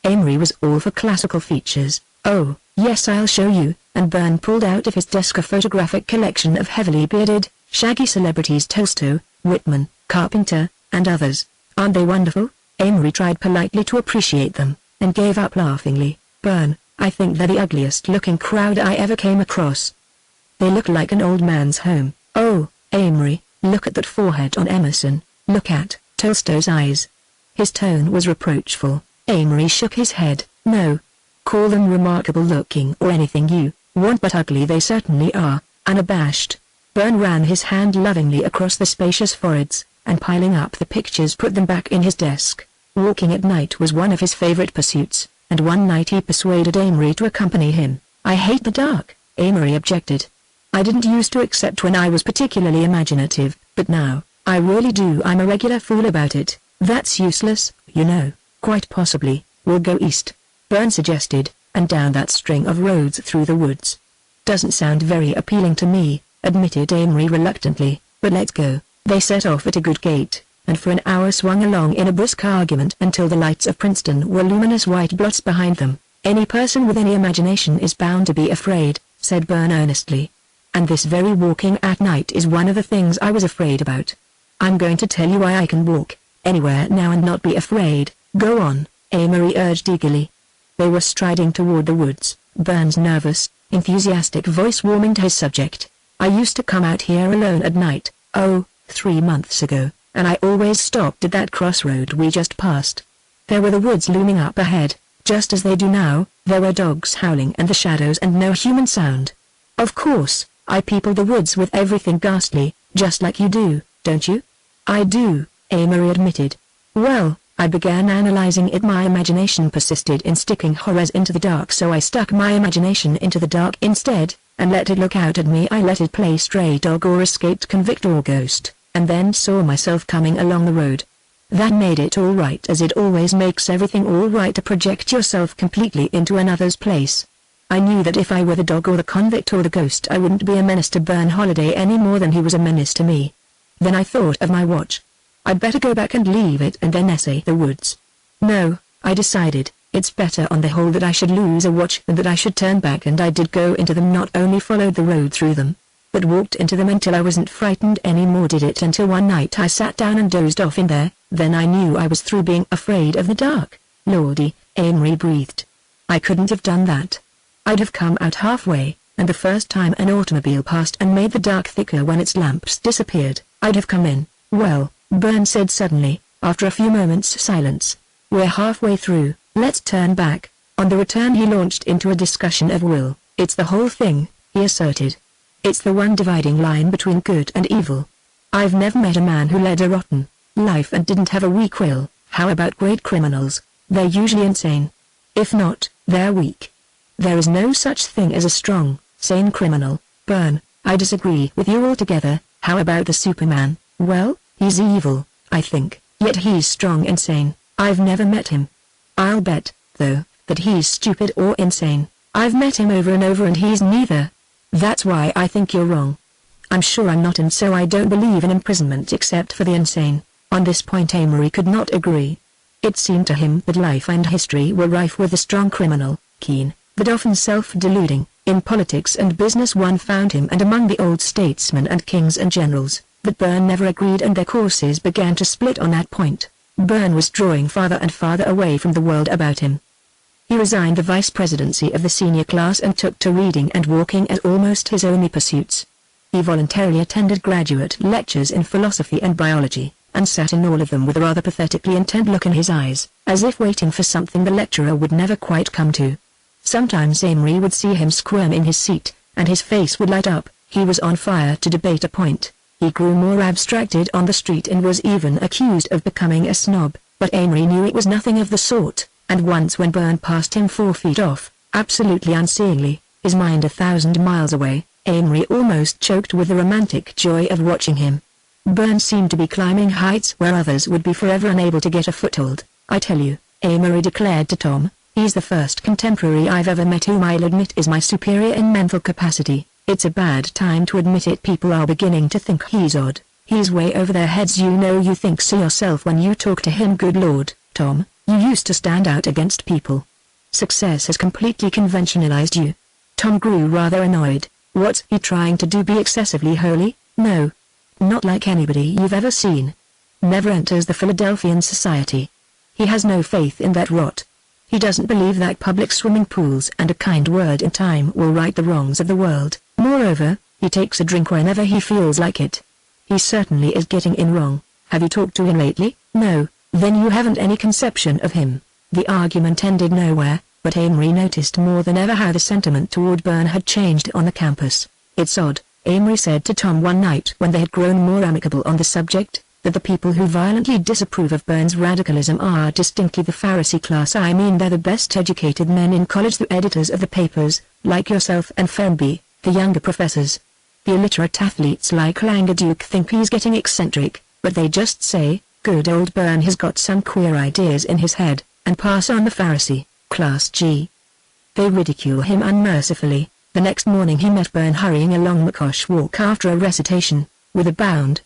Amory was all for classical features. "Oh, yes, I'll show you," and Byrne pulled out of his desk a photographic collection of heavily bearded, shaggy celebrities: Tolstoy, Whitman, Carpenter, and others. Aren't they wonderful? Amory tried politely to appreciate them, and gave up laughingly. Burn, I think they're the ugliest looking crowd I ever came across. They look like an old man's home. Oh, Amory, look at that forehead on Emerson, look at Tolstoy's eyes. His tone was reproachful. Amory shook his head. No. Call them remarkable looking or anything you want, but ugly they certainly are. Unabashed. Burn ran his hand lovingly across the spacious foreheads, and piling up the pictures put them back in his desk. Walking at night was one of his favorite pursuits, and one night he persuaded Amory to accompany him. I hate the dark, Amory objected. I didn't used to except when I was particularly imaginative, but now, I really do. I'm a regular fool about it. That's useless, you know. Quite possibly, we'll go east, Burn suggested, and down that string of roads through the woods. Doesn't sound very appealing to me, admitted Amory reluctantly, but let's go. They set off at a good gait, and for an hour swung along in a brisk argument until the lights of Princeton were luminous white blots behind them. Any person with any imagination is bound to be afraid, said Burn earnestly. And this very walking at night is one of the things I was afraid about. I'm going to tell you why I can walk anywhere now and not be afraid. Go on, Amory urged eagerly. They were striding toward the woods, Burn's nervous, enthusiastic voice warming to his subject. I used to come out here alone at night, 3 months ago, and I always stopped at that crossroad we just passed. There were the woods looming up ahead, just as they do now. There were dogs howling and the shadows and no human sound. Of course, I people the woods with everything ghastly, just like you do, don't you? I do, Amory admitted. Well, I began analyzing it. My imagination persisted in sticking horrors into the dark, so I stuck my imagination into the dark instead, and let it look out at me. I let it play stray dog or escaped convict or ghost, and then saw myself coming along the road. That made it all right, as it always makes everything all right to project yourself completely into another's place. I knew that if I were the dog or the convict or the ghost, I wouldn't be a menace to Burn Holiday any more than he was a menace to me. Then I thought of my watch. I'd better go back and leave it and then essay the woods. No, I decided, it's better on the whole that I should lose a watch than that I should turn back, and I did go into them. Not only followed the road through them, but walked into them until I wasn't frightened anymore. Did it until one night I sat down and dozed off in there. Then I knew I was through being afraid of the dark. Lordy, Amory breathed. I couldn't have done that. I'd have come out halfway, and the first time an automobile passed and made the dark thicker when its lamps disappeared, I'd have come in. Well, Burn said suddenly, after a few moments' silence, we're halfway through, let's turn back. On the return he launched into a discussion of will. It's the whole thing, he asserted. It's the one dividing line between good and evil. I've never met a man who led a rotten life and didn't have a weak will. How about great criminals? They're usually insane. If not, they're weak. There is no such thing as a strong, sane criminal. Burn, I disagree with you altogether. How about the Superman? Well, he's evil, I think, yet he's strong and sane. I've never met him. I'll bet, though, that he's stupid or insane. I've met him over and over and he's neither. That's why I think you're wrong. I'm sure I'm not, and so I don't believe in imprisonment except for the insane. On this point Amory could not agree. It seemed to him that life and history were rife with the strong criminal, keen, but often self-deluding. In politics and business one found him, and among the old statesmen and kings and generals, but Burn never agreed, and their courses began to split on that point. Burn was drawing farther and farther away from the world about him. He resigned the vice presidency of the senior class and took to reading and walking as almost his only pursuits. He voluntarily attended graduate lectures in philosophy and biology, and sat in all of them with a rather pathetically intent look in his eyes, as if waiting for something the lecturer would never quite come to. Sometimes Amory would see him squirm in his seat, and his face would light up. He was on fire to debate a point. He grew more abstracted on the street and was even accused of becoming a snob, but Amory knew it was nothing of the sort, and once when Burn passed him 4 feet off, absolutely unseeingly, his mind 1,000 miles away, Amory almost choked with the romantic joy of watching him. Burn seemed to be climbing heights where others would be forever unable to get a foothold. I tell you, Amory declared to Tom, he's the first contemporary I've ever met whom I'll admit is my superior in mental capacity. It's a bad time to admit it. People are beginning to think he's odd. He's way over their heads. You know you think so yourself when you talk to him. Good Lord, Tom, you used to stand out against people. Success has completely conventionalized you. Tom grew rather annoyed. What's he trying to do? Be excessively holy? No. Not like anybody you've ever seen. never enters the Philadelphian Society. He has no faith in that rot. He doesn't believe that public swimming pools and a kind word in time will right the wrongs of the world. Moreover, he takes a drink whenever he feels like it. He certainly is getting in wrong. Have you talked to him lately? No, then you haven't any conception of him. The argument ended nowhere, but Amory noticed more than ever how the sentiment toward Byrne had changed on the campus. It's odd, Amory said to Tom one night when they had grown more amicable on the subject, that the people who violently disapprove of Byrne's radicalism are distinctly the Pharisee class. I mean, they're the best educated men in college, the editors of the papers, like yourself and Fernsby, the younger professors. The illiterate athletes like Langaduke think he's getting eccentric, but they just say, good old Byrne has got some queer ideas in his head, and pass on the Pharisee, Class G. They ridicule him unmercifully. The next morning he met Byrne hurrying along McCosh Walk after a recitation. With a bound,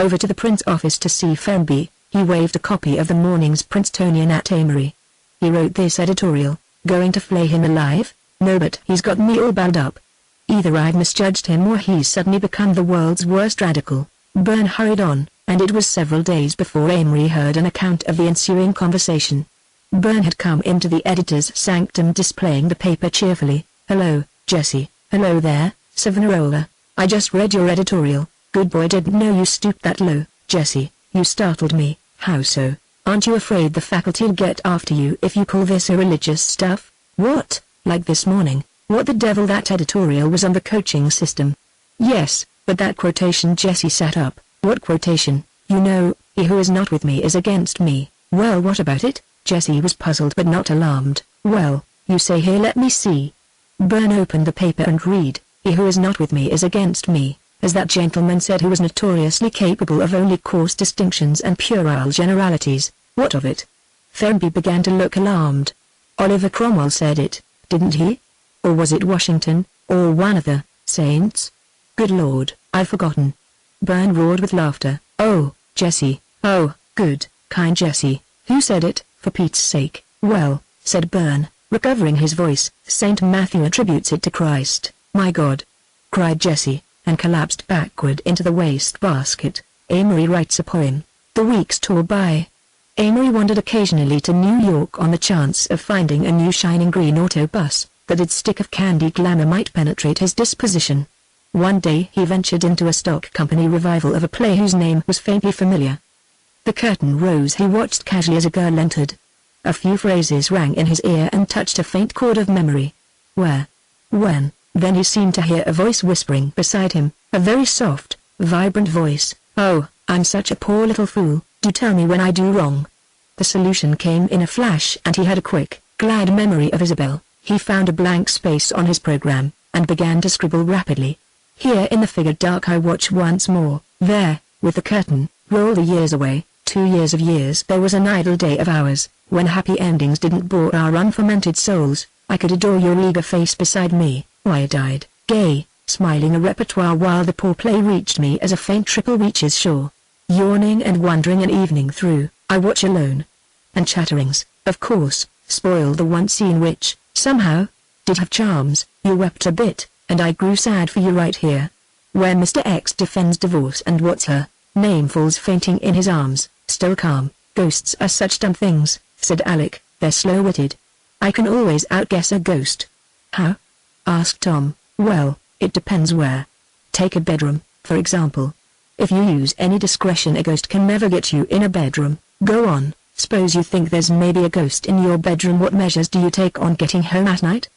over to the print office to see Fernsby, he waved a copy of the morning's Princetonian at Amory. He wrote this editorial, going to flay him alive? No, but he's got me all bound up. Either I've misjudged him or he's suddenly become the world's worst radical. Byrne hurried on, and it was several days before Amory heard an account of the ensuing conversation. Byrne had come into the editor's sanctum displaying the paper cheerfully. Hello, Jesse. Hello there, Savonarola. I just read your editorial. Good boy, didn't know you stooped that low. Jesse, you startled me. How so? Aren't you afraid the faculty'll get after you if you call this irreligious stuff? What? Like this morning? What the devil, that editorial was on the coaching system. Yes, but that quotation Jesse sat up. What quotation? You know, he who is not with me is against me. Well, what about it? Jesse was puzzled but not alarmed. Well, you say here, let me see. Byrne opened the paper and read, he who is not with me is against me, as that gentleman said who was notoriously capable of only coarse distinctions and puerile generalities. What of it? Fernsby began to look alarmed. Oliver Cromwell said it, didn't he? Or was it Washington, or one of the saints? Good Lord, I've forgotten. Byrne roared with laughter. Oh, Jesse, oh, good, kind Jesse, who said it, for Pete's sake? Well, said Byrne, recovering his voice, St. Matthew attributes it to Christ. My God! Cried Jesse, and collapsed backward into the wastebasket. Amory writes a poem. The weeks tore by. Amory wandered occasionally to New York on the chance of finding a new shining green auto bus, that its stick of candy glamour might penetrate his disposition. One day he ventured into a stock company revival of a play whose name was faintly familiar. The curtain rose. He watched casually as a girl entered. A few phrases rang in his ear and touched a faint chord of memory. Where? When? Then he seemed to hear a voice whispering beside him, a very soft, vibrant voice. Oh, I'm such a poor little fool, do tell me when I do wrong. The solution came in a flash and he had a quick, glad memory of Isabel. He found a blank space on his program, and began to scribble rapidly. Here in the figured dark I watch once more, there, with the curtain, roll the years away, 2 years of years. There was an idle day of ours, when happy endings didn't bore our unfermented souls. I could adore your eager face beside me, wide-eyed, gay, smiling a repertoire while the poor play reached me as a faint trickle reaches shore. Yawning and wondering an evening through, I watch alone. And chatterings, of course, spoil the one scene which, somehow, did have charms. You wept a bit, and I grew sad for you right here. Where Mr. X defends divorce and what's her name falls fainting in his arms, still calm. Ghosts are such dumb things, said Alec, they're slow-witted. I can always outguess a ghost. How? Asked Tom. Well, it depends where. Take a bedroom, for example. If you use any discretion a ghost can never get you in a bedroom. Go on, suppose you think there's maybe a ghost in your bedroom, what measures do you take on getting home at night?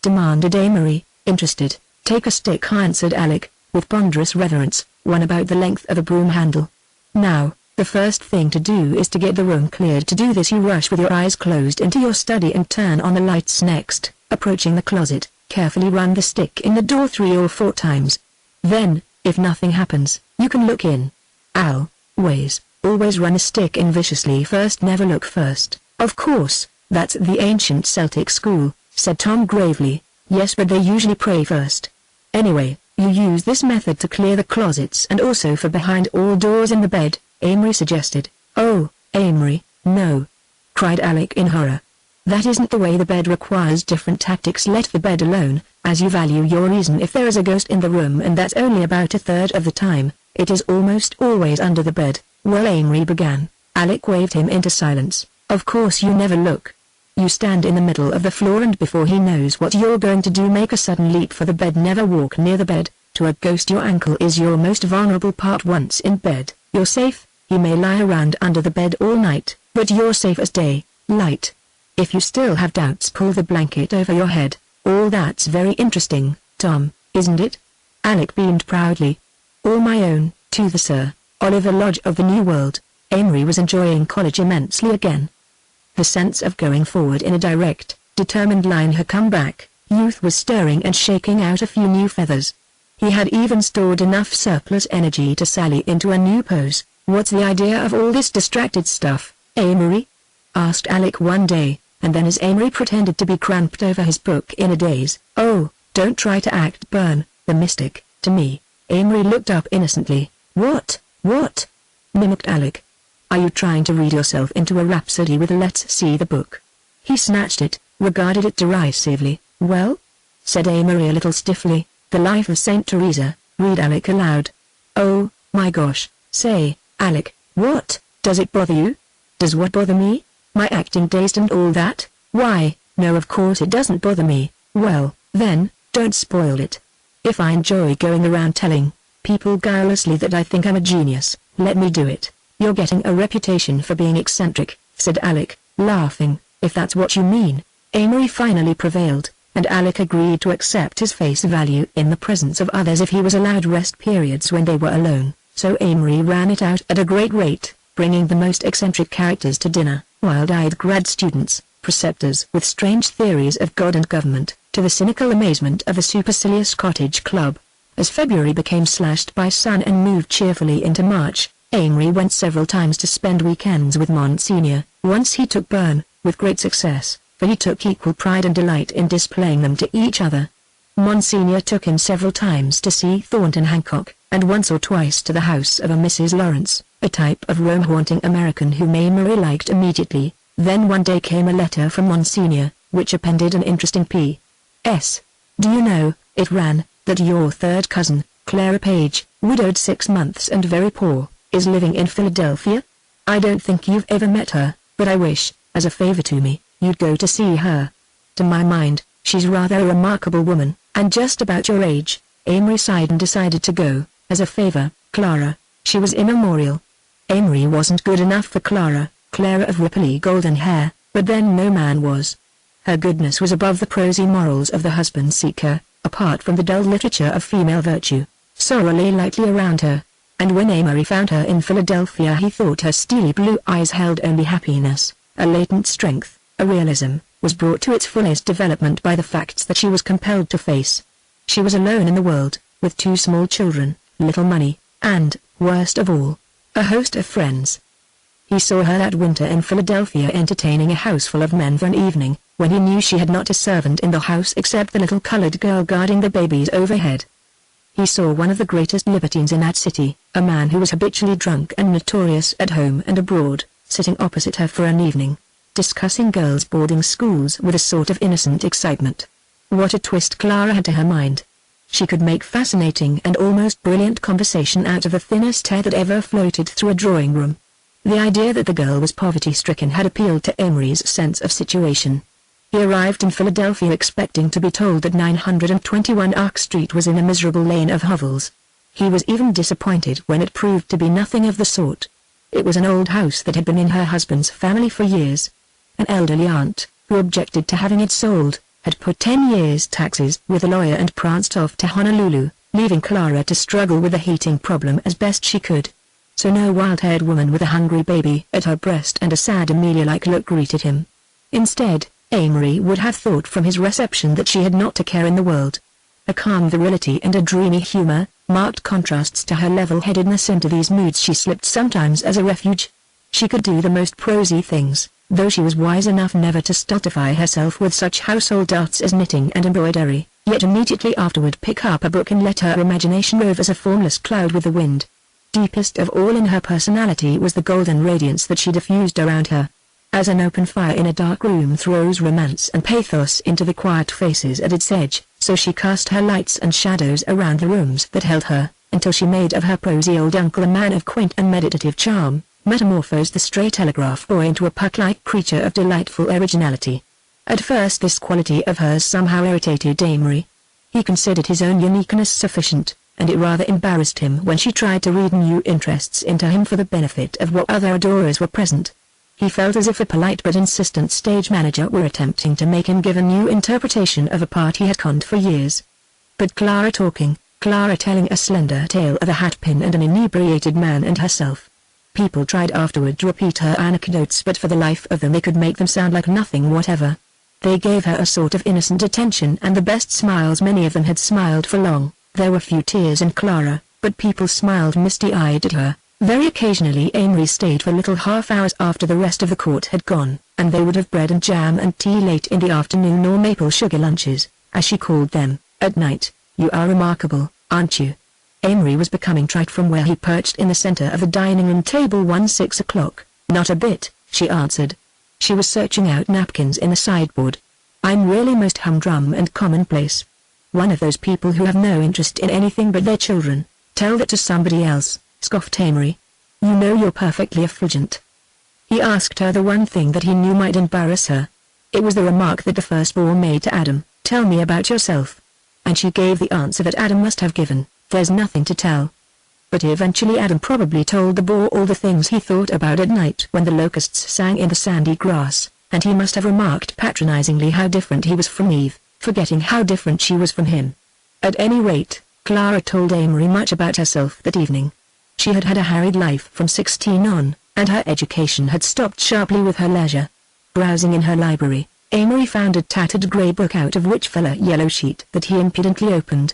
Demanded Amory, interested. Take a stick, answered Alec, with ponderous reverence, one about the length of a broom handle. Now, the first thing to do is to get the room cleared. To do this you rush with your eyes closed into your study and turn on the lights. Next, approaching the closet, carefully run the stick in the door 3 or 4 times. Then, if nothing happens, you can look in. Always run a stick in viciously first, never look first. Of course, that's the ancient Celtic school, said Tom gravely. Yes, but they usually pray first. Anyway, you use this method to clear the closets and also for behind all doors in the bed, Amory suggested. Oh, Amory, no! Cried Alec in horror. That isn't the way. The bed requires different tactics. Let the bed alone, as you value your reason if there is a ghost in the room, and that's only about 1/3 of the time. It is almost always under the bed. Well, Amory began. Alec waved him into silence. Of course you never look. You stand in the middle of the floor and before he knows what you're going to do make a sudden leap for the bed. Never walk near the bed. To a ghost your ankle is your most vulnerable part. Once in bed, you're safe. He may lie around under the bed all night, but you're safe as day, light. If you still have doubts, pull the blanket over your head. All that's very interesting, Tom, isn't it? Alec beamed proudly. All my own, to the Sir Oliver Lodge of the New World. Amory was enjoying college immensely again. The sense of going forward in a direct, determined line had come back. Youth was stirring and shaking out a few new feathers. He had even stored enough surplus energy to sally into a new pose. What's the idea of all this distracted stuff, Amory? Asked Alec one day, and then as Amory pretended to be cramped over his book in a daze. Oh, don't try to act Burn, the mystic, to me. Amory looked up innocently. What? Mimicked Alec. Are you trying to read yourself into a rhapsody with Let's see the book? He snatched it, regarded it derisively. Well? Said Amory a little stiffly. The Life of Saint Teresa, read Alec aloud. Oh, my gosh, say, Alec, what? Does it bother you? Does what bother me? My acting dazed and all that? Why, no, of course it doesn't bother me. Well, then, don't spoil it. If I enjoy going around telling people guilelessly that I think I'm a genius, let me do it. You're getting a reputation for being eccentric, said Alec, laughing. If that's what you mean. Amory finally prevailed, and Alec agreed to accept his face value in the presence of others if he was allowed rest periods when they were alone. So Amory ran it out at a great rate, bringing the most eccentric characters to dinner, wild-eyed grad students, preceptors with strange theories of God and government, to the cynical amazement of the supercilious cottage club. As February became slashed by sun and moved cheerfully into March, Amory went several times to spend weekends with Monsignor. Once he took Burn, with great success, for he took equal pride and delight in displaying them to each other. Monsignor took him several times to see Thornton Hancock, and once or twice to the house of a Mrs. Lawrence, a type of Rome-haunting American whom Amory liked immediately. Then one day came a letter from Monsignor, which appended an interesting P.S. Do you know, it ran, that your third cousin, Clara Page, widowed 6 months and very poor, is living in Philadelphia? I don't think you've ever met her, but I wish, as a favor to me, you'd go to see her. To my mind, she's rather a remarkable woman, and just about your age. Amory sighed and decided to go. As a favor, Clara. She was immemorial. Amory wasn't good enough for Clara of ripply golden hair, but then no man was. Her goodness was above the prosy morals of the husband-seeker, apart from the dull literature of female virtue. Sorrow lay lightly around her, and when Amory found her in Philadelphia he thought her steely blue eyes held only happiness. A latent strength, a realism, was brought to its fullest development by the facts that she was compelled to face. She was alone in the world, with 2 small children, little money, and, worst of all, a host of friends. He saw her that winter in Philadelphia entertaining a house full of men for an evening, when he knew she had not a servant in the house except the little colored girl guarding the babies overhead. He saw one of the greatest libertines in that city, a man who was habitually drunk and notorious at home and abroad, sitting opposite her for an evening, discussing girls' boarding schools with a sort of innocent excitement. What a twist Clara had to her mind. She could make fascinating and almost brilliant conversation out of the thinnest air that ever floated through a drawing room. The idea that the girl was poverty-stricken had appealed to Amory's sense of situation. He arrived in Philadelphia expecting to be told that 921 Ark Street was in a miserable lane of hovels. He was even disappointed when it proved to be nothing of the sort. It was an old house that had been in her husband's family for years. An elderly aunt, who objected to having it sold, had put 10 years' taxes with a lawyer and pranced off to Honolulu, leaving Clara to struggle with the heating problem as best she could. So no wild-haired woman with a hungry baby at her breast and a sad Amelia-like look greeted him. Instead, Amory would have thought from his reception that she had not a care in the world. A calm virility and a dreamy humor, marked contrasts to her level-headedness. Into these moods she slipped sometimes as a refuge. She could do the most prosy things, though she was wise enough never to stultify herself with such household arts as knitting and embroidery, yet immediately afterward pick up a book and let her imagination rove as a formless cloud with the wind. Deepest of all in her personality was the golden radiance that she diffused around her. As an open fire in a dark room throws romance and pathos into the quiet faces at its edge, so she cast her lights and shadows around the rooms that held her, until she made of her prosy old uncle a man of quaint and meditative charm, metamorphosed the stray telegraph boy into a puck-like creature of delightful originality. At first this quality of hers somehow irritated Amory. He considered his own uniqueness sufficient, and it rather embarrassed him when she tried to read new interests into him for the benefit of what other adorers were present. He felt as if a polite but insistent stage manager were attempting to make him give a new interpretation of a part he had conned for years. But Clara talking, Clara telling a slender tale of a hatpin and an inebriated man and herself. People tried afterward to repeat her anecdotes, but for the life of them they could make them sound like nothing whatever. They gave her a sort of innocent attention and the best smiles. Many of them had smiled for long. There were few tears in Clara, but people smiled misty-eyed at her. Very occasionally Amory stayed for little half-hours after the rest of the court had gone, and they would have bread and jam and tea late in the afternoon, or maple sugar lunches, as she called them, at night. "You are remarkable, aren't you?" Amory was becoming trite from where he perched in the center of the dining room table 6 o'clock. "Not a bit," she answered. She was searching out napkins in the sideboard. "I'm really most humdrum and commonplace. One of those people who have no interest in anything but their children." "Tell that to somebody else," scoffed Amory. "You know you're perfectly effulgent." He asked her the one thing that he knew might embarrass her. It was the remark that the firstborn made to Adam, "Tell me about yourself." And she gave the answer that Adam must have given, "There's nothing to tell." But eventually Adam probably told the boar all the things he thought about at night when the locusts sang in the sandy grass, and he must have remarked patronizingly how different he was from Eve, forgetting how different she was from him. At any rate, Clara told Amory much about herself that evening. She had had a harried life from 16 on, and her education had stopped sharply with her leisure. Browsing in her library, Amory found a tattered grey book out of which fell a yellow sheet that he impudently opened.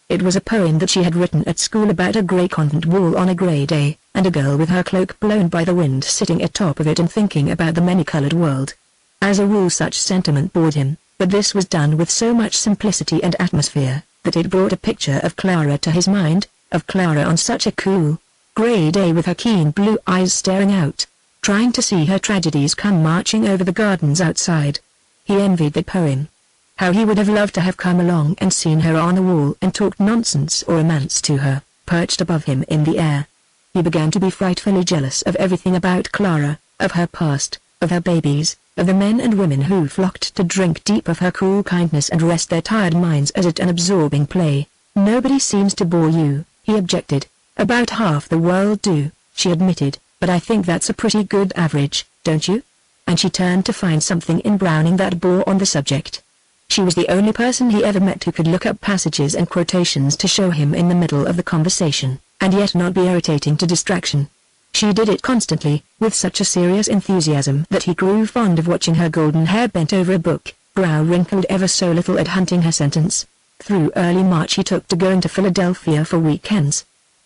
It was a poem that she had written at school about a grey convent wall on a grey day, and a girl with her cloak blown by the wind sitting atop of it and thinking about the many-colored world. As a rule such sentiment bored him, but this was done with so much simplicity and atmosphere, that it brought a picture of Clara to his mind, of Clara on such a cool, grey day with her keen blue eyes staring out, trying to see her tragedies come marching over the gardens outside. He envied the poem. How he would have loved to have come along and seen her on a wall and talked nonsense or romance to her, perched above him in the air. He began to be frightfully jealous of everything about Clara, of her past, of her babies, of the men and women who flocked to drink deep of her cool kindness and rest their tired minds at an absorbing play. "Nobody seems to bore you," he objected. "About half the world do," she admitted, "but I think that's a pretty good average, don't you?" And she turned to find something in Browning that bore on the subject. She was the only person he ever met who could look up passages and quotations to show him in the middle of the conversation, and yet not be irritating to distraction. She did it constantly, with such a serious enthusiasm that he grew fond of watching her golden hair bent over a book, brow wrinkled ever so little at hunting her sentence. Through early March he took to going to Philadelphia for weekends.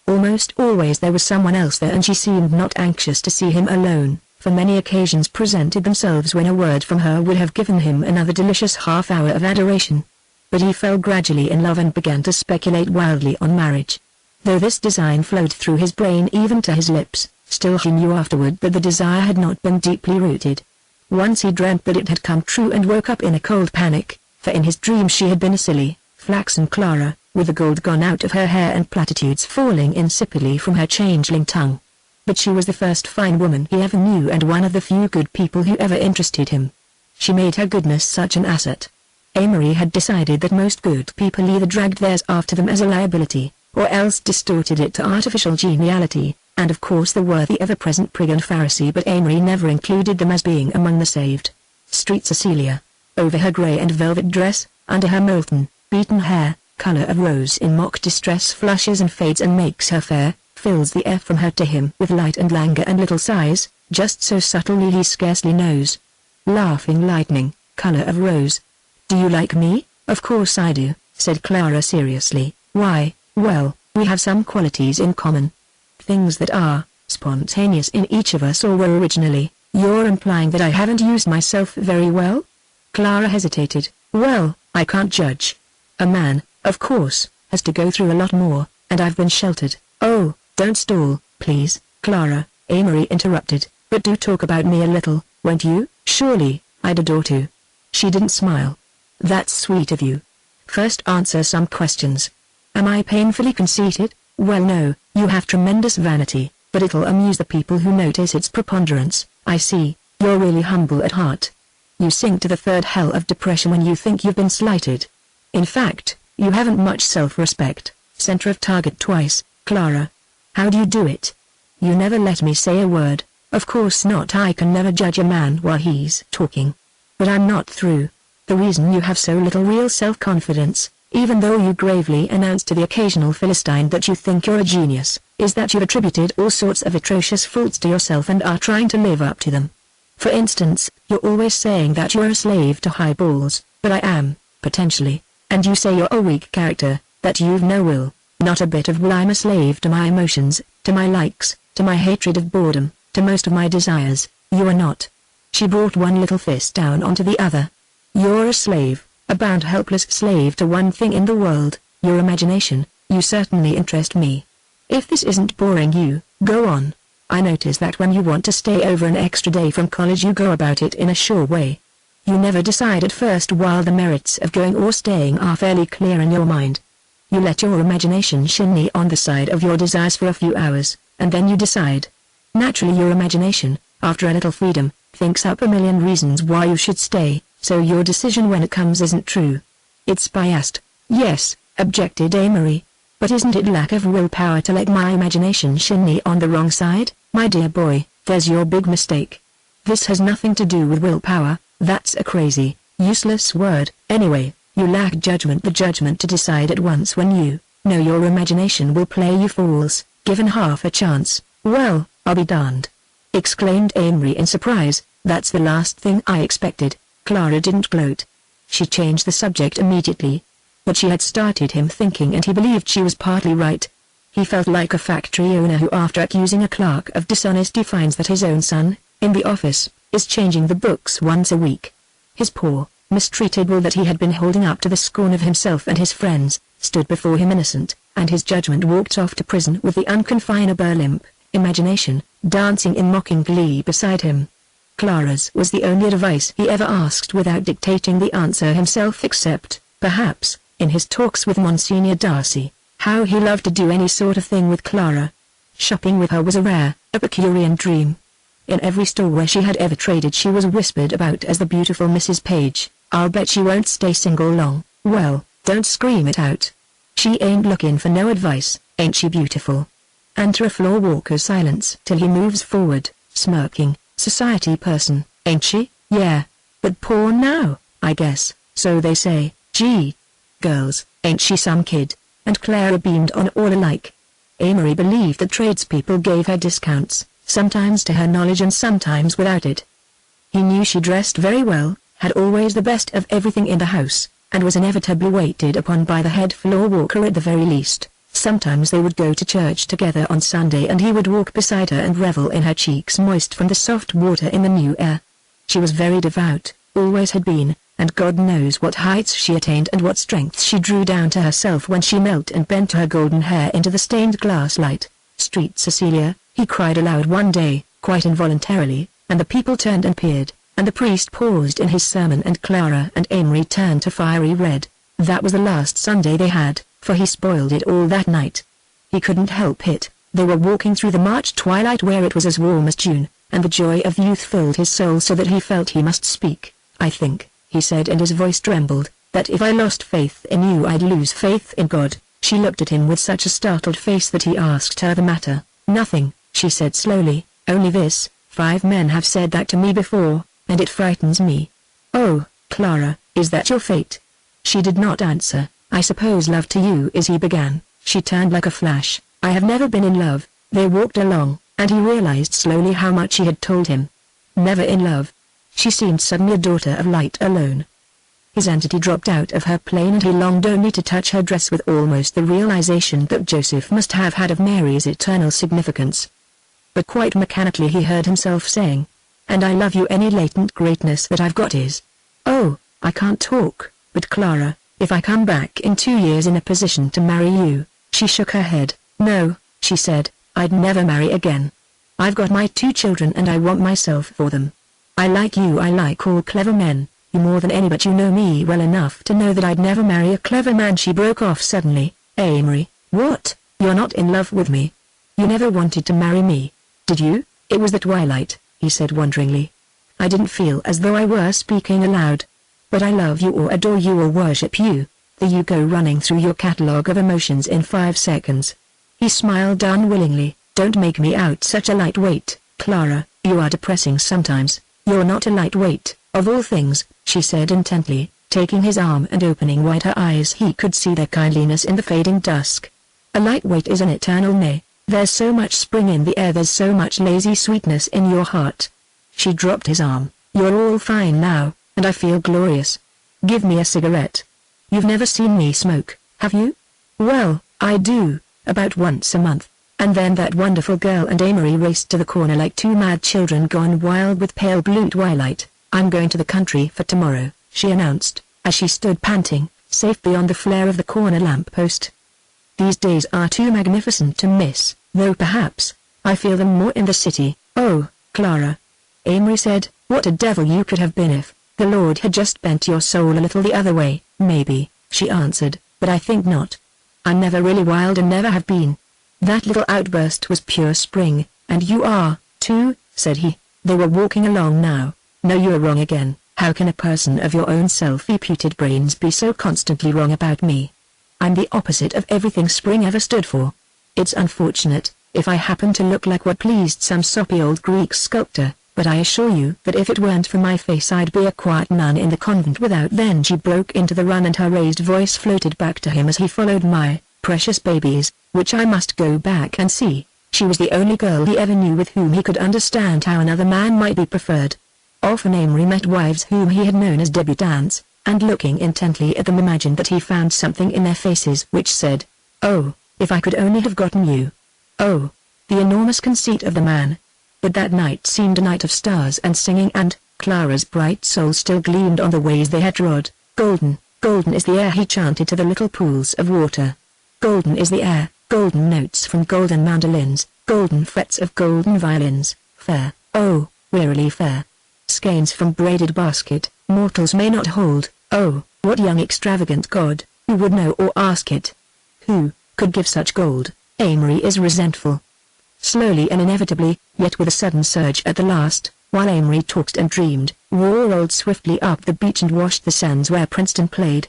Almost always there was someone else there, and she seemed not anxious to see him alone, for many occasions presented themselves when a word from her would have given him another delicious half-hour of adoration. But he fell gradually in love and began to speculate wildly on marriage. Though this design flowed through his brain even to his lips, still he knew afterward that the desire had not been deeply rooted. Once he dreamt that it had come true and woke up in a cold panic, for in his dreams she had been a silly, flaxen Clara, with the gold gone out of her hair and platitudes falling insipidly from her changeling tongue. But she was the first fine woman he ever knew and one of the few good people who ever interested him. She made her goodness such an asset. Amory had decided that most good people either dragged theirs after them as a liability, or else distorted it to artificial geniality, and of course there were the ever-present prig and Pharisee, but Amory never included them as being among the saved. Street Cecilia, over her grey and velvet dress, under her molten, beaten hair, color of rose in mock distress flushes and fades and makes her fair, fills the air from her to him with light and languor and little sighs, just so subtly he scarcely knows. Laughing lightning, color of rose. "Do you like me?" "Of course I do," said Clara seriously. "Why, well, we have some qualities in common. Things that are spontaneous in each of us, or were originally." "You're implying that I haven't used myself very well?" Clara hesitated. "Well, I can't judge. A man, of course, has to go through a lot more, and I've been sheltered." "Oh, don't stall, please, Clara," Amory interrupted, "but do talk about me a little, won't you?" "Surely, I'd adore to." She didn't smile. "That's sweet of you. First answer some questions. Am I painfully conceited?" Well no, you have tremendous vanity, but it'll amuse the people who notice its preponderance. I see, you're really humble at heart. You sink to the third hell of depression when you think you've been slighted. In fact, you haven't much self-respect. Center of target twice, Clara. How do you do it? You never let me say a word. Of course not. I can never judge a man while he's talking. But I'm not through. The reason you have so little real self-confidence, even though you gravely announce to the occasional Philistine that you think you're a genius, is that you've attributed all sorts of atrocious faults to yourself and are trying to live up to them. For instance, you're always saying that you're a slave to high balls, but I am, potentially, and you say you're a weak character, that you've no will, not a bit of will. I'm a slave to my emotions, to my likes, to my hatred of boredom, to most of my desires. You are not. She brought one little fist down onto the other. You're a slave, a bound helpless slave to one thing in the world, your imagination. You certainly interest me. If this isn't boring you, go on. I notice that when you want to stay over an extra day from college you go about it in a sure way. You never decide at first while the merits of going or staying are fairly clear in your mind. You let your imagination shinny on the side of your desires for a few hours, and then you decide. Naturally your imagination, after a little freedom, thinks up a million reasons why you should stay, so your decision when it comes isn't true. It's biased. Yes, objected Amory. But isn't it lack of willpower to let my imagination shinny on the wrong side? My dear boy, there's your big mistake. This has nothing to do with willpower, that's a crazy, useless word. Anyway, you lack judgment, the judgment to decide at once when you know your imagination will play you fools, given half a chance. Well, I'll be darned! Exclaimed Amory in surprise. That's the last thing I expected. Clara didn't gloat. She changed the subject immediately. But she had started him thinking and he believed she was partly right. He felt like a factory owner who after accusing a clerk of dishonesty finds that his own son, in the office, is changing the books once a week. His poor, mistreated will that he had been holding up to the scorn of himself and his friends, stood before him innocent, and his judgment walked off to prison with the unconfinable limp imagination, dancing in mocking glee beside him. Clara's was the only advice he ever asked without dictating the answer himself except, perhaps, in his talks with Monsignor Darcy. How he loved to do any sort of thing with Clara. Shopping with her was a rare, Epicurean dream. In every store where she had ever traded she was whispered about as the beautiful Mrs. Page. I'll bet she won't stay single long. Well, don't scream it out. She ain't looking for no advice, ain't she beautiful? Enter a floor walker's silence till he moves forward, smirking. Society person, ain't she? Yeah. But poor now, I guess, so they say. Gee. Girls, ain't she some kid? And Clara beamed on all alike. Amory believed that tradespeople gave her discounts, sometimes to her knowledge and sometimes without it. He knew she dressed very well, had always the best of everything in the house, and was inevitably waited upon by the head floor walker at the very least. Sometimes they would go to church together on Sunday and he would walk beside her and revel in her cheeks moist from the soft water in the new air. She was very devout, always had been, and God knows what heights she attained and what strength she drew down to herself when she knelt and bent her golden hair into the stained glass light. Street Cecilia, he cried aloud one day, quite involuntarily, and the people turned and peered, and the priest paused in his sermon and Clara and Amory turned to fiery red. That was the last Sunday they had, for he spoiled it all that night. He couldn't help it. They were walking through the March twilight where it was as warm as June, and the joy of youth filled his soul so that he felt he must speak. I think, he said and his voice trembled, that if I lost faith in you I'd lose faith in God. She looked at him with such a startled face that he asked her the matter. Nothing, she said slowly, only this, 5 men have said that to me before, and it frightens me. Oh, Clara, is that your fate? She did not answer. I suppose love to you is he began. She turned like a flash. I have never been in love. They walked along, and he realized slowly how much she had told him. Never in love. She seemed suddenly a daughter of light alone. His entity dropped out of her plane and he longed only to touch her dress with almost the realization that Joseph must have had of Mary's eternal significance. But quite mechanically he heard himself saying, "And I love you. Any latent greatness that I've got is." "Oh, I can't talk, but Clara, if I come back in 2 years in a position to marry you." She shook her head. "No," she said, "I'd never marry again. I've got my 2 children and I want myself for them. I like you. I like all clever men, you more than any, but you know me well enough to know that I'd never marry a clever man." She broke off suddenly. "Amory, what?" You're not in love with me. You never wanted to marry me, did you? It was the twilight, he said wonderingly. I didn't feel as though I were speaking aloud. But I love you or adore you or worship you. The you go running through your catalogue of emotions in 5 seconds. He smiled unwillingly. Don't make me out such a lightweight, Clara. You are depressing sometimes. You're not a lightweight, of all things, she said intently, taking his arm and opening wide her eyes. He could see their kindliness in the fading dusk. A lightweight is an eternal nay. There's so much spring in the air, there's so much lazy sweetness in your heart. She dropped his arm. You're all fine now, and I feel glorious. Give me a cigarette. You've never seen me smoke, have you? Well, I do, about once a month. And then that wonderful girl and Amory raced to the corner like two mad children gone wild with pale blue twilight. I'm going to the country for tomorrow, she announced, as she stood panting, safe beyond the flare of the corner lamp-post. These days are too magnificent to miss, though perhaps I feel them more in the city. Oh, Clara, Amory said, what a devil you could have been if the Lord had just bent your soul a little the other way. Maybe, she answered, but I think not. I'm never really wild and never have been. That little outburst was pure spring, and you are, too, said he. They were walking along now. No, you are wrong again. How can a person of your own self-reputed brains be so constantly wrong about me? I'm the opposite of everything spring ever stood for. It's unfortunate, if I happen to look like what pleased some soppy old Greek sculptor, but I assure you that if it weren't for my face I'd be a quiet nun in the convent without. Then she broke into the run and her raised voice floated back to him as he followed. My precious babies, which I must go back and see. She was the only girl he ever knew with whom he could understand how another man might be preferred. Often Amory met wives whom he had known as debutantes, and looking intently at them imagined that he found something in their faces which said, "Oh, if I could only have gotten you." Oh, the enormous conceit of the man. But that night seemed a night of stars and singing, and Clara's bright soul still gleamed on the ways they had trod. Golden, golden is the air, he chanted to the little pools of water. Golden is the air, golden notes from golden mandolins, golden frets of golden violins, fair, oh, wearily fair. Skeins from braided basket, mortals may not hold. Oh, what young extravagant god, who would know or ask it? Who could give such gold? Amory is resentful. Slowly and inevitably, yet with a sudden surge at the last, while Amory talked and dreamed, war rolled swiftly up the beach and washed the sands where Princeton played.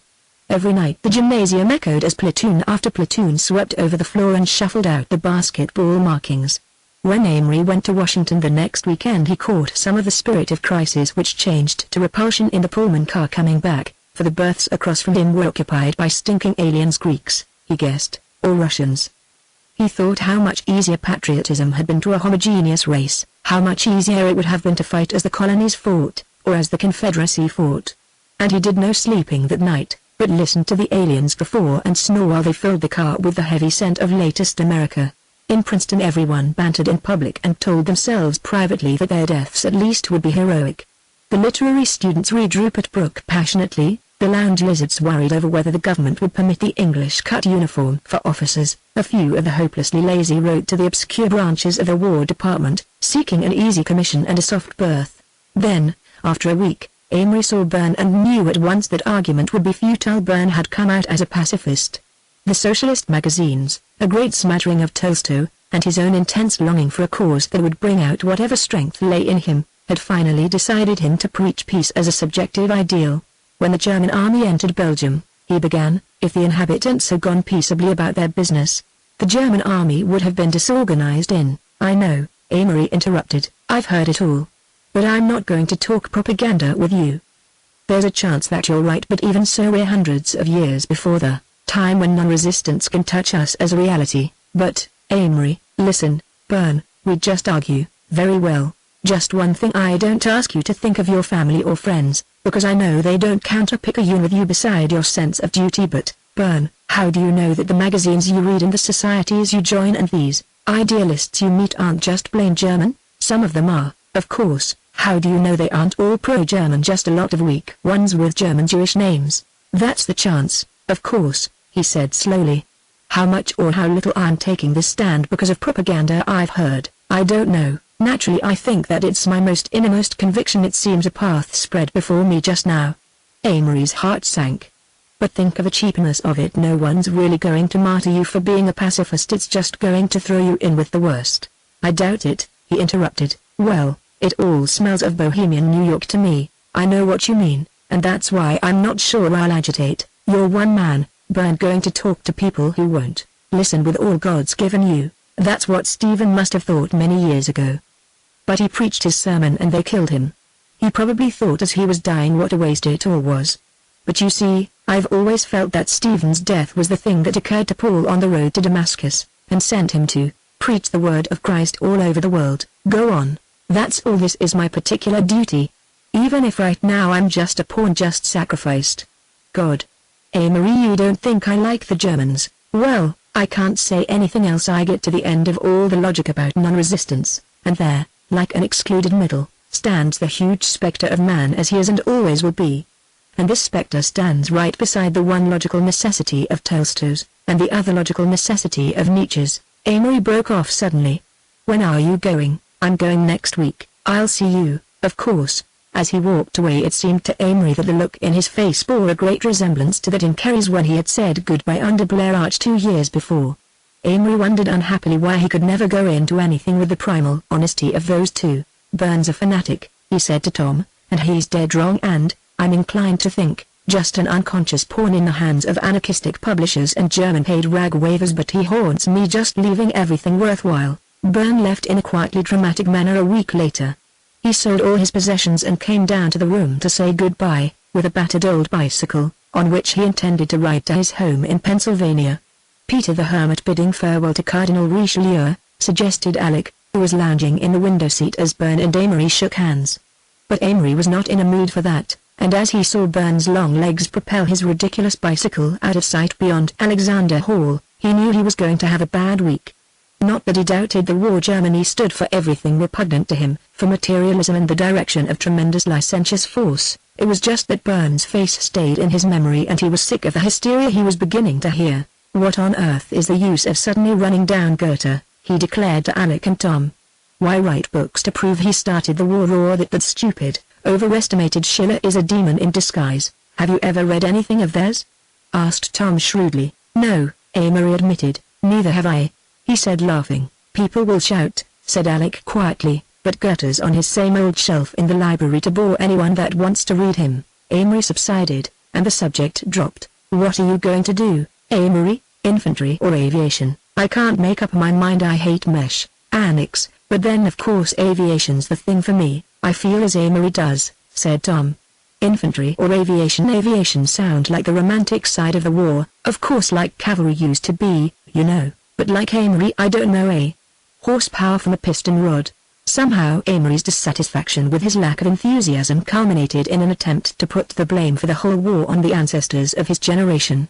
Every night the gymnasium echoed as platoon after platoon swept over the floor and shuffled out the basketball markings. When Amory went to Washington the next weekend he caught some of the spirit of crisis which changed to repulsion in the Pullman car coming back, for the berths across from him were occupied by stinking aliens, Greeks, he guessed, or Russians. He thought how much easier patriotism had been to a homogeneous race, how much easier it would have been to fight as the colonies fought, or as the Confederacy fought. And he did no sleeping that night, but listened to the aliens guffaw and snore while they filled the car with the heavy scent of latest America. In Princeton everyone bantered in public and told themselves privately that their deaths at least would be heroic. The literary students read Rupert Brooke passionately, the lounge lizards worried over whether the government would permit the English cut uniform for officers, a few of the hopelessly lazy wrote to the obscure branches of the War Department, seeking an easy commission and a soft berth. Then, after a week, Amory saw Byrne and knew at once that argument would be futile. Byrne had come out as a pacifist. The socialist magazines, a great smattering of Tolstoy, and his own intense longing for a cause that would bring out whatever strength lay in him, had finally decided him to preach peace as a subjective ideal. When the German army entered Belgium, he began, if the inhabitants had gone peaceably about their business, the German army would have been disorganized in. I know, Amory interrupted, I've heard it all. But I'm not going to talk propaganda with you. There's a chance that you're right, but even so we're hundreds of years before the time when non-resistance can touch us as a reality. But, Amory, listen, Byrne, we just argue. Very well. Just one thing, I don't ask you to think of your family or friends, because I know they don't count a picayune with you beside your sense of duty. But, Byrne, how do you know that the magazines you read and the societies you join and these idealists you meet aren't just plain German? Some of them are, of course. How do you know they aren't all pro-German, just a lot of weak ones with German Jewish names? That's the chance, of course, he said slowly. How much or how little I'm taking this stand because of propaganda I've heard, I don't know. Naturally I think that it's my most innermost conviction. It seems a path spread before me just now. Amory's heart sank. But think of the cheapness of it. No one's really going to martyr you for being a pacifist. It's just going to throw you in with the worst. I doubt it, he interrupted. Well, it all smells of bohemian New York to me. I know what you mean, and that's why I'm not sure I'll agitate. You're one man, Byrne, going to talk to people who won't listen with all God's given you. That's what Stephen must have thought many years ago. But he preached his sermon and they killed him. He probably thought as he was dying what a waste it all was. But you see, I've always felt that Stephen's death was the thing that occurred to Paul on the road to Damascus, and sent him to preach the word of Christ all over the world. Go on. That's all. This is my particular duty. Even if right now I'm just a pawn, just sacrificed. God. Amory, you don't think I like the Germans? Well, I can't say anything else. I get to the end of all the logic about non-resistance, and there, like an excluded middle, stands the huge specter of man as he is and always will be. And this specter stands right beside the one logical necessity of Tolstoy's, and the other logical necessity of Nietzsche's. Amory broke off suddenly. When are you going? I'm going next week. I'll see you, of course. As he walked away, it seemed to Amory that the look in his face bore a great resemblance to that in Carey's when he had said goodbye under Blair Arch 2 years before. Amory wondered unhappily why he could never go into anything with the primal honesty of those two. Byrne's a fanatic, he said to Tom, and he's dead wrong and, I'm inclined to think, just an unconscious pawn in the hands of anarchistic publishers and German paid rag wavers. But he haunts me, just leaving everything worthwhile. Byrne left in a quietly dramatic manner a week later. He sold all his possessions and came down to the room to say goodbye, with a battered old bicycle, on which he intended to ride to his home in Pennsylvania. Peter the Hermit bidding farewell to Cardinal Richelieu, suggested Alec, who was lounging in the window seat as Byrne and Amory shook hands. But Amory was not in a mood for that, and as he saw Byrne's long legs propel his ridiculous bicycle out of sight beyond Alexander Hall, he knew he was going to have a bad week. Not that he doubted the war. Germany stood for everything repugnant to him, for materialism and the direction of tremendous licentious force. It was just that Byrne's face stayed in his memory and he was sick of the hysteria he was beginning to hear. What on earth is the use of suddenly running down Goethe, he declared to Alec and Tom. Why write books to prove he started the war, or that's stupid, overestimated Schiller is a demon in disguise? Have you ever read anything of theirs? Asked Tom shrewdly. No, Amory admitted, neither have I. He said laughing. People will shout, said Alec quietly, but Goethe's on his same old shelf in the library to bore anyone that wants to read him. Amory subsided, and the subject dropped. What are you going to do, Amory, infantry or aviation? I can't make up my mind. I hate mesh, annex, but then of course aviation's the thing for me. I feel as Amory does, said Tom. Infantry or aviation? Aviation sound like the romantic side of the war, of course, like cavalry used to be, you know. But like Amory, I don't know. Horsepower from a piston rod. Somehow Amory's dissatisfaction with his lack of enthusiasm culminated in an attempt to put the blame for the whole war on the ancestors of his generation.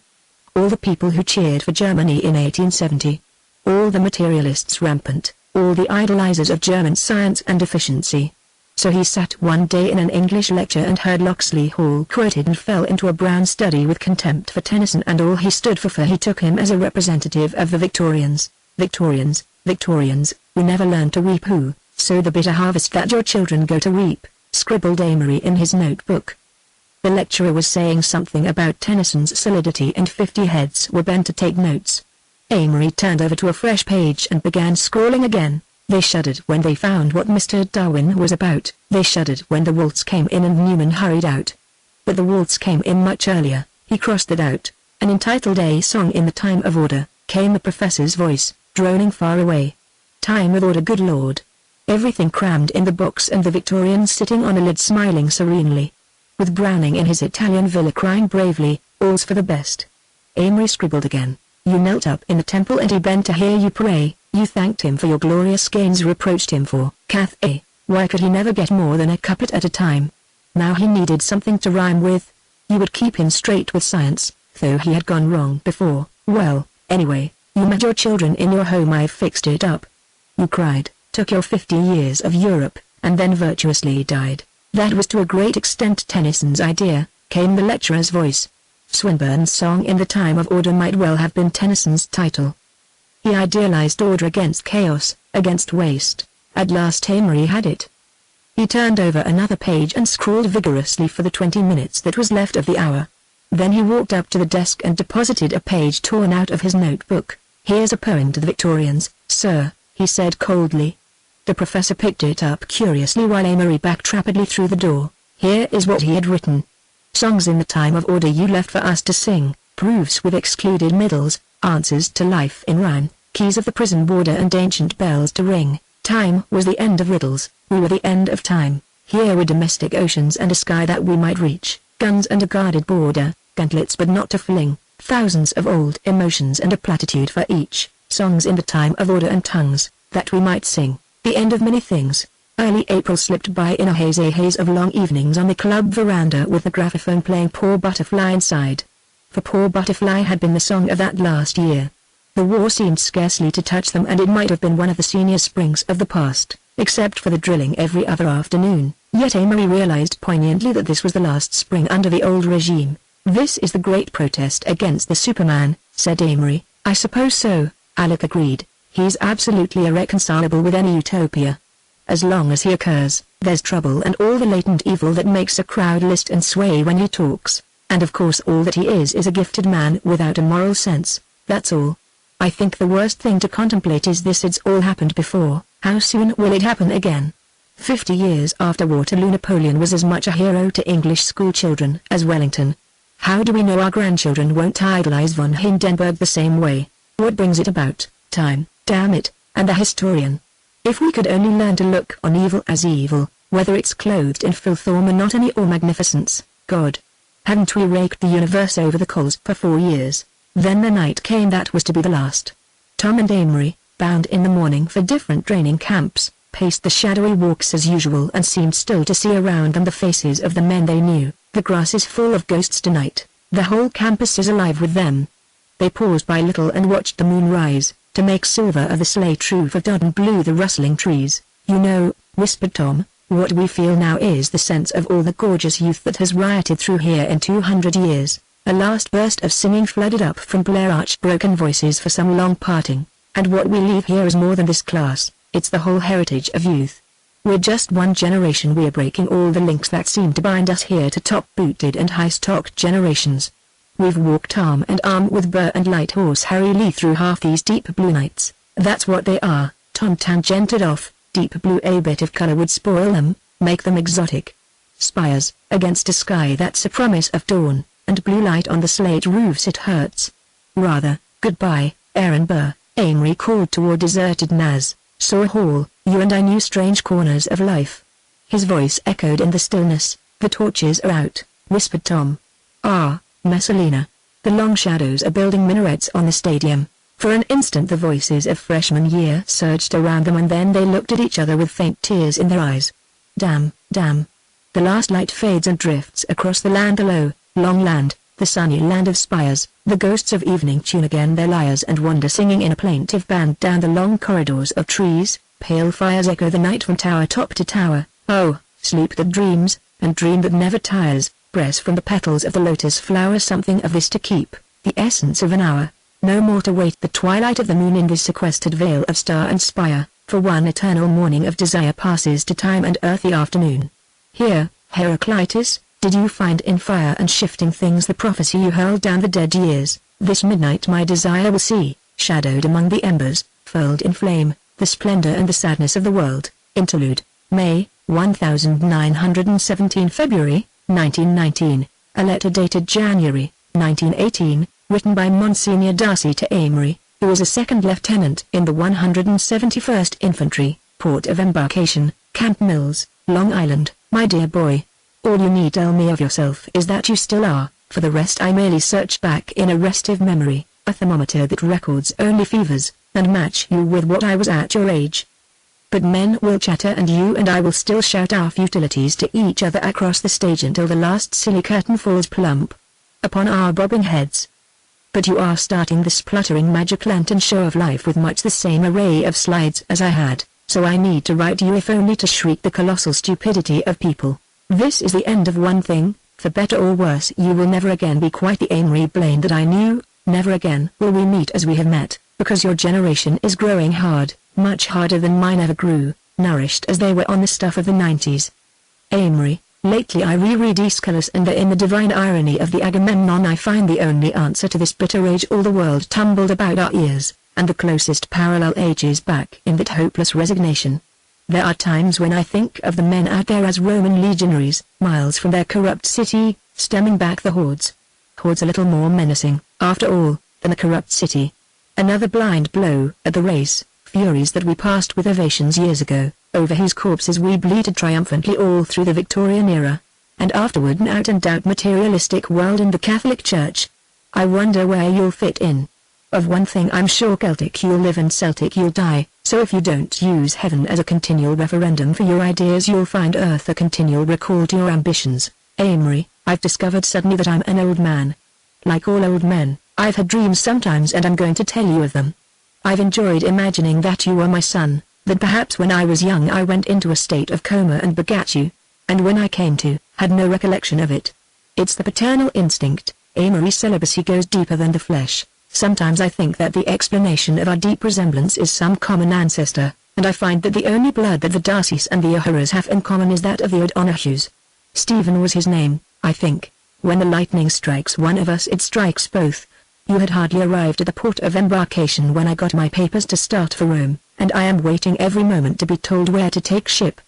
All the people who cheered for Germany in 1870. All the materialists rampant, all the idolizers of German science and efficiency. So he sat one day in an English lecture and heard Locksley Hall quoted and fell into a brown study with contempt for Tennyson and all he stood for he took him as a representative of the Victorians. Victorians, who never learned to weep, who sow the bitter harvest that your children go to reap, scribbled Amory in his notebook. The lecturer was saying something about Tennyson's solidity and 50 heads were bent to take notes. Amory turned over to a fresh page and began scrawling again. They shuddered when they found what Mr. Darwin was about. They shuddered when the waltz came in and Newman hurried out. But the waltz came in much earlier. He crossed it out. And entitled A Song in the Time of Order, came the professor's voice, droning far away. Time of order, good Lord. Everything crammed in the box and the Victorians sitting on a lid smiling serenely. With Browning in his Italian villa crying bravely, all's for the best. Amory scribbled again. You knelt up in the temple and he bent to hear you pray. You thanked him for your glorious gains, reproached him for Cath A. Why could he never get more than a couplet at a time? Now he needed something to rhyme with. You would keep him straight with science, though he had gone wrong before. Well, anyway, you met your children in your home. I've fixed it up. You cried, took your 50 years of Europe, and then virtuously died. That was to a great extent Tennyson's idea, came the lecturer's voice. Swinburne's Song in the Time of Order might well have been Tennyson's title. He idealized order against chaos, against waste. At last Amory had it. He turned over another page and scrawled vigorously for the 20 minutes that was left of the hour. Then he walked up to the desk and deposited a page torn out of his notebook. "Here's a poem to the Victorians, sir," he said coldly. The professor picked it up curiously while Amory backed rapidly through the door. Here is what he had written. "Songs in the time of order you left for us to sing, proofs with excluded middles, answers to life in rhyme, keys of the prison warder and ancient bells to ring. Time was the end of riddles, we were the end of time. Here were domestic oceans and a sky that we might reach, guns and a guarded border, gauntlets but not to fling, thousands of old emotions and a platitude for each, songs in the time of order and tongues, that we might sing, the end of many things." Early April slipped by in a haze of long evenings on the club veranda with the graphophone playing Poor Butterfly inside. For Poor Butterfly had been the song of that last year. The war seemed scarcely to touch them, and it might have been one of the senior springs of the past, except for the drilling every other afternoon. Yet Amory realized poignantly that this was the last spring under the old regime. "This is the great protest against the Superman," said Amory. "I suppose so," Alec agreed. "He's absolutely irreconcilable with any utopia. As long as he occurs, there's trouble and all the latent evil that makes a crowd list and sway when he talks. And of course all that he is a gifted man without a moral sense, that's all. I think the worst thing to contemplate is this: it's all happened before, how soon will it happen again? 50 years after Waterloo, Napoleon was as much a hero to English school children as Wellington. How do we know our grandchildren won't idolize von Hindenburg the same way? What brings it about? Time, damn it, and the historian. If we could only learn to look on evil as evil, whether it's clothed in filth or monotony or magnificence, God. Haven't we raked the universe over the coals for 4 years? Then the night came that was to be the last. Tom and Amory, bound in the morning for different training camps, paced the shadowy walks as usual and seemed still to see around them the faces of the men they knew. The grass is full of ghosts tonight, the whole campus is alive with them. They paused by little and watched the moon rise, to make silver of the slate roof of Dodd and blue the rustling trees. "You know," whispered Tom, "what we feel now is the sense of all the gorgeous youth that has rioted through here in 200 years. A last burst of singing flooded up from Blair Arch broken voices for some long parting. And what we leave here is more than this class, it's the whole heritage of youth. We're just one generation, we're breaking all the links that seem to bind us here to top-booted and high-stocked generations. We've walked arm in arm with Burr and Light Horse Harry Lee through half these deep blue nights. That's what they are." Tom tangented off. "Deep blue, a bit of color would spoil them, make them exotic. Spires, against a sky that's a promise of dawn, and blue light on the slate roofs, it hurts. Rather, goodbye, Aaron Burr," Amory called toward deserted Naz. "Saw Hall, you and I knew strange corners of life." His voice echoed in the stillness. "The torches are out," whispered Tom. "Ah, Messalina. The long shadows are building minarets on the stadium." For an instant the voices of freshman year surged around them, and then they looked at each other with faint tears in their eyes. "Damn, damn." The last light fades and drifts across the land below, long land, the sunny land of spires. The ghosts of evening tune again their lyres and wander singing in a plaintive band down the long corridors of trees. Pale fires echo the night from tower top to tower. Oh, sleep that dreams, and dream that never tires. Press from the petals of the lotus flower something of this to keep, the essence of an hour. No more to wait the twilight of the moon in this sequestered veil of star and spire, for one eternal morning of desire passes to time and earthy afternoon. Here, Heraclitus, did you find in fire and shifting things the prophecy you hurled down the dead years? This midnight my desire will see, shadowed among the embers, furled in flame, the splendor and the sadness of the world. Interlude, May, 1917 February, 1919, a letter dated January, 1918, written by Monsignor Darcy to Amory, who was a second lieutenant in the 171st Infantry, port of embarkation, Camp Mills, Long Island. My dear boy, all you need tell me of yourself is that you still are. For the rest I merely search back in a restive memory, a thermometer that records only fevers, and match you with what I was at your age. But men will chatter and you and I will still shout our futilities to each other across the stage until the last silly curtain falls plump upon our bobbing heads. But you are starting the spluttering magic lantern show of life with much the same array of slides as I had, so I need to write you if only to shriek the colossal stupidity of people. This is the end of one thing, for better or worse you will never again be quite the Amory Blaine that I knew, never again will we meet as we have met, because your generation is growing hard, much harder than mine ever grew, nourished as they were on the stuff of the 90s. Amory, Lately I reread Aeschylus, and in the divine irony of the Agamemnon I find the only answer to this bitter rage all the world tumbled about our ears, and the closest parallel ages back in that hopeless resignation. There are times when I think of the men out there as Roman legionaries, miles from their corrupt city, stemming back the hordes. Hordes a little more menacing, after all, than a corrupt city. Another blind blow at the race, furies that we passed with ovations years ago, over whose corpses we bleated triumphantly all through the Victorian era. And afterward an out-and-out materialistic world in the Catholic Church. I wonder where you'll fit in. Of one thing I'm sure, Celtic you'll live and Celtic you'll die, so if you don't use heaven as a continual referendum for your ideas you'll find earth a continual recall to your ambitions. Amory, I've discovered suddenly that I'm an old man. Like all old men, I've had dreams sometimes and I'm going to tell you of them. I've enjoyed imagining that you were my son, that perhaps when I was young I went into a state of coma and begat you, and when I came to, had no recollection of it. It's the paternal instinct. Amory, celibacy goes deeper than the flesh. Sometimes I think that the explanation of our deep resemblance is some common ancestor, and I find that the only blood that the Darcys and the O'Haras have in common is that of the O'Donohues. Stephen was his name, I think. When the lightning strikes one of us it strikes both. You had hardly arrived at the port of embarkation when I got my papers to start for Rome, and I am waiting every moment to be told where to take ship.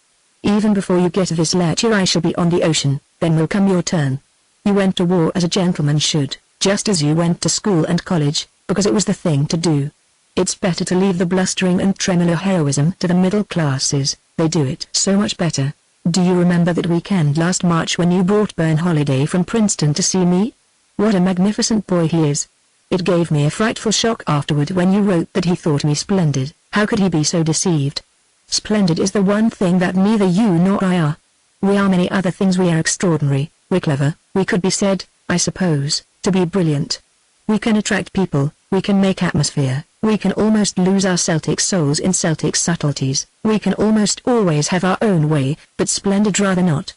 Even before you get this letter I shall be on the ocean, then will come your turn. You went to war as a gentleman should, just as you went to school and college, because it was the thing to do. It's better to leave the blustering and tremolo heroism to the middle classes, they do it so much better. Do you remember that weekend last March when you brought Bern Holiday from Princeton to see me? What a magnificent boy he is. It gave me a frightful shock afterward when you wrote that he thought me splendid. How could he be so deceived? Splendid is the one thing that neither you nor I are. We are many other things. We are extraordinary, we're clever, we could be said, I suppose, to be brilliant. We can attract people, we can make atmosphere, we can almost lose our Celtic souls in Celtic subtleties, we can almost always have our own way, but splendid rather not.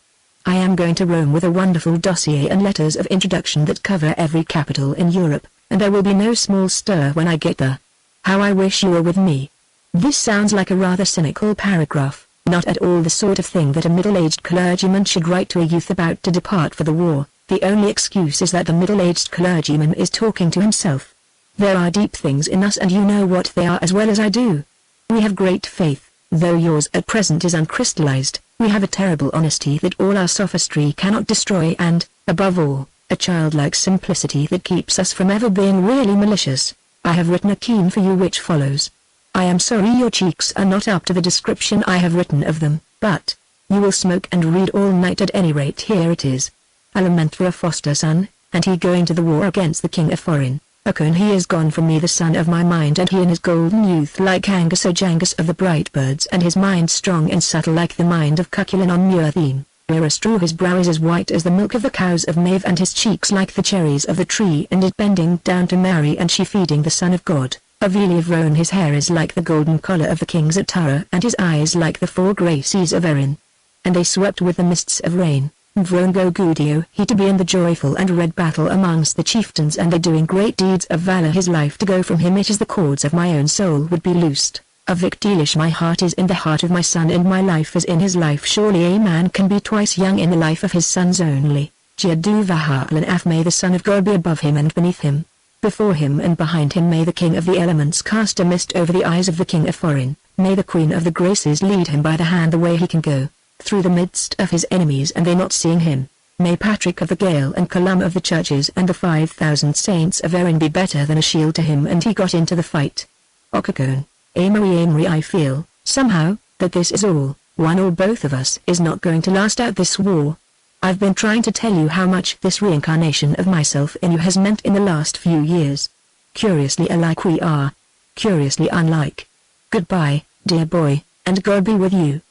I am going to Rome with a wonderful dossier and letters of introduction that cover every capital in Europe, and there will be no small stir when I get there. How I wish you were with me. This sounds like a rather cynical paragraph, not at all the sort of thing that a middle-aged clergyman should write to a youth about to depart for the war. The only excuse is that the middle-aged clergyman is talking to himself. There are deep things in us and you know what they are as well as I do. We have great faith, though yours at present is uncrystallized. We have a terrible honesty that all our sophistry cannot destroy and, above all, a childlike simplicity that keeps us from ever being really malicious. I have written a keen for you which follows. I am sorry your cheeks are not up to the description I have written of them, but you will smoke and read all night at any rate. Here it is. A lament for a foster son, and he going to the war against the king of foreign. Ocon he is gone from me the son of my mind, and he in his golden youth like Angus O'Jangus of the bright birds, and his mind strong and subtle like the mind of Cuchulain on Muirtheme. Whereas his brow is as white as the milk of the cows of Maeve, and his cheeks like the cherries of the tree, and it bending down to Mary, and she feeding the Son of God. Of Ely of Roan his hair is like the golden collar of the kings at Tara, and his eyes like the four grey seas of Erin. And they swept with the mists of rain. Vroon go Gudio he to be in the joyful and red battle amongst the chieftains, and they doing great deeds of valor. His life to go from him, it is the cords of my own soul would be loosed. Of Vic Dealish my heart is in the heart of my son, and my life is in his life. Surely a man can be twice young in the life of his sons only. Jadu Vahalan Af, may the Son of God be above him and beneath him. Before him and behind him may the King of the Elements cast a mist over the eyes of the King of Foreign. May the Queen of the Graces lead him by the hand the way he can go, through the midst of his enemies and they not seeing him. May Patrick of the Gale and Colum of the churches and the 5,000 saints of Erin be better than a shield to him, and he got into the fight. Okakone. Amory, I feel, somehow, that this is all, one or both of us, is not going to last out this war. I've been trying to tell you how much this reincarnation of myself in you has meant in the last few years. Curiously alike we are. Curiously unlike. Goodbye, dear boy, and God be with you.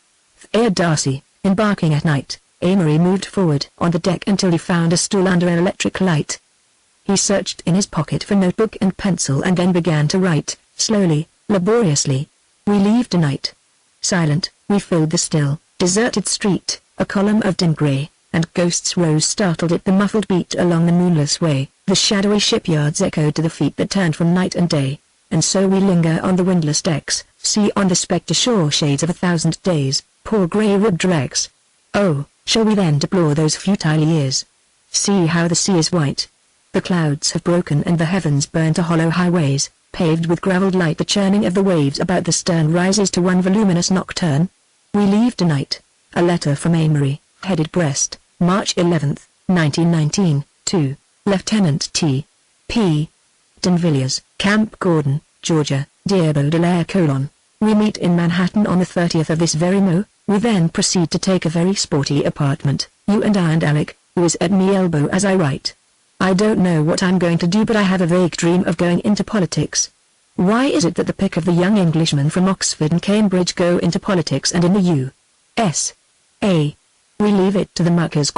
Th. Darcy, embarking at night, Amory moved forward on the deck until he found a stool under an electric light. He searched in his pocket for notebook and pencil and then began to write, slowly, laboriously. We leave tonight. Silent, we filled the still, deserted street, a column of dim grey, and ghosts rose startled at the muffled beat along the moonless way. The shadowy shipyards echoed to the feet that turned from night and day. And so we linger on the windless decks, see on the spectre shore shades of 1,000 days, poor grey-ribbed wrecks. Oh, Shall we then deplore those futile years? See how the sea is white. The clouds have broken and the heavens burn to hollow highways, paved with gravelled light. The churning of the waves about the stern rises to one voluminous nocturne. We leave tonight. A letter from Amory, headed Brest, March 11, 1919, to Lieutenant T. P. D'Invilliers, Camp Gordon, Georgia, Dear Baudelaire : We meet in Manhattan on the 30th of this very mo. We then proceed to take a very sporty apartment, you and I and Alec, who is at me elbow as I write. I don't know what I'm going to do, but I have a vague dream of going into politics. Why is it that the pick of the young Englishmen from Oxford and Cambridge go into politics and in the U.S.A. we leave it to the muckers ?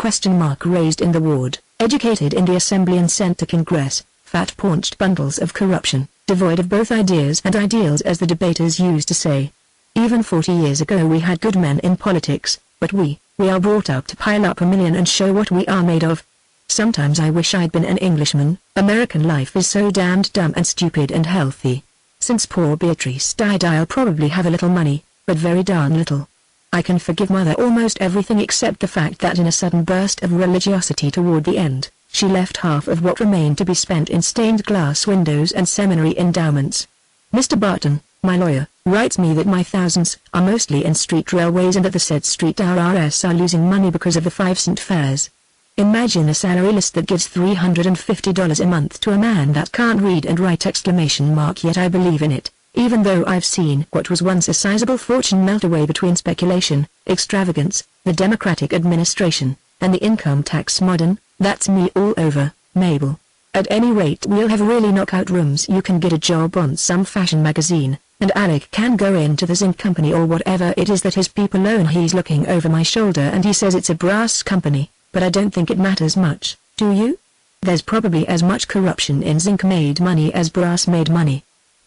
Raised in the ward, educated in the assembly and sent to Congress, fat-paunched bundles of corruption, devoid of both ideas and ideals, as the debaters used to say. Even 40 years ago we had good men in politics, but we are brought up to pile up a million and show what we are made of. Sometimes I wish I'd been an Englishman. American life is so damned dumb and stupid and healthy. Since poor Beatrice died I'll probably have a little money, but very darn little. I can forgive Mother almost everything except the fact that in a sudden burst of religiosity toward the end, she left half of what remained to be spent in stained glass windows and seminary endowments. Mr. Barton, my lawyer, writes me that my thousands are mostly in street railways and that the said street RRS are losing money because of the 5-cent fares. Imagine a salary list that gives $350 a month to a man that can't read and write ! Yet I believe in it, even though I've seen what was once a sizable fortune melt away between speculation, extravagance, the Democratic administration, and the income tax. Modern, that's me all over, Mabel. At any rate we'll have really knockout rooms. You can get a job on some fashion magazine, and Alec can go into the zinc company or whatever it is that his people own. He's looking over my shoulder and he says it's a brass company, but I don't think it matters much, do you? There's probably as much corruption in zinc-made money as brass-made money.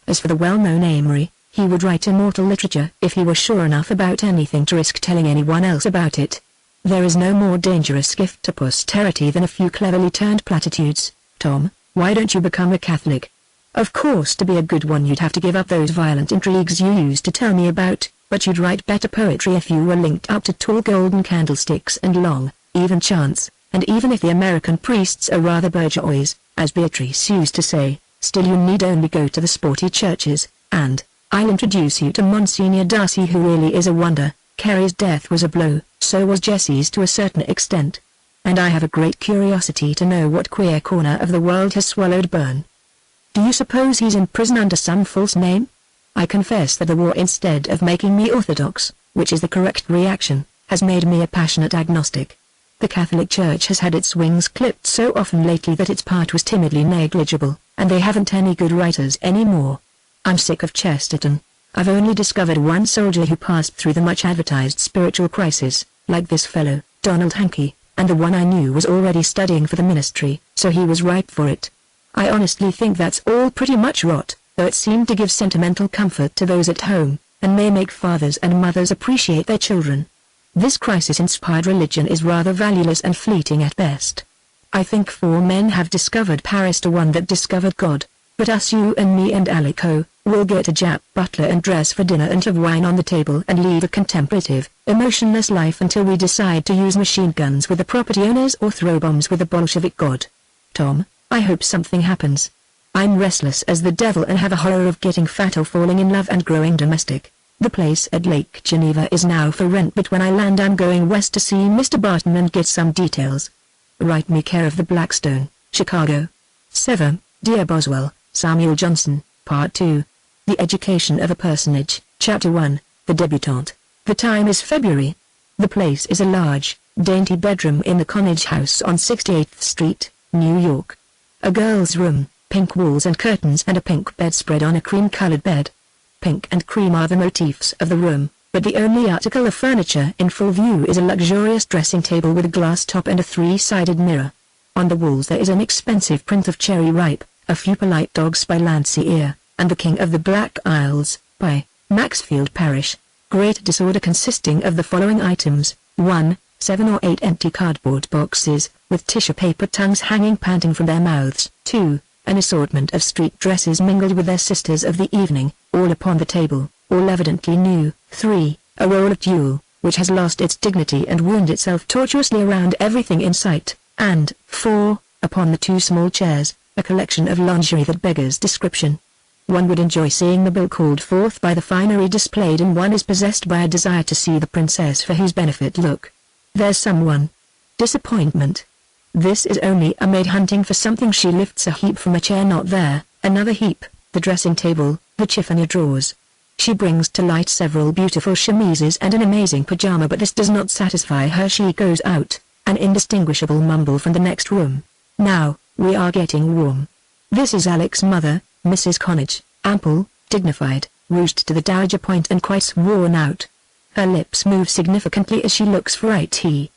As for the well-known Amory, he would write immortal literature if he were sure enough about anything to risk telling anyone else about it. There is no more dangerous gift to posterity than a few cleverly turned platitudes. Tom, why don't you become a Catholic? Of course, to be a good one you'd have to give up those violent intrigues you used to tell me about, but you'd write better poetry if you were linked up to tall golden candlesticks and long, even chants, and even if the American priests are rather bourgeois, as Beatrice used to say, still you need only go to the sporty churches, and I'll introduce you to Monsignor Darcy, who really is a wonder. Carrie's death was a blow, so was Jessie's to a certain extent. And I have a great curiosity to know what queer corner of the world has swallowed Byrne. Do you suppose he's in prison under some false name? I confess that the war, instead of making me orthodox, which is the correct reaction, has made me a passionate agnostic. The Catholic Church has had its wings clipped so often lately that its part was timidly negligible, and they haven't any good writers anymore. I'm sick of Chesterton. I've only discovered one soldier who passed through the much-advertised spiritual crisis, like this fellow, Donald Hankey, and the one I knew was already studying for the ministry, so he was ripe for it. I honestly think that's all pretty much rot, though it seemed to give sentimental comfort to those at home, and may make fathers and mothers appreciate their children. This crisis-inspired religion is rather valueless and fleeting at best. I think 4 men have discovered Paris to one that discovered God, but us, you and me and Alico, will get a Jap butler and dress for dinner and have wine on the table and lead a contemplative, emotionless life until we decide to use machine guns with the property owners or throw bombs with the Bolshevik God. Tom, I hope something happens. I'm restless as the devil and have a horror of getting fat or falling in love and growing domestic. The place at Lake Geneva is now for rent, but when I land I'm going west to see Mr. Barton and get some details. Write me care of the Blackstone, Chicago. 7. Dear Boswell, Samuel Johnson, Part 2. The Education of a Personage, Chapter 1, The Debutante. The time is February. The place is a large, dainty bedroom in the Connage House on 68th Street, New York. A girl's room, pink walls and curtains and a pink bedspread on a cream-colored bed. Pink and cream are the motifs of the room, but the only article of furniture in full view is a luxurious dressing table with a glass top and a 3-sided mirror. On the walls there is an expensive print of Cherry Ripe, A Few Polite Dogs by Landseer, and The King of the Black Isles, by Maxfield Parrish. Great disorder consisting of the following items: 1. 7 or 8 empty cardboard boxes, with tissue paper tongues hanging panting from their mouths. 2. An assortment of street dresses mingled with their sisters of the evening, all upon the table, all evidently new. 3. A roll of dual, which has lost its dignity and wound itself tortuously around everything in sight, and, 4, upon the 2 small chairs, a collection of lingerie that beggars description. One would enjoy seeing the bill called forth by the finery displayed, and one is possessed by a desire to see the princess for whose benefit look. There's someone. Disappointment. This is only a maid hunting for something. She lifts a heap from a chair. Not there. Another heap, the dressing table, the chiffonier drawers. She brings to light several beautiful chemises and an amazing pajama, but this does not satisfy her. She goes out, an indistinguishable mumble from the next room. Now, we are getting warm. This is Alec's mother, Mrs. Connage, ample, dignified, rouged to the dowager point and quite worn out. Her lips move significantly as she looks for IT.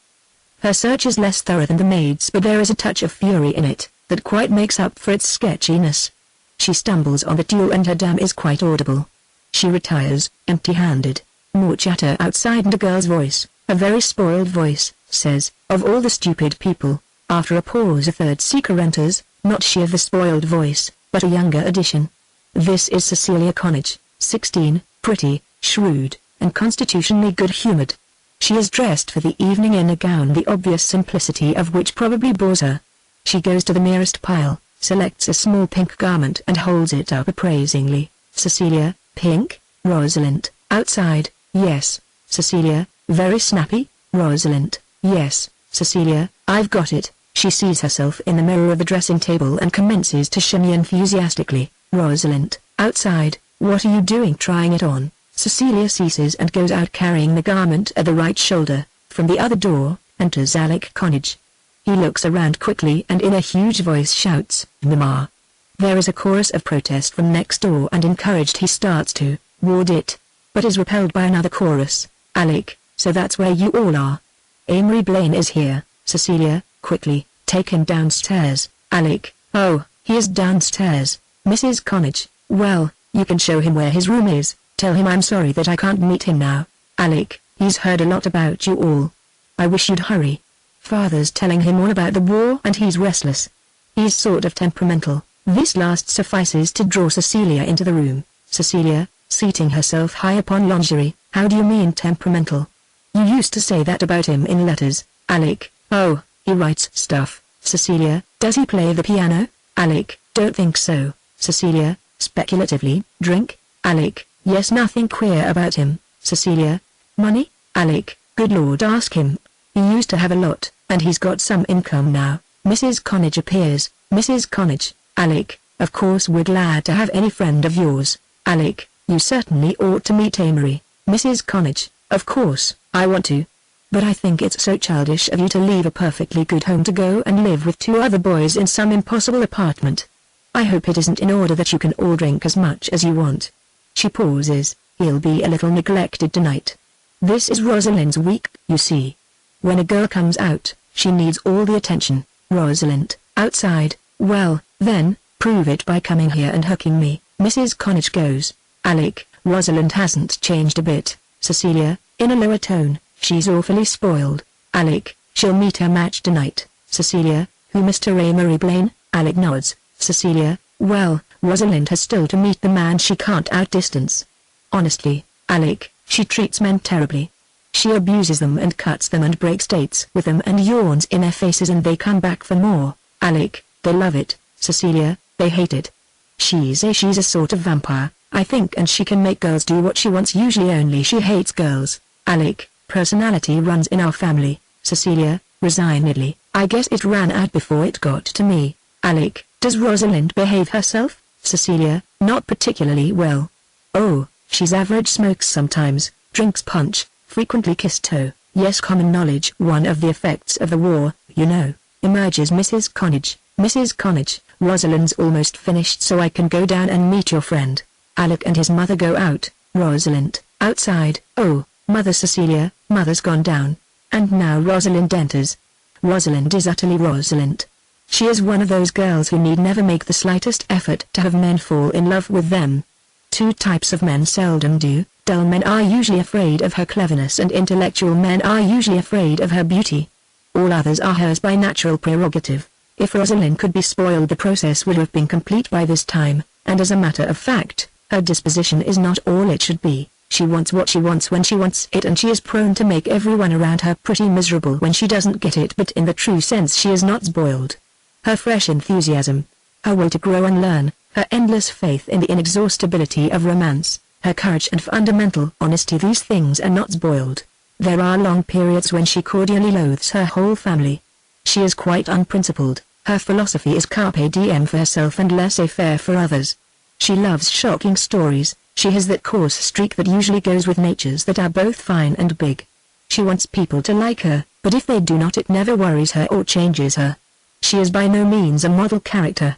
Her search is less thorough than the maid's, but there is a touch of fury in it, that quite makes up for its sketchiness. She stumbles on the tulle and her dam is quite audible. She retires, empty-handed. More chatter outside and a girl's voice, a very spoiled voice, says, "Of all the stupid people." After a pause a third seeker enters, not she of the spoiled voice, but a younger edition. This is Cecilia Connage, 16, pretty, shrewd, and constitutionally good-humored. She is dressed for the evening in a gown the obvious simplicity of which probably bores her. She goes to the nearest pile, selects a small pink garment and holds it up appraisingly. Cecilia, pink? Rosalind, outside, yes. Cecilia, very snappy? Rosalind, yes. Cecilia, I've got it. She sees herself in the mirror of the dressing table and commences to shimmy enthusiastically. Rosalind, outside, what are you doing trying it on? Cecilia ceases and goes out carrying the garment at the right shoulder. From the other door, enters Alec Connage. He looks around quickly and in a huge voice shouts, "Mama!" There is a chorus of protest from next door, and encouraged he starts to ward it, but is repelled by another chorus. "Alec, so that's where you all are. Amory Blaine is here." Cecilia, quickly, take him downstairs. Alec, oh, he is downstairs. Mrs. Connage, well, you can show him where his room is. Tell him I'm sorry that I can't meet him now. Alec, he's heard a lot about you all. I wish you'd hurry. Father's telling him all about the war and he's restless. He's sort of temperamental. This last suffices to draw Cecilia into the room. Cecilia, seating herself high upon lingerie, how do you mean temperamental? You used to say that about him in letters. Alec, oh, he writes stuff. Cecilia, does he play the piano? Alec, don't think so. Cecilia, speculatively, drink? Alec, yes, nothing queer about him. Cecilia, money? Alec, good Lord, ask him. He used to have a lot, and he's got some income now. Mrs. Connage appears. Mrs. Connage, Alec, of course we're glad to have any friend of yours. Alec, you certainly ought to meet Amory. Mrs. Connage, of course, I want to. But I think it's so childish of you to leave a perfectly good home to go and live with 2 other boys in some impossible apartment. I hope it isn't in order that you can all drink as much as you want. She pauses. He'll be a little neglected tonight. This is Rosalind's week, you see. When a girl comes out, she needs all the attention. Rosalind, outside, well, then, prove it by coming here and hooking me. Mrs. Connage goes. Alec, Rosalind hasn't changed a bit. Cecilia, in a lower tone, she's awfully spoiled. Alec, she'll meet her match tonight. Cecilia, who, Mr. Amory Blaine? Alec nods. Cecilia, well, Rosalind has still to meet the man she can't outdistance. Honestly, Alec, she treats men terribly. She abuses them and cuts them and breaks dates with them and yawns in their faces and they come back for more. Alec, they love it. Cecilia, they hate it. She's a sort of vampire, I think, and she can make girls do what she wants, usually only she hates girls. Alec, personality runs in our family. Cecilia, resignedly, I guess it ran out before it got to me. Alec, does Rosalind behave herself? Cecilia, not particularly well. Oh, she's average, smokes sometimes, drinks punch, frequently kiss toe. Yes, common knowledge. One of the effects of the war, you know, emerges Mrs. Connage. Mrs. Connage, Rosalind's almost finished, so I can go down and meet your friend. Alec and his mother go out. Rosalind, outside. Oh, Mother. Cecilia, Mother's gone down. And now Rosalind enters. Rosalind is utterly Rosalind. She is one of those girls who need never make the slightest effort to have men fall in love with them. 2 types of men seldom do. Dull men are usually afraid of her cleverness and intellectual men are usually afraid of her beauty. All others are hers by natural prerogative. If Rosalind could be spoiled, the process would have been complete by this time, and as a matter of fact, her disposition is not all it should be. She wants what she wants when she wants it, and she is prone to make everyone around her pretty miserable when she doesn't get it, but in the true sense she is not spoiled. Her fresh enthusiasm, her will to grow and learn, her endless faith in the inexhaustibility of romance, her courage and fundamental honesty, these things are not spoiled. There are long periods when she cordially loathes her whole family. She is quite unprincipled. Her philosophy is carpe diem for herself and laissez-faire for others. She loves shocking stories. She has that coarse streak that usually goes with natures that are both fine and big. She wants people to like her, but if they do not, it never worries her or changes her. She is by no means a model character.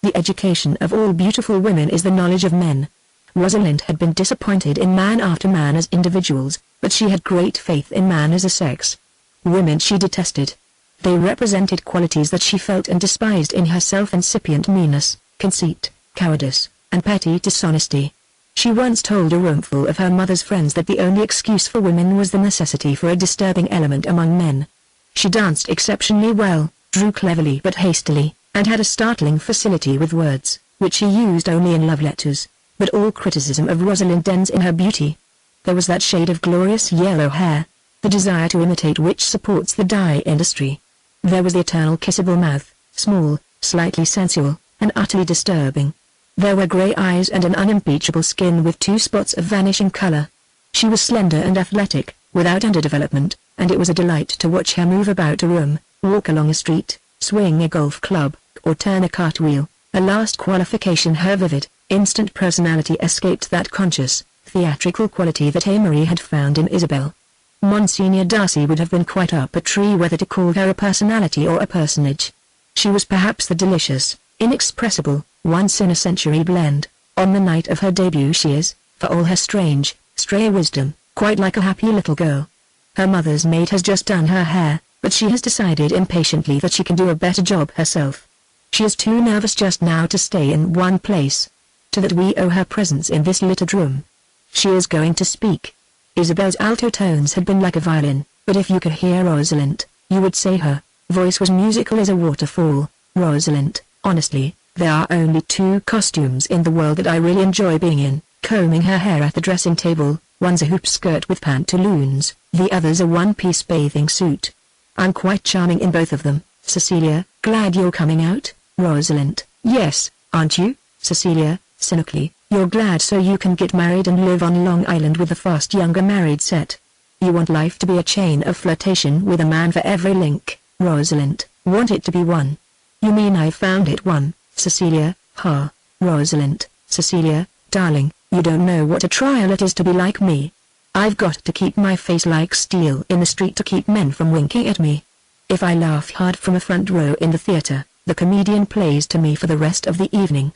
The education of all beautiful women is the knowledge of men. Rosalind had been disappointed in man after man as individuals, but she had great faith in man as a sex. Women she detested. They represented qualities that she felt and despised in herself: incipient meanness, conceit, cowardice, and petty dishonesty. She once told a roomful of her mother's friends that the only excuse for women was the necessity for a disturbing element among men. She danced exceptionally well, drew cleverly but hastily, and had a startling facility with words, which she used only in love letters. But all criticism of Rosalind ends in her beauty. There was that shade of glorious yellow hair, the desire to imitate which supports the dye industry. There was the eternal kissable mouth, small, slightly sensual, and utterly disturbing. There were grey eyes and an unimpeachable skin with 2 spots of vanishing color. She was slender and athletic, without underdevelopment, and it was a delight to watch her move about a room, walk along a street, swing a golf club, or turn a cartwheel. A last qualification: her vivid, instant personality escaped that conscious, theatrical quality that Amory had found in Isabel. Monsignor Darcy would have been quite up a tree whether to call her a personality or a personage. She was perhaps the delicious, inexpressible, once-in-a-century blend. On the night of her debut she is, for all her strange, stray wisdom, quite like a happy little girl. Her mother's maid has just done her hair, but she has decided impatiently that she can do a better job herself. She is too nervous just now to stay in one place. To that we owe her presence in this littered room. She is going to speak. Isabel's alto tones had been like a violin, but if you could hear Rosalind, you would say her voice was musical as a waterfall. Rosalind, honestly, there are only 2 costumes in the world that I really enjoy being in: combing her hair at the dressing table, one's a hoop skirt with pantaloons, the other's a one-piece bathing suit. I'm quite charming in both of them. Cecilia, glad you're coming out. Rosalind, yes, aren't you? Cecilia, cynically, you're glad so you can get married and live on Long Island with the fast younger married set. You want life to be a chain of flirtation with a man for every link. Rosalind, want it to be one. You mean I found it one, Cecilia, ha. Rosalind, Cecilia, darling, you don't know what a trial it is to be like me. I've got to keep my face like steel in the street to keep men from winking at me. If I laugh hard from a front row in the theater, the comedian plays to me for the rest of the evening.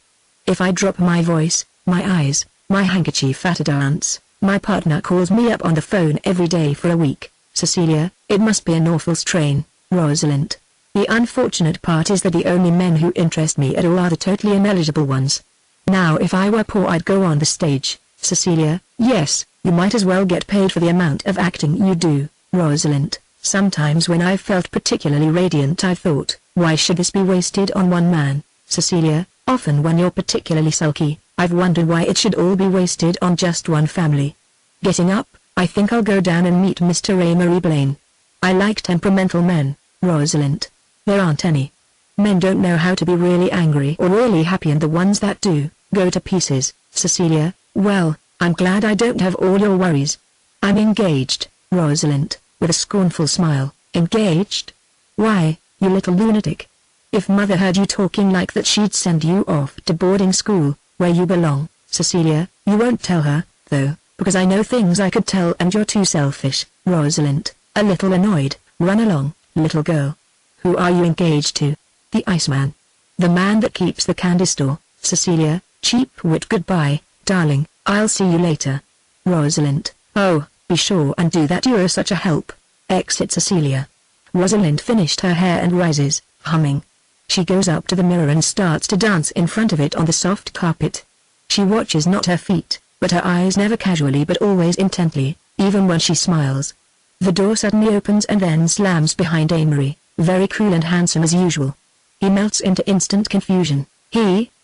If I drop my voice, my eyes, my handkerchief at a dance, my partner calls me up on the phone every day for a week. Cecilia, it must be an awful strain. Rosalind, the unfortunate part is that the only men who interest me at all are the totally ineligible ones. Now if I were poor I'd go on the stage. Cecilia, yes, you might as well get paid for the amount of acting you do. Rosalind, sometimes when I've felt particularly radiant I've thought, why should this be wasted on one man? Cecilia, often when you're particularly sulky, I've wondered why it should all be wasted on just one family. Getting up, I think I'll go down and meet Mr. Amory Blaine. I like temperamental men. Rosalind, there aren't any. Men don't know how to be really angry or really happy, and the ones that do, go to pieces. Cecilia, well, I'm glad I don't have all your worries. I'm engaged. Rosalind, with a scornful smile, engaged? Why, you little lunatic. If Mother heard you talking like that she'd send you off to boarding school, where you belong. Cecilia, you won't tell her, though, because I know things I could tell and you're too selfish. Rosalind, a little annoyed, run along, little girl. Who are you engaged to? The Iceman. The man that keeps the candy store. Cecilia, cheap wit, goodbye, darling, I'll see you later. Rosalind, oh, be sure and do that, you're such a help. Exit Cecilia. Rosalind finished her hair and rises, humming. She goes up to the mirror and starts to dance in front of it on the soft carpet. She watches not her feet, but her eyes, never casually but always intently, even when she smiles. The door suddenly opens and then slams behind Amory, very cool and handsome as usual. He melts into instant confusion.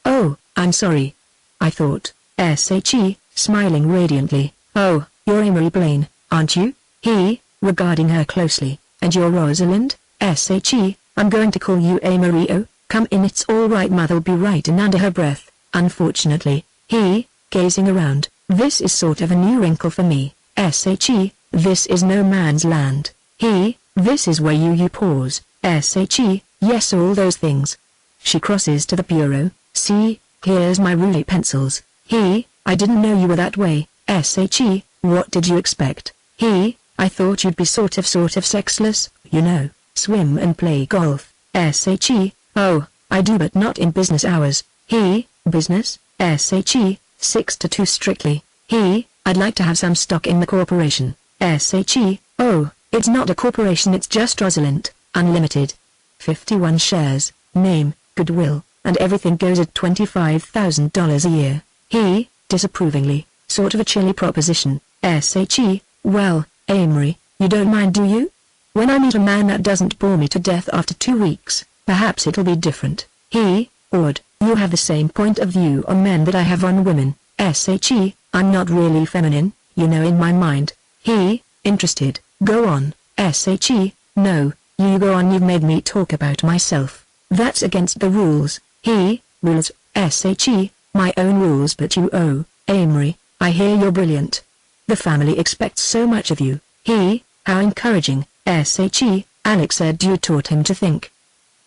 Oh, I'm sorry. I thought, S.H.E., smiling radiantly, Oh, you're Amory Blaine, aren't you? He, regarding her closely. And you're Rosalind? S.H.E., I'm going to call you Amory. Oh, come in, it's all right, Mother'll be right in. Under her breath, unfortunately. He, gazing around, this is sort of a new wrinkle for me. S.H.E., this is no man's land. He, this is where you pause. S.H.E., yes, all those things. She crosses to the bureau. See, here's my ruler pencils. He, I didn't know you were that way. S.H.E., what did you expect? He, I thought you'd be sort of sexless, you know, swim and play golf. S.H.E., oh, I do, but not in business hours. He, business? S.H.E., 6 to 2 strictly. He, I'd like to have some stock in the corporation. S.H.E., oh, it's not a corporation, it's just Rosalind, Unlimited. 51 shares, name, goodwill, and everything goes at $25,000 a year. He, disapprovingly, sort of a chilly proposition. S.H.E., well, Amory, you don't mind, do you? When I meet a man that doesn't bore me to death after 2 weeks, perhaps it'll be different. He, odd, you have the same point of view on men that I have on women. S.H.E., I'm not really feminine, you know, in my mind. He, interested, go on. S.H.E., no, you go on, you've made me talk about myself. That's against the rules. He, rules. S.H.E., my own rules, but you, oh, Amory, I hear you're brilliant. The family expects so much of you. He, how encouraging. S.H.E., Alex said you taught him to think.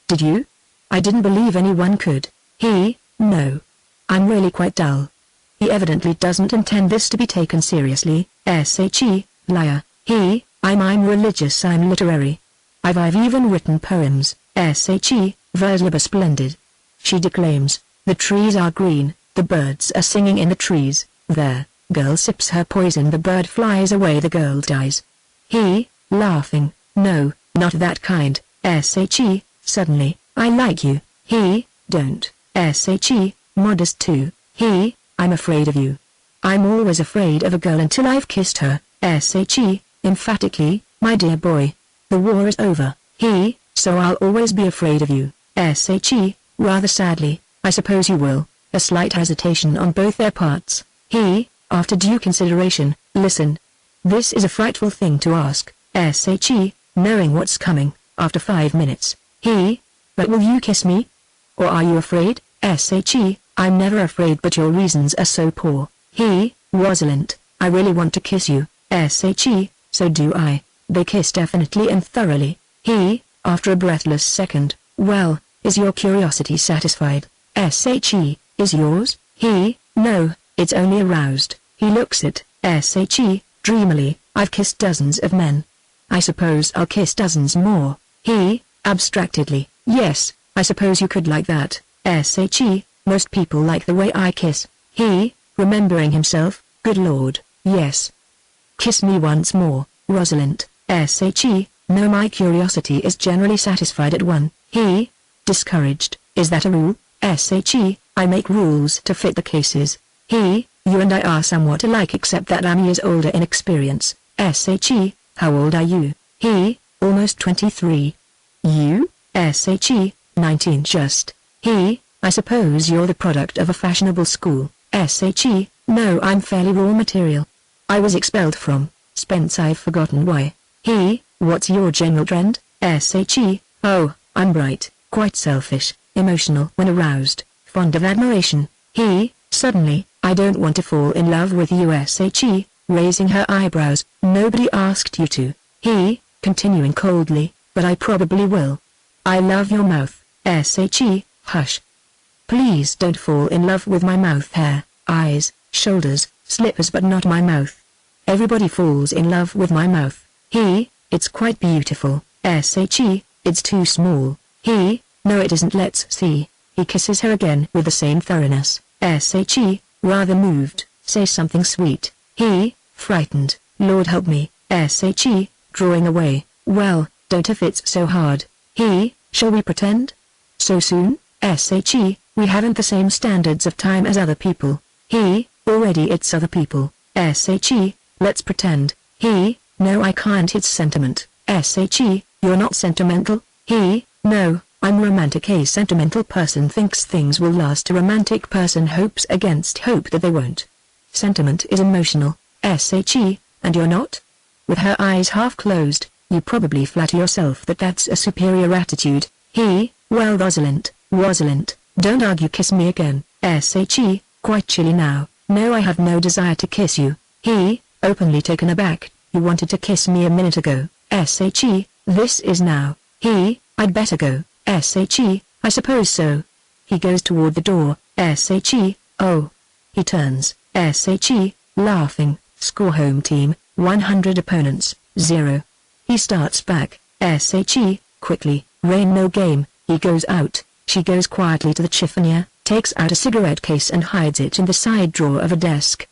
Did you? I didn't believe anyone could. He, no. I'm really quite dull. He evidently doesn't intend this to be taken seriously. S.H.E., liar. He, I'm religious, I'm literary. I've even written poems. S.H.E., Verzleba splendid. She declaims, the trees are green, the birds are singing in the trees, there, girl sips her poison, the bird flies away, the girl dies. He, laughing, no, not that kind. S.H.E., suddenly, I like you. He, don't. S.H.E., modest too. He, I'm afraid of you. I'm always afraid of a girl until I've kissed her. S.H.E., emphatically, my dear boy. The war is over. He, so I'll always be afraid of you. S.H.E., rather sadly, I suppose you will. A slight hesitation on both their parts. He, after due consideration, listen. This is a frightful thing to ask. S.H.E., knowing what's coming, after 5 minutes. He, but will you kiss me? Or are you afraid? S.H.E., I'm never afraid, but your reasons are so poor. He, Rosalind, I really want to kiss you. S.H.E., so do I. They kiss definitely and thoroughly. He, after a breathless second, well, is your curiosity satisfied? S.H.E., is yours? He, no, it's only aroused. He looks at S.H.E., dreamily, I've kissed dozens of men. I suppose I'll kiss dozens more. He, abstractedly, yes, I suppose you could like that. S.H.E., most people like the way I kiss. He, remembering himself, good Lord, yes. Kiss me once more, Rosalind. S.H.E., no, my curiosity is generally satisfied at one. He, discouraged, is that a rule? S.H.E., I make rules to fit the cases. He, you and I are somewhat alike except that I'm years older in experience. S.H.E., how old are you? He, almost 23. You? S.H.E., 19 just. He, I suppose you're the product of a fashionable school. S.H.E., no, I'm fairly raw material. I was expelled from Spence, I've forgotten why. He, what's your general trend? S.H.E., oh, I'm bright, quite selfish, emotional when aroused, fond of admiration. He, suddenly, I don't want to fall in love with you. S.H.E., raising her eyebrows, nobody asked you to. He, continuing coldly, but I probably will. I love your mouth. S.H.E., hush. Please don't fall in love with my mouth, hair, eyes, shoulders, slippers, but not my mouth. Everybody falls in love with my mouth. He, it's quite beautiful. S.H.E., it's too small. He, no it isn't, let's see. He kisses her again with the same thoroughness. S.H.E., rather moved, say something sweet. He, frightened, Lord help me. S.H.E., drawing away, well, don't if it's so hard. He, shall we pretend? So soon? S.H.E., we haven't the same standards of time as other people. He, already it's other people. S.H.E., let's pretend. He, no I can't, it's sentiment. S.H.E., you're not sentimental. He, no, I'm romantic. A sentimental person thinks things will last. A romantic person hopes against hope that they won't. Sentiment is emotional. "SHE, and you're not?" With her eyes half closed, "You probably flatter yourself that that's a superior attitude." Well, Rosalind, don't argue, kiss me again." "SHE, quite chilly now." "No, I have no desire to kiss you." He, openly taken aback, "You wanted to kiss me a minute ago." "SHE, this is now." He, "I'd better go." "SHE, I suppose so." He goes toward the door. "SHE, oh." He turns. "SHE, laughing, score home team, 100 opponents, 0. He starts back. "SHE, quickly, rain no game." He goes out. She goes quietly to the chiffonier, takes out a cigarette case and hides it in the side drawer of a desk.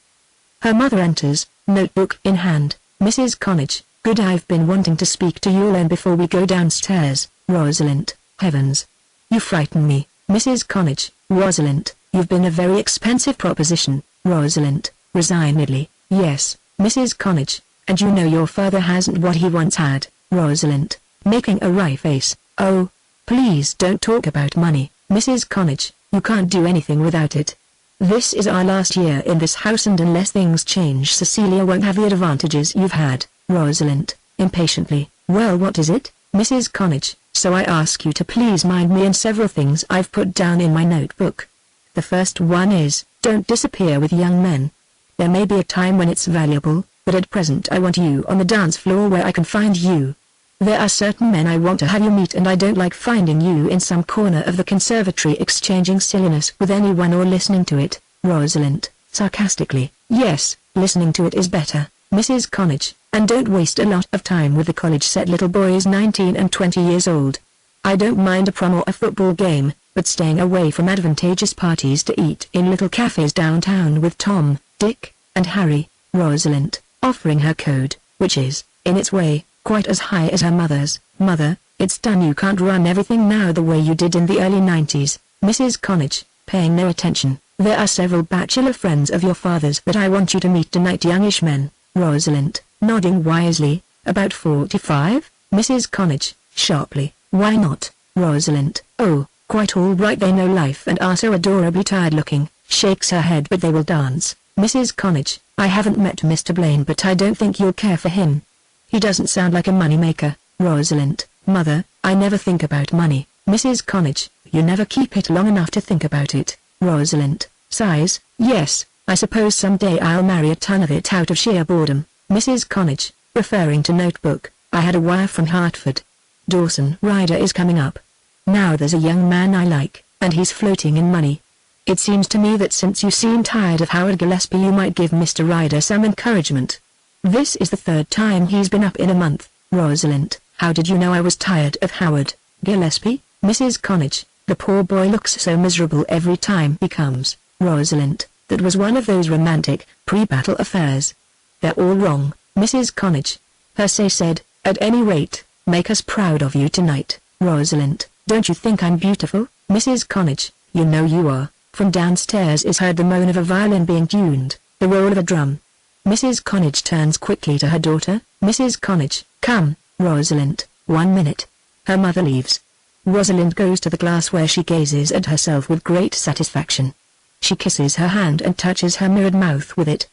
Her mother enters, notebook in hand. "Mrs. Connage, good, I've been wanting to speak to you alone before we go downstairs." "Rosalind, heavens. You frighten me." "Mrs. Connage." "Rosalind, you've been a very expensive proposition." "Rosalind, resignedly, yes, Mrs. Connage, and you know your father hasn't what he once had." "Rosalind, making a wry face." "Oh, please don't talk about money, Mrs. Connage, you can't do anything without it. This is our last year in this house, and unless things change Cecilia won't have the advantages you've had." "Rosalind, impatiently, well, what is it, Mrs. Connage?" "So I ask you to please mind me and several things I've put down in my notebook. The first one is, don't disappear with young men. There may be a time when it's valuable, but at present I want you on the dance floor where I can find you. There are certain men I want to have you meet, and I don't like finding you in some corner of the conservatory exchanging silliness with anyone or listening to it." "Rosalind, sarcastically, yes, listening to it is better, Mrs. Connage, and don't waste a lot of time with the college-set little boys 19 and 20 years old. I don't mind a prom or a football game, but staying away from advantageous parties to eat in little cafes downtown with Tom, Dick, and Harry." Rosalind, offering her code, which is, in its way, quite as high as her mother's. "Mother, it's done. You can't run everything now the way you did in the early 90s. "Mrs. Connage, paying no attention, "There are several bachelor friends of your father's that I want you to meet tonight, youngish men." Rosalind, nodding wisely, "About 45? "Mrs. Connage, sharply, "Why not?" Rosalind, "Oh, quite all right, they know life and are so adorably tired looking." Shakes her head, "But they will dance." Mrs. Connage, "I haven't met Mr. Blaine, but I don't think you'll care for him. He doesn't sound like a money-maker." Rosalind, "Mother, I never think about money." Mrs. Connage, "You never keep it long enough to think about it." Rosalind, sighs, "Yes, I suppose someday I'll marry a ton of it out of sheer boredom." Mrs. Connage, referring to notebook, "I had a wire from Hartford. Dawson Ryder is coming up. Now there's a young man I like, and he's floating in money. It seems to me that since you seem tired of Howard Gillespie, you might give Mr. Ryder some encouragement. This is the 3rd time he's been up in a month." Rosalind, "How did you know I was tired of Howard Gillespie?" Mrs. Connage, "The poor boy looks so miserable every time he comes." Rosalind, "That was one of those romantic, pre-battle affairs." "They're all wrong, Mrs. Connage." Hersey said, "At any rate, make us proud of you tonight." Rosalind, "Don't you think I'm beautiful?" Mrs. Connage, "You know you are." From downstairs is heard the moan of a violin being tuned, the roll of a drum. Mrs. Connage turns quickly to her daughter. Mrs. Connage, "Come." Rosalind, "1 minute." Her mother leaves. Rosalind goes to the glass where she gazes at herself with great satisfaction. She kisses her hand and touches her mirrored mouth with it.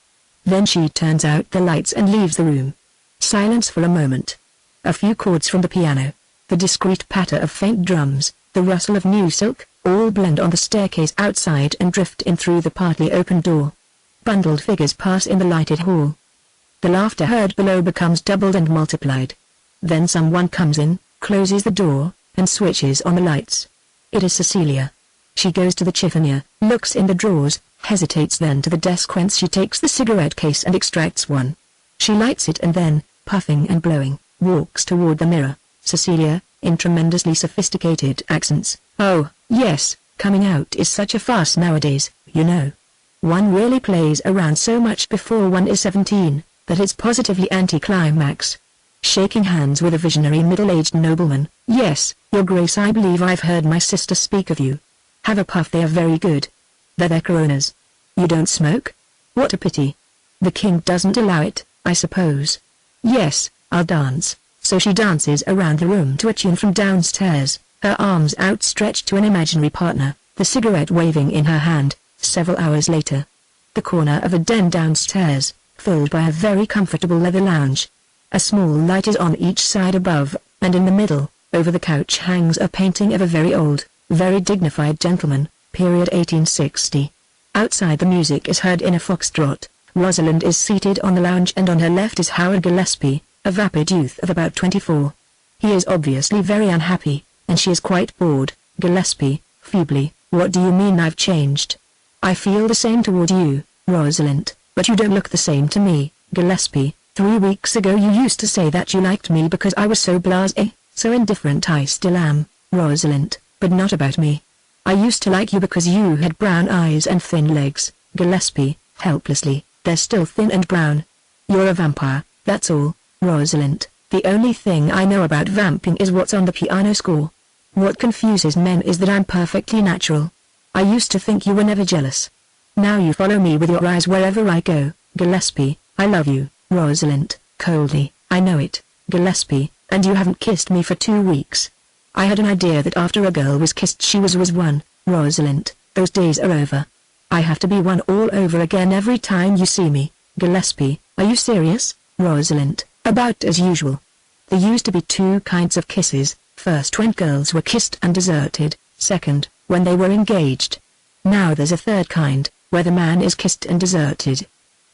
Then she turns out the lights and leaves the room. Silence for a moment. A few chords from the piano, the discreet patter of faint drums, the rustle of new silk, all blend on the staircase outside and drift in through the partly open door. Bundled figures pass in the lighted hall. The laughter heard below becomes doubled and multiplied. Then someone comes in, closes the door, and switches on the lights. It is Cecilia. She goes to the chiffonier, looks in the drawers, hesitates, then to the desk whence she takes the cigarette case and extracts one. She lights it and then, puffing and blowing, walks toward the mirror. Cecilia, in tremendously sophisticated accents, "Oh, yes, coming out is such a farce nowadays, you know. One really plays around so much before one is 17, that it's positively anti-climax." Shaking hands with a visionary middle-aged nobleman, "Yes, Your Grace, I believe I've heard my sister speak of you. Have a puff, they are very good. They're Coronas. You don't smoke? What a pity. The king doesn't allow it, I suppose." "Yes, I'll dance." So she dances around the room to a tune from downstairs, her arms outstretched to an imaginary partner, the cigarette waving in her hand. Several hours later, the corner of a den downstairs, filled by a very comfortable leather lounge. A small light is on each side above, and in the middle, over the couch hangs a painting of a very old, very dignified gentleman, period 1860. Outside the music is heard in a foxtrot. Rosalind is seated on the lounge and on her left is Howard Gillespie, a vapid youth of about 24. He is obviously very unhappy, and she is quite bored. Gillespie, feebly, what do you mean I've changed? I feel the same toward you, Rosalind, but you don't look the same to me. Gillespie, 3 weeks ago you used to say that you liked me because I was so blasé, so indifferent. I still am, Rosalind, but not about me. I used to like you because you had brown eyes and thin legs. Gillespie, helplessly, they're still thin and brown. You're a vampire, that's all, Rosalind. The only thing I know about vamping is what's on the piano score. What confuses men is that I'm perfectly natural. I used to think you were never jealous. Now you follow me with your eyes wherever I go. Gillespie, I love you. Rosalind, coldly, I know it, Gillespie, and you haven't kissed me for 2 weeks. I had an idea that after a girl was kissed she was one. Rosalind, those days are over. I have to be one all over again every time you see me. Gillespie, are you serious? Rosalind, about as usual. There used to be 2 kinds of kisses, first when girls were kissed and deserted, second, when they were engaged. Now there's a third kind, where the man is kissed and deserted.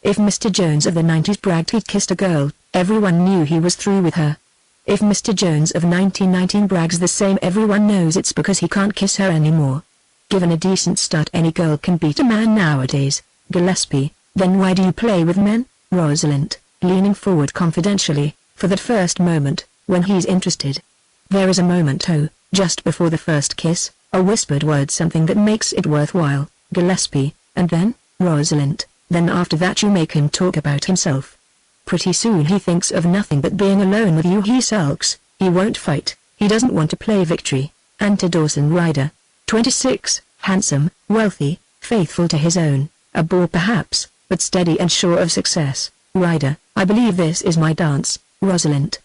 If Mr. Jones of the 90s bragged he'd kissed a girl, everyone knew he was through with her. If Mr. Jones of 1919 brags the same, everyone knows it's because he can't kiss her anymore. Given a decent start, any girl can beat a man nowadays. Gillespie, then why do you play with men? Rosalind, leaning forward confidentially, for that first moment, when he's interested. There is a moment, oh, just before the first kiss, a whispered word, something that makes it worthwhile. Gillespie, and then, Rosalind, then after that you make him talk about himself. Pretty soon he thinks of nothing but being alone with you. He sulks, he won't fight, he doesn't want to play victory. Enter Dawson Ryder. 26, handsome, wealthy, faithful to his own, a bore perhaps, but steady and sure of success. Ryder, I believe this is my dance. Rosalind,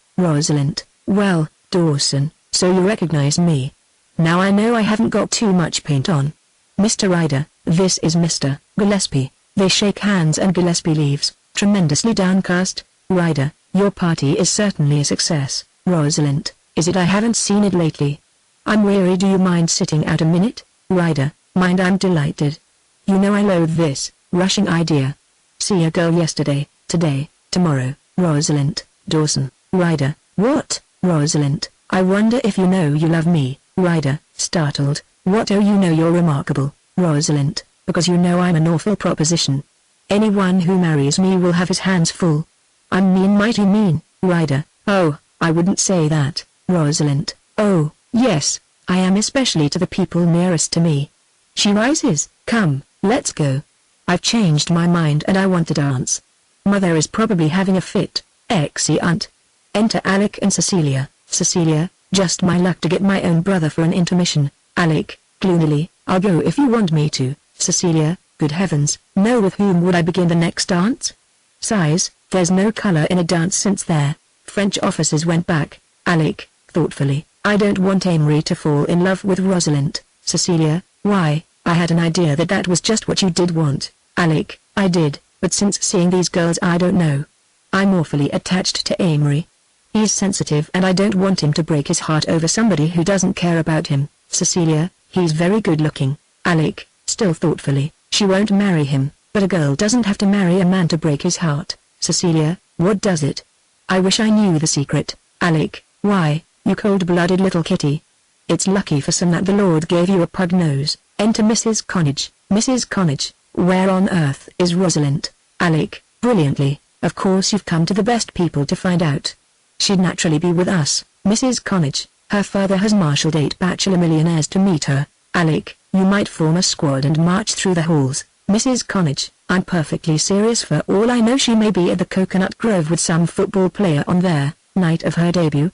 well, Dawson, so you recognize me. Now I know I haven't got too much paint on. Mr. Ryder, this is Mr. Gillespie. They shake hands and Gillespie leaves, tremendously downcast. Ryder, your party is certainly a success. Rosalind, is it? I haven't seen it lately. I'm weary. Do you mind sitting out a minute? Ryder, mind? I'm delighted. You know I loathe this rushing idea. See a girl yesterday, today, tomorrow. Rosalind, Dawson, Ryder, what? Rosalind, I wonder if you know you love me. Ryder, startled, what? Oh, you know you're remarkable. Rosalind, because you know I'm an awful proposition. Anyone who marries me will have his hands full. I'm mean, mighty mean. Ryder, oh, I wouldn't say that. Rosalind, oh, yes, I am, especially to the people nearest to me. She rises, come, let's go. I've changed my mind and I want to dance. Mother is probably having a fit. Excellent. Enter Alec and Cecilia. Cecilia, just my luck to get my own brother for an intermission. Alec, gloomily, I'll go if you want me to. Cecilia, good heavens, no, with whom would I begin the next dance? Sighs, there's no color in a dance since their French officers went back. Alec, thoughtfully, I don't want Amory to fall in love with Rosalind. Cecilia, why, I had an idea that that was just what you did want. Alec, I did, but since seeing these girls I don't know. I'm awfully attached to Amory. He's sensitive and I don't want him to break his heart over somebody who doesn't care about him. Cecilia, he's very good looking. Alec, still thoughtfully, she won't marry him, but a girl doesn't have to marry a man to break his heart. Cecilia, what does it? I wish I knew the secret. Alec, why, you cold-blooded little kitty. It's lucky for some that the Lord gave you a pug nose. Enter Mrs. Connage. Mrs. Connage, where on earth is Rosalind? Alec, brilliantly, of course you've come to the best people to find out. She'd naturally be with us. Mrs. Connage, her father has marshaled 8 bachelor millionaires to meet her. Alec, you might form a squad and march through the halls. Mrs. Connage, I'm perfectly serious. For all I know she may be at the Coconut Grove with some football player on their night of her debut.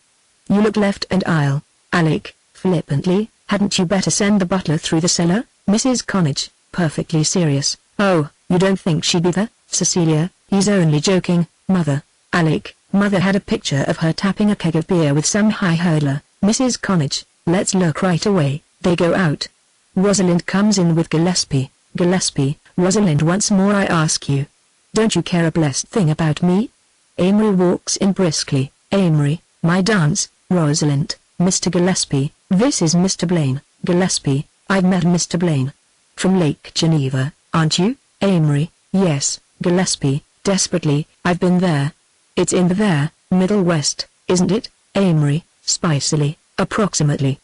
You look left and aisle. Alec, flippantly, hadn't you better send the butler through the cellar? Mrs. Connage, perfectly serious. Oh, you don't think she'd be there? Cecilia, he's only joking, mother. Alec, mother had a picture of her tapping a keg of beer with some high hurdler. Mrs. Connage, let's look right away. They go out. Rosalind comes in with Gillespie. Gillespie, Rosalind, once more I ask you. Don't you care a blessed thing about me? Amory walks in briskly. Amory, my dance, Rosalind, Mr. Gillespie, this is Mr. Blaine. Gillespie, I've met Mr. Blaine. From Lake Geneva, aren't you? Amory, yes. Gillespie, desperately, I've been there. It's in the there, Middle West, isn't it? Amory, spicily, approximately.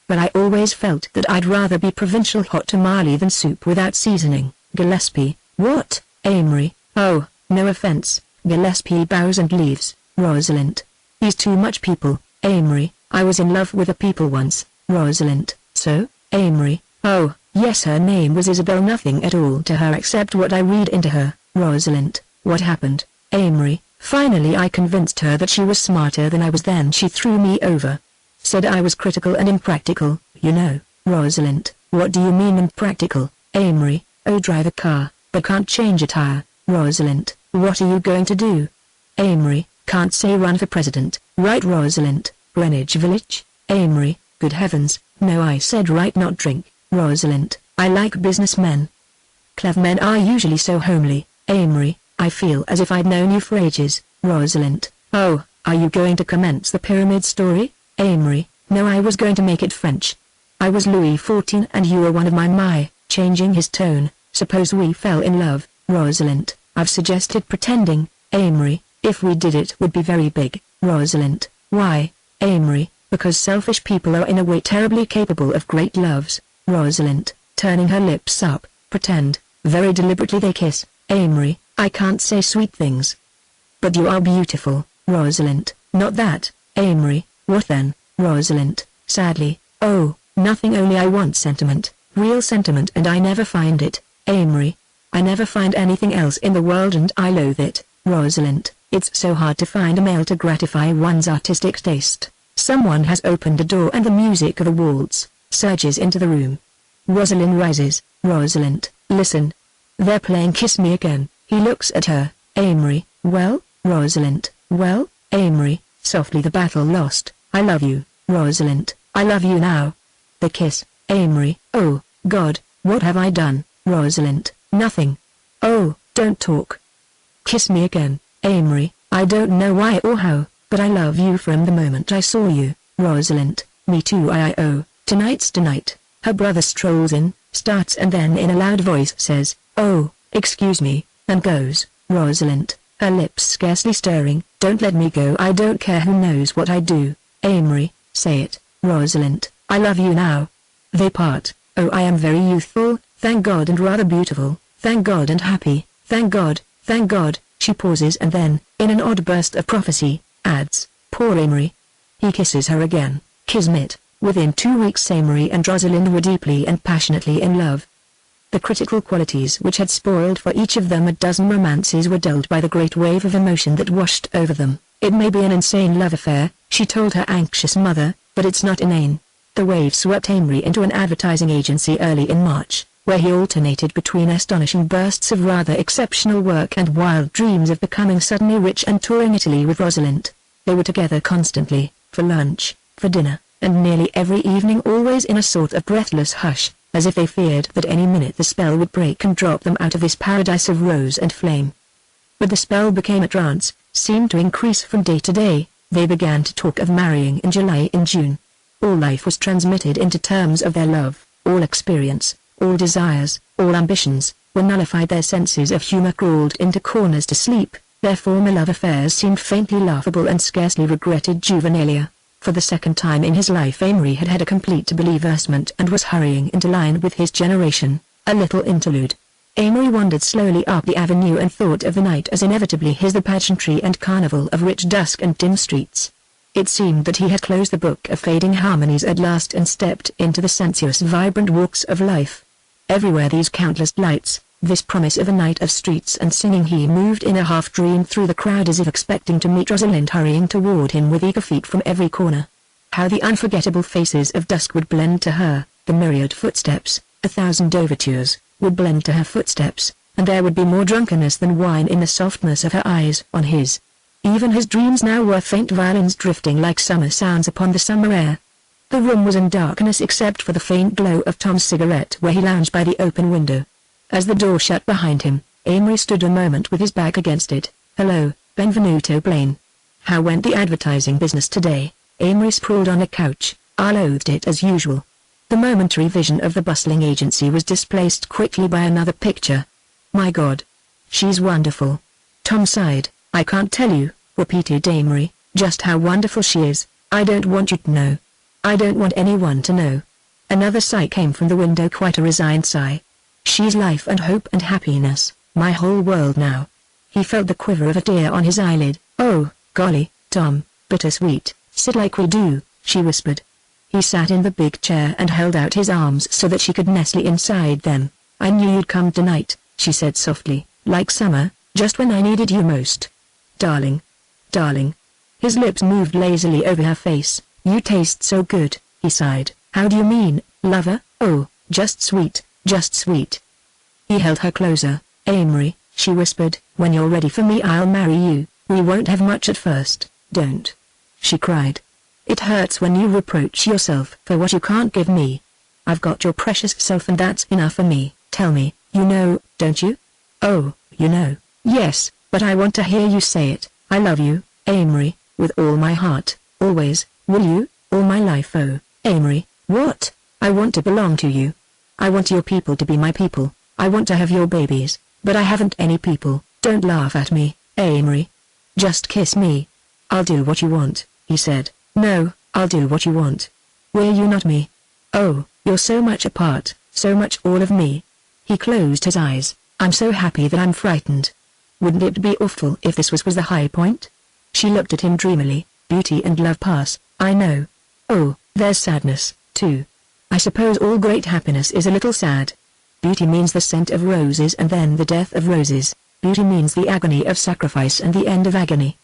But I always felt that I'd rather be provincial hot tamale than soup without seasoning. Gillespie, what? Amory, oh, no offense. Gillespie bows and leaves. Rosalind, he's too much people. Amory, I was in love with a people once. Rosalind, so? Amory, oh, yes, her name was Isabel. Nothing at all to her except what I read into her. Rosalind, what happened? Amory, finally I convinced her that she was smarter than I was. Then she threw me over. Said I was critical and impractical, you know. Rosalind, what do you mean impractical? Amory, oh, drive a car, but can't change a tire. Rosalind, what are you going to do? Amory, can't say run for president, right? Rosalind, Greenwich Village? Amory, good heavens, no, I said right, not drink. Rosalind, I like businessmen. Clever men are usually so homely. Amory, I feel as if I'd known you for ages. Rosalind, oh, are you going to commence the pyramid story? Amory, no, I was going to make it French. I was Louis XIV and you were one of my, changing his tone, suppose we fell in love. Rosalind, I've suggested pretending. Amory, if we did it would be very big. Rosalind, why? Amory, because selfish people are in a way terribly capable of great loves. Rosalind, turning her lips up, pretend, very deliberately they kiss. Amory, I can't say sweet things. But you are beautiful. Rosalind, not that. Amory, what then? Rosalind, sadly, oh, nothing, only I want sentiment, real sentiment, and I never find it. Amory, I never find anything else in the world and I loathe it. Rosalind, it's so hard to find a male to gratify one's artistic taste. Someone has opened a door and the music of a waltz surges into the room. Rosalind rises. Rosalind, listen. They're playing Kiss Me Again. He looks at her. Amory, well? Rosalind, well? Amory, softly, the battle lost. I love you. Rosalind, I love you now. The kiss. Amory, oh, God, what have I done? Rosalind, nothing. Oh, don't talk. Kiss me again. Amory, I don't know why or how, but I love you from the moment I saw you. Rosalind, me too. Tonight's tonight. Her brother strolls in, starts and then in a loud voice says, oh, excuse me, and goes. Rosalind, her lips scarcely stirring, don't let me go. I don't care who knows what I do. Amory, say it. Rosalind, I love you now. They part. Oh, I am very youthful, thank God, and rather beautiful, thank God, and happy, thank God, thank God. She pauses and then, in an odd burst of prophecy, adds, poor Amory. He kisses her again. Kismet. Within 2 weeks Amory and Rosalind were deeply and passionately in love. The critical qualities which had spoiled for each of them a dozen romances were dulled by the great wave of emotion that washed over them. It may be an insane love affair, she told her anxious mother, but it's not inane. The wave swept Amory into an advertising agency early in March, where he alternated between astonishing bursts of rather exceptional work and wild dreams of becoming suddenly rich and touring Italy with Rosalind. They were together constantly, for lunch, for dinner, and nearly every evening, always in a sort of breathless hush, as if they feared that any minute the spell would break and drop them out of this paradise of rose and flame. But the spell became a trance, seemed to increase from day to day. They began to talk of marrying in July and June. All life was transmitted into terms of their love, all experience, all desires, all ambitions, were nullified. Their senses of humor crawled into corners to sleep. Their former love affairs seemed faintly laughable and scarcely regretted juvenilia. For the second time in his life Amory had had a complete bouleversement and was hurrying into line with his generation. A little interlude. Amory wandered slowly up the avenue and thought of the night as inevitably his, the pageantry and carnival of rich dusk and dim streets. It seemed that he had closed the book of fading harmonies at last and stepped into the sensuous vibrant walks of life. Everywhere these countless lights, this promise of a night of streets and singing. He moved in a half-dream through the crowd as if expecting to meet Rosalind hurrying toward him with eager feet from every corner. How the unforgettable faces of dusk would blend to her, the myriad footsteps, 1,000 overtures, would blend to her footsteps, and there would be more drunkenness than wine in the softness of her eyes on his. Even his dreams now were faint violins drifting like summer sounds upon the summer air. The room was in darkness except for the faint glow of Tom's cigarette where he lounged by the open window. As the door shut behind him, Amory stood a moment with his back against it. "Hello, Benvenuto Blaine. How went the advertising business today?" Amory sprawled on a couch. "I loathed it as usual." The momentary vision of the bustling agency was displaced quickly by another picture. "My God. She's wonderful." Tom sighed. "I can't tell you," repeated Amory, "just how wonderful she is. I don't want you to know. I don't want anyone to know." Another sigh came from the window, quite a resigned sigh. "She's life and hope and happiness, my whole world now." He felt the quiver of a tear on his eyelid. "Oh, golly, Tom, bittersweet. Sit like we do," she whispered. He sat in the big chair and held out his arms so that she could nestle inside them. "I knew you'd come tonight," she said softly, "like summer, just when I needed you most. Darling. Darling." His lips moved lazily over her face. "You taste so good," he sighed. "How do you mean, lover?" "Oh, just sweet, just sweet." He held her closer. "Amory," she whispered, "when you're ready for me I'll marry you. We won't have much at first, don't," she cried. "It hurts when you reproach yourself for what you can't give me. I've got your precious self and that's enough for me. Tell me, you know, don't you?" "Oh, you know, yes, but I want to hear you say it. I love you, Amory, with all my heart, always, will you, all my life." "Oh, Amory, what?" "I want to belong to you. I want your people to be my people. I want to have your babies, but I haven't any people." "Don't laugh at me, Amory. Just kiss me." "I'll do what you want," he said. "No, I'll do what you want." "Will you not me?" "Oh, you're so much a part, so much all of me." He closed his eyes. "I'm so happy that I'm frightened. Wouldn't it be awful if this was the high point?" She looked at him dreamily. "Beauty and love pass, I know. Oh, there's sadness, too. I suppose all great happiness is a little sad. Beauty means the scent of roses and then the death of roses. Beauty means the agony of sacrifice and the end of agony.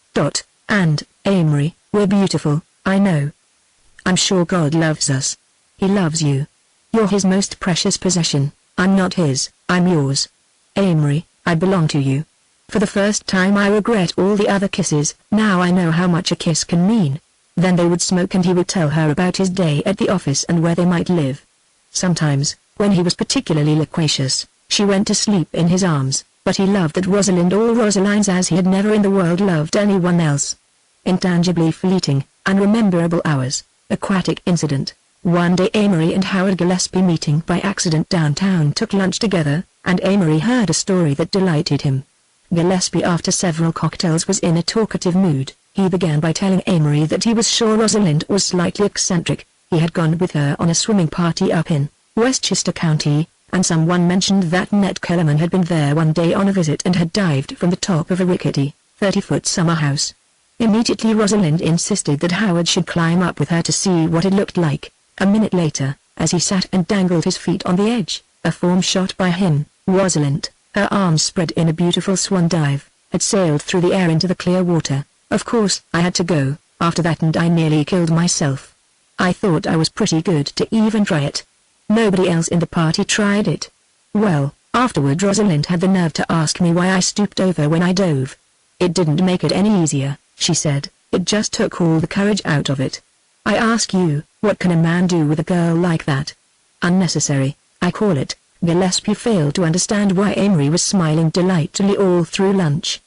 And, Amory, we're beautiful, I know. I'm sure God loves us. He loves you. You're his most precious possession. I'm not his, I'm yours. Amory, I belong to you. For the first time I regret all the other kisses. Now I know how much a kiss can mean." Then they would smoke and he would tell her about his day at the office and where they might live. Sometimes, when he was particularly loquacious, she went to sleep in his arms, but he loved that Rosalind all Rosalines as he had never in the world loved anyone else. Intangibly fleeting, unrememberable hours, aquatic incident. One day Amory and Howard Gillespie meeting by accident downtown took lunch together, and Amory heard a story that delighted him. Gillespie after several cocktails was in a talkative mood. He began by telling Amory that he was sure Rosalind was slightly eccentric. He had gone with her on a swimming party up in Westchester County, and someone mentioned that Ned Kellerman had been there one day on a visit and had dived from the top of a rickety, 30-foot summer house. Immediately Rosalind insisted that Howard should climb up with her to see what it looked like. A minute later, as he sat and dangled his feet on the edge, a form shot by him. Rosalind, her arms spread in a beautiful swan dive, had sailed through the air into the clear water. Of course, I had to go, after that, and I nearly killed myself. I thought I was pretty good to even try it. Nobody else in the party tried it. Well, afterward Rosalind had the nerve to ask me why I stooped over when I dove. It didn't make it any easier, she said, it just took all the courage out of it. I ask you, what can a man do with a girl like that? Unnecessary, I call it. Gillespie failed to understand why Amory was smiling delightfully all through lunch.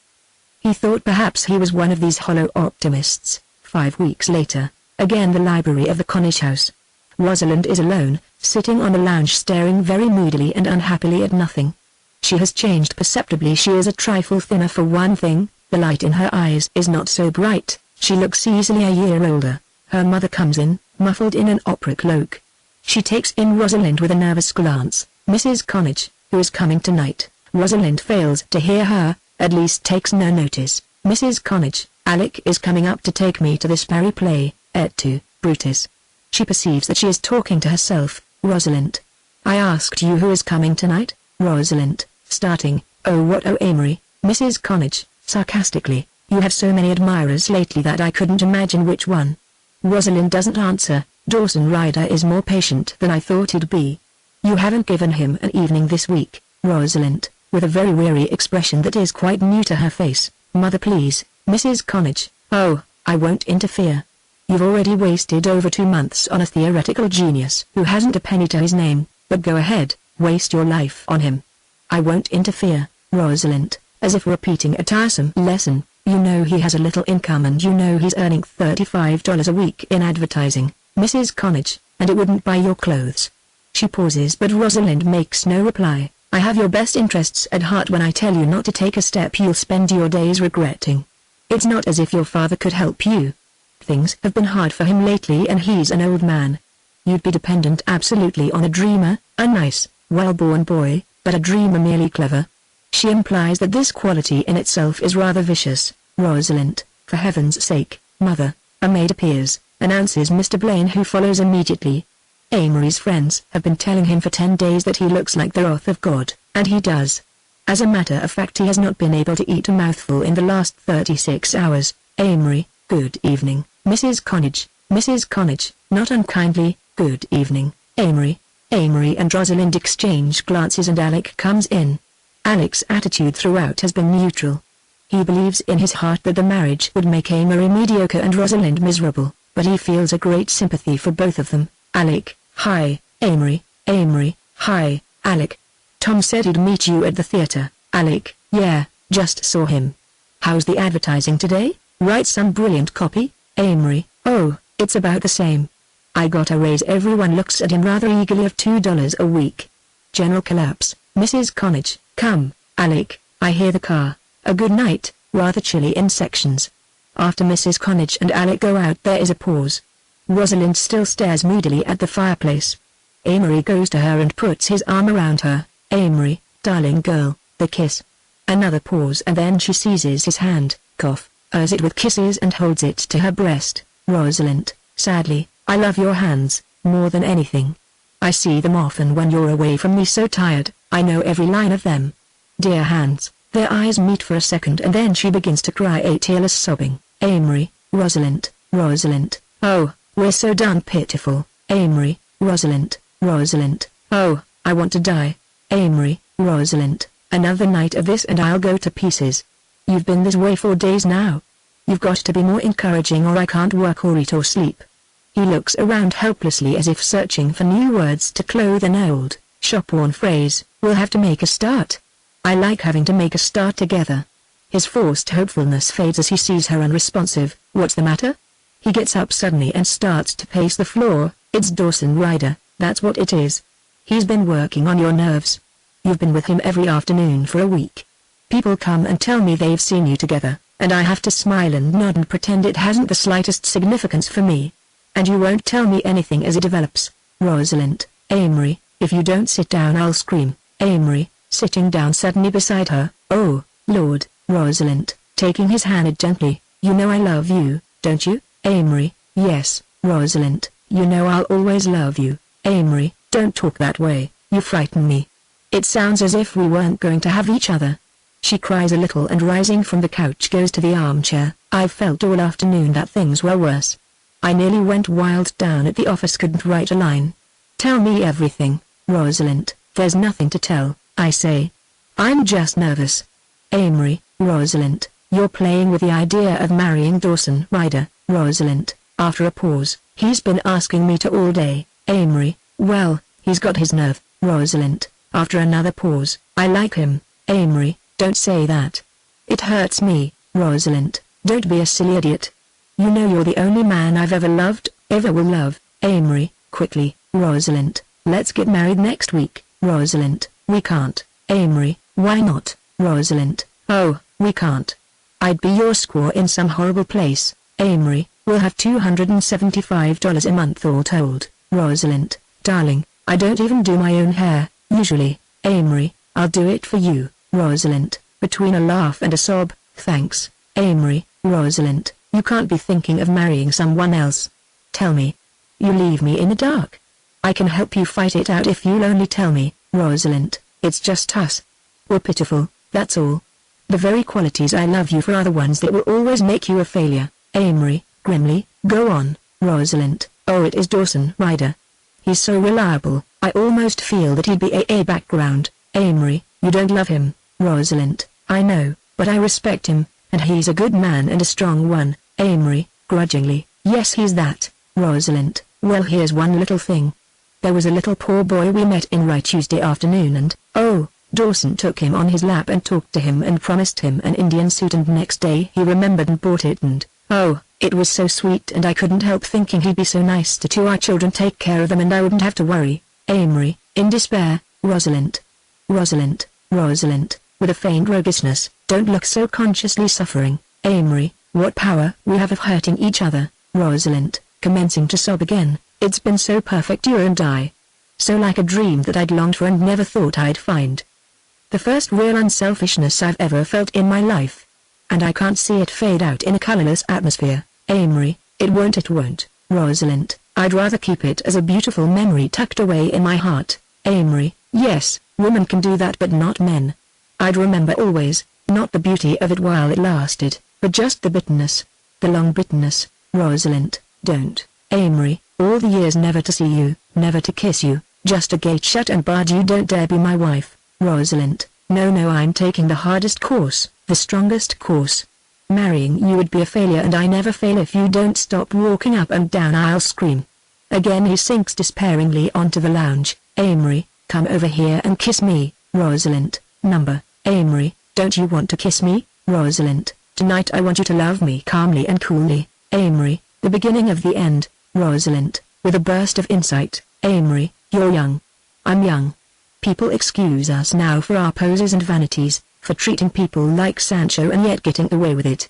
He thought perhaps he was one of these hollow optimists. 5 weeks later, again the library of the Cornish house. Rosalind is alone, sitting on the lounge staring very moodily and unhappily at nothing. She has changed perceptibly. She is a trifle thinner for one thing, the light in her eyes is not so bright, she looks easily a year older. Her mother comes in, muffled in an opera cloak. She takes in Rosalind with a nervous glance. Mrs. Connage, who is coming tonight. Rosalind fails to hear her, at least takes no notice. Mrs. Connage, Alec is coming up to take me to this Barry play, et tu, Brutus. She perceives that she is talking to herself. Rosalind. I asked you who is coming tonight? Rosalind, starting, oh what oh Amory, Mrs. Connage, sarcastically, you have so many admirers lately that I couldn't imagine which one. Rosalind doesn't answer. Dawson Ryder is more patient than I thought he'd be. You haven't given him an evening this week, Rosalind, with a very weary expression that is quite new to her face. Mother please, Mrs. Connage. Oh, I won't interfere. You've already wasted over 2 months on a theoretical genius who hasn't a penny to his name, but go ahead, waste your life on him. I won't interfere. Rosalind, as if repeating a tiresome lesson. You know he has a little income and you know he's earning $35 a week in advertising, Mrs. Connage, and it wouldn't buy your clothes. She pauses but Rosalind makes no reply. I have your best interests at heart when I tell you not to take a step you'll spend your days regretting. It's not as if your father could help you. Things have been hard for him lately and he's an old man. You'd be dependent absolutely on a dreamer, a nice, well-born boy, but a dreamer merely clever. She implies that this quality in itself is rather vicious. Rosalind, for heaven's sake, mother, a maid appears, announces Mr. Blaine, who follows immediately. Amory's friends have been telling him for 10 days that he looks like the wrath of God, and he does. As a matter of fact, he has not been able to eat a mouthful in the last 36 hours. Amory, good evening, Mrs. Connage. Mrs. Connage, not unkindly, good evening, Amory. Amory and Rosalind exchange glances and Alec comes in. Alec's attitude throughout has been neutral. He believes in his heart that the marriage would make Amory mediocre and Rosalind miserable, but he feels a great sympathy for both of them. Alec, hi, Amory. Amory, hi, Alec. Tom said he'd meet you at the theater. Alec, yeah, just saw him. How's the advertising today? Write some brilliant copy? Amory, oh, it's about the same. I got a raise. Everyone looks at him rather eagerly of $2 a week. General collapse. Mrs. Connage, come, Alec, I hear the car. A good night, rather chilly in sections. After Mrs. Connage and Alec go out there is a pause. Rosalind still stares moodily at the fireplace. Amory goes to her and puts his arm around her. Amory, darling girl, the kiss. Another pause and then she seizes his hand, urs it with kisses and holds it to her breast. Rosalind, sadly, I love your hands, more than anything. I see them often when you're away from me, so tired, I know every line of them. Dear hands. Their eyes meet for a second and then she begins to cry, a tearless sobbing. Amory, Rosalind, Rosalind, oh, we're so darn pitiful. Amory, Rosalind, Rosalind, oh, I want to die. Amory, Rosalind, another night of this and I'll go to pieces. You've been this way for days now. You've got to be more encouraging or I can't work or eat or sleep. He looks around helplessly as if searching for new words to clothe an old, shop-worn phrase. We'll have to make a start. I like having to make a start together. His forced hopefulness fades as he sees her unresponsive. What's the matter? He gets up suddenly and starts to pace the floor. It's Dawson Ryder, that's what it is. He's been working on your nerves. You've been with him every afternoon for a week. People come and tell me they've seen you together, and I have to smile and nod and pretend it hasn't the slightest significance for me. And you won't tell me anything as it develops. Rosalind, Amory, if you don't sit down I'll scream. Amory, sitting down suddenly beside her. Oh, Lord. Rosalind, taking his hand gently, you know I love you, don't you? Amory, yes. Rosalind, you know I'll always love you. Amory, don't talk that way, you frighten me. It sounds as if we weren't going to have each other. She cries a little and rising from the couch goes to the armchair. I've felt all afternoon that things were worse. I nearly went wild down at the office, couldn't write a line. Tell me everything, Rosalind. There's nothing to tell, I say. I'm just nervous. Amory, Rosalind, you're playing with the idea of marrying Dawson Ryder. Rosalind, after a pause, he's been asking me to all day. Amory, well, he's got his nerve. Rosalind, after another pause, I like him. Amory, don't say that. It hurts me. Rosalind, don't be a silly idiot. You know you're the only man I've ever loved, ever will love. Amory, quickly. Rosalind, let's get married next week. Rosalind, we can't. Amory, why not? Rosalind, oh, we can't. I'd be your squaw in some horrible place. Amory, we'll have $275 a month all told. Rosalind, darling, I don't even do my own hair, usually. Amory, I'll do it for you. Rosalind, between a laugh and a sob, thanks. Amory, Rosalind, you can't be thinking of marrying someone else. Tell me. You leave me in the dark. I can help you fight it out if you'll only tell me. Rosalind, it's just us. We're pitiful, that's all. The very qualities I love you for are the ones that will always make you a failure. Amory, grimly, go on. Rosalind, oh, it is Dawson Ryder. He's so reliable, I almost feel that he'd be a background. Amory, you don't love him. Rosalind, I know, but I respect him, and he's a good man and a strong one. Amory, grudgingly, yes he's that. Rosalind, well here's one little thing. There was a little poor boy we met in Rye Tuesday afternoon and, oh, Dawson took him on his lap and talked to him and promised him an Indian suit, and next day he remembered and bought it, and, oh, it was so sweet, and I couldn't help thinking he'd be so nice to our children, take care of them, and I wouldn't have to worry. Amory, in despair, Rosalind. Rosalind, Rosalind, with a faint roguishness, don't look so consciously suffering. Amory, what power we have of hurting each other. Rosalind, commencing to sob again, it's been so perfect, you and I. So like a dream that I'd longed for and never thought I'd find. The first real unselfishness I've ever felt in my life. And I can't see it fade out in a colorless atmosphere. Amory, it won't. Rosalind, I'd rather keep it as a beautiful memory tucked away in my heart. Amory, yes, women can do that, but not men. I'd remember always, not the beauty of it while it lasted, but just the bitterness. The long bitterness. Rosalind, don't. Amory, all the years never to see you, never to kiss you, just a gate shut and barred. You don't dare be my wife. Rosalind, no, I'm taking the hardest course, the strongest course. Marrying you would be a failure, and I never fail. If you don't stop walking up and down, I'll scream. Again he sinks despairingly onto the lounge. Amory, come over here and kiss me. Rosalind, number. Amory, don't you want to kiss me? Rosalind, tonight I want you to love me calmly and coolly. Amory, the beginning of the end. Rosalind, with a burst of insight. Amory, you're young. I'm young. People excuse us now for our poses and vanities, for treating people like Sancho and yet getting away with it.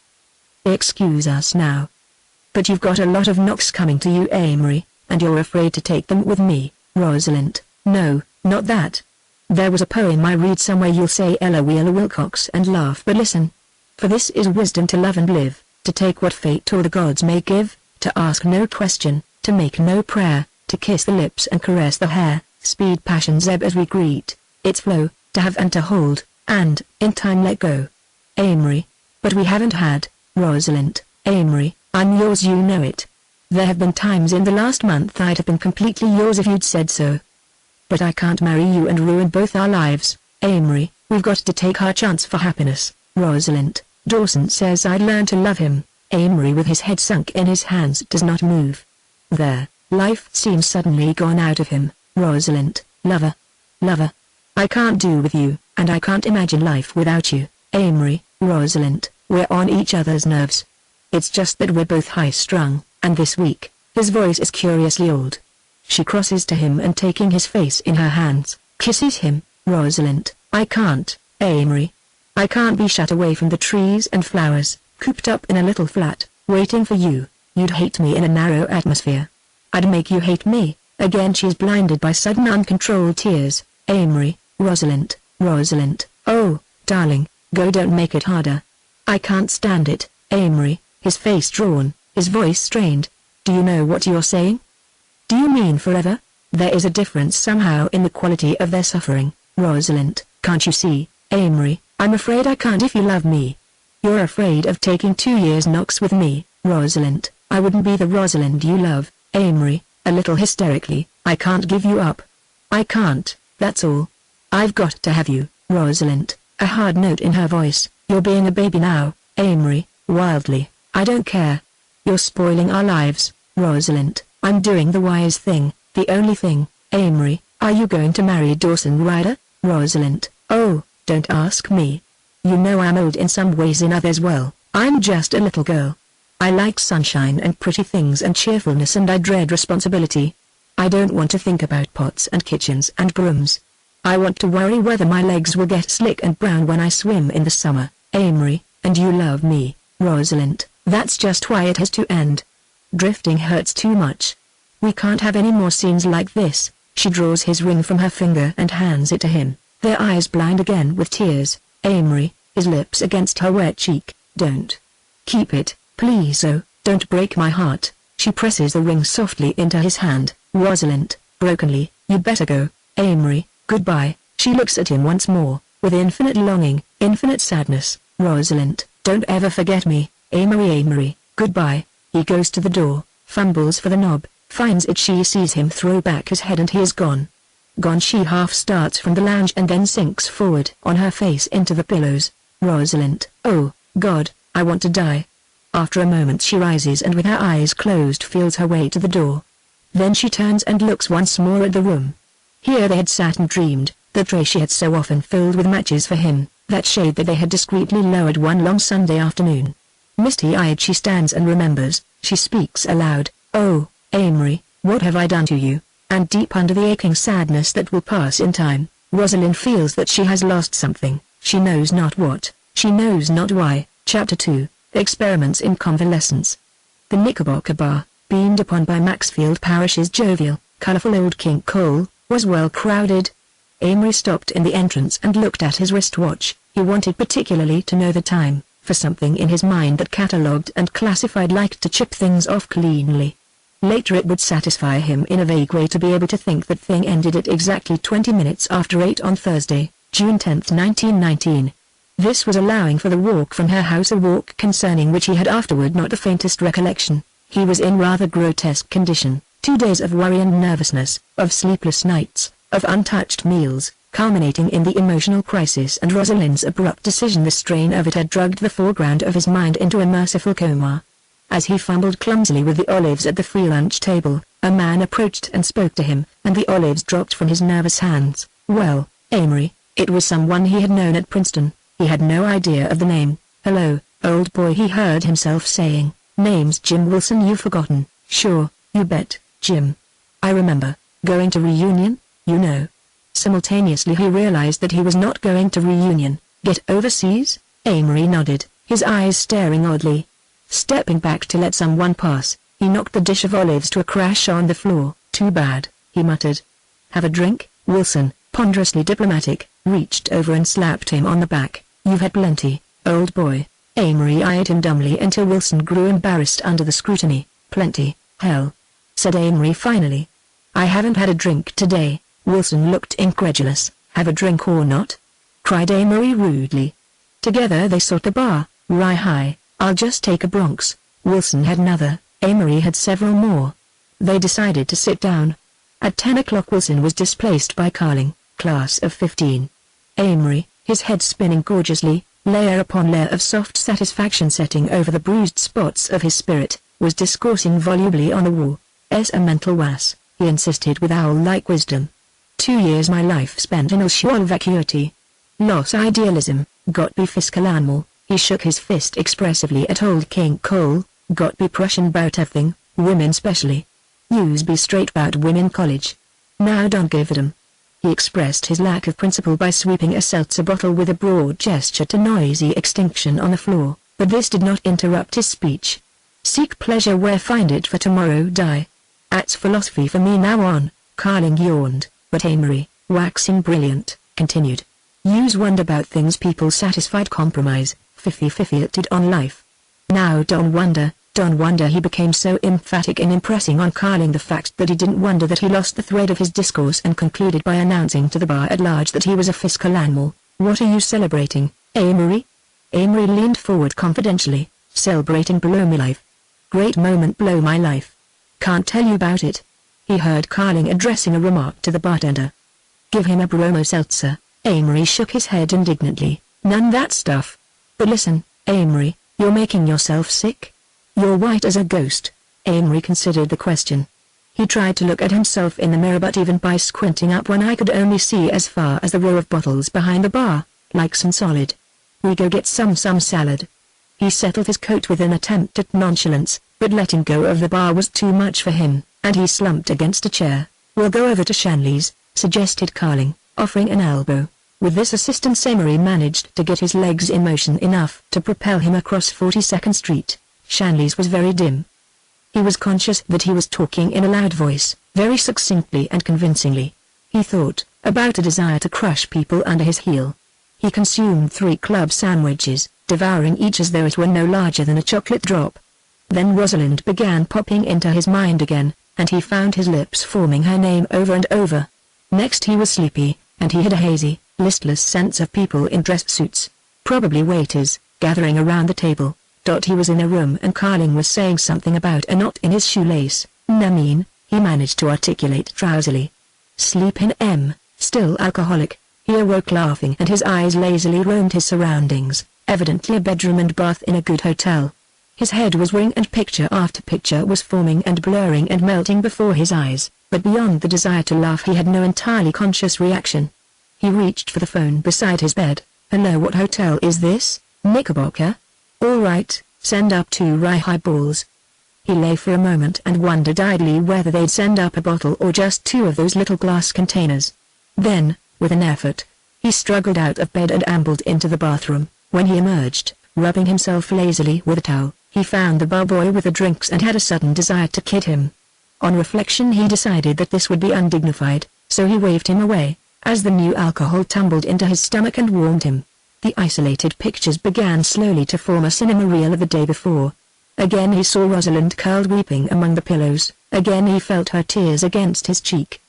They excuse us now. But you've got a lot of knocks coming to you, Amory, and you're afraid to take them with me. Rosalind, no, not that. There was a poem I read somewhere. You'll say Ella Wheeler Wilcox and laugh, but listen. For this is wisdom, to love and live, to take what fate or the gods may give, to ask no question, to make no prayer, to kiss the lips and caress the hair, speed passion's ebb as we greet its flow, to have and to hold, and, in time, let go. Amory, but we haven't had. Rosalind, Amory, I'm yours, you know it. There have been times in the last month I'd have been completely yours if you'd said so. But I can't marry you and ruin both our lives. Amory, we've got to take our chance for happiness. Rosalind, Dawson says I'd learn to love him. Amory, with his head sunk in his hands, does not move. There, life seems suddenly gone out of him. Rosalind, lover. Lover. I can't do with you, and I can't imagine life without you. Amory, Rosalind, we're on each other's nerves. It's just that we're both high-strung, and this week, his voice is curiously old. She crosses to him and, taking his face in her hands, kisses him. Rosalind, I can't, Amory. I can't be shut away from the trees and flowers, cooped up in a little flat, waiting for you. You'd hate me in a narrow atmosphere. I'd make you hate me. Again she's blinded by sudden uncontrolled tears. Amory, Rosalind, Rosalind, oh, darling, go, don't make it harder. I can't stand it. Amory, his face drawn, his voice strained. Do you know what you're saying? Do you mean forever? There is a difference somehow in the quality of their suffering. Rosalind, can't you see? Amory, I'm afraid I can't if you love me. You're afraid of taking 2 years knocks with me. Rosalind, I wouldn't be the Rosalind you love. Amory, a little hysterically, I can't give you up. I can't, that's all. I've got to have you. Rosalind, a hard note in her voice, you're being a baby now. Amory, wildly, I don't care. You're spoiling our lives. Rosalind, I'm doing the wise thing, the only thing. Amory, are you going to marry Dawson Ryder? Rosalind, oh, don't ask me. You know I'm old in some ways, in others well. I'm just a little girl. I like sunshine and pretty things and cheerfulness, and I dread responsibility. I don't want to think about pots and kitchens and brooms. I want to worry whether my legs will get slick and brown when I swim in the summer. Amory, and you love me. Rosalind, that's just why it has to end. Drifting hurts too much. We can't have any more scenes like this. She draws his ring from her finger and hands it to him, their eyes blind again with tears. Amory, his lips against her wet cheek, don't. Keep it, please, oh, don't break my heart. She presses the ring softly into his hand. Rosalind, brokenly, you'd better go. Amory, goodbye. She looks at him once more, with infinite longing, infinite sadness. Rosalind, don't ever forget me. Amory, goodbye. He goes to the door, fumbles for the knob, finds it. She sees him throw back his head and he is gone. Gone. She half starts from the lounge and then sinks forward on her face into the pillows. Rosalind, oh, God, I want to die. After a moment she rises and with her eyes closed feels her way to the door. Then she turns and looks once more at the room. Here they had sat and dreamed, the tray she had so often filled with matches for him, that shade that they had discreetly lowered one long Sunday afternoon. Misty-eyed she stands and remembers, she speaks aloud, "Oh, Amory, what have I done to you?" And deep under the aching sadness that will pass in time, Rosalind feels that she has lost something, she knows not what, she knows not why. Chapter 2, Experiments in Convalescence. The Knickerbocker Bar, beamed upon by Maxfield Parrish's jovial, colorful old King Cole, was well crowded. Amory stopped in the entrance and looked at his wristwatch. He wanted particularly to know the time, for something in his mind that catalogued and classified liked to chip things off cleanly. Later it would satisfy him in a vague way to be able to think that thing ended at exactly 20 minutes after 8 on Thursday, June 10, 1919. This was allowing for the walk from her house, a walk concerning which he had afterward not the faintest recollection. He was in rather grotesque condition, 2 days of worry and nervousness, of sleepless nights, of untouched meals, culminating in the emotional crisis and Rosalind's abrupt decision. The strain of it had drugged the foreground of his mind into a merciful coma. As he fumbled clumsily with the olives at the free lunch table, a man approached and spoke to him, and the olives dropped from his nervous hands. Well, Amory, it was someone he had known at Princeton. He had no idea of the name. "Hello, old boy," he heard himself saying. "Name's Jim Wilson. You've forgotten." "Sure, you bet, Jim. I remember. Going to reunion, you know." Simultaneously he realized that he was not going to reunion. Get overseas? Amory nodded, his eyes staring oddly. Stepping back to let someone pass, he knocked the dish of olives to a crash on the floor. "Too bad," he muttered. "Have a drink?" Wilson, ponderously diplomatic, reached over and slapped him on the back. "You've had plenty, old boy." Amory eyed him dumbly until Wilson grew embarrassed under the scrutiny. "Plenty, hell," said Amory finally. "I haven't had a drink today." Wilson looked incredulous. "Have a drink or not?" cried Amory rudely. Together they sought the bar. "Rye high, I'll just take a Bronx." Wilson had another, Amory had several more. They decided to sit down. At 10 o'clock Wilson was displaced by Carling, class of 15. Amory, his head spinning gorgeously, layer upon layer of soft satisfaction setting over the bruised spots of his spirit, was discoursing volubly on the war. "Es a mental was," he insisted with owl-like wisdom. 2 years my life spent in usual vacuity. Loss idealism, got be fiscal animal." He shook his fist expressively at old King Cole. "Got be Prussian bout everything, women specially. Yous be straight bout women college. Now don't give a damn." He expressed his lack of principle by sweeping a seltzer bottle with a broad gesture to noisy extinction on the floor, but this did not interrupt his speech. "Seek pleasure where find it, for tomorrow die. That's philosophy for me now on." Carling yawned, but Amory, waxing brilliant, continued. "Yous wonder about things people satisfied compromise, 50-50 on life. Now don't wonder." He became so emphatic in impressing on Carling the fact that he didn't wonder that he lost the thread of his discourse and concluded by announcing to the bar at large that he was a fiscal animal. "What are you celebrating, Amory?" Amory leaned forward confidentially. "Celebrating blow my life. Great moment, blow my life. Can't tell you about it." He heard Carling addressing a remark to the bartender. "Give him a bromo seltzer." Amory shook his head indignantly. "None that stuff." "But listen, Amory, you're making yourself sick? You're white as a ghost." Amory considered the question. He tried to look at himself in the mirror, but even by squinting up one eye could only see as far as the row of bottles behind the bar, like some solid. "We go get some salad." He settled his coat with an attempt at nonchalance, but letting go of the bar was too much for him, and he slumped against a chair. "We'll go over to Shanley's," suggested Carling, offering an elbow. With this assistance Amory managed to get his legs in motion enough to propel him across 42nd Street. Shanley's was very dim. He was conscious that he was talking in a loud voice, very succinctly and convincingly. He thought about a desire to crush people under his heel. He consumed 3 club sandwiches, devouring each as though it were no larger than a chocolate drop. Then Rosalind began popping into his mind again, and he found his lips forming her name over and over. Next he was sleepy, and he had a hazy, listless sense of people in dress suits, probably waiters, gathering around the table. He was in a room and Carling was saying something about a knot in his shoelace. "Nameen," he managed to articulate drowsily. "Sleep in M," still alcoholic. He awoke laughing and his eyes lazily roamed his surroundings, evidently a bedroom and bath in a good hotel. His head was whirring and picture after picture was forming and blurring and melting before his eyes, but beyond the desire to laugh he had no entirely conscious reaction. He reached for the phone beside his bed. "Hello, what hotel is this, Knickerbocker? All right, send up 2 rye highballs." He lay for a moment and wondered idly whether they'd send up a bottle or just 2 of those little glass containers. Then, with an effort, he struggled out of bed and ambled into the bathroom. When he emerged, rubbing himself lazily with a towel, he found the bellboy with the drinks and had a sudden desire to kid him. On reflection he decided that this would be undignified, so he waved him away, as the new alcohol tumbled into his stomach and warmed him. The isolated pictures began slowly to form a cinema reel of the day before. Again he saw Rosalind curled weeping among the pillows. Again he felt her tears against his cheek.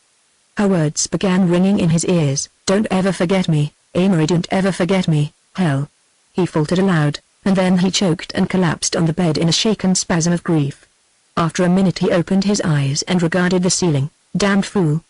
Her words began ringing in his ears. "Don't ever forget me, Amory, don't ever forget me, hell." He faltered aloud, and then he choked and collapsed on the bed in a shaken spasm of grief. After a minute he opened his eyes and regarded the ceiling. "Damned fool!"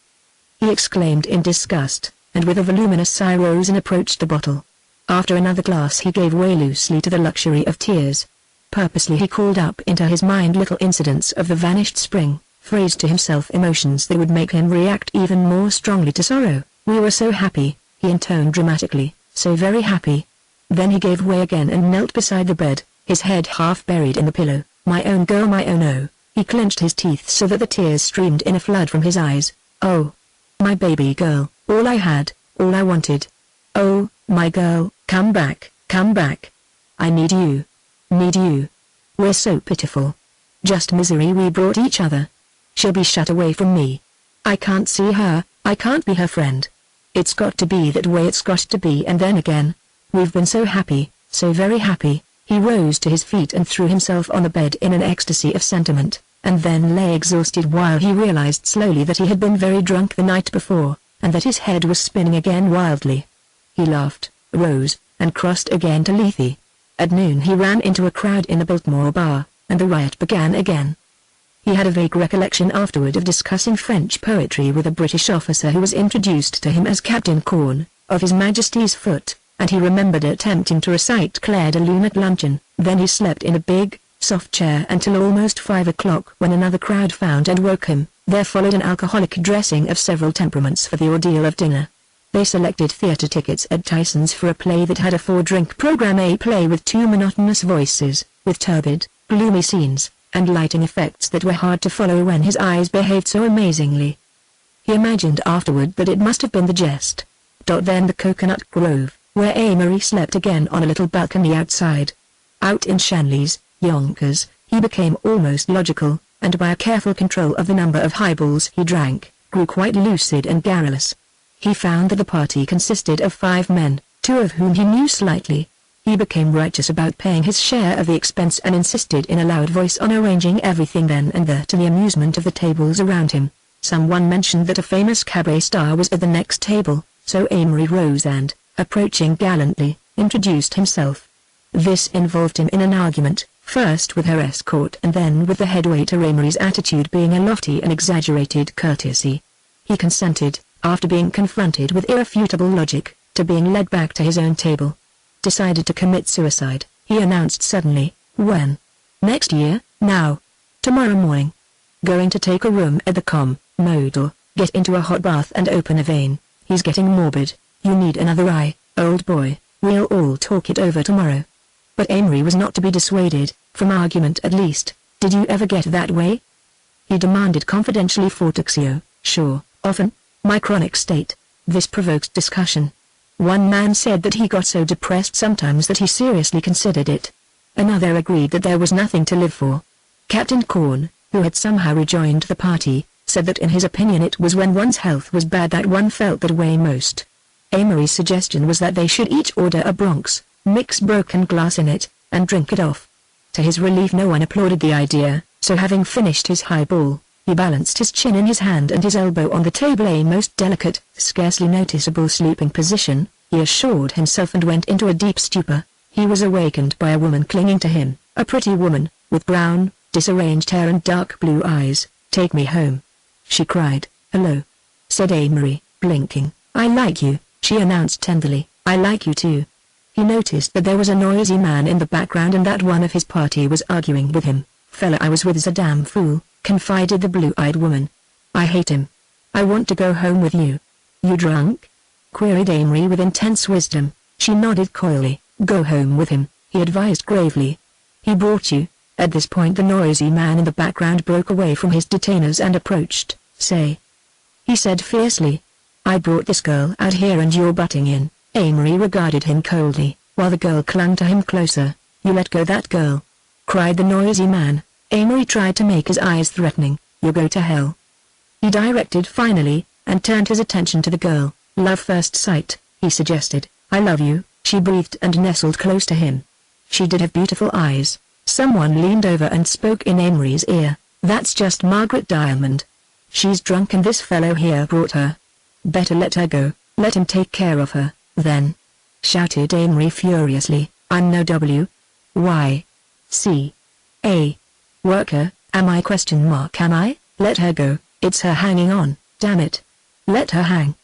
he exclaimed in disgust, and with a voluminous sigh rose and approached the bottle. After another glass he gave way loosely to the luxury of tears. Purposely he called up into his mind little incidents of the vanished spring, phrased to himself emotions that would make him react even more strongly to sorrow. "We were so happy," he intoned dramatically, "so very happy." Then he gave way again and knelt beside the bed, his head half buried in the pillow. "My own girl, my own, oh." He clenched his teeth so that the tears streamed in a flood from his eyes. "Oh, my baby girl, all I had, all I wanted. Oh, my girl, come back, come back. I need you. Need you. We're so pitiful. Just misery we brought each other. She'll be shut away from me. I can't see her, I can't be her friend. It's got to be that way, it's got to be." And then again, "We've been so happy, so very happy." He rose to his feet and threw himself on the bed in an ecstasy of sentiment, and then lay exhausted while he realized slowly that he had been very drunk the night before, and that his head was spinning again wildly. He laughed, rose, and crossed again to Lethe. At noon he ran into a crowd in the Biltmore bar, and the riot began again. He had a vague recollection afterward of discussing French poetry with a British officer who was introduced to him as Captain Corn, of His Majesty's Foot, and he remembered attempting to recite Clair de Lune at luncheon. Then he slept in a big, soft chair until almost 5 o'clock when another crowd found and woke him. There followed an alcoholic dressing of several temperaments for the ordeal of dinner. They selected theater tickets at Tyson's for a play that had a 4-drink program, a play with 2 monotonous voices, with turbid, gloomy scenes, and lighting effects that were hard to follow when his eyes behaved so amazingly. He imagined afterward that it must have been the jest. Then the Coconut Grove, where Amory slept again on a little balcony outside. Out in Shanley's, Yonkers, he became almost logical, and by a careful control of the number of highballs he drank, grew quite lucid and garrulous. He found that the party consisted of 5 men, 2 of whom he knew slightly. He became righteous about paying his share of the expense and insisted in a loud voice on arranging everything then and there to the amusement of the tables around him. Someone mentioned that a famous cabaret star was at the next table, so Amory rose and, approaching gallantly, introduced himself. This involved him in an argument, first with her escort and then with the head waiter, Amory's attitude being a lofty and exaggerated courtesy. He consented, after being confronted with irrefutable logic, to being led back to his own table. Decided to commit suicide, he announced suddenly. "When?" "Next year, now. Tomorrow morning. Going to take a room at the Model, get into a hot bath and open a vein. He's getting morbid. You need another eye, old boy. We'll all talk it over tomorrow." But Amory was not to be dissuaded, from argument at least. "Did you ever get that way?" he demanded confidentially. "Fortuxio, sure, often. My chronic state." This provoked discussion. One man said that he got so depressed sometimes that he seriously considered it. Another agreed that there was nothing to live for. Captain Corn, who had somehow rejoined the party, said that in his opinion it was when one's health was bad that one felt that way most. Amory's suggestion was that they should each order a Bronx, mix broken glass in it, and drink it off. To his relief no one applauded the idea, so having finished his highball, he balanced his chin in his hand and his elbow on the table, a most delicate, scarcely noticeable sleeping position, he assured himself, and went into a deep stupor. He was awakened by a woman clinging to him, a pretty woman, with brown, disarranged hair and dark blue eyes. "Take me home," she cried. "Hello," said Amory, blinking. "I like you," she announced tenderly. "I like you too." He noticed that there was a noisy man in the background and that one of his party was arguing with him. "Fella I was with is a damn fool," confided the blue-eyed woman. "I hate him. I want to go home with you." "You drunk?" queried Amory with intense wisdom. She nodded coyly. Go home with him, he advised gravely. He brought you. At this point the noisy man in the background broke away from his detainers and approached. Say, he said fiercely. I brought this girl out here and you're butting in. Amory regarded him coldly, while the girl clung to him closer. You let go that girl, cried the noisy man. Amory tried to make his eyes threatening. You'll go to hell, he directed finally, and turned his attention to the girl. Love first sight, he suggested. I love you, she breathed and nestled close to him. She did have beautiful eyes. Someone leaned over and spoke in Amory's ear. That's just Margaret Diamond. She's drunk and this fellow here brought her. Better let her go, let him take care of her, then, shouted Amory furiously. I'm no W.Y.C.A. worker, am I ? Am I? Let her go, it's her hanging on, damn it. Let her hang.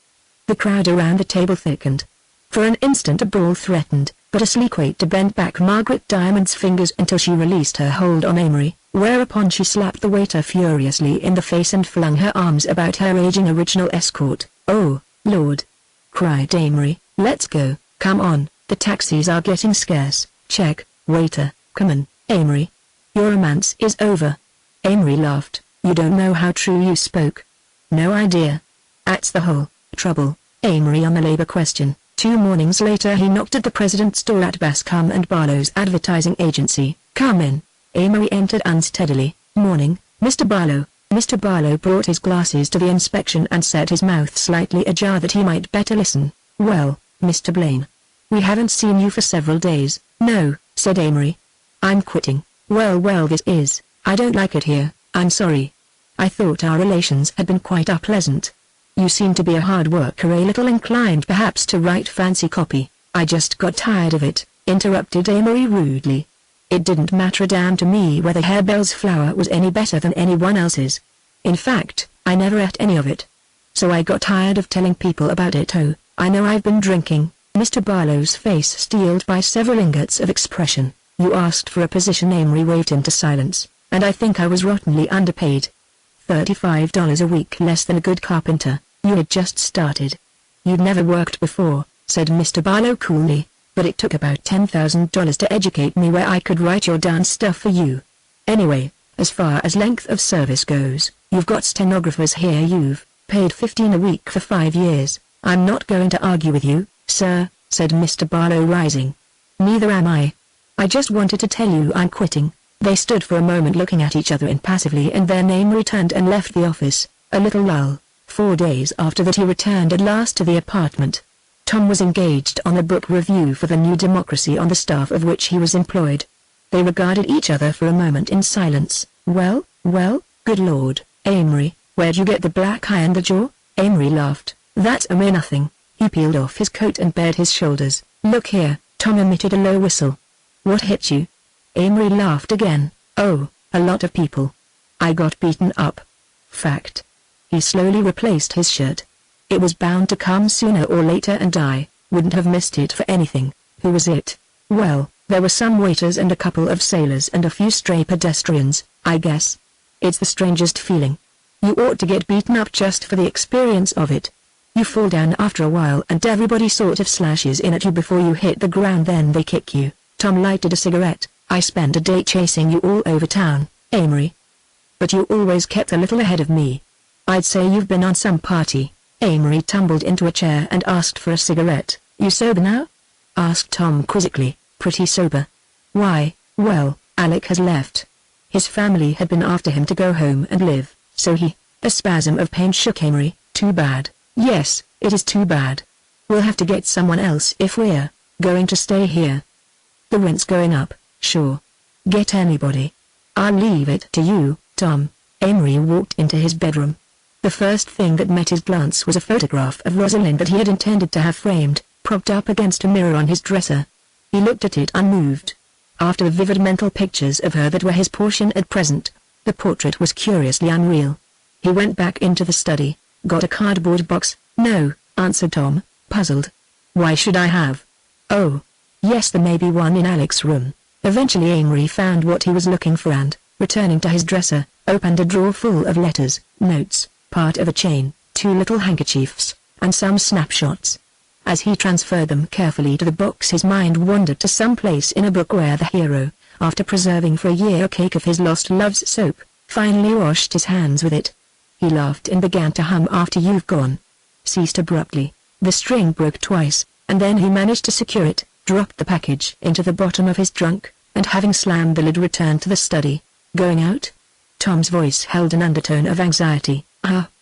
The crowd around the table thickened. For an instant a brawl threatened, but a sleek waiter bent back Margaret Diamond's fingers until she released her hold on Amory, whereupon she slapped the waiter furiously in the face and flung her arms about her raging original escort. Oh, Lord! cried Amory. Let's go, come on, the taxis are getting scarce. Check, waiter, come on, Amory. Your romance is over. Amory laughed. You don't know how true you spoke. No idea. That's the whole trouble, Amory on the labor question. 2 mornings later he knocked at the president's door at Bascom and Barlow's advertising agency. Come in. Amory entered unsteadily. Morning, Mr. Barlow. Mr. Barlow brought his glasses to the inspection and set his mouth slightly ajar that he might better listen. Well, Mr. Blaine. We haven't seen you for several days. No, said Amory. I'm quitting. Well this is, I don't like it here, I'm sorry. I thought our relations had been quite unpleasant. You seem to be a hard worker, a little inclined perhaps to write fancy copy. I just got tired of it, interrupted Amory rudely. It didn't matter a damn to me whether Harebell's flour was any better than anyone else's. In fact, I never ate any of it. So I got tired of telling people about it. Oh, I know I've been drinking. Mr. Barlow's face steeled by several ingots of expression. You asked for a position. Amory waved him to silence, and I think I was rottenly underpaid. $35 a week less than a good carpenter. You had just started. You'd never worked before, said Mr. Barlow coolly, but it took about $10,000 to educate me where I could write your darn stuff for you. Anyway, as far as length of service goes, you've got stenographers here. You've paid $15 a week for 5 years. I'm not going to argue with you, sir, said Mr. Barlow rising. Neither am I. I just wanted to tell you I'm quitting. They stood for a moment looking at each other impassively and then Amory turned and left the office. A little lull. 4 days after that he returned at last to the apartment. Tom was engaged on a book review for the New Democracy on the staff of which he was employed. They regarded each other for a moment in silence. Well, good Lord, Amory, where'd you get the black eye and the jaw? Amory laughed. That's a mere nothing. He peeled off his coat and bared his shoulders. Look here, Tom emitted a low whistle. What hit you? Amory laughed again. Oh, a lot of people. I got beaten up. Fact. He slowly replaced his shirt. It was bound to come sooner or later and I wouldn't have missed it for anything. Who was it? Well, there were some waiters and a couple of sailors and a few stray pedestrians, I guess. It's the strangest feeling. You ought to get beaten up just for the experience of it. You fall down after a while and everybody sort of slashes in at you before you hit the ground, then they kick you. Tom lighted a cigarette. I spent a day chasing you all over town, Amory. But you always kept a little ahead of me. I'd say you've been on some party. Amory tumbled into a chair and asked for a cigarette. You sober now? Asked Tom quizzically. Pretty sober. Why? Well, Alec has left. His family had been after him to go home and live, so a spasm of pain shook Amory. Too bad. Yes, it is too bad. We'll have to get someone else if we're going to stay here. The rent's going up, sure. Get anybody. I'll leave it to you, Tom. Amory walked into his bedroom. The first thing that met his glance was a photograph of Rosalind that he had intended to have framed, propped up against a mirror on his dresser. He looked at it unmoved. After the vivid mental pictures of her that were his portion at present, the portrait was curiously unreal. He went back into the study, got a cardboard box. No, answered Tom, puzzled. Why should I have? Oh, yes, there may be one in Alec's room. Eventually Amory found what he was looking for and, returning to his dresser, opened a drawer full of letters, notes, part of a chain, 2 little handkerchiefs, and some snapshots. As he transferred them carefully to the box, his mind wandered to some place in a book where the hero, after preserving for a year a cake of his lost love's soap, finally washed his hands with it. He laughed and began to hum "After You've Gone." Ceased abruptly. The string broke twice, and then he managed to secure it, dropped the package into the bottom of his trunk, and having slammed the lid returned to the study. "Going out?" Tom's voice held an undertone of anxiety.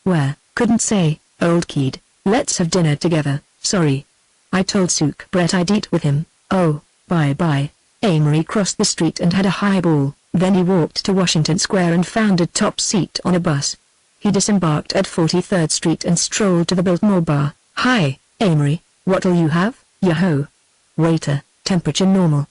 Where? Couldn't say, old kid. Let's have dinner together. Sorry. I told Sook Brett I'd eat with him. Oh, bye-bye. Amory crossed the street and had a highball, then he walked to Washington Square and found a top seat on a bus. He disembarked at 43rd Street and strolled to the Biltmore bar. "Hi, Amory, what'll you have?" "Yo-ho." Waiter, "Temperature normal."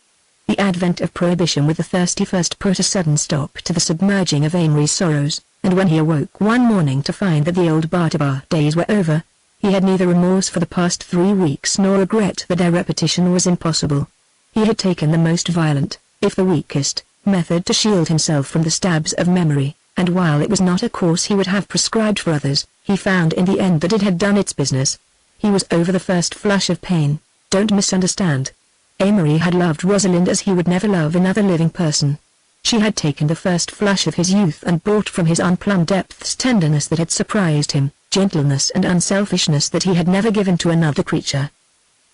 The advent of Prohibition with the 31st put a sudden stop to the submerging of Amory's sorrows, and when he awoke one morning to find that the old bar-to-bar days were over, he had neither remorse for the past 3 weeks nor regret that their repetition was impossible. He had taken the most violent, if the weakest, method to shield himself from the stabs of memory, and while it was not a course he would have prescribed for others, he found in the end that it had done its business. He was over the first flush of pain. Don't misunderstand. Amory had loved Rosalind as he would never love another living person. She had taken the first flush of his youth and brought from his unplumbed depths tenderness that had surprised him, gentleness and unselfishness that he had never given to another creature.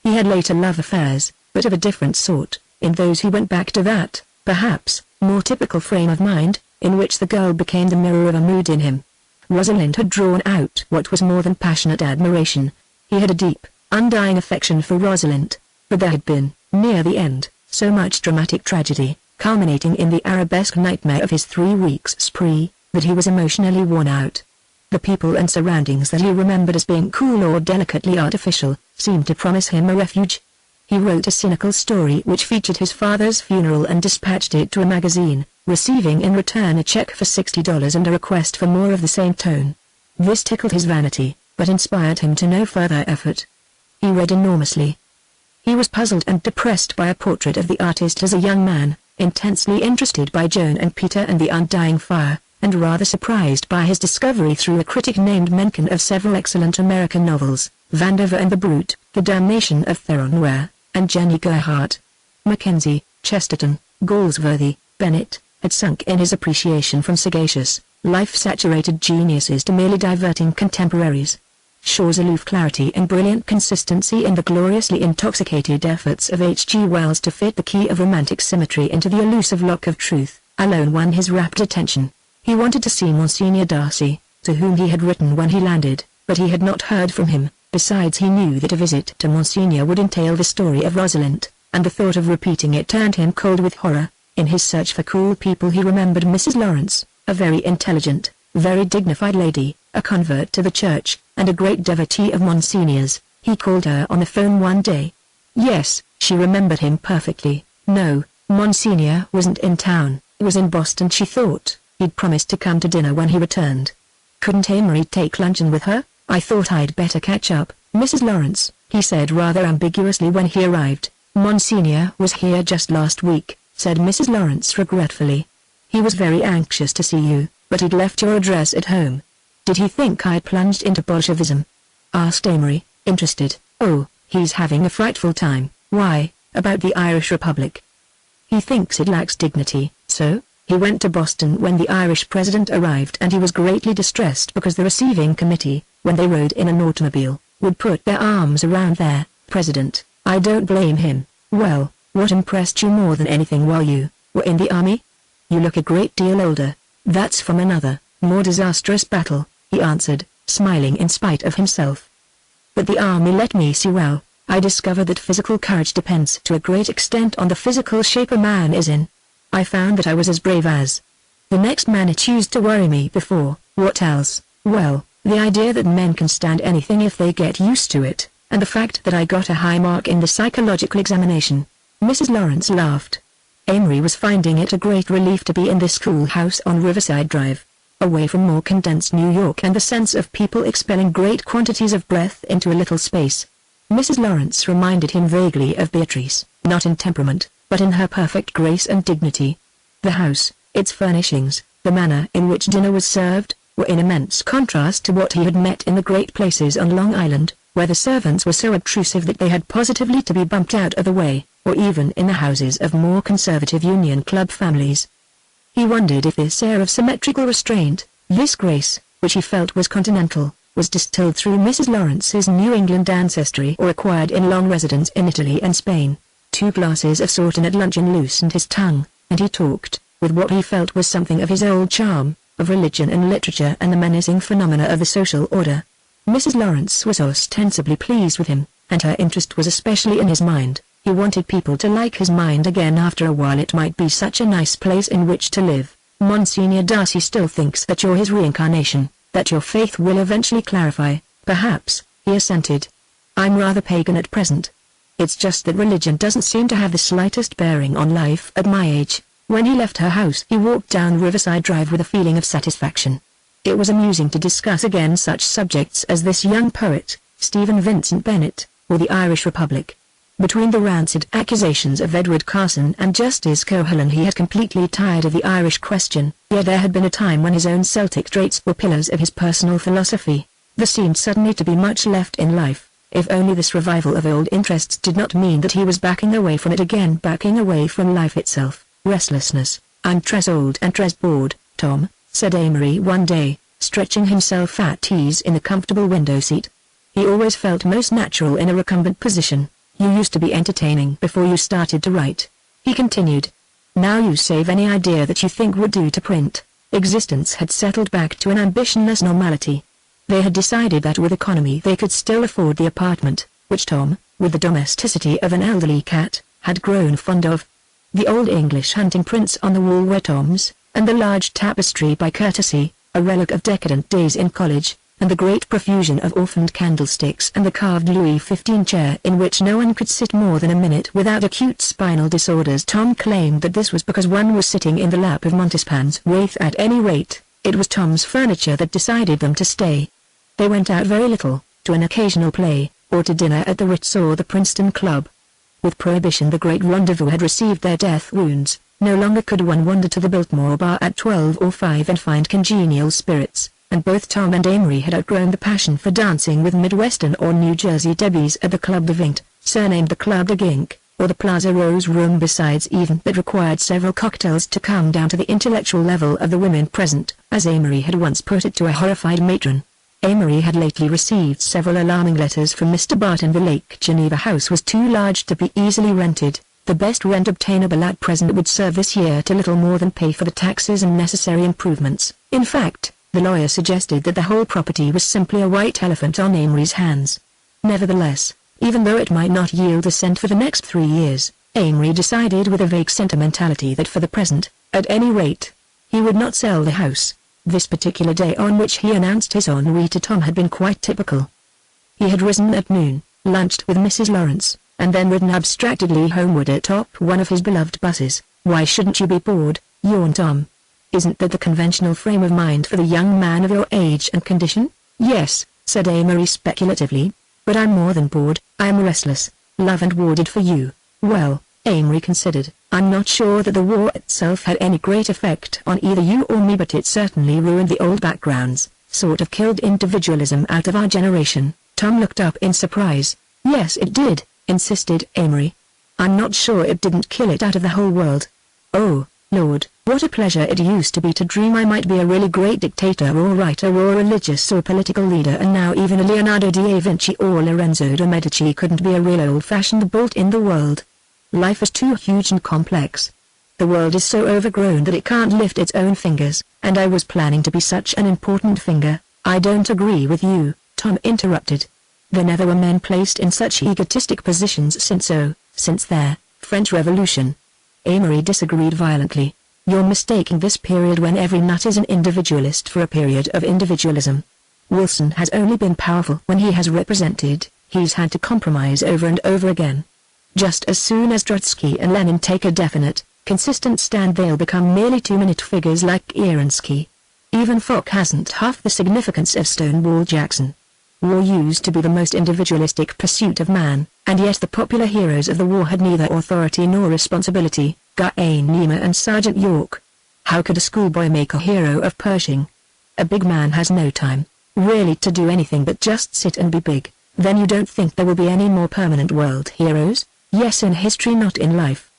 He had later love affairs, but of a different sort, in those who went back to that, perhaps, more typical frame of mind, in which the girl became the mirror of a mood in him. Rosalind had drawn out what was more than passionate admiration. He had a deep, undying affection for Rosalind, but there had been, near the end, so much dramatic tragedy, culminating in the arabesque nightmare of his 3 weeks spree, that he was emotionally worn out. The people and surroundings that he remembered as being cool or delicately artificial, seemed to promise him a refuge. He wrote a cynical story which featured his father's funeral and dispatched it to a magazine, receiving in return a check for $60 and a request for more of the same tone. This tickled his vanity, but inspired him to no further effort. He read enormously. He was puzzled and depressed by a portrait of the artist as a young man, intensely interested by Joan and Peter and the undying fire, and rather surprised by his discovery through a critic named Mencken of several excellent American novels, Vandover and the Brute, The Damnation of Theron Ware, and Jenny Gerhardt. Mackenzie, Chesterton, Galsworthy, Bennett, had sunk in his appreciation from sagacious, life-saturated geniuses to merely diverting contemporaries. Shaw's aloof clarity and brilliant consistency in the gloriously intoxicated efforts of H.G. Wells to fit the key of romantic symmetry into the elusive lock of truth, alone won his rapt attention. He wanted to see Monsignor Darcy, to whom he had written when he landed, but he had not heard from him. Besides, he knew that a visit to Monsignor would entail the story of Rosalind, and the thought of repeating it turned him cold with horror. In his search for cool people he remembered Mrs. Lawrence, a very intelligent, very dignified lady, a convert to the church, and a great devotee of Monsignor's. He called her on the phone one day. Yes, she remembered him perfectly. No, Monsignor wasn't in town, was in Boston she thought. He'd promised to come to dinner when he returned. Couldn't Amory take luncheon with her? I thought I'd better catch up, Mrs. Lawrence, he said rather ambiguously when he arrived. Monsignor was here just last week, said Mrs. Lawrence regretfully. He was very anxious to see you, but he'd left your address at home. Did he think I'd plunged into Bolshevism? Asked Amory, interested. Oh, he's having a frightful time. Why, about the Irish Republic? He thinks it lacks dignity, so? He went to Boston when the Irish president arrived and he was greatly distressed because the receiving committee, when they rode in an automobile, would put their arms around their president. I don't blame him. Well, what impressed you more than anything while you were in the army? You look a great deal older. That's from another, more disastrous battle, he answered, smiling in spite of himself. But the army let me see well. I discovered that physical courage depends to a great extent on the physical shape a man is in. I found that I was as brave as the next man. It used to worry me before. What else? Well, the idea that men can stand anything if they get used to it, and the fact that I got a high mark in the psychological examination. Mrs. Lawrence laughed. Amory was finding it a great relief to be in this cool house on Riverside Drive, away from more condensed New York and the sense of people expelling great quantities of breath into a little space. Mrs. Lawrence reminded him vaguely of Beatrice, not in temperament, but in her perfect grace and dignity. The house, its furnishings, the manner in which dinner was served, were in immense contrast to what he had met in the great places on Long Island, where the servants were so obtrusive that they had positively to be bumped out of the way, or even in the houses of more conservative Union Club families. He wondered if this air of symmetrical restraint, this grace, which he felt was continental, was distilled through Mrs. Lawrence's New England ancestry or acquired in long residence in Italy and Spain. 2 glasses of Sauternes at luncheon loosened his tongue, and he talked, with what he felt was something of his old charm, of religion and literature and the menacing phenomena of the social order. Mrs. Lawrence was ostensibly pleased with him, and her interest was especially in his mind. He wanted people to like his mind again after a while. It might be such a nice place in which to live. Monsignor Darcy still thinks that you're his reincarnation, that your faith will eventually clarify. Perhaps, he assented. I'm rather pagan at present. It's just that religion doesn't seem to have the slightest bearing on life at my age. When he left her house he walked down Riverside Drive with a feeling of satisfaction. It was amusing to discuss again such subjects as this young poet, Stephen Vincent Bennett, or the Irish Republic. Between the rancid accusations of Edward Carson and Justice Coughlin he had completely tired of the Irish question, yet there had been a time when his own Celtic traits were pillars of his personal philosophy. There seemed suddenly to be much left in life, if only this revival of old interests did not mean that he was backing away from it again, backing away from life itself. Restlessness. I'm tres old and tres bored, Tom, said Amory one day, stretching himself at ease in the comfortable window seat. He always felt most natural in a recumbent position. You used to be entertaining before you started to write, he continued. Now you save any idea that you think would do to print. Existence had settled back to an ambitionless normality. They had decided that with economy they could still afford the apartment, which Tom, with the domesticity of an elderly cat, had grown fond of. The old English hunting prints on the wall were Tom's, and the large tapestry by courtesy, a relic of decadent days in college, and the great profusion of orphaned candlesticks and the carved Louis XV chair in which no one could sit more than a minute without acute spinal disorders. Tom claimed that this was because one was sitting in the lap of Montespan's wraith. At any rate, it was Tom's furniture that decided them to stay. They went out very little, to an occasional play, or to dinner at the Ritz or the Princeton Club. With Prohibition the great rendezvous had received their death wounds. No longer could one wander to the Biltmore bar at 12 or 5 and find congenial spirits, and both Tom and Amory had outgrown the passion for dancing with Midwestern or New Jersey debbies at the Club de Vingt, surnamed the Club de Gink, or the Plaza Rose Room. Besides, even that required several cocktails to come down to the intellectual level of the women present, as Amory had once put it to a horrified matron. Amory had lately received several alarming letters from Mr. Barton. The Lake Geneva house was too large to be easily rented. The best rent obtainable at present would serve this year to little more than pay for the taxes and necessary improvements. In fact, the lawyer suggested that the whole property was simply a white elephant on Amory's hands. Nevertheless, even though it might not yield a cent for the next 3 years, Amory decided with a vague sentimentality that for the present, at any rate, he would not sell the house. This particular day on which he announced his ennui to Tom had been quite typical. He had risen at noon, lunched with Mrs. Lawrence, and then ridden abstractedly homeward atop one of his beloved buses. Why shouldn't you be bored, yawned Tom. Isn't that the conventional frame of mind for the young man of your age and condition? Yes, said Amory speculatively, but I'm more than bored, I'm restless, love and warded for you. Well, Amory considered, I'm not sure that the war itself had any great effect on either you or me, but it certainly ruined the old backgrounds, sort of killed individualism out of our generation. Tom looked up in surprise. Yes, it did, insisted Amory. I'm not sure it didn't kill it out of the whole world. Oh, Lord, what a pleasure it used to be to dream I might be a really great dictator or writer or religious or political leader, and now even a Leonardo da Vinci or Lorenzo de Medici couldn't be a real old-fashioned bolt in the world. Life is too huge and complex. The world is so overgrown that it can't lift its own fingers, and I was planning to be such an important finger. I don't agree with you, Tom interrupted. There never were men placed in such egotistic positions since the French Revolution. Amory disagreed violently. You're mistaking this period when every nut is an individualist for a period of individualism. Wilson has only been powerful when he has represented, he's had to compromise over and over again. Just as soon as Trotsky and Lenin take a definite, consistent stand, they'll become merely 2-minute figures like Kerensky. Even Foch hasn't half the significance of Stonewall Jackson. War used to be the most individualistic pursuit of man, and yet the popular heroes of the war had neither authority nor responsibility, Guy Niemer and Sergeant York. How could a schoolboy make a hero of Pershing? A big man has no time, really, to do anything but just sit and be big. Then you don't think there will be any more permanent world heroes? Yes, in history, not in life.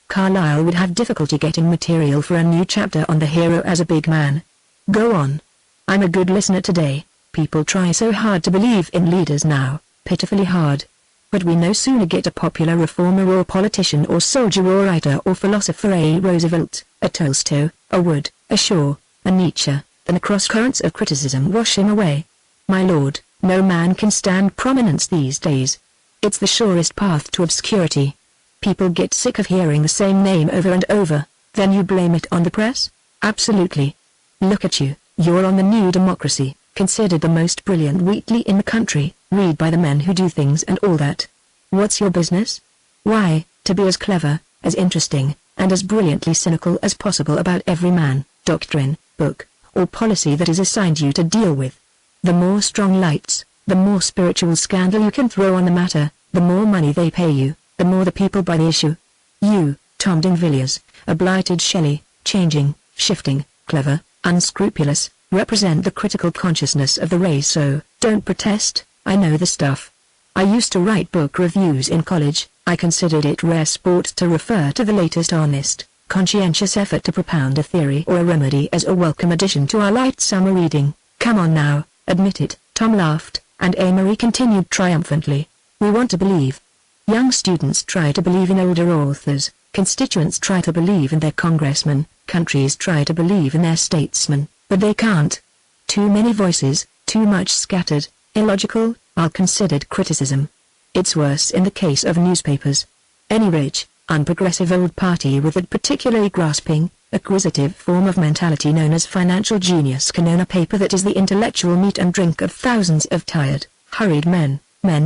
Carlyle would have difficulty getting material for a new chapter on the hero as a big man. Go on. I'm a good listener today. People try so hard to believe in leaders now, pitifully hard. But we no sooner get a popular reformer or politician or soldier or writer or philosopher, a Roosevelt, a Tolstoy, a Wood, a Shaw, a Nietzsche, than the cross-currents of criticism wash him away. My lord, no man can stand prominence these days. It's the surest path to obscurity. People get sick of hearing the same name over and over, then you blame it on the press? Absolutely. Look at you, you're on the New Democracy, considered the most brilliant weekly in the country, read by the men who do things and all that. What's your business? Why, to be as clever, as interesting, and as brilliantly cynical as possible about every man, doctrine, book, or policy that is assigned you to deal with. The more strong lights, the more spiritual scandal you can throw on the matter, the more money they pay you, the more the people buy the issue. You, Tom D'Invilliers, a blighted Shelley, changing, shifting, clever, unscrupulous, represent the critical consciousness of the race, so don't protest. I know the stuff. I used to write book reviews in college. I considered it rare sport to refer to the latest honest, conscientious effort to propound a theory or a remedy as a welcome addition to our light summer reading. Come on now, admit it. Tom laughed, and Amory continued triumphantly. We want to believe. Young students try to believe in older authors, constituents try to believe in their congressmen, countries try to believe in their statesmen, but they can't. Too many voices, too much scattered, illogical, ill-considered criticism. It's worse in the case of newspapers. Any rich, unprogressive old party with a particularly grasping, acquisitive form of mentality known as financial genius can own a paper that is the intellectual meat and drink of thousands of tired, hurried men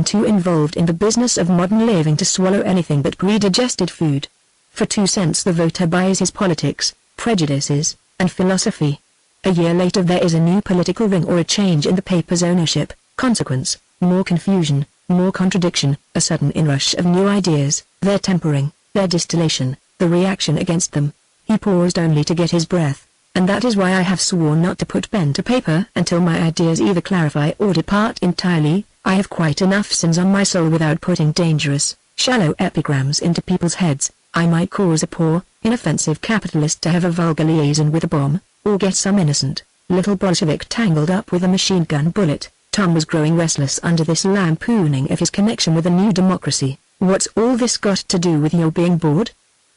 too involved in the business of modern living to swallow anything but pre-digested food. For 2 cents the voter buys his politics, prejudices, and philosophy. A year later there is a new political ring or a change in the paper's ownership. Consequence, more confusion, more contradiction, a sudden inrush of new ideas, their tempering, their distillation, the reaction against them. He paused only to get his breath, and that is why I have sworn not to put pen to paper until my ideas either clarify or depart entirely. I have quite enough sins on my soul without putting dangerous, shallow epigrams into people's heads. I might cause a poor, inoffensive capitalist to have a vulgar liaison with a bomb, or get some innocent, little Bolshevik tangled up with a machine gun bullet. Tom was growing restless under this lampooning of his connection with the New Democracy. What's all this got to do with your being bored?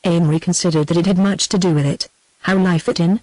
Amory considered that it had much to do with it. How life fit in?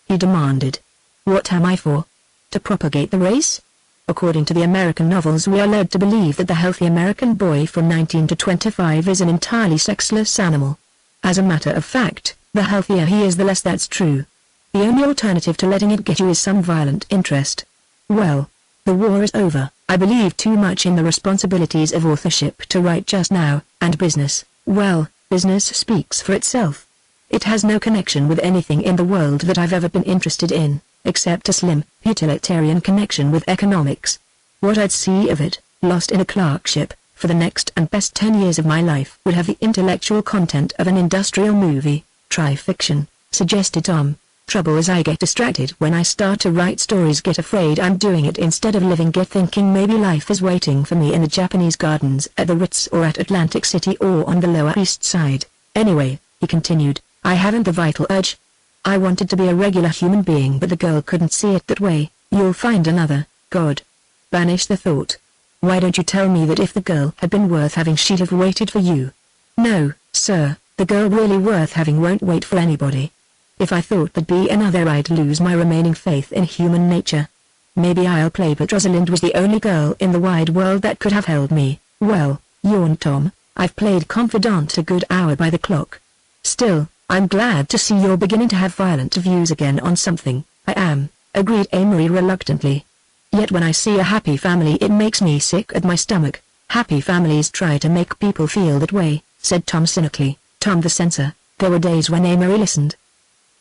He demanded. What am I for? To propagate the race? According to the American novels we are led to believe that the healthy American boy from 19 to 25 is an entirely sexless animal. As a matter of fact, the healthier he is the less that's true. The only alternative to letting it get you is some violent interest. Well, the war is over. I believe too much in the responsibilities of authorship to write just now, and business, well, business speaks for itself. It has no connection with anything in the world that I've ever been interested in, except a slim, utilitarian connection with economics. What I'd see of it, lost in a clerkship, for the next and best 10 years of my life would have the intellectual content of an industrial movie. Try fiction, suggested Tom. Trouble is I get distracted when I start to write stories, get afraid I'm doing it instead of living, get thinking maybe life is waiting for me in the Japanese gardens at the Ritz or at Atlantic City or on the Lower East Side. Anyway, he continued, I haven't the vital urge. I wanted to be a regular human being, but the girl couldn't see it that way. You'll find another, God. Banish the thought. Why don't you tell me that if the girl had been worth having she'd have waited for you? No, sir, the girl really worth having won't wait for anybody. If I thought there'd be another I'd lose my remaining faith in human nature. Maybe I'll play, but Rosalind was the only girl in the wide world that could have held me. Well, yawned Tom, I've played confidant a good hour by the clock. Still, I'm glad to see you're beginning to have violent views again on something. I am, agreed Amory reluctantly. Yet when I see a happy family it makes me sick at my stomach. Happy families try to make people feel that way, said Tom cynically. Tom the censor. There were days when Amory listened.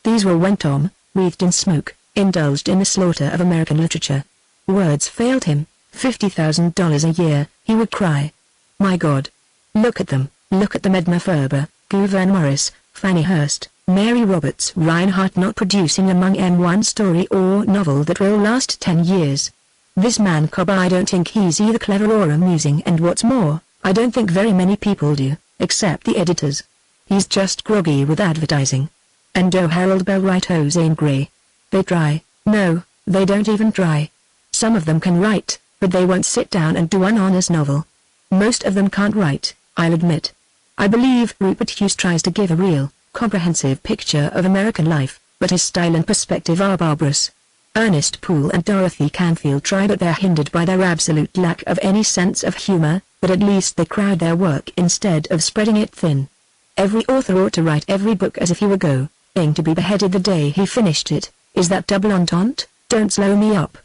These were when Tom, wreathed in smoke, indulged in the slaughter of American literature. Words failed him. $50,000 a year, he would cry. My God. Look at them, Edna Ferber, Gouverne Morris, Fannie Hurst, Mary Roberts, Reinhardt, not producing among M1 story or novel that will last 10 years. This man Cobb, I don't think he's either clever or amusing, and what's more, I don't think very many people do, except the editors. He's just groggy with advertising. And oh, Harold Bell write Zane Grey. They try. No, they don't even try. Some of them can write, but they won't sit down and do an honest novel. Most of them can't write, I'll admit. I believe Rupert Hughes tries to give a real, comprehensive picture of American life, but his style and perspective are barbarous. Ernest Poole and Dorothy Canfield try, but they're hindered by their absolute lack of any sense of humor, but at least they crowd their work instead of spreading it thin. Every author ought to write every book as if he were going to be beheaded the day he finished it. Is that double entente? Don't slow me up.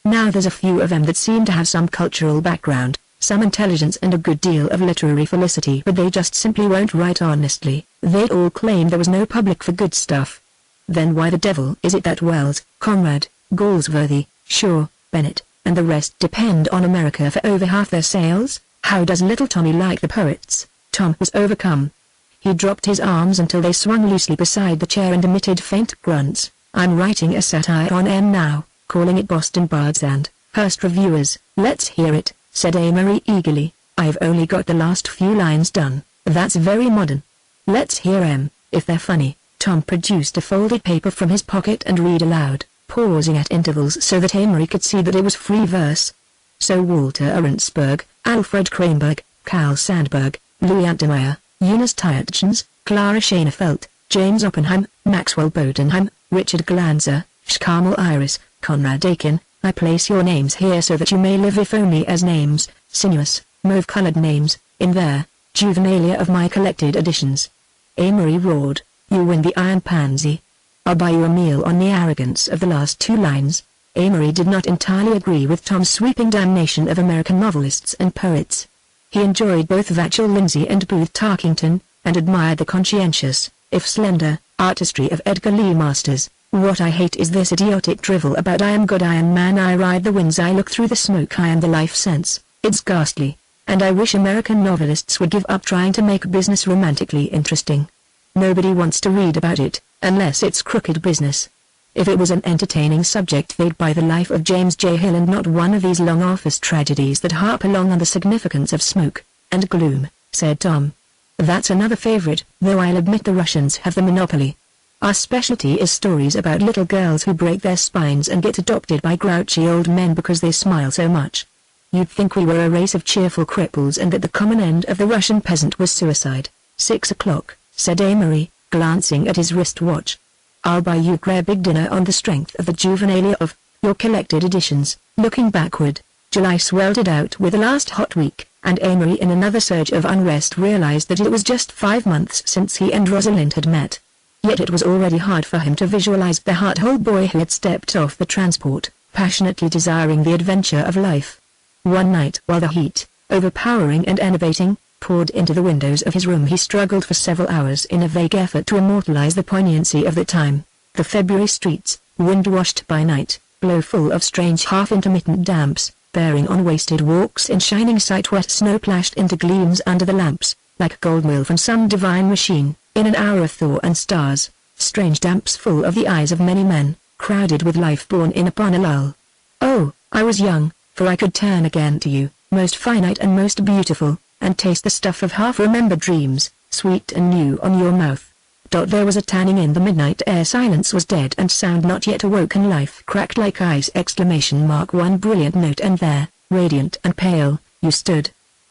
Now there's a few of them that seem to have some cultural background, some intelligence and a good deal of literary felicity, but they just simply won't write honestly. They all claim there was no public for good stuff. Then why the devil is it that Wells, Conrad, Galsworthy, Shaw, Bennett, and the rest depend on America for over half their sales? How does little Tommy like the poets? Tom was overcome. He dropped his arms until they swung loosely beside the chair and emitted faint grunts. I'm writing a satire on M now, calling it Boston Bards and Hearst Reviewers. Let's hear it, said Amory eagerly. I've only got the last few lines done. That's very modern. Let's hear 'em, if they're funny. Tom produced a folded paper from his pocket and read aloud, pausing at intervals so that Amory could see that it was free verse. So Walter Arendsburg, Alfred Kranberg, Carl Sandburg, Louis Antemeyer, Eunice Tietjens, Clara Schoenfeld, James Oppenheim, Maxwell Bodenheim, Richard Glanzer, Schkamel Iris, Conrad Aiken. I place your names here so that you may live, if only as names, sinuous, mauve-colored names, in there, juvenilia of my collected editions. Amory roared, you win the Iron Pansy. I'll buy you a meal on the arrogance of the last two lines. Amory did not entirely agree with Tom's sweeping damnation of American novelists and poets. He enjoyed both Vachel Lindsay and Booth Tarkington, and admired the conscientious, if slender, artistry of Edgar Lee Masters. What I hate is this idiotic drivel about I am God, I am man, I ride the winds, I look through the smoke, I am the life sense. It's ghastly, and I wish American novelists would give up trying to make business romantically interesting. Nobody wants to read about it, unless it's crooked business. If it was an entertaining subject, they'd buy The Life of James J. Hill and not one of these long office tragedies that harp along on the significance of smoke and gloom, said Tom. That's another favorite, though I'll admit the Russians have the monopoly. Our specialty is stories about little girls who break their spines and get adopted by grouchy old men because they smile so much. You'd think we were a race of cheerful cripples and that the common end of the Russian peasant was suicide. 6 o'clock, said Amory, glancing at his wristwatch. I'll buy you a big dinner on the strength of the juvenilia of your collected editions. Looking backward, July sweltered out with the last hot week, and Amory, in another surge of unrest, realized that it was just 5 months since he and Rosalind had met. Yet it was already hard for him to visualize the heart-whole boy who had stepped off the transport, passionately desiring the adventure of life. One night, while the heat, overpowering and enervating, poured into the windows of his room, he struggled for several hours in a vague effort to immortalize the poignancy of the time. The February streets, wind-washed by night, blow full of strange half-intermittent damps, bearing on wasted walks in shining sight-wet snow plashed into gleams under the lamps, like gold meal from some divine machine, in an hour of thaw and stars, strange damps full of the eyes of many men, crowded with life born in upon a lull. Oh, I was young, for I could turn again to you, most finite and most beautiful, and taste the stuff of half-remembered dreams, sweet and new on your mouth. There was a tanning in the midnight air, silence was dead and sound not yet awoken, life cracked like ice, ! One brilliant note, and there, radiant and pale, you stood.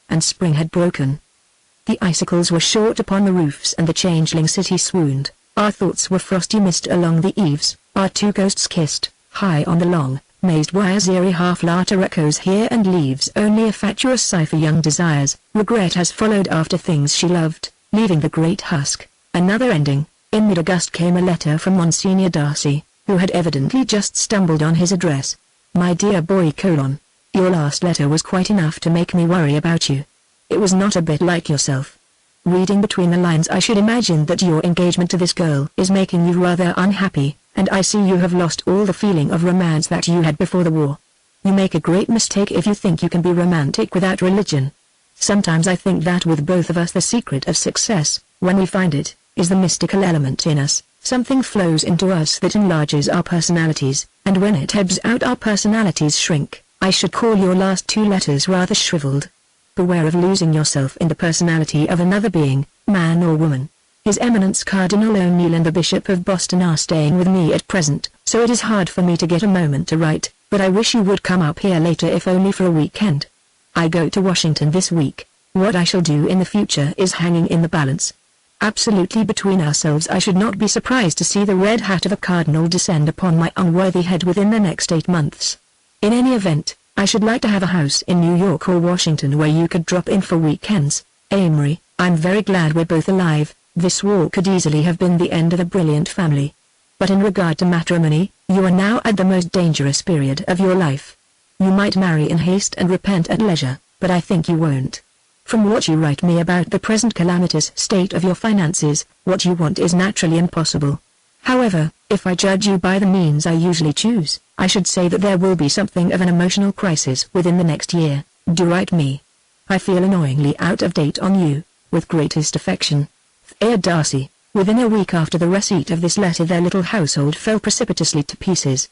And spring had broken. The icicles were short upon the roofs and the changeling city swooned. Our thoughts were frosty mist along the eaves, our two ghosts kissed, high on the long, mazed wires, eerie half-laughter echoes here, and leaves only a fatuous sigh for young desires. Regret has followed after things she loved, leaving the great husk. Another ending. In mid-August came a letter from Monsignor Darcy, who had evidently just stumbled on his address. My dear boy: your last letter was quite enough to make me worry about you. It was not a bit like yourself. Reading between the lines, I should imagine that your engagement to this girl is making you rather unhappy, and I see you have lost all the feeling of romance that you had before the war. You make a great mistake if you think you can be romantic without religion. Sometimes I think that with both of us the secret of success, when we find it, is the mystical element in us. Something flows into us that enlarges our personalities, and when it ebbs out our personalities shrink. I should call your last two letters rather shriveled. Beware of losing yourself in the personality of another being, man or woman. His Eminence Cardinal O'Neill and the Bishop of Boston are staying with me at present, so it is hard for me to get a moment to write, but I wish you would come up here later if only for a weekend. I go to Washington this week. What I shall do in the future is hanging in the balance. Absolutely between ourselves, I should not be surprised to see the red hat of a cardinal descend upon my unworthy head within the next 8 months. In any event, I should like to have a house in New York or Washington where you could drop in for weekends. Amory, I'm very glad we're both alive. This war could easily have been the end of a brilliant family. But in regard to matrimony, you are now at the most dangerous period of your life. You might marry in haste and repent at leisure, but I think you won't. From what you write me about the present calamitous state of your finances, what you want is naturally impossible. However, if I judge you by the means I usually choose, I should say that there will be something of an emotional crisis within the next year. Do write me. I feel annoyingly out of date on you. With greatest affection, Thea Darcy. Within a week after the receipt of this letter their little household fell precipitously to pieces.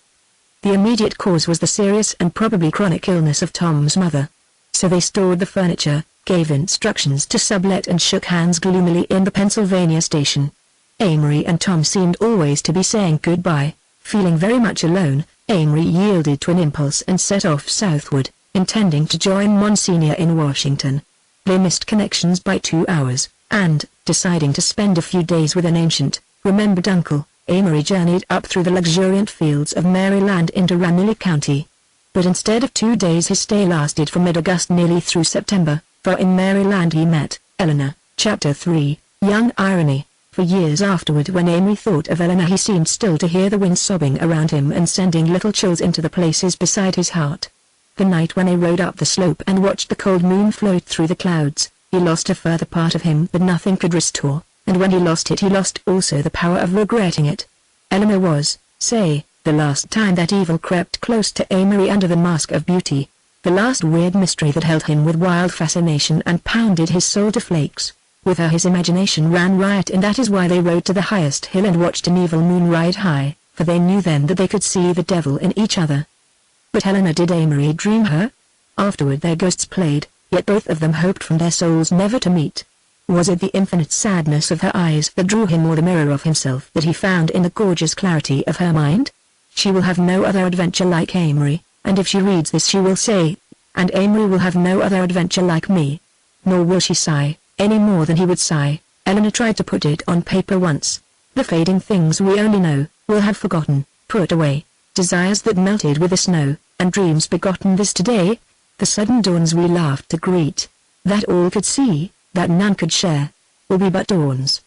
The immediate cause was the serious and probably chronic illness of Tom's mother. So they stored the furniture, gave instructions to sublet and shook hands gloomily in the Pennsylvania station. Amory and Tom seemed always to be saying goodbye. Feeling very much alone, Amory yielded to an impulse and set off southward, intending to join Monsignor in Washington. They missed connections by 2 hours, and, deciding to spend a few days with an ancient, remembered uncle, Amory journeyed up through the luxuriant fields of Maryland into Ramilly County. But instead of 2 days his stay lasted from mid-August nearly through September, for in Maryland he met Eleanor. Chapter 3, Young Irony. For years afterward when Amory thought of Eleanor he seemed still to hear the wind sobbing around him and sending little chills into the places beside his heart. The night when they rode up the slope and watched the cold moon float through the clouds, he lost a further part of him that nothing could restore, and when he lost it he lost also the power of regretting it. Eleanor was, say, the last time that evil crept close to Amory under the mask of beauty, the last weird mystery that held him with wild fascination and pounded his soul to flakes. With her his imagination ran riot, and that is why they rode to the highest hill and watched an evil moon ride high, for they knew then that they could see the devil in each other. But Eleanor, did Amory dream her? Afterward their ghosts played, yet both of them hoped from their souls never to meet. Was it the infinite sadness of her eyes that drew him, or the mirror of himself that he found in the gorgeous clarity of her mind? She will have no other adventure like Amory, and if she reads this she will say, and Amory will have no other adventure like me. Nor will she sigh, any more than he would sigh. Eleanor tried to put it on paper once. The fading things we only know, will have forgotten, put away, desires that melted with the snow, and dreams begotten this today, the sudden dawns we laughed to greet, that all could see, that none could share, will be but dawns.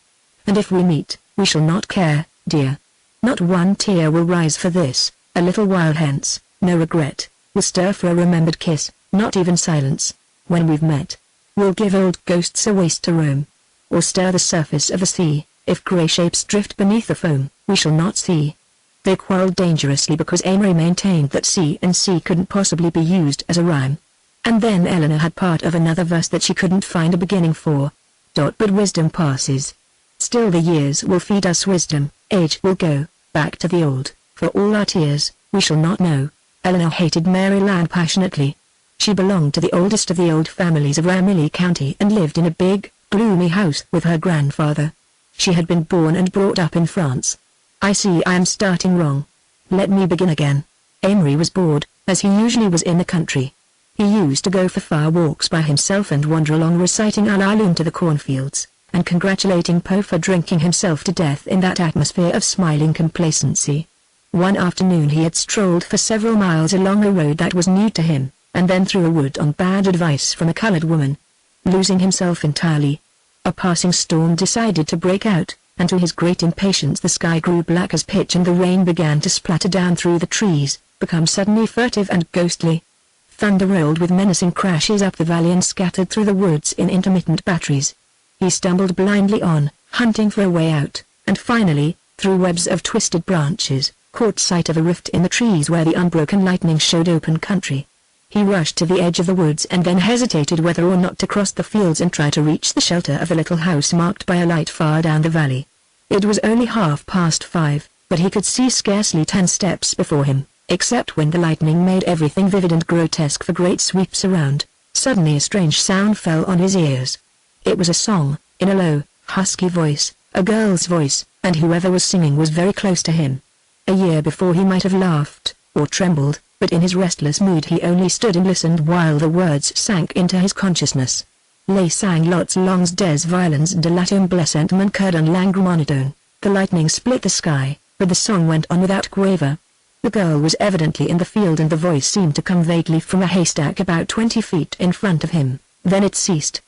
And if we meet, we shall not care, dear. Not one tear will rise for this, a little while hence, no regret, will stir for a remembered kiss, not even silence, when we've met. We'll give old ghosts a waste to roam, or stir the surface of the sea. If grey shapes drift beneath the foam, we shall not see. They quarreled dangerously because Amory maintained that sea and sea couldn't possibly be used as a rhyme. And then Eleanor had part of another verse that she couldn't find a beginning for. But wisdom passes. Still the years will feed us wisdom, age will go back to the old, for all our tears, we shall not know. Eleanor hated Maryland passionately. She belonged to the oldest of the old families of Ramilly County and lived in a big, gloomy house with her grandfather. She had been born and brought up in France. I see I am starting wrong. Let me begin again. Amory was bored, as he usually was in the country. He used to go for far walks by himself and wander along reciting Al-Alun to the cornfields, and congratulating Poe for drinking himself to death in that atmosphere of smiling complacency. One afternoon he had strolled for several miles along a road that was new to him, and then through a wood on bad advice from a colored woman. Losing himself entirely, a passing storm decided to break out, and to his great impatience the sky grew black as pitch and the rain began to splatter down through the trees, become suddenly furtive and ghostly. Thunder rolled with menacing crashes up the valley and scattered through the woods in intermittent batteries. He stumbled blindly on, hunting for a way out, and finally, through webs of twisted branches, caught sight of a rift in the trees where the unbroken lightning showed open country. He rushed to the edge of the woods and then hesitated whether or not to cross the fields and try to reach the shelter of the little house marked by a light far down the valley. It was only 5:30, but he could see scarcely 10 steps before him. except when the lightning made everything vivid and grotesque for great sweeps around. Suddenly a strange sound fell on his ears. It was a song, in a low, husky voice, a girl's voice, and whoever was singing was very close to him. A year before he might have laughed, or trembled, but in his restless mood he only stood and listened while the words sank into his consciousness. Les sang lots longs des violons de l'atom blessentement curdon langue monotone. The lightning split the sky, but the song went on without quaver. The girl was evidently in the field and the voice seemed to come vaguely from a haystack about 20 feet in front of him. Then it ceased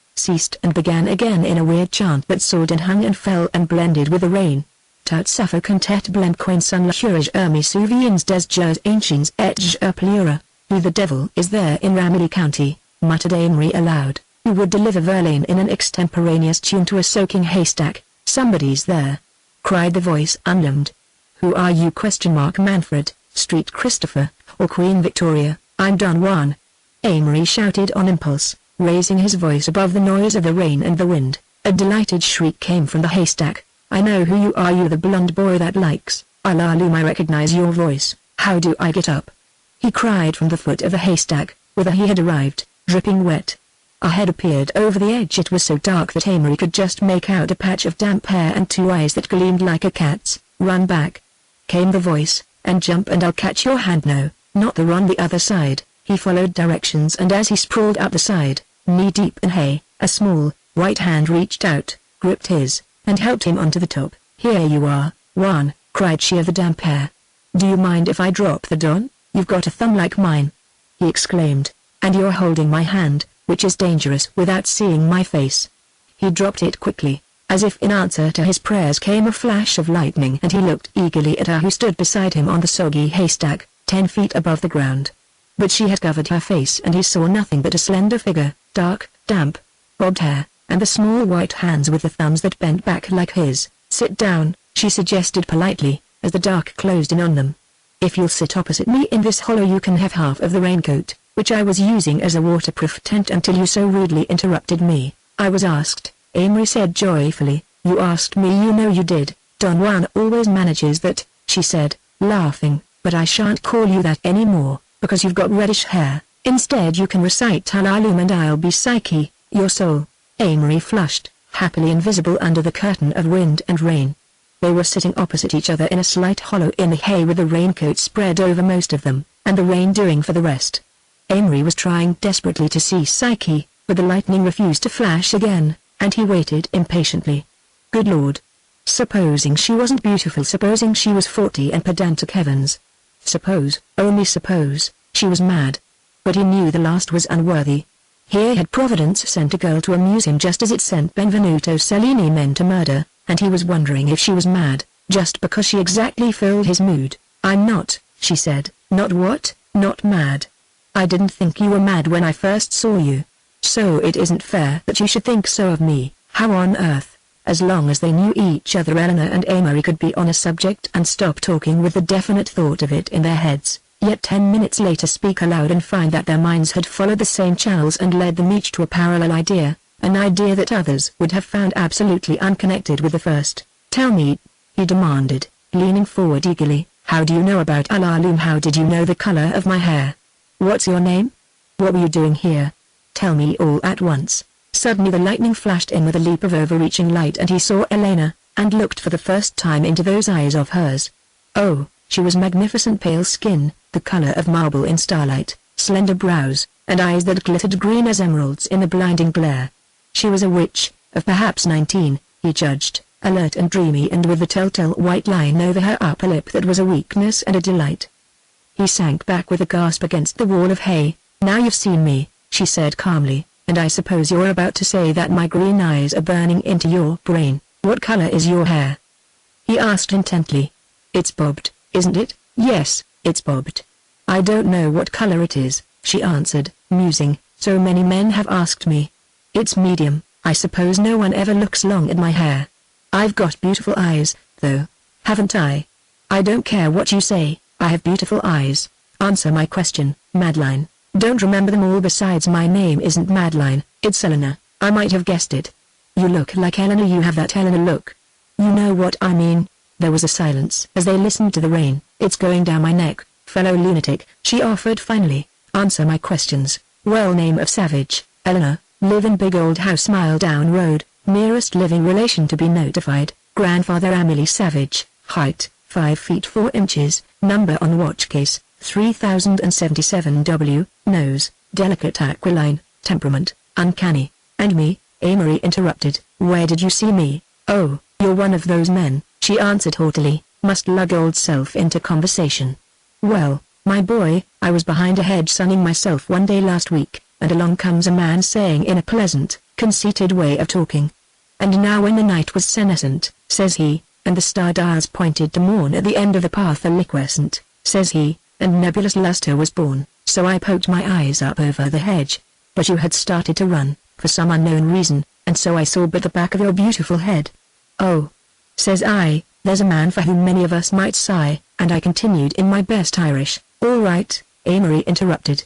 and began again in a weird chant that soared and hung and fell and blended with the rain. Tout suffocant et blemquin sun l'courage me souviens des jours anciens et je pleura. Who the devil is there in Ramilly County, muttered Amory aloud, who would deliver Verlaine in an extemporaneous tune to a soaking haystack? Somebody's there, cried the voice unlimned. Who are you? Manfred, Street Christopher, or Queen Victoria? I'm Don Juan. Amory shouted on impulse, raising his voice above the noise of the rain and the wind. A delighted shriek came from the haystack. I know who you are, you the blonde boy that likes Alaaloom. I recognize your voice. How do I get up? He cried from the foot of the haystack, whither he had arrived, dripping wet. A head appeared over the edge. It was so dark that Amory could just make out a patch of damp hair and two eyes that gleamed like a cat's. Run back, came the voice, and jump and I'll catch your hand. No, not the run, the other side. He followed directions and as he sprawled up the side, knee-deep in hay, a small, white hand reached out, gripped his, and helped him onto the top. Here you are, Juan, cried she of the damp hair. Do you mind if I drop the Don? You've got a thumb like mine, he exclaimed, and you're holding my hand, which is dangerous, without seeing my face. He dropped it quickly. As if in answer to his prayers came a flash of lightning and he looked eagerly at her who stood beside him on the soggy haystack, 10 feet above the ground. But she had covered her face and he saw nothing but a slender figure, dark, damp, bobbed hair, and the small white hands with the thumbs that bent back like his. Sit down, she suggested politely, as the dark closed in on them. If you'll sit opposite me in this hollow you can have half of the raincoat, which I was using as a waterproof tent until you so rudely interrupted me. I was asked, Amory said joyfully. You asked me? You know you did. Don Juan always manages that, she said, laughing, but I shan't call you that anymore, because you've got reddish hair. Instead you can recite Alaaloom and I'll be Psyche, your soul. Amory flushed, happily invisible under the curtain of wind and rain. They were sitting opposite each other in a slight hollow in the hay with the raincoat spread over most of them, and the rain doing for the rest. Amory was trying desperately to see Psyche, but the lightning refused to flash again, and he waited impatiently. Good Lord! Supposing she wasn't beautiful, supposing she was 40 and pedantic, heavens! Suppose, only suppose, she was mad. But he knew the last was unworthy. Here had Providence sent a girl to amuse him just as it sent Benvenuto Cellini men to murder, and he was wondering if she was mad, just because she exactly filled his mood. I'm not, she said. Not what? Not mad. I didn't think you were mad when I first saw you. So it isn't fair that you should think so of me. How on earth? As long as they knew each other, Eleanor and Amory could be on a subject and stop talking with the definite thought of it in their heads, yet 10 minutes later speak aloud and find that their minds had followed the same channels and led them each to a parallel idea, an idea that others would have found absolutely unconnected with the first. Tell me, he demanded, leaning forward eagerly, how do you know about Alaaloom? How did you know the color of my hair? What's your name? What were you doing here? Tell me all at once. Suddenly the lightning flashed in with a leap of overreaching light and he saw Elena, and looked for the first time into those eyes of hers. Oh, she was magnificent, pale skin, the color of marble in starlight, slender brows, and eyes that glittered green as emeralds in the blinding glare. She was a witch, of perhaps 19, he judged, alert and dreamy and with the telltale white line over her upper lip that was a weakness and a delight. He sank back with a gasp against the wall of hay. Now you've seen me, she said calmly, and I suppose you're about to say that my green eyes are burning into your brain. What color is your hair? He asked intently. It's bobbed, isn't it? Yes, it's bobbed. I don't know what color it is, she answered, musing. So many men have asked me. It's medium. I suppose no one ever looks long at my hair. I've got beautiful eyes, though. Haven't I? I don't care what you say, I have beautiful eyes. Answer my question, Madeline. Don't remember them all. Besides, my name isn't Madeline, it's Eleanor. I might have guessed it. You look like Eleanor. You have that Eleanor look. You know what I mean. There was a silence as they listened to the rain. It's going down my neck, fellow lunatic," she offered finally. "Answer my questions." "Well, name of Savage, Eleanor, live in big old house mile down road, nearest living relation to be notified, grandfather Emily Savage, height, 5 feet 4 inches, number on watch case, 3077 W, nose, delicate aquiline, temperament, uncanny." "And me?" Amory interrupted. "Where did you see me?" "Oh, you're one of those men," she answered haughtily, "must lug old self into conversation." "Well, my boy, I was behind a hedge sunning myself one day last week, and along comes a man saying in a pleasant, conceited way of talking, 'And now when the night was senescent,' says he, 'and the star dials pointed to morn at the end of the path liquescent,' says he, 'and nebulous luster was born,' so I poked my eyes up over the hedge. But you had started to run, for some unknown reason, and so I saw but the back of your beautiful head." "Oh," says I, "there's a man for whom many of us might sigh," and I continued in my best Irish. "All right," Amory interrupted.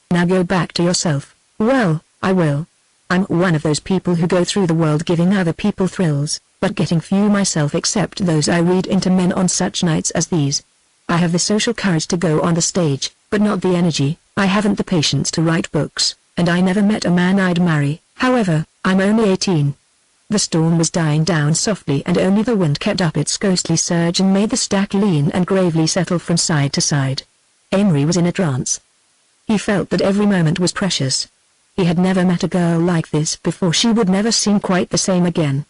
"Now go back to yourself." "Well, I will. I'm one of those people who go through the world giving other people thrills, but getting few myself except those I read into men on such nights as these. I have the social courage to go on the stage, but not the energy. I haven't the patience to write books, and I never met a man I'd marry. However, I'm only 18. The storm was dying down softly and only the wind kept up its ghostly surge and made the stack lean and gravely settle from side to side. Amory was in a trance. He felt that every moment was precious. He had never met a girl like this before. She would never seem quite the same again.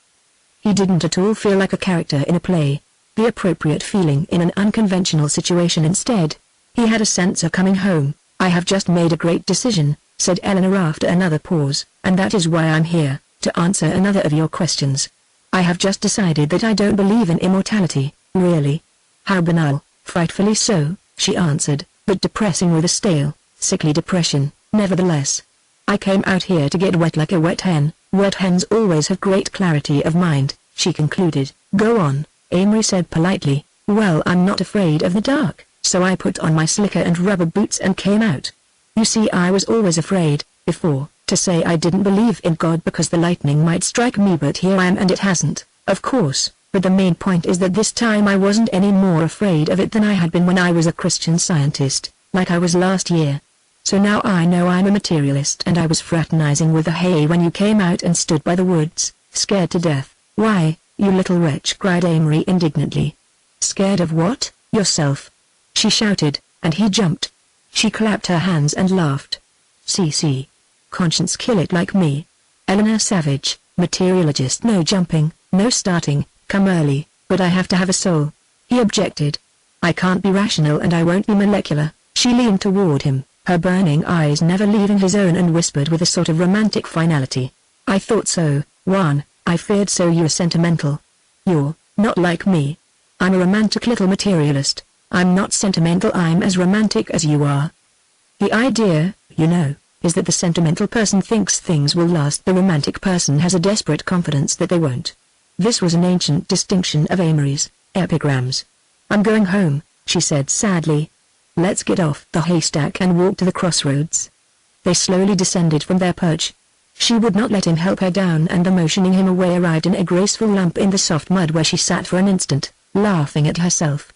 He didn't at all feel like a character in a play, the appropriate feeling in an unconventional situation. Instead, he had a sense of coming home. "I have just made a great decision," said Eleanor after another pause, "and that is why I'm here, to answer another of your questions. I have just decided that I don't believe in immortality." "Really?" "How banal." "Frightfully so," she answered, "but depressing with a stale, sickly depression, nevertheless. I came out here to get wet like a wet hen." "Wet hens always have great clarity of mind," she concluded. "Go on," Amory said politely. "Well, I'm not afraid of the dark, so I put on my slicker and rubber boots and came out. You see, I was always afraid, before, to say I didn't believe in God because the lightning might strike me, but here I am and it hasn't, of course, but the main point is that this time I wasn't any more afraid of it than I had been when I was a Christian Scientist, like I was last year. So now I know I'm a materialist, and I was fraternizing with the hay when you came out and stood by the woods, scared to death." "Why, you little wretch!" cried Amory indignantly. "Scared of what?" "Yourself," she shouted, and he jumped. She clapped her hands and laughed. "See, conscience kill it like me. Eleanor Savage, materialist. No jumping, no starting, come early, but I have to have a soul." He objected. "I can't be rational and I won't be molecular." She leaned toward him, her burning eyes never leaving his own, and whispered with a sort of romantic finality. "I thought so, Juan, I feared so. You're sentimental. You're not like me. I'm a romantic little materialist. I'm not sentimental. I'm as romantic as you are. The idea, you know, is that the sentimental person thinks things will last. The romantic person has a desperate confidence that they won't." This was an ancient distinction of Amory's, epigrams. "I'm going home," she said sadly. "Let's get off the haystack and walk to the crossroads." They slowly descended from their perch. She would not let him help her down, and the motioning him away arrived in a graceful lump in the soft mud, where she sat for an instant, laughing at herself.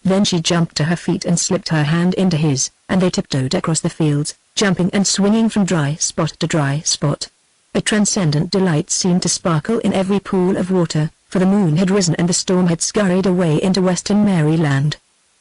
Then she jumped to her feet and slipped her hand into his, and they tiptoed across the fields, jumping and swinging from dry spot to dry spot. A transcendent delight seemed to sparkle in every pool of water, for the moon had risen and the storm had scurried away into western Maryland.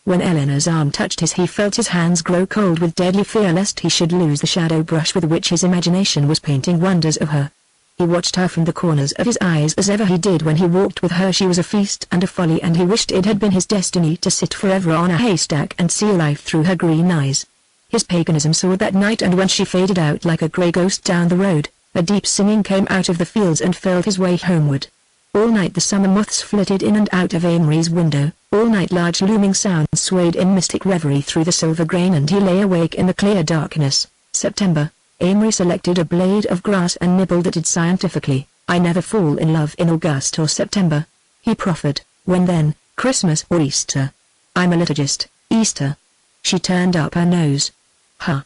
When Eleanor's arm touched his, he felt his hands grow cold with deadly fear lest he should lose the shadow brush with which his imagination was painting wonders of her. He watched her from the corners of his eyes as ever he did when he walked with her. She was a feast and a folly, and he wished it had been his destiny to sit forever on a haystack and see life through her green eyes. His paganism soared that night, and when she faded out like a grey ghost down the road, a deep singing came out of the fields and filled his way homeward. All night the summer moths flitted in and out of Amory's window. All night large looming sounds swayed in mystic reverie through the silver grain, and he lay awake in the clear darkness. September. Amory selected a blade of grass and nibbled at it scientifically. "I never fall in love in August or September," he proffered. "When then, Christmas or Easter?" "I'm a liturgist." "Easter?" She turned up her nose. "Huh.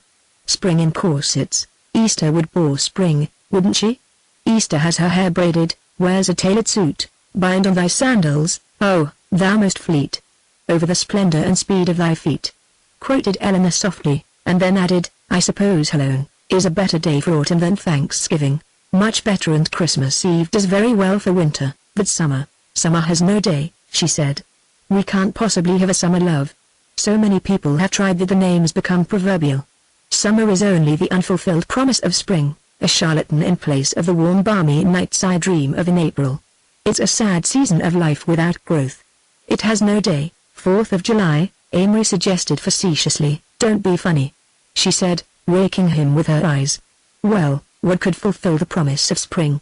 Spring in corsets. Easter would bore spring, wouldn't she? Easter has her hair braided, wears a tailored suit, bind on thy sandals, oh, thou most fleet, over the splendor and speed of thy feet. quoted Eleanor softly, and then added, I suppose Halloween is a better day for autumn than Thanksgiving. Much better, and Christmas Eve does very well for winter, but summer has no day, she said. We can't possibly have a summer, love. So many people have tried that the name's become proverbial. Summer is only the unfulfilled promise of spring, a charlatan in place of the warm balmy nights I dream of in April. It's a sad season of life without growth. It has no day. 4th of July, Amory suggested facetiously. Don't be funny, she said, raking him with her eyes. Well, what could fulfill the promise of spring?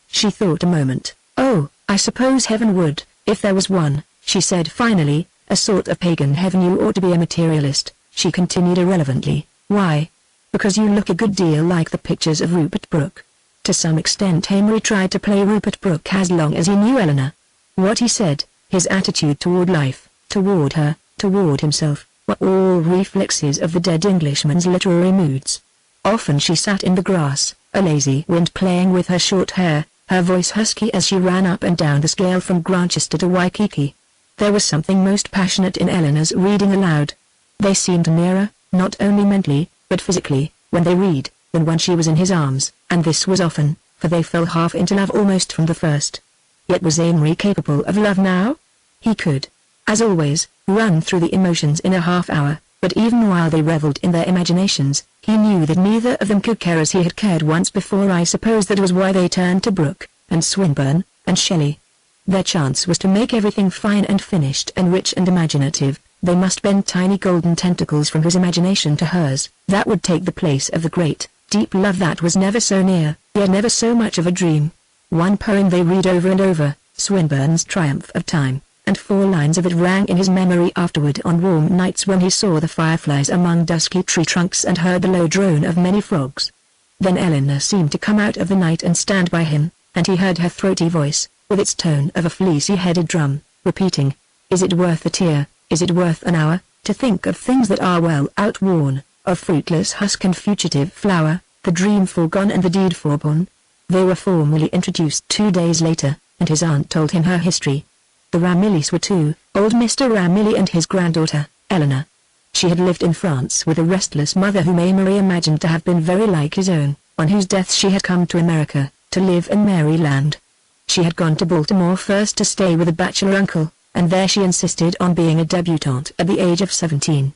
She thought a moment. Oh, I suppose heaven would, if there was one, she said finally. A sort of pagan heaven. You ought to be a materialist, she continued irrelevantly. Why? Because you look a good deal like the pictures of Rupert Brooke. To some extent Amory tried to play Rupert Brooke as long as he knew Eleanor. What he said, his attitude toward life, toward her, toward himself, were all reflexes of the dead Englishman's literary moods. Often she sat in the grass, a lazy wind playing with her short hair, her voice husky as she ran up and down the scale from Grantchester to Waikiki. There was something most passionate in Eleanor's reading aloud. They seemed nearer, not only mentally, but physically, when they read, than when she was in his arms, and this was often, for they fell half into love almost from the first. Yet was Amory capable of love now? He could, as always, run through the emotions in a half hour, but even while they reveled in their imaginations, he knew that neither of them could care as he had cared once before. I suppose that was why they turned to Brooke, and Swinburne, and Shelley. Their chance was to make everything fine and finished and rich and imaginative. They must bend tiny golden tentacles from his imagination to hers. That would take the place of the great, deep love that was never so near, yet never so much of a dream. One poem they read over and over, Swinburne's Triumph of Time, and 4 lines of it rang in his memory afterward on warm nights when he saw the fireflies among dusky tree trunks and heard the low drone of many frogs. Then Eleanor seemed to come out of the night and stand by him, and he heard her throaty voice, with its tone of a fleecy-headed drum, repeating, Is it worth a tear, is it worth an hour, to think of things that are well outworn, of fruitless husk and fugitive flower, the dream foregone and the deed forborne? They were formally introduced 2 days later, and his aunt told him her history. The Ramillys were 2, old Mr. Ramilly and his granddaughter, Eleanor. She had lived in France with a restless mother whom Amory imagined to have been very like his own, on whose death she had come to America, to live in Maryland. She had gone to Baltimore first to stay with a bachelor uncle, and there she insisted on being a debutante at the age of 17.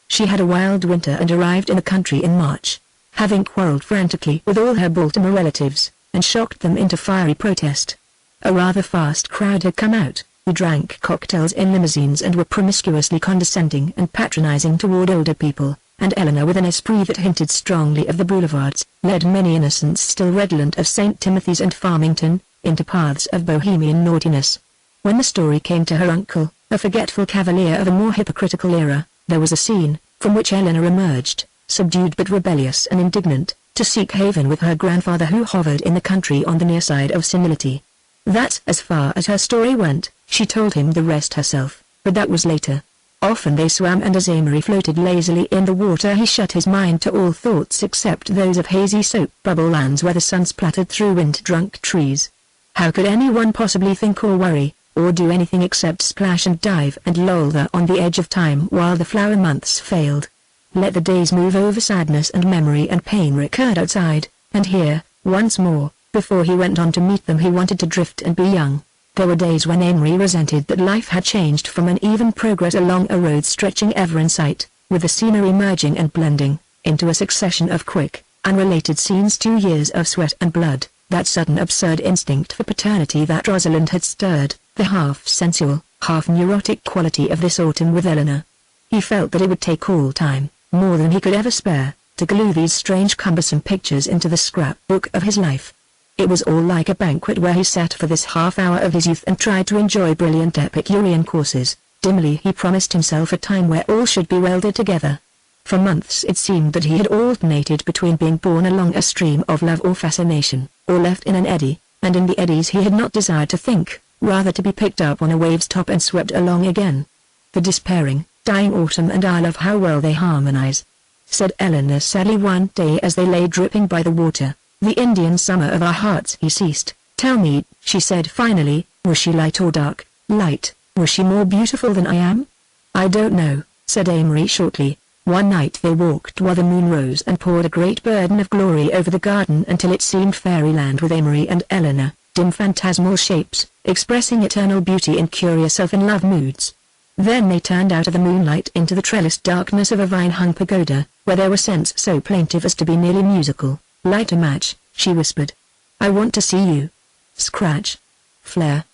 She had a wild winter and arrived in the country in March, having quarreled frantically with all her Baltimore relatives, and shocked them into fiery protest. A rather fast crowd had come out, who drank cocktails in limousines and were promiscuously condescending and patronizing toward older people, and Eleanor, with an esprit that hinted strongly of the boulevards, led many innocents still redolent of St. Timothy's and Farmington, into paths of bohemian naughtiness. When the story came to her uncle, a forgetful cavalier of a more hypocritical era, there was a scene, from which Eleanor emerged, subdued but rebellious and indignant, to seek haven with her grandfather who hovered in the country on the near side of senility. That's as far as her story went. She told him the rest herself, but that was later. Often they swam, and as Amory floated lazily in the water he shut his mind to all thoughts except those of hazy soap bubble lands where the sun splattered through wind-drunk trees. How could anyone possibly think or worry, or do anything except splash and dive and loll there on the edge of time while the flower months failed? Let the days move over. Sadness and memory and pain recurred outside, and here, once more, before he went on to meet them. He wanted to drift and be young. There were days when Amory resented that life had changed from an even progress along a road stretching ever in sight, with the scenery merging and blending, into a succession of quick, unrelated scenes. 2 years of sweat and blood, that sudden absurd instinct for paternity that Rosalind had stirred, the half-sensual, half-neurotic quality of this autumn with Eleanor. He felt that it would take all time, more than he could ever spare, to glue these strange cumbersome pictures into the scrapbook of his life. It was all like a banquet where he sat for this half hour of his youth and tried to enjoy brilliant Epicurean courses. Dimly he promised himself a time where all should be welded together. For months it seemed that he had alternated between being borne along a stream of love or fascination, or left in an eddy, and in the eddies he had not desired to think, rather to be picked up on a wave's top and swept along again. The despairing, dying autumn and I love how well they harmonize, said Eleanor sadly one day as they lay dripping by the water. The Indian summer of our hearts. He ceased. Tell me, she said finally, was she light or dark? Light. Was she more beautiful than I am? I don't know, said Amory shortly. One night they walked while the moon rose and poured a great burden of glory over the garden until it seemed fairyland with Amory and Eleanor, dim phantasmal shapes, expressing eternal beauty in curious self-in-love moods. Then they turned out of the moonlight into the trellised darkness of a vine-hung pagoda, where there were scents so plaintive as to be nearly musical. "Light a match," she whispered. "I want to see you." Scratch. Flare.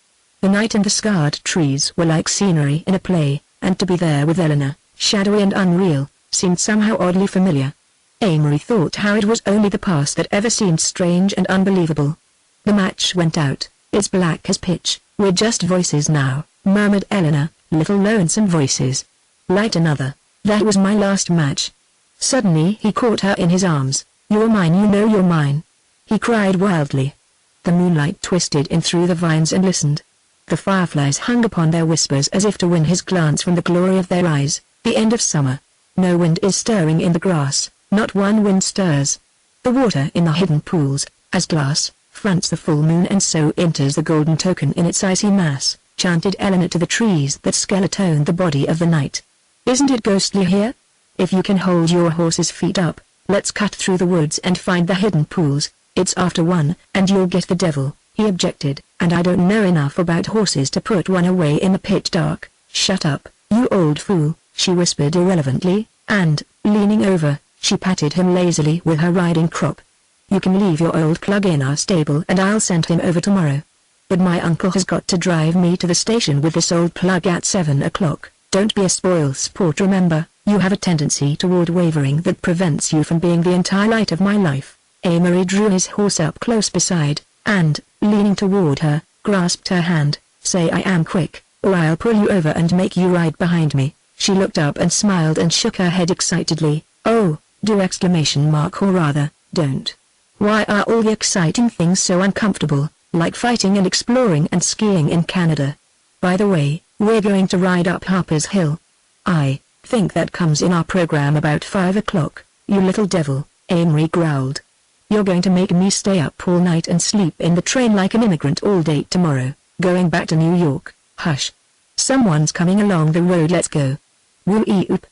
The night and the scarred trees were like scenery in a play, and to be there with Eleanor, shadowy and unreal, seemed somehow oddly familiar. Amory thought how it was only the past that ever seemed strange and unbelievable. The match went out. "It's black as pitch, we're just voices now," murmured Eleanor, little lonesome voices. "Light another." "That was my last match." Suddenly he caught her in his arms. "You're mine, you know you're mine," he cried wildly. The moonlight twisted in through the vines and listened. The fireflies hung upon their whispers as if to win his glance from the glory of their eyes. The end of summer. No wind is stirring in the grass, not one wind stirs. The water in the hidden pools, as glass, fronts the full moon and so enters the golden token in its icy mass, chanted Eleanor to the trees that skeletoned the body of the night. "Isn't it ghostly here? If you can hold your horse's feet up, let's cut through the woods and find the hidden pools. It's after 1, and you'll get the devil," he objected, "and I don't know enough about horses to put one away in the pitch dark." "Shut up, you old fool," she whispered irrelevantly, and, leaning over, she patted him lazily with her riding crop. "You can leave your old plug in our stable and I'll send him over tomorrow. But my uncle has got to drive me to the station with this old plug at 7 o'clock. Don't be a spoil sport, remember, you have a tendency toward wavering that prevents you from being the entire light of my life." Amory drew his horse up close beside, and, leaning toward her, grasped her hand. "Say I am quick, or I'll pull you over and make you ride behind me." She looked up and smiled and shook her head excitedly. "Oh, do!" or rather, don't. Why are all the exciting things so uncomfortable, like fighting and exploring and skiing in Canada? By the way, we're going to ride up Harper's Hill. "I think that comes in our program about 5 o'clock, you little devil," Amory growled. "You're going to make me stay up all night and sleep in the train like an immigrant all day tomorrow, going back to New York." "Hush. Someone's coming along the road, let's go." "Woo-ee-oop."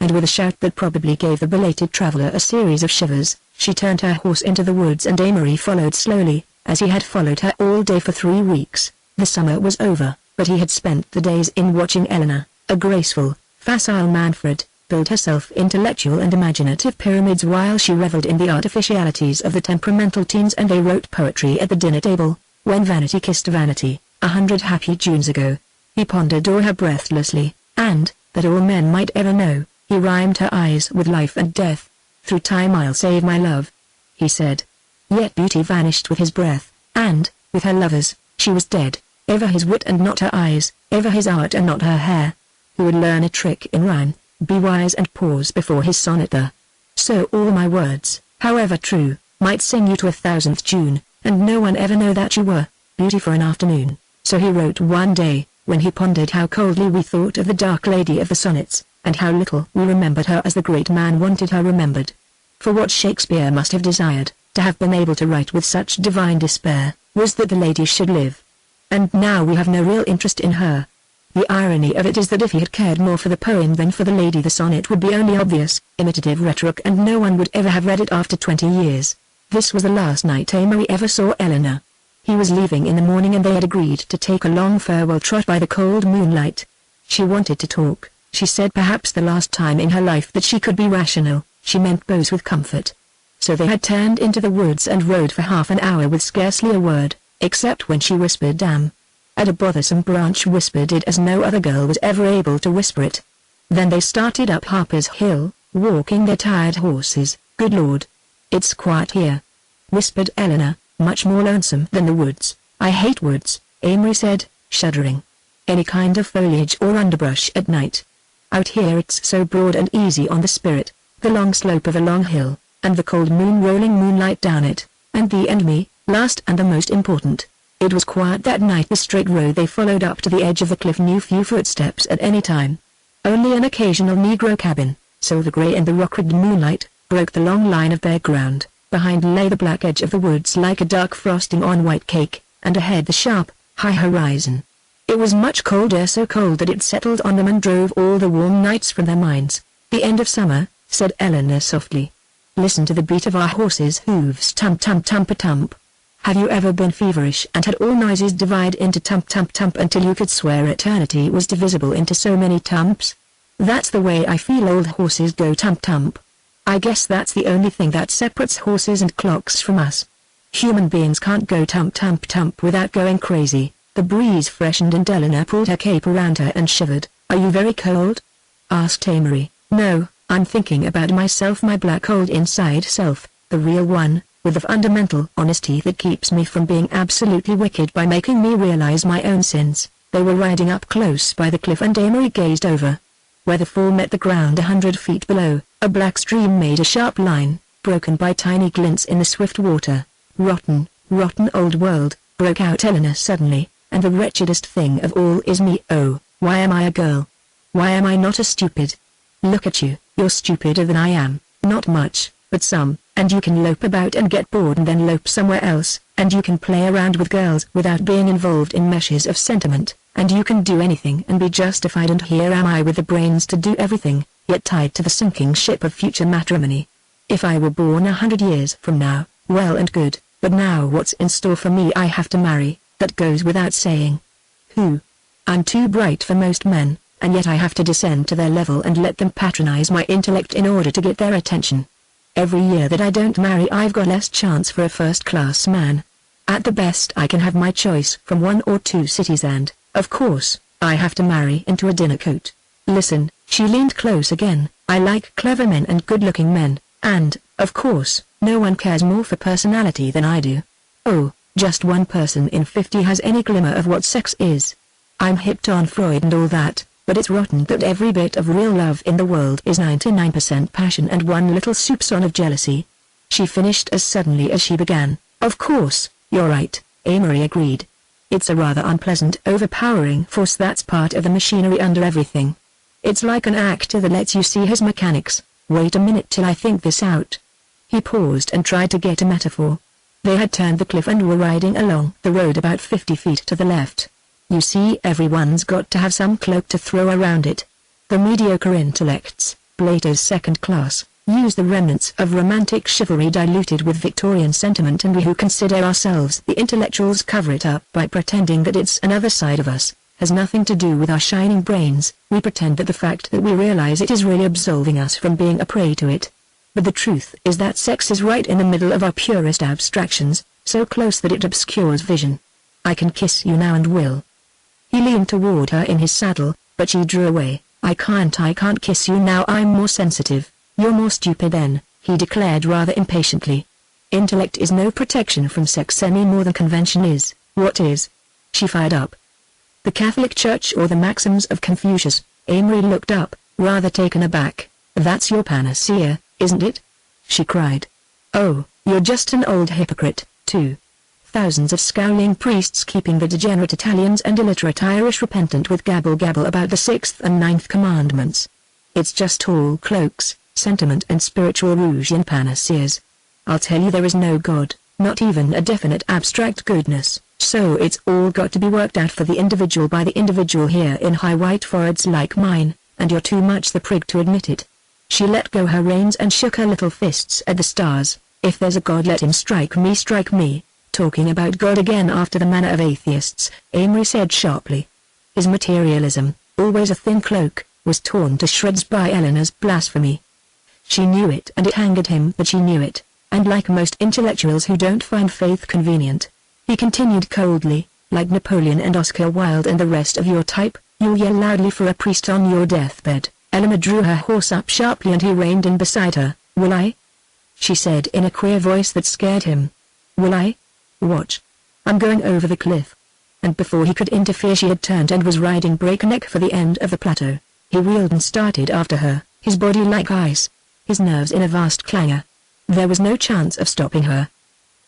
And with a shout that probably gave the belated traveler a series of shivers, she turned her horse into the woods and Amory followed slowly, as he had followed her all day for 3 weeks. The summer was over, but he had spent the days in watching Eleanor, a graceful, facile Manfred, build herself intellectual and imaginative pyramids while she reveled in the artificialities of the temperamental teens and they wrote poetry at the dinner table. When vanity kissed vanity, 100 happy Junes ago, he pondered o'er her breathlessly, and, that all men might ever know, he rhymed her eyes with life and death. "Through time I'll save my love," he said. Yet beauty vanished with his breath, and, with her lovers, she was dead. Ever his wit and not her eyes, ever his art and not her hair. Who would learn a trick in rhyme, be wise and pause before his sonnet the. "So all my words, however true, might sing you to 1,000th June, and no one ever know that you were beauty for an afternoon." So he wrote one day, when he pondered how coldly we thought of the dark lady of the sonnets, and how little we remembered her as the great man wanted her remembered. For what Shakespeare must have desired, to have been able to write with such divine despair, was that the lady should live. And now we have no real interest in her. The irony of it is that if he had cared more for the poem than for the lady, the sonnet would be only obvious, imitative rhetoric, and no one would ever have read it after 20 years. This was the last night Amory ever saw Eleanor. He was leaving in the morning and they had agreed to take a long farewell trot by the cold moonlight. She wanted to talk, she said, perhaps the last time in her life that she could be rational. She meant bows with comfort. So they had turned into the woods and rode for half an hour with scarcely a word, except when she whispered "damn." At a bothersome branch whispered it as no other girl was ever able to whisper it. Then they started up Harper's Hill, walking their tired horses. "Good Lord. It's quiet here," whispered Eleanor, much more lonesome than the woods. "I hate woods," Amory said, shuddering. "Any kind of foliage or underbrush at night. Out here it's so broad and easy on the spirit, the long slope of a long hill, and the cold moon rolling moonlight down it, and thee and me, last and the most important." It was quiet that night. The straight road they followed up to the edge of the cliff knew few footsteps at any time. Only an occasional Negro cabin, silver gray in the rock-ribbed moonlight, broke the long line of bare ground. Behind lay the black edge of the woods like a dark frosting on white cake, and ahead the sharp, high horizon. It was much colder, so cold that it settled on them and drove all the warm nights from their minds. "The end of summer," said Eleanor softly. "Listen to the beat of our horses' hooves, tump-tump-tump-a-tump. Have you ever been feverish and had all noises divide into tump-tump-tump until you could swear eternity was divisible into so many tumps? That's the way I feel old horses go tump-tump. I guess that's the only thing that separates horses and clocks from us. Human beings can't go tump-tump-tump without going crazy." The breeze freshened and Eleanor pulled her cape around her and shivered. "Are you very cold?" asked Amory. "No, I'm thinking about myself, my black old inside self, the real one, with the fundamental honesty that keeps me from being absolutely wicked by making me realize my own sins." They were riding up close by the cliff and Amory gazed over. Where the fall met the ground 100 feet below, a black stream made a sharp line, broken by tiny glints in the swift water. "Rotten, rotten old world," broke out Eleanor suddenly, "and the wretchedest thing of all is me. Oh, why am I a girl? Why am I not a stupid? Look at you, you're stupider than I am, not much, but some, and you can lope about and get bored and then lope somewhere else, and you can play around with girls without being involved in meshes of sentiment, and you can do anything and be justified, and here am I with the brains to do everything, yet tied to the sinking ship of future matrimony. If I were born 100 years from now, well and good, but now what's in store for me? I have to marry, that goes without saying. Who? I'm too bright for most men, and yet I have to descend to their level and let them patronize my intellect in order to get their attention. Every year that I don't marry I've got less chance for a first-class man. At the best I can have my choice from 1 or 2 cities and, of course, I have to marry into a dinner coat. Listen," she leaned close again, "I like clever men and good-looking men, and, of course, no one cares more for personality than I do. Oh, just 1 person in 50 has any glimmer of what sex is. I'm hipped on Freud and all that, but it's rotten that every bit of real love in the world is 99% passion and 1 little soupçon of jealousy." She finished as suddenly as she began. "Of course, you're right," Amory agreed. "It's a rather unpleasant, overpowering force that's part of the machinery under everything. It's like an actor that lets you see his mechanics. Wait a minute till I think this out." He paused and tried to get a metaphor. They had turned the cliff and were riding along the road about 50 feet to the left. "You see, everyone's got to have some cloak to throw around it. The mediocre intellects, Plato's second class, use the remnants of romantic chivalry diluted with Victorian sentiment, and we who consider ourselves the intellectuals cover it up by pretending that it's another side of us, has nothing to do with our shining brains. We pretend that the fact that we realize it is really absolving us from being a prey to it. But the truth is that sex is right in the middle of our purest abstractions, so close that it obscures vision. I can kiss you now and will." He leaned toward her in his saddle, but she drew away. I can't kiss you now, I'm more sensitive." "You're more stupid then," he declared rather impatiently. "Intellect is no protection from sex any more than convention is." "What is?" she fired up. "The Catholic Church or the maxims of Confucius?" Amory looked up, rather taken aback. "That's your panacea, isn't it?" she cried. "Oh, you're just an old hypocrite, too. Thousands of scowling priests keeping the degenerate Italians and illiterate Irish repentant with gabble-gabble about the 6th and 9th commandments. It's just tall cloaks, sentiment and spiritual rouge and panaceas. I'll tell you, there is no God, not even a definite abstract goodness, so it's all got to be worked out for the individual by the individual here in high white foreheads like mine, and you're too much the prig to admit it." She let go her reins and shook her little fists at the stars. "If there's a God, let him strike me, strike me." "Talking about God again after the manner of atheists," Amory said sharply. His materialism, always a thin cloak, was torn to shreds by Eleanor's blasphemy. She knew it, and it angered him that she knew it, and like most intellectuals who don't find faith convenient, he continued coldly, "Like Napoleon and Oscar Wilde and the rest of your type, you'll yell loudly for a priest on your deathbed." Eleanor drew her horse up sharply and he reined in beside her. "Will I?" she said in a queer voice that scared him. "Will I? Watch. I'm going over the cliff." And before he could interfere she had turned and was riding breakneck for the end of the plateau. He wheeled and started after her, his body like ice, his nerves in a vast clangor. There was no chance of stopping her.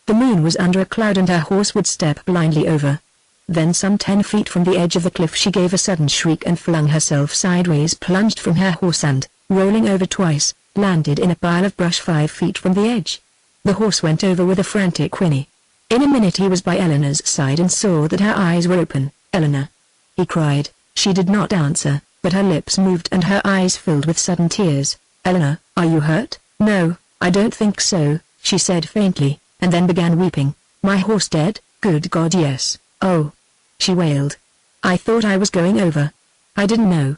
The moon was under a cloud and her horse would step blindly over. Then some 10 feet from the edge of the cliff she gave a sudden shriek and flung herself sideways, plunged from her horse and, rolling over twice, landed in a pile of brush 5 feet from the edge. The horse went over with a frantic whinny. In a minute he was by Eleanor's side and saw that her eyes were open. "Eleanor." he cried. She did not answer, but her lips moved and her eyes filled with sudden tears. "Eleanor, are you hurt?" "No, I don't think so," she said faintly, and then began weeping. "My horse dead? Good God, yes." "Oh," she wailed. "I thought I was going over. I didn't know."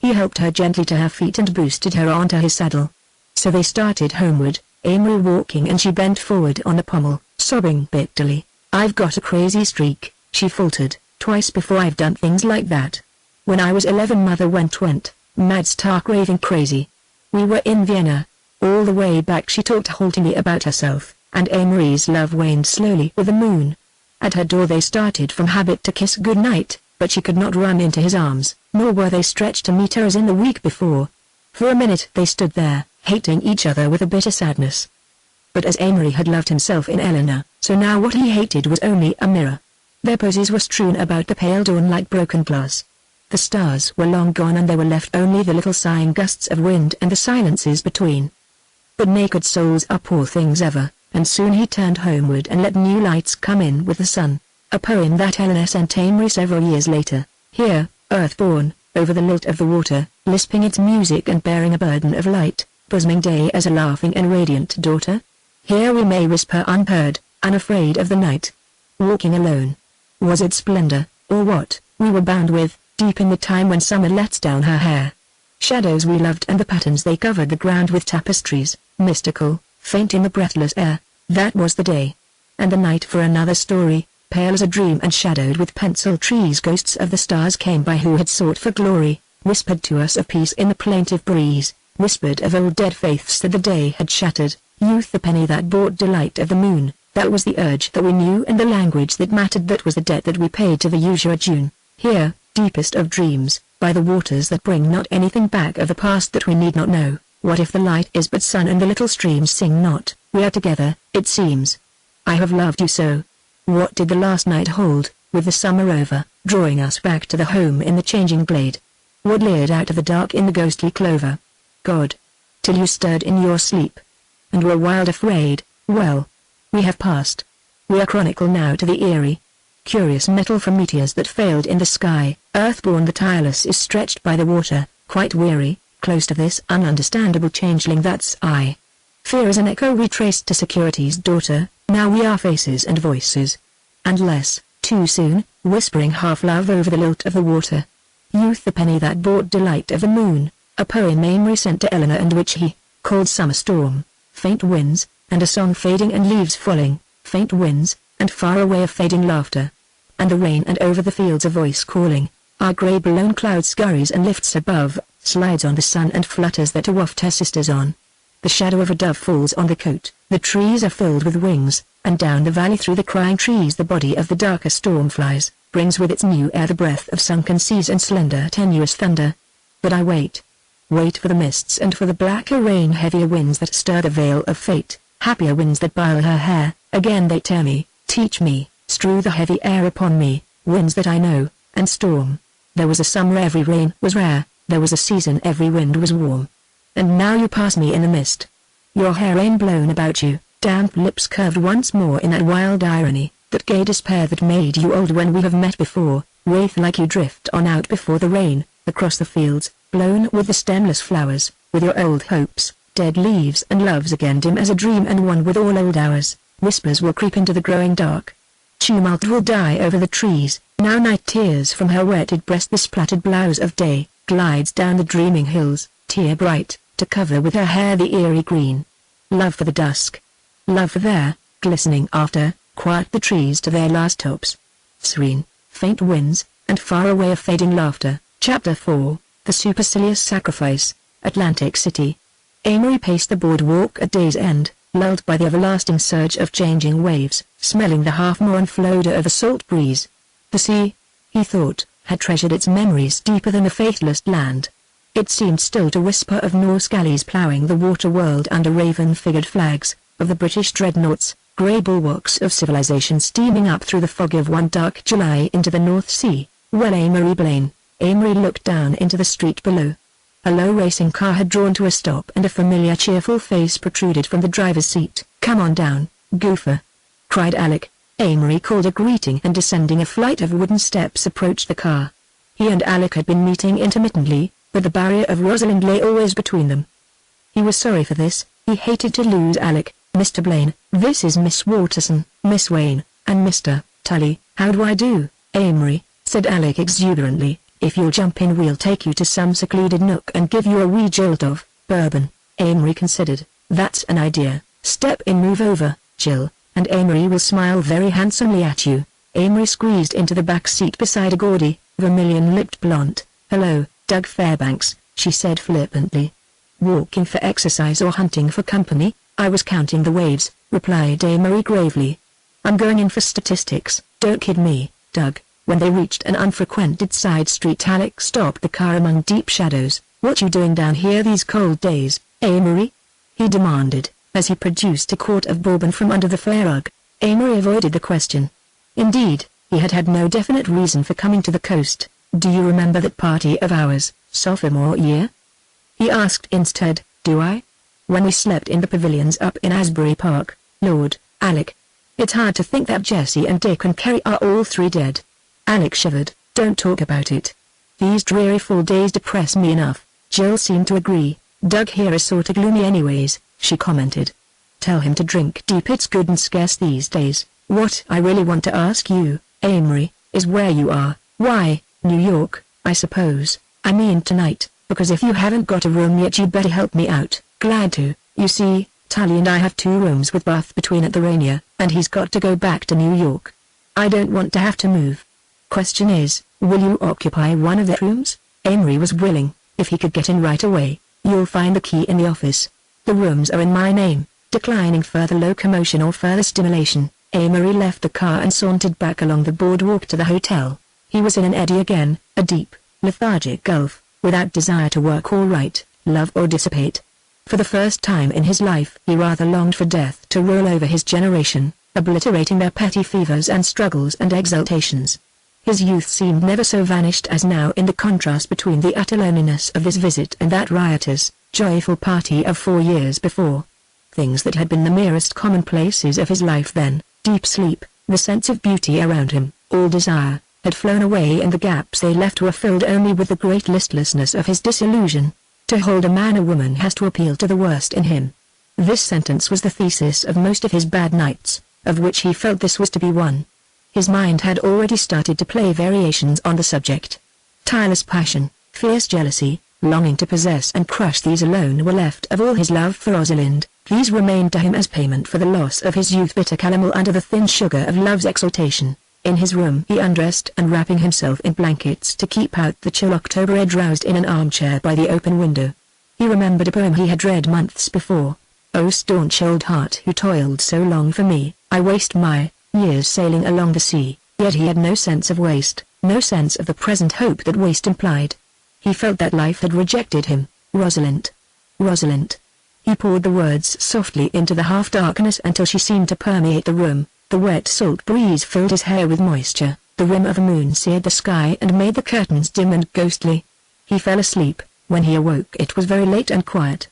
He helped her gently to her feet and boosted her onto his saddle. So they started homeward, Amory walking and she bent forward on the pommel, sobbing bitterly. "I've got a crazy streak," she faltered. "Twice before I've done things like that. When I was 11 mother went mad stark raving crazy. We were in Vienna. All the way back she talked haltingly about herself, and Amory's love waned slowly with the moon. At her door they started from habit to kiss goodnight, but she could not run into his arms, nor were they stretched to meet her as in the week before. For a minute they stood there, hating each other with a bitter sadness. But as Amory had loved himself in Eleanor, so now what he hated was only a mirror. Their poses were strewn about the pale dawn like broken glass. The stars were long gone and there were left only the little sighing gusts of wind and the silences between. But naked souls are poor things ever, and soon he turned homeward and let new lights come in with the sun. A poem that Eleanor sent Amory several years later. Here, earthborn, over the lilt of the water, lisping its music and bearing a burden of light, bosoming day as a laughing and radiant daughter. Here we may whisper unheard, unafraid of the night. Walking alone. Was it splendor, or what, we were bound with, deep in the time when summer lets down her hair? Shadows we loved and the patterns they covered the ground with tapestries, mystical, faint in the breathless air. That was the day. And the night for another story, pale as a dream and shadowed with pencil trees. Ghosts of the stars came by who had sought for glory, whispered to us of peace in the plaintive breeze, whispered of old dead faiths that the day had shattered. Youth, the penny that bought delight of the moon, that was the urge that we knew and the language that mattered, that was the debt that we paid to the usurer June. Here, deepest of dreams, by the waters that bring not anything back of the past that we need not know, what if the light is but sun and the little streams sing not? We are together, it seems. I have loved you so. What did the last night hold, with the summer over, drawing us back to the home in the changing glade? What leered out of the dark in the ghostly clover? God. Till you stirred in your sleep, and were wild afraid. Well, we have passed. We are chronicle now to the eerie, curious metal from meteors that failed in the sky. Earthborn the tireless is stretched by the water, quite weary, close to this ununderstandable changeling that's I. Fear is an echo we traced to security's daughter, now we are faces and voices. And less, too soon, whispering half-love over the lilt of the water. Youth, the penny that bought delight of the moon, a poem Amory sent to Eleanor and which he called Summer Storm. Faint winds, and a song fading and leaves falling, faint winds, and far away a fading laughter. And the rain, and over the fields a voice calling. Our grey blown cloud scurries and lifts above, slides on the sun and flutters there to waft her sisters on. The shadow of a dove falls on the coat, the trees are filled with wings, and down the valley through the crying trees the body of the darker storm flies, brings with its new air the breath of sunken seas and slender tenuous thunder. But I wait. Wait for the mists and for the blacker rain, heavier winds that stir the veil of fate, happier winds that bile her hair. Again they teach me, strew the heavy air upon me, winds that I know, and storm. There was a summer every rain was rare, there was a season every wind was warm. And now you pass me in the mist. Your hair rain blown about you, damp lips curved once more in that wild irony, that gay despair that made you old when we have met before, wraith like you drift on out before the rain, across the fields, blown with the stemless flowers, with your old hopes, dead leaves and loves again dim as a dream and one with all old hours. Whispers will creep into the growing dark. Tumult will die over the trees, now night tears from her wetted breast. The splattered blouse of day glides down the dreaming hills, tear bright, to cover with her hair the eerie green. Love for the dusk. Love for their, glistening after, quiet the trees to their last tops. Serene, faint winds, and far away a fading laughter. Chapter 4, The Supercilious Sacrifice, Atlantic City. Amory paced the boardwalk at day's end, lulled by the everlasting surge of changing waves, smelling the half-moon floater of a salt breeze. The sea, he thought, had treasured its memories deeper than the faithless land. It seemed still to whisper of Norse galleys ploughing the water world under raven-figured flags, of the British dreadnoughts, grey bulwarks of civilization steaming up through the fog of one dark July into the North Sea. Well, Amory looked down into the street below. A low racing car had drawn to a stop and a familiar cheerful face protruded from the driver's seat. "Come on down, goofer," cried Alec. Amory called a greeting and descending a flight of wooden steps approached the car. He and Alec had been meeting intermittently, but the barrier of Rosalind lay always between them. He was sorry for this. He hated to lose Alec. "Mr. Blaine, this is Miss Watterson, Miss Wayne, and Mr. Tully." "How do I do, Amory?" said Alec exuberantly. "If you'll jump in, we'll take you to some secluded nook and give you a wee jolt of bourbon." Amory considered. "That's an idea. Step in, move over, Jill, and Amory will smile very handsomely at you." Amory squeezed into the back seat beside a gaudy, vermilion-lipped blonde. "Hello, Doug Fairbanks," she said flippantly. "Walking for exercise or hunting for company?" "I was counting the waves," replied Amory gravely. "I'm going in for statistics." "Don't kid me, Doug." When they reached an unfrequented side street, Alec stopped the car among deep shadows. "What you doing down here these cold days, Amory?" he demanded, as he produced a quart of bourbon from under the fur rug. Amory avoided the question. Indeed, he had had no definite reason for coming to the coast. "Do you remember that party of ours, sophomore year?" he asked instead. "Do I? When we slept in the pavilions up in Asbury Park." "Lord, Alec. It's hard to think that Jesse and Dick and Kerry are all three dead." Alec shivered. "Don't talk about it. These dreary fall days depress me enough." Jill seemed to agree. "Doug here is sorta gloomy anyways," she commented. "Tell him to drink deep, it's good and scarce these days." "What I really want to ask you, Amory, is where you are." "Why, New York, I suppose. I mean tonight, because if you haven't got a room yet you'd better help me out." "Glad to. You see, Tully and I have 2 rooms with bath between at the Rainier, and he's got to go back to New York. I don't want to have to move. Question is, will you occupy one of the rooms?" Amory was willing, if he could get in right away. "You'll find the key in the office. The rooms are in my name." Declining further locomotion or further stimulation, Amory left the car and sauntered back along the boardwalk to the hotel. He was in an eddy again, a deep, lethargic gulf, without desire to work or write, love or dissipate. For the first time in his life he rather longed for death to roll over his generation, obliterating their petty fevers and struggles and exultations. His youth seemed never so vanished as now in the contrast between the utter loneliness of this visit and that riotous, joyful party of 4 years before. Things that had been the merest commonplaces of his life then, deep sleep, the sense of beauty around him, all desire, had flown away, and the gaps they left were filled only with the great listlessness of his disillusion. To hold a man or woman has to appeal to the worst in him. This sentence was the thesis of most of his bad nights, of which he felt this was to be one. His mind had already started to play variations on the subject. Tireless passion, fierce jealousy, longing to possess and crush, these alone were left of all his love for Rosalind. These remained to him as payment for the loss of his youth, bitter caramel under the thin sugar of love's exaltation. In his room he undressed and, wrapping himself in blankets to keep out the chill October air, drowsed in an armchair by the open window. He remembered a poem he had read months before. "O staunch old heart who toiled so long for me, I waste my years sailing along the sea." Yet he had no sense of waste, no sense of the present hope that waste implied. He felt that life had rejected him. Rosalind. Rosalind. He poured the words softly into the half-darkness until she seemed to permeate the room. The wet salt breeze filled his hair with moisture. The rim of a moon seared the sky and made the curtains dim and ghostly. He fell asleep. When he awoke it was very late and quiet.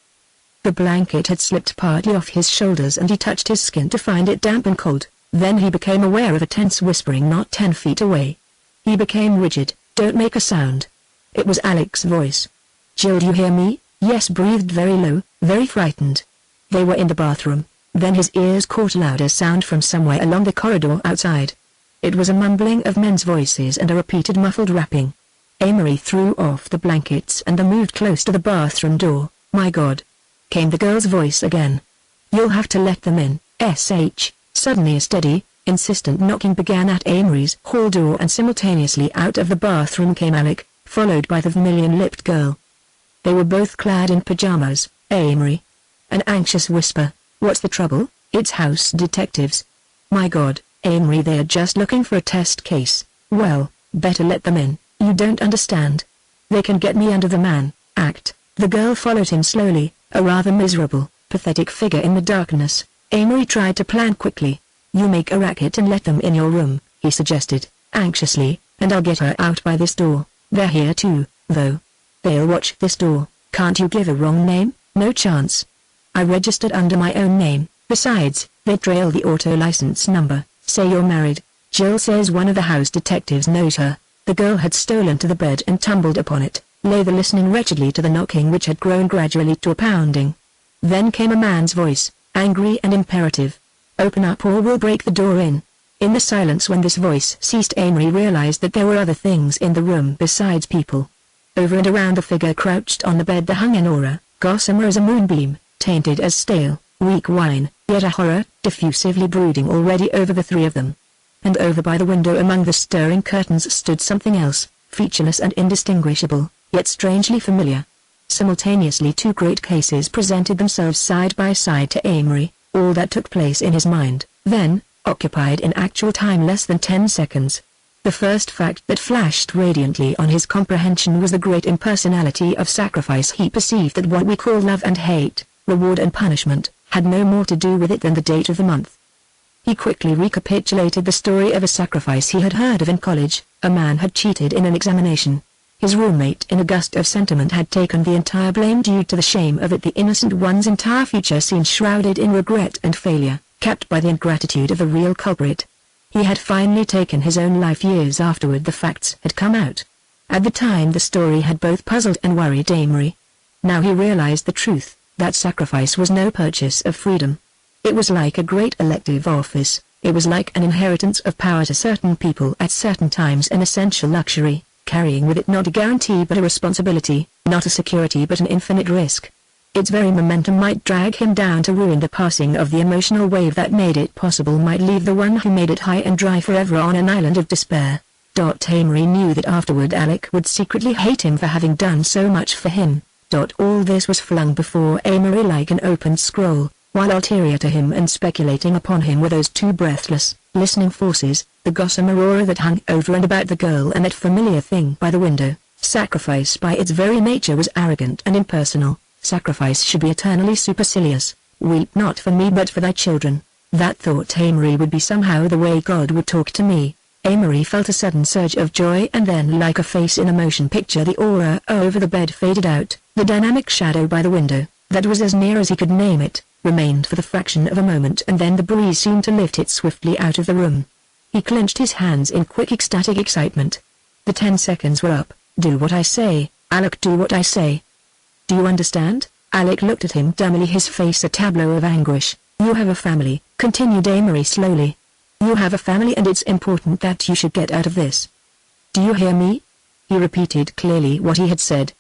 The blanket had slipped partly off his shoulders and he touched his skin to find it damp and cold. Then he became aware of a tense whispering not 10 feet away. He became rigid. "Don't make a sound." It was Alec's voice. "Jill, do you hear me?" "Yes," breathed very low, very frightened. They were in the bathroom. Then his ears caught a louder sound from somewhere along the corridor outside. It was a mumbling of men's voices and a repeated muffled rapping. Amory threw off the blankets and moved close to the bathroom door. "My God!" came the girl's voice again. "You'll have to let them in, S.H." Suddenly a steady, insistent knocking began at Amory's hall door, and simultaneously out of the bathroom came Alec, followed by the vermilion-lipped girl. They were both clad in pajamas. "Amory." An anxious whisper. "What's the trouble?" "It's house detectives." "My God, Amory, they're just looking for a test case." "Well, better let them in." "You don't understand. They can get me under the Mann Act." The girl followed him slowly, a rather miserable, pathetic figure in the darkness. Amory tried to plan quickly. "You make a racket and let them in your room," he suggested, anxiously, "and I'll get her out by this door. They're here too, though. They'll watch this door." "Can't you give a wrong name?" "No chance. I registered under my own name. Besides, they'd trail the auto license number. Say you're married." "Jill says one of the house detectives knows her." The girl had stolen to the bed and tumbled upon it, lay there listening wretchedly to the knocking which had grown gradually to a pounding. Then came a man's voice, angry and imperative. "Open up or we'll break the door in." In the silence when this voice ceased, Amory realized that there were other things in the room besides people. Over and around the figure crouched on the bed there hung an aura, gossamer as a moonbeam, tainted as stale, weak wine, yet a horror, diffusively brooding already over the three of them. And over by the window among the stirring curtains stood something else, featureless and indistinguishable, yet strangely familiar. Simultaneously two great cases presented themselves side by side to Amory, all that took place in his mind, then, occupied in actual time less than 10 seconds. The first fact that flashed radiantly on his comprehension was the great impersonality of sacrifice. He perceived that what we call love and hate, reward and punishment, had no more to do with it than the date of the month. He quickly recapitulated the story of a sacrifice he had heard of in college. A man had cheated in an examination. His roommate in a gust of sentiment had taken the entire blame due to the shame of it. The innocent one's entire future seemed shrouded in regret and failure, capped by the ingratitude of the real culprit. He had finally taken his own life years afterward. The facts had come out. At the time the story had both puzzled and worried Amory. Now he realized the truth, that sacrifice was no purchase of freedom. It was like a great elective office, it was like an inheritance of power to certain people at certain times, an essential luxury, carrying with it not a guarantee but a responsibility, not a security but an infinite risk. Its very momentum might drag him down to ruin. The passing of the emotional wave that made it possible might leave the one who made it high and dry forever on an island of despair. Amory knew that afterward Alec would secretly hate him for having done so much for him. All this was flung before Amory like an open scroll, while ulterior to him and speculating upon him were those two breathless, listening forces, the gossamer aura that hung over and about the girl and that familiar thing by the window. Sacrifice by its very nature was arrogant and impersonal. Sacrifice should be eternally supercilious. Weep not for me but for thy children. That thought Amory would be somehow the way God would talk to me. Amory felt a sudden surge of joy, and then, like a face in a motion picture, the aura over the bed faded out. The dynamic shadow by the window, that was as near as he could name it, remained for the fraction of a moment, and then the breeze seemed to lift it swiftly out of the room. He clenched his hands in quick ecstatic excitement. The 10 seconds were up. "Do what I say, Alec, do what I say. Do you understand?" Alec looked at him dumbly, his face a tableau of anguish. "You have a family," continued Amory slowly. "You have a family, and it's important that you should get out of this. Do you hear me?" He repeated clearly what he had said.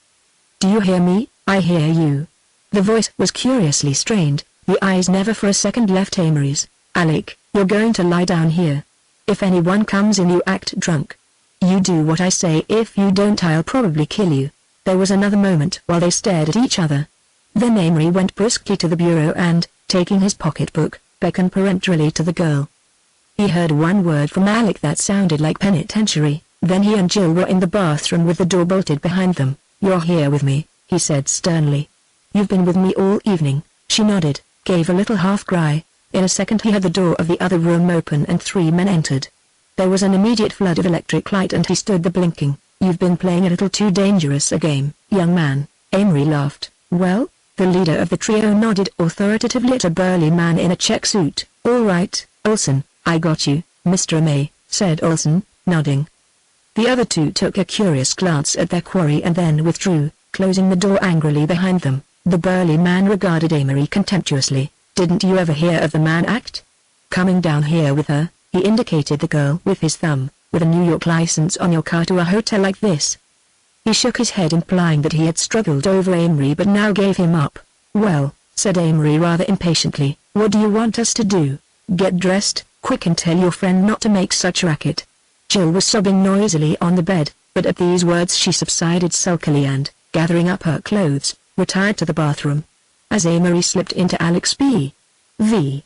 "Do you hear me?" "I hear you." The voice was curiously strained. The eyes never for a second left Amory's. "Alec, you're going to lie down here. If anyone comes in you act drunk. You do what I say. If you don't I'll probably kill you." There was another moment while they stared at each other. Then Amory went briskly to the bureau and, taking his pocketbook, beckoned peremptorily to the girl. He heard one word from Alec that sounded like penitentiary. Then he and Jill were in the bathroom with the door bolted behind them. "You're here with me," he said sternly. "You've been with me all evening." She nodded, gave a little half-cry. In a second he had the door of the other room open and 3 men entered. There was an immediate flood of electric light and he stood there blinking. "You've been playing a little too dangerous a game, young man." Amory laughed. "Well?" The leader of the trio nodded authoritatively at a burly man in a check suit. "All right, Olsen, I got you, Mr. May," said Olsen, nodding. The other two took a curious glance at their quarry and then withdrew, closing the door angrily behind them. The burly man regarded Amory contemptuously. "Didn't you ever hear of the Mann Act? Coming down here with her," he indicated the girl with his thumb, "with a New York license on your car to a hotel like this." He shook his head, implying that he had struggled over Amory but now gave him up. "Well," said Amory rather impatiently, "what do you want us to do? Get dressed, quick, and tell your friend not to make such racket." Jill was sobbing noisily on the bed, but at these words she subsided sulkily and, gathering up her clothes, retired to the bathroom. As Amory slipped into Alec's B.V.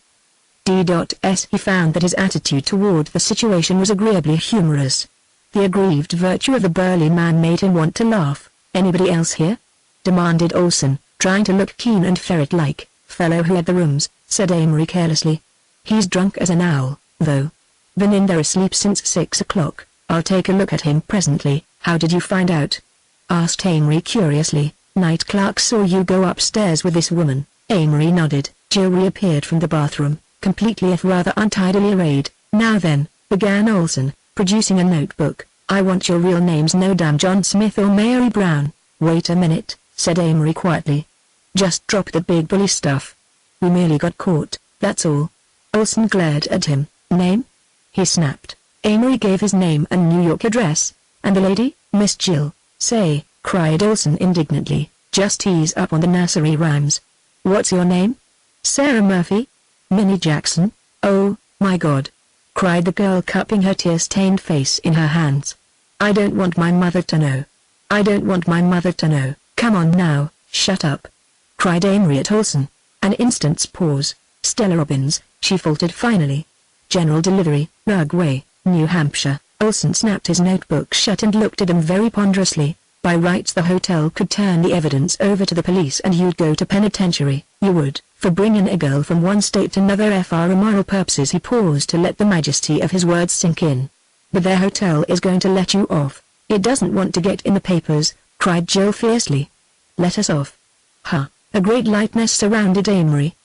D.S. he found that his attitude toward the situation was agreeably humorous. The aggrieved virtue of the burly man made him want to laugh. "Anybody else here?" demanded Olsen, trying to look keen and ferret-like. "Fellow who had the rooms," said Amory carelessly. "He's drunk as an owl, though. Been in there asleep since 6 o'clock. I'll take a look at him presently." "How did you find out?" asked Amory curiously. "Night clerk saw you go upstairs with this woman." Amory nodded. Jill reappeared from the bathroom, completely if rather untidily arrayed. "Now then," began Olsen, producing a notebook, I want your real names. No damn John Smith or Mary Brown. Wait a minute, said Amory quietly. Just drop the big bully stuff. We merely got caught, that's all. Olsen glared at him. Name? He snapped. Amory gave his name and New York address. And the lady, Miss Jill. Say, cried Olsen indignantly, just ease up on the nursery rhymes. What's your name? Sarah Murphy? Minnie Jackson? Oh, my God, cried the girl, cupping her tear-stained face in her hands. I don't want my mother to know. I don't want my mother to know. Come on now, shut up, cried Amory at Olsen. An instant's pause. Stella Robbins, she faltered finally. General Delivery, Rugway, New Hampshire. Olsen snapped his notebook shut and looked at him very ponderously. By rights the hotel could turn the evidence over to the police and you'd go to penitentiary. You would, for bringing a girl from one state to another for immoral purposes. He paused to let the majesty of his words sink in. But their hotel is going to let you off. It doesn't want to get in the papers, cried Jill fiercely. Let us off. Huh. A great lightness surrounded Amory.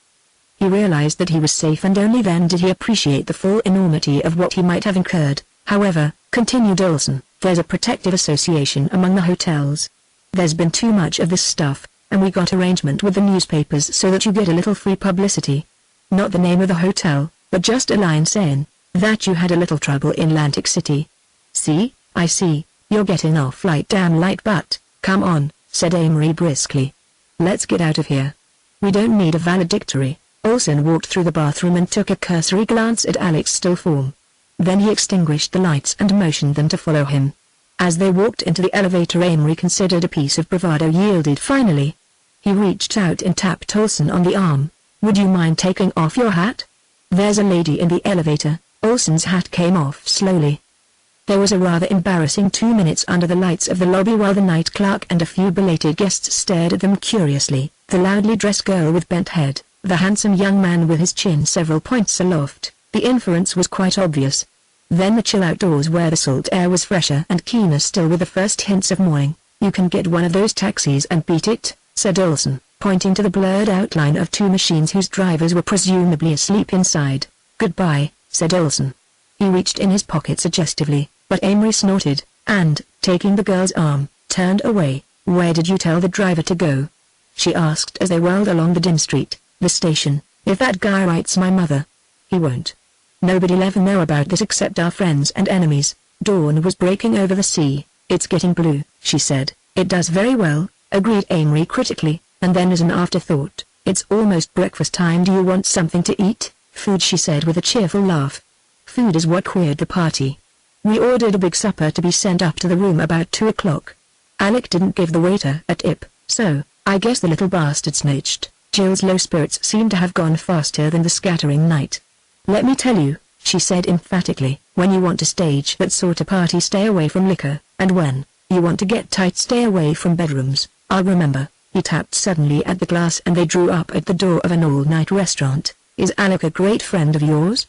He realized that he was safe, and only then did he appreciate the full enormity of what he might have incurred. However, continued Olsen, there's a protective association among the hotels. There's been too much of this stuff, and we got arrangement with the newspapers so that you get a little free publicity. Not the name of the hotel, but just a line saying that you had a little trouble in Atlantic City. See, I see, you're getting off like damn light, but, come on, said Amory briskly. Let's get out of here. We don't need a valedictory. Olsen walked through the bathroom and took a cursory glance at Alec's still form. Then he extinguished the lights and motioned them to follow him. As they walked into the elevator, Amory considered a piece of bravado yielded finally. He reached out and tapped Olsen on the arm. Would you mind taking off your hat? There's a lady in the elevator. Olsen's hat came off slowly. There was a rather embarrassing 2 minutes under the lights of the lobby while the night clerk and a few belated guests stared at them curiously. The loudly dressed girl with bent head, the handsome young man with his chin several points aloft. The inference was quite obvious. Then the chill outdoors where the salt air was fresher and keener still with the first hints of morning. You can get one of those taxis and beat it, said Olsen, pointing to the blurred outline of two machines whose drivers were presumably asleep inside. Goodbye, said Olsen. He reached in his pocket suggestively, but Amory snorted, and, taking the girl's arm, turned away. Where did you tell the driver to go? She asked as they whirled along the dim street. The station. If that guy writes my mother. He won't. Nobody'll ever know about this except our friends and enemies. Dawn was breaking over the sea. It's getting blue, she said. It does very well, agreed Amory critically, and then as an afterthought, it's almost breakfast time. Do you want something to eat? Food, she said with a cheerful laugh. Food is what queered the party. We ordered a big supper to be sent up to the room about 2 o'clock. Alec didn't give the waiter a tip, so, I guess the little bastard snitched. Jill's low spirits seemed to have gone faster than the scattering night. Let me tell you, she said emphatically, when you want to stage that sort of party, stay away from liquor, and when you want to get tight, stay away from bedrooms. I'll remember. He tapped suddenly at the glass and they drew up at the door of an all-night restaurant. Is Alec a great friend of yours?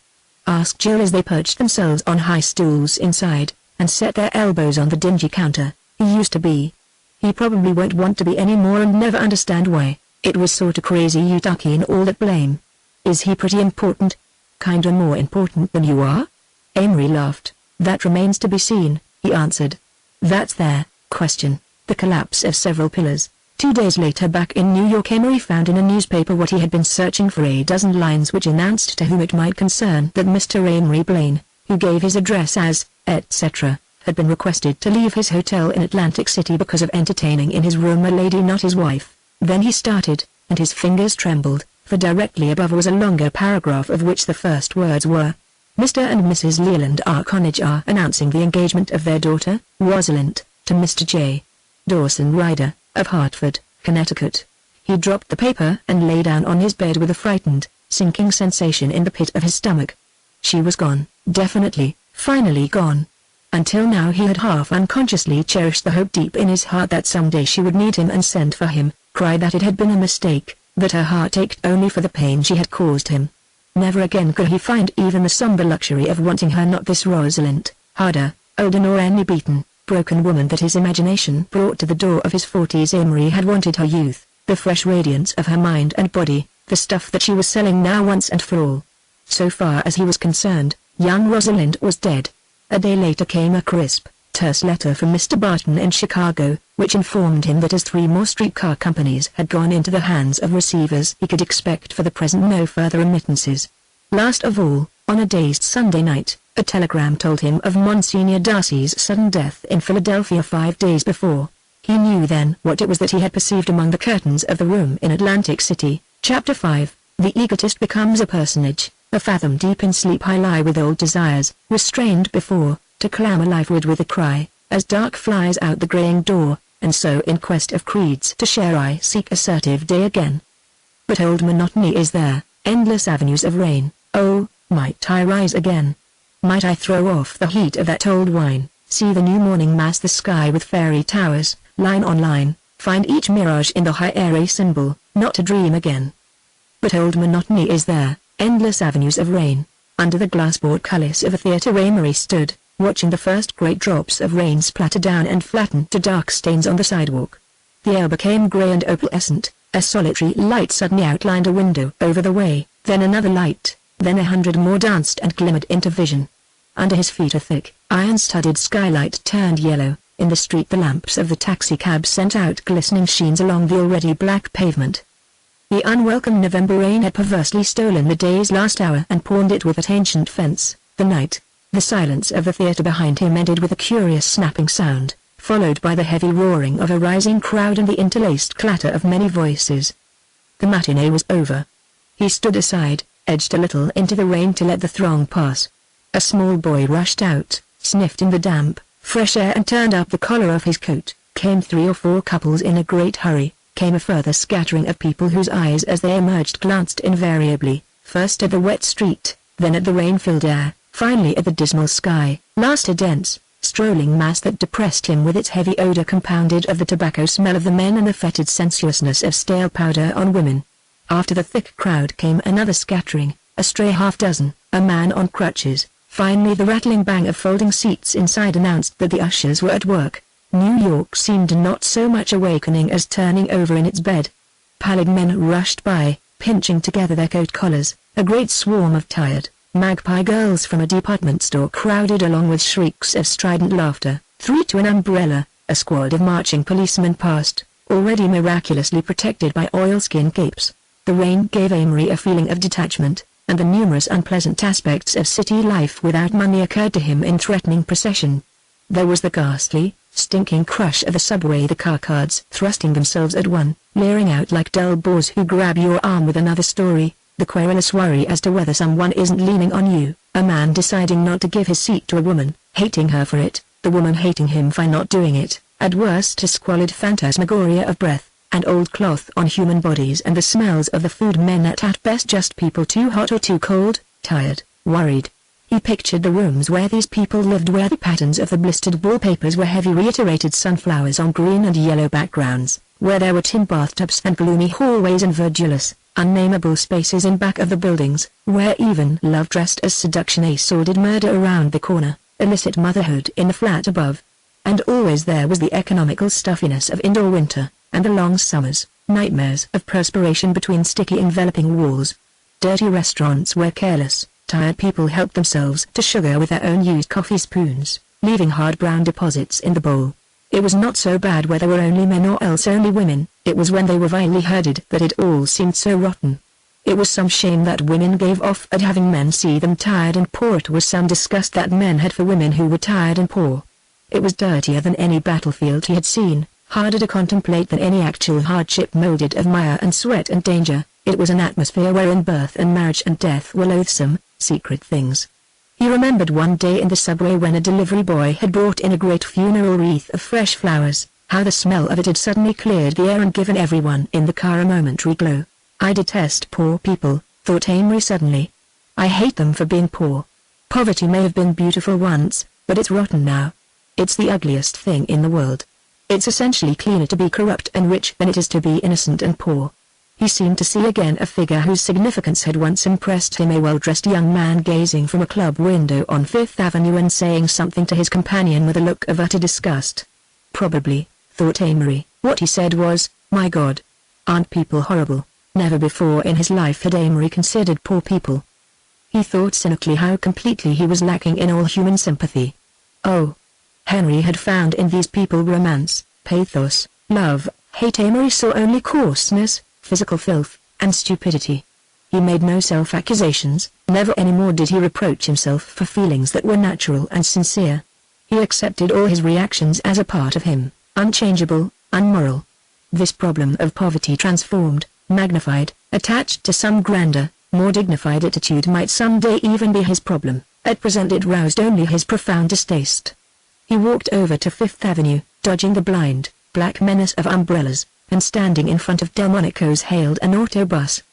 Asked Jill as they perched themselves on high stools inside, and set their elbows on the dingy counter. He used to be. He probably won't want to be any more and never understand why. It was sorta crazy you ducky in all that blame. Is he pretty important? Kinda more important than you are? Amory laughed. That remains to be seen, he answered. That's their question. The collapse of several pillars. 2 days later, back in New York, Amory found in a newspaper what he had been searching for, a dozen lines which announced to whom it might concern that Mr. Amory Blaine, who gave his address as, etc., had been requested to leave his hotel in Atlantic City because of entertaining in his room a lady not his wife. Then he started, and his fingers trembled, for directly above was a longer paragraph of which the first words were, Mr. and Mrs. Leland Arconage are announcing the engagement of their daughter, Rosalind, to Mr. J. Dawson Ryder, of Hartford, Connecticut. He dropped the paper and lay down on his bed with a frightened, sinking sensation in the pit of his stomach. She was gone, definitely, finally gone. Until now he had half unconsciously cherished the hope deep in his heart that someday she would need him and send for him, cry that it had been a mistake, that her heart ached only for the pain she had caused him. Never again could he find even the somber luxury of wanting her, not this Rosalind, harder, older, nor any beaten, broken woman that his imagination brought to the door of his 40s. Amory had wanted her youth, the fresh radiance of her mind and body, the stuff that she was selling now once and for all. So far as he was concerned, young Rosalind was dead. A day later came a crisp, terse letter from Mr. Barton in Chicago, which informed him that as 3 more streetcar companies had gone into the hands of receivers, he could expect for the present no further remittances. Last of all, on a dazed Sunday night, a telegram told him of Monsignor Darcy's sudden death in Philadelphia 5 days before. He knew then what it was that he had perceived among the curtains of the room in Atlantic City. Chapter 5. The egotist becomes a personage. A fathom deep in sleep I lie with old desires, restrained before, to clamor lifeward with a cry, as dark flies out the graying door, and so in quest of creeds to share I seek assertive day again. But old monotony is there, endless avenues of rain. Oh, might I rise again? Might I throw off the heat of that old wine, see the new morning mask the sky with fairy towers, line on line, find each mirage in the high airy symbol, not to dream again. But old monotony is there, endless avenues of rain. Under the glass portcullis of a theatre Amory stood, watching the first great drops of rain splatter down and flatten to dark stains on the sidewalk. The air became grey and opalescent. A solitary light suddenly outlined a window over the way, then another light, then 100 more danced and glimmered into vision. Under his feet a thick, iron-studded skylight turned yellow. In the street the lamps of the taxicab sent out glistening sheens along the already black pavement. The unwelcome November rain had perversely stolen the day's last hour and pawned it with that ancient fence. The night, the silence of the theatre behind him ended with a curious snapping sound, followed by the heavy roaring of a rising crowd and the interlaced clatter of many voices. The matinee was over. He stood aside, edged a little into the rain to let the throng pass. A small boy rushed out, sniffed in the damp, fresh air and turned up the collar of his coat. Came 3 or 4 couples in a great hurry. Came a further scattering of people whose eyes as they emerged glanced invariably, first at the wet street, then at the rain-filled air, finally at the dismal sky. Last a dense, strolling mass that depressed him with its heavy odor compounded of the tobacco smell of the men and the fetid sensuousness of stale powder on women. After the thick crowd came another scattering, a stray half-dozen, a man on crutches. Finally the rattling bang of folding seats inside announced that the ushers were at work. New York seemed not so much awakening as turning over in its bed. Pallid men rushed by, pinching together their coat collars. A great swarm of tired, magpie girls from a department store crowded along with shrieks of strident laughter. 3 to an umbrella, a squad of marching policemen passed, already miraculously protected by oilskin capes. The rain gave Amory a feeling of detachment, and the numerous unpleasant aspects of city life without money occurred to him in threatening procession. There was the ghastly, stinking crush of the subway, the car cards thrusting themselves at one, leering out like dull bores who grab your arm with another story, the querulous worry as to whether someone isn't leaning on you, a man deciding not to give his seat to a woman, hating her for it, the woman hating him for not doing it, at worst a squalid phantasmagoria of breath, and old cloth on human bodies and the smells of the food men at best just people too hot or too cold, tired, worried. He pictured the rooms where these people lived, where the patterns of the blistered wallpapers were heavy reiterated sunflowers on green and yellow backgrounds, where there were tin bathtubs and gloomy hallways and verdureless, unnameable spaces in back of the buildings, where even love dressed as seduction, a sordid murder around the corner, illicit motherhood in the flat above. And always there was the economical stuffiness of indoor winter, and the long summers, nightmares of perspiration between sticky enveloping walls. Dirty restaurants where careless, tired people helped themselves to sugar with their own used coffee spoons, leaving hard brown deposits in the bowl. It was not so bad where there were only men or else only women, it was when they were vilely herded that it all seemed so rotten. It was some shame that women gave off at having men see them tired and poor. It was some disgust that men had for women who were tired and poor. It was dirtier than any battlefield he had seen, harder to contemplate than any actual hardship molded of mire and sweat and danger. It was an atmosphere wherein birth and marriage and death were loathsome, secret things. He remembered one day in the subway when a delivery boy had brought in a great funeral wreath of fresh flowers, how the smell of it had suddenly cleared the air and given everyone in the car a momentary glow. I detest poor people, thought Amory suddenly. I hate them for being poor. Poverty may have been beautiful once, but it's rotten now. It's the ugliest thing in the world. It's essentially cleaner to be corrupt and rich than it is to be innocent and poor. He seemed to see again a figure whose significance had once impressed him, a well-dressed young man gazing from a club window on Fifth Avenue and saying something to his companion with a look of utter disgust. Probably, thought Amory, what he said was, "My God, aren't people horrible?" Never before in his life had Amory considered poor people. He thought cynically how completely he was lacking in all human sympathy. Oh, Henry had found in these people romance, pathos, love, hate. Amory saw only coarseness, physical filth, and stupidity. He made no self-accusations, never anymore did he reproach himself for feelings that were natural and sincere. He accepted all his reactions as a part of him, unchangeable, unmoral. This problem of poverty transformed, magnified, attached to some grander, more dignified attitude might someday even be his problem. At present it roused only his profound distaste. He walked over to Fifth Avenue, dodging the blind, black menace of umbrellas, and standing in front of Delmonico's hailed an autobus.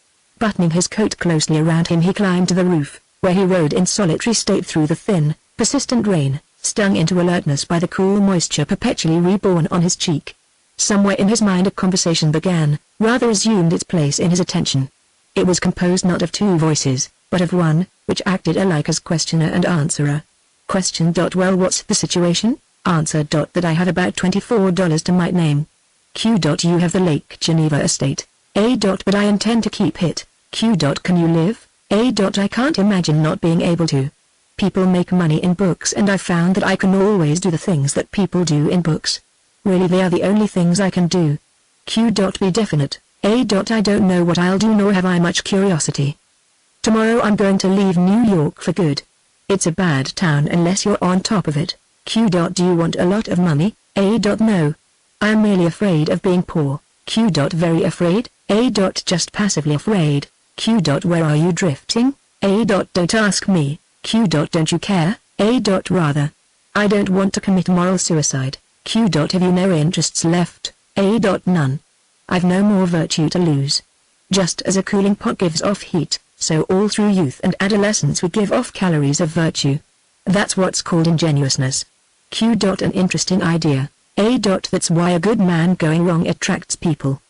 Buttoning his coat closely around him he climbed to the roof, where he rode in solitary state through the thin, persistent rain, stung into alertness by the cool moisture perpetually reborn on his cheek. Somewhere in his mind a conversation began, rather assumed its place in his attention. It was composed not of two voices, but of one, which acted alike as questioner and answerer. Question. Well, what's the situation? Answer. That I have about $24 to my name. Q. You have the Lake Geneva estate. A. But I intend to keep it. Q. Can you live? A. I can't imagine not being able to. People make money in books and I've found that I can always do the things that people do in books. Really they are the only things I can do. Q. Be definite. A. I don't know what I'll do nor have I much curiosity. Tomorrow I'm going to leave New York for good. It's a bad town unless you're on top of it. Q. Do you want a lot of money? A. No. I am merely afraid of being poor. Q. Very afraid? A. Just passively afraid. Q. Where are you drifting? A. Don't ask me. Q. Don't you care? A. Rather. I don't want to commit moral suicide. Q. Have you no interests left? A. None. I've no more virtue to lose. Just as a cooling pot gives off heat, so all through youth and adolescence we give off calories of virtue. That's what's called ingenuousness. Q. An interesting idea. A. That's why a good man going wrong attracts people.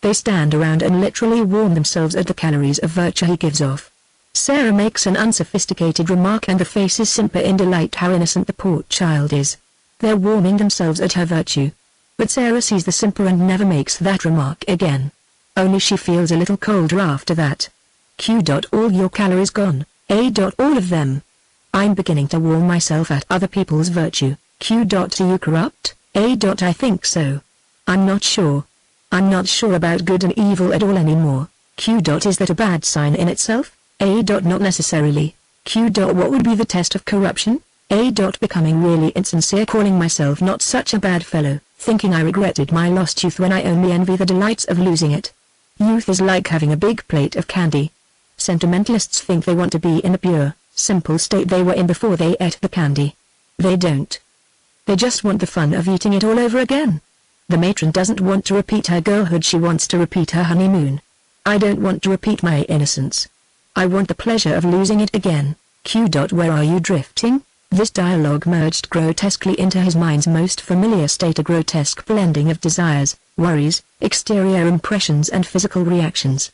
They stand around and literally warm themselves at the calories of virtue he gives off. Sarah makes an unsophisticated remark and the faces simper in delight. How innocent the poor child is. They're warming themselves at her virtue. But Sarah sees the simper and never makes that remark again. Only she feels a little colder after that. Q. All your calories gone? A. All of them. I'm beginning to warm myself at other people's virtue. Q. Do you corrupt? A. I think so. I'm not sure. I'm not sure about good and evil at all anymore. Q. Is that a bad sign in itself? A. Not necessarily. Q. What would be the test of corruption? A. Becoming really insincere, calling myself not such a bad fellow, thinking I regretted my lost youth when I only envy the delights of losing it. Youth is like having a big plate of candy. Sentimentalists think they want to be in the pure, simple state they were in before they ate the candy. They don't. They just want the fun of eating it all over again. The matron doesn't want to repeat her girlhood, she wants to repeat her honeymoon. I don't want to repeat my innocence. I want the pleasure of losing it again. Q. Where are you drifting? This dialogue merged grotesquely into his mind's most familiar state, a grotesque blending of desires, worries, exterior impressions and physical reactions.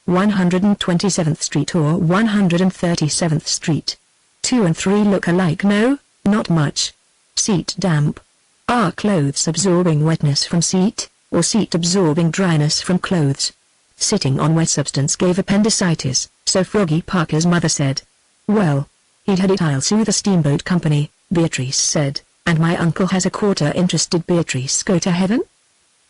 127th Street or 137th Street. 2 and 3 look alike. No, not much. Seat damp. Are clothes absorbing wetness from seat, or seat absorbing dryness from clothes? Sitting on wet substance gave appendicitis, so Froggy Parker's mother said. Well, he'd had it. I'll sue the steamboat company, Beatrice said, and my uncle has a quarter interest. Did Beatrice go to heaven?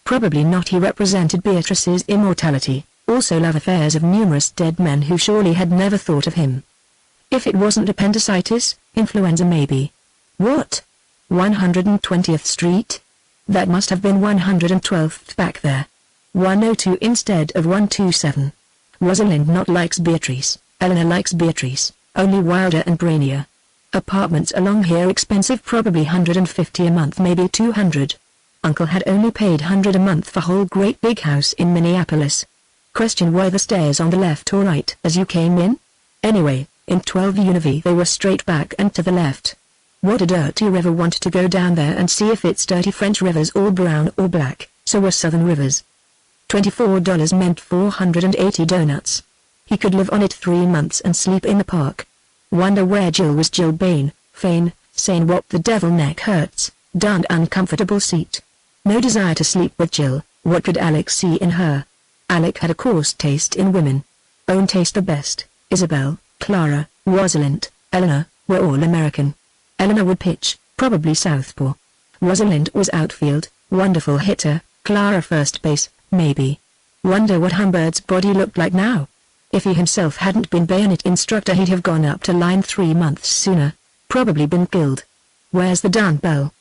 Probably not. He represented Beatrice's immortality, also love affairs of numerous dead men who surely had never thought of him. If it wasn't appendicitis, influenza maybe. What? 120th Street? That must have been 112th back there. 102 instead of 127. Rosalind not likes Beatrice, Eleanor likes Beatrice, only wilder and brainier. Apartments along here expensive, probably $150 a month, maybe $200. Uncle had only paid $100 a month for whole great big house in Minneapolis. Question: were the stairs on the left or right as you came in? Anyway, in 12 UNV they were straight back and to the left. What a dirty river. Wanted to go down there and see if it's dirty. French rivers all brown or black, so were southern rivers. $24 meant 480 donuts. He could live on it 3 months and sleep in the park. Wonder where Jill was. Jill Bain, Fane, saying what the devil, neck hurts, darned uncomfortable seat. No desire to sleep with Jill. What could Alec see in her? Alec had a coarse taste in women. Own taste the best. Isabel, Clara, Rosalind, Eleanor, were all American. Eleanor would pitch. Probably southpaw. Rosalind was outfield, wonderful hitter, Clara first base, maybe. Wonder what Humbert's body looked like now. If he himself hadn't been bayonet instructor, he'd have gone up to line 3 months sooner. Probably been killed. Where's the darn bell?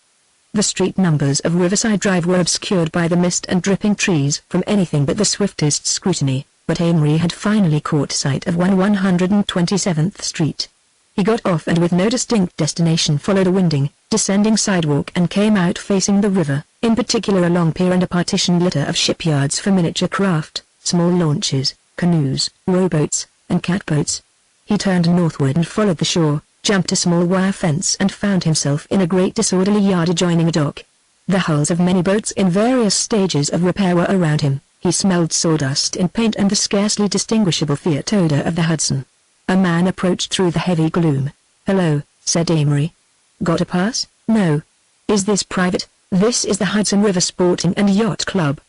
The street numbers of Riverside Drive were obscured by the mist and dripping trees from anything but the swiftest scrutiny, but Amory had finally caught sight of 127th Street. He got off and with no distinct destination followed a winding, descending sidewalk and came out facing the river, in particular a long pier and a partitioned litter of shipyards for miniature craft, small launches, canoes, rowboats, and catboats. He turned northward and followed the shore, jumped a small wire fence and found himself in a great disorderly yard adjoining a dock. The hulls of many boats in various stages of repair were around him. He smelled sawdust and paint and the scarcely distinguishable Fiat odor of the Hudson. A man approached through the heavy gloom. "Hello," said Amory. "Got a pass?" "No." "Is this private?" "This is the Hudson River Sporting and Yacht Club."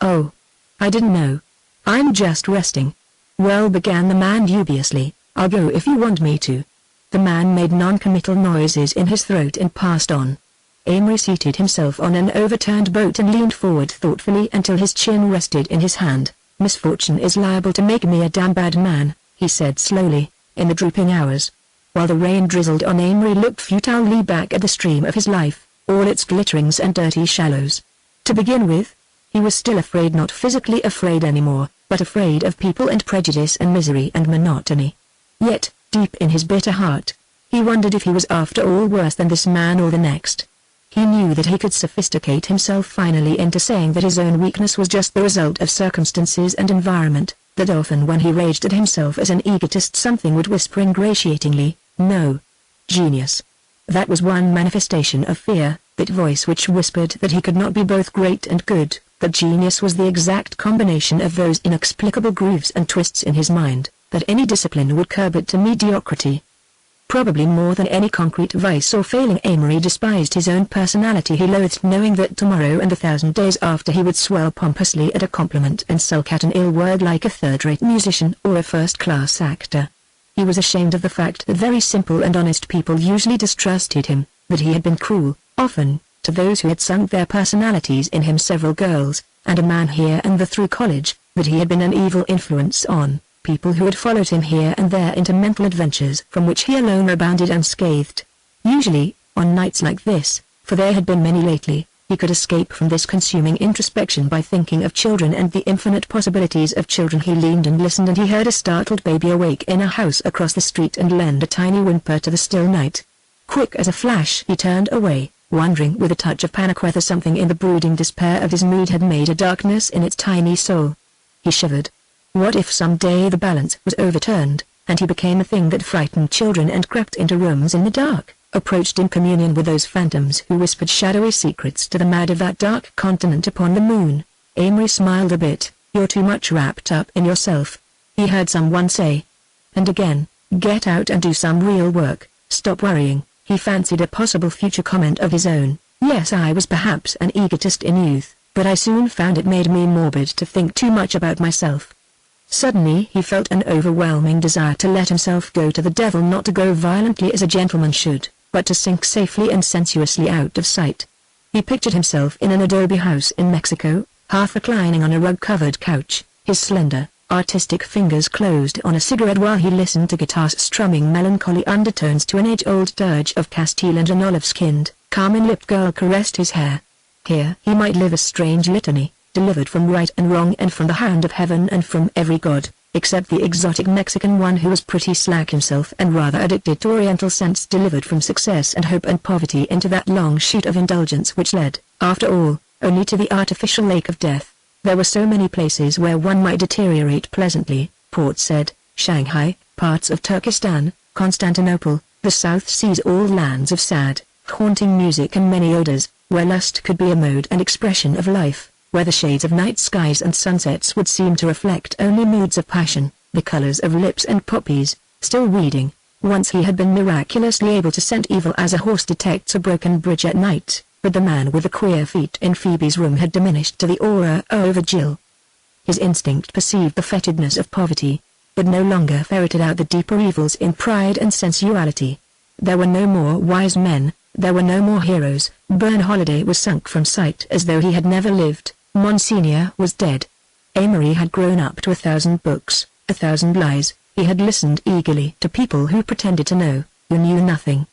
"Oh. I didn't know. I'm just resting." "Well," began the man dubiously, "I'll go if you want me to." The man made non-committal noises in his throat and passed on. Amory seated himself on an overturned boat and leaned forward thoughtfully until his chin rested in his hand. "Misfortune is liable to make me a damn bad man," he said slowly, in the drooping hours. While the rain drizzled on, Amory looked futilely back at the stream of his life, all its glitterings and dirty shallows. To begin with, he was still afraid, not physically afraid anymore, but afraid of people and prejudice and misery and monotony. Yet, deep in his bitter heart, he wondered if he was after all worse than this man or the next. He knew that he could sophisticate himself finally into saying that his own weakness was just the result of circumstances and environment, that often when he raged at himself as an egotist something would whisper ingratiatingly, "No. Genius." That was one manifestation of fear, that voice which whispered that he could not be both great and good, that genius was the exact combination of those inexplicable grooves and twists in his mind, that any discipline would curb it to mediocrity. Probably more than any concrete vice or failing, Amory despised his own personality. He loathed knowing that tomorrow and 1,000 days after he would swell pompously at a compliment and sulk at an ill word like a third-rate musician or a first-class actor. He was ashamed of the fact that very simple and honest people usually distrusted him, that he had been cruel, often, to those who had sunk their personalities in him, several girls, and a man here and there through college, that he had been an evil influence on people who had followed him here and there into mental adventures from which he alone rebounded unscathed. Usually, on nights like this, for there had been many lately, he could escape from this consuming introspection by thinking of children and the infinite possibilities of children. He leaned and listened, and he heard a startled baby awake in a house across the street and lend a tiny whimper to the still night. Quick as a flash he turned away, wondering with a touch of panic whether something in the brooding despair of his mood had made a darkness in its tiny soul. He shivered. What if some day the balance was overturned, and he became a thing that frightened children and crept into rooms in the dark, approached in communion with those phantoms who whispered shadowy secrets to the mad of that dark continent upon the moon? Amory smiled a bit. "You're too much wrapped up in yourself," he heard someone say. And again, "Get out and do some real work, stop worrying." He fancied a possible future comment of his own. "Yes, I was perhaps an egotist in youth, but I soon found it made me morbid to think too much about myself." Suddenly he felt an overwhelming desire to let himself go to the devil, not to go violently as a gentleman should, but to sink safely and sensuously out of sight. He pictured himself in an adobe house in Mexico, half reclining on a rug-covered couch, his slender, artistic fingers closed on a cigarette while he listened to guitars strumming melancholy undertones to an age-old dirge of Castile, and an olive-skinned, carmine-lipped girl caressed his hair. Here he might live a strange litany, delivered from right and wrong and from the hand of heaven and from every god, except the exotic Mexican one who was pretty slack himself and rather addicted to oriental scents, delivered from success and hope and poverty into that long chute of indulgence which led, after all, only to the artificial lake of death. There were so many places where one might deteriorate pleasantly, Port said, Shanghai, parts of Turkestan, Constantinople, the South Seas, all lands of sad, haunting music and many odors, where lust could be a mode and expression of life, where the shades of night skies and sunsets would seem to reflect only moods of passion, the colors of lips and poppies. Still reading. Once he had been miraculously able to scent evil as a horse detects a broken bridge at night, but the man with the queer feet in Phoebe's room had diminished to the aura over Jill. His instinct perceived the fetidness of poverty, but no longer ferreted out the deeper evils in pride and sensuality. There were no more wise men, There were no more heroes. Burne Holiday was sunk from sight as though he had never lived. Monsignor was dead. Amory had grown up to 1,000 books, 1,000 lies. He had listened eagerly to people who pretended to know, who knew nothing.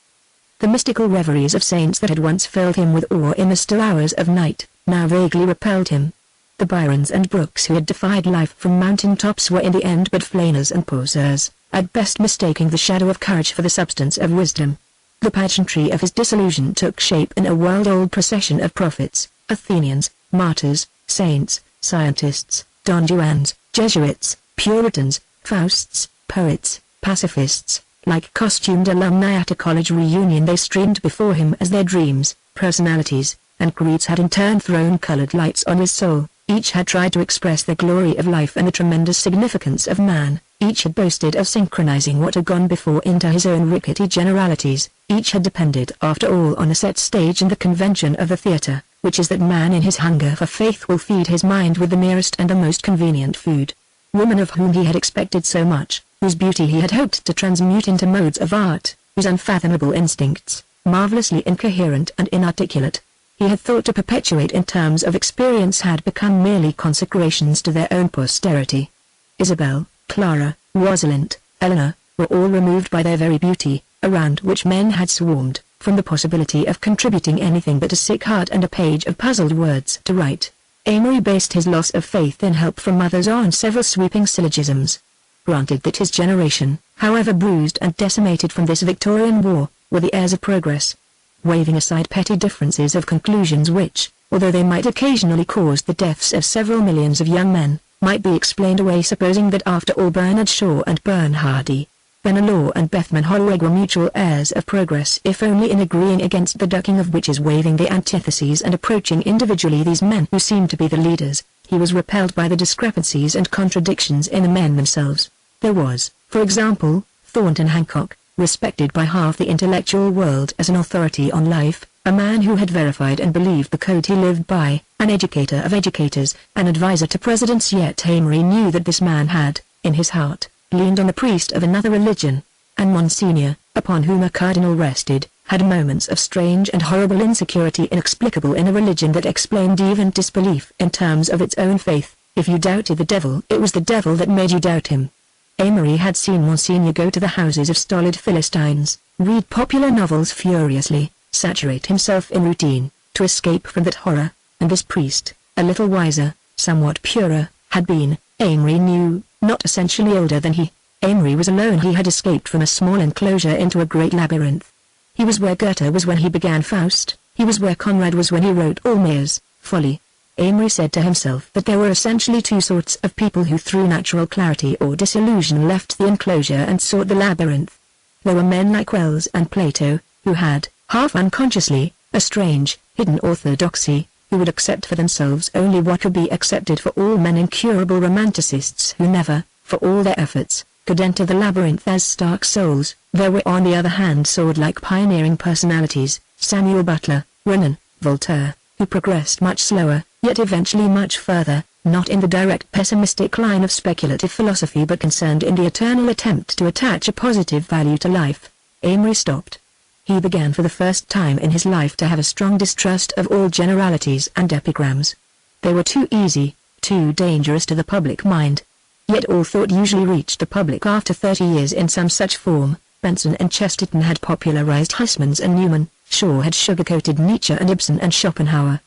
The mystical reveries of saints that had once filled him with awe in the still hours of night, now vaguely repelled him. The Byrons and Brookes who had defied life from mountain tops were in the end but flaneurs and poseurs, at best mistaking the shadow of courage for the substance of wisdom. The pageantry of his disillusion took shape in a world-old procession of prophets, Athenians, martyrs, saints, scientists, Don Juans, Jesuits, Puritans, Fausts, poets, pacifists. Like costumed alumni at a college reunion, they streamed before him as their dreams, personalities, and creeds had in turn thrown colored lights on his soul. Each had tried to express the glory of life and the tremendous significance of man. Each had boasted of synchronizing what had gone before into his own rickety generalities. Each had depended after all on a set stage and the convention of the theater, which is that man in his hunger for faith will feed his mind with the nearest and the most convenient food. Woman of whom he had expected so much, whose beauty he had hoped to transmute into modes of art, whose unfathomable instincts, marvelously incoherent and inarticulate, he had thought to perpetuate in terms of experience had become merely consecrations to their own posterity. Isabel, Clara, Rosalind, Eleanor, were all removed by their very beauty, around which men had swarmed, from the possibility of contributing anything but a sick heart and a page of puzzled words to write. Amory based his loss of faith in help from others on several sweeping syllogisms. Granted that his generation, however bruised and decimated from this Victorian war, were the heirs of progress. Waving aside petty differences of conclusions which, although they might occasionally cause the deaths of several millions of young men, might be explained away supposing that after all Bernard Shaw and Bernhardi, Benelaw and Bethmann Hollweg were mutual heirs of progress, if only in agreeing against the ducking of witches, waving the antitheses and approaching individually these men who seemed to be the leaders. He was repelled by the discrepancies and contradictions in the men themselves. There was, for example, Thornton Hancock, respected by half the intellectual world as an authority on life, a man who had verified and believed the code he lived by, an educator of educators, an advisor to presidents. Yet Amory knew that this man had, in his heart, leaned on the priest of another religion, and Monsignor, upon whom a cardinal rested, had moments of strange and horrible insecurity inexplicable in a religion that explained even disbelief in terms of its own faith. If you doubted the devil, it was the devil that made you doubt him. Amory had seen Monsignor go to the houses of stolid Philistines, read popular novels furiously, saturate himself in routine, to escape from that horror, and this priest, a little wiser, somewhat purer, had been, Amory knew, not essentially older than he. Amory was alone. He had escaped from a small enclosure into a great labyrinth. He was where Goethe was when he began Faust, he was where Conrad was when he wrote Almayer's Folly. Amory said to himself that there were essentially two sorts of people who through natural clarity or disillusion left the enclosure and sought the labyrinth. There were men like Wells and Plato, who had, half unconsciously, a strange, hidden orthodoxy, who would accept for themselves only what could be accepted for all men, incurable romanticists who never, for all their efforts, could enter the labyrinth as stark souls. There were on the other hand sword-like pioneering personalities, Samuel Butler, Renan, Voltaire, who progressed much slower, yet eventually much further, not in the direct pessimistic line of speculative philosophy but concerned in the eternal attempt to attach a positive value to life. Amory stopped. He began for the first time in his life to have a strong distrust of all generalities and epigrams. They were too easy, too dangerous to the public mind. Yet all thought usually reached the public after 30 years in some such form. Benson and Chesterton had popularized Huysmans and Newman, Shaw had sugar-coated Nietzsche and Ibsen and Schopenhauer.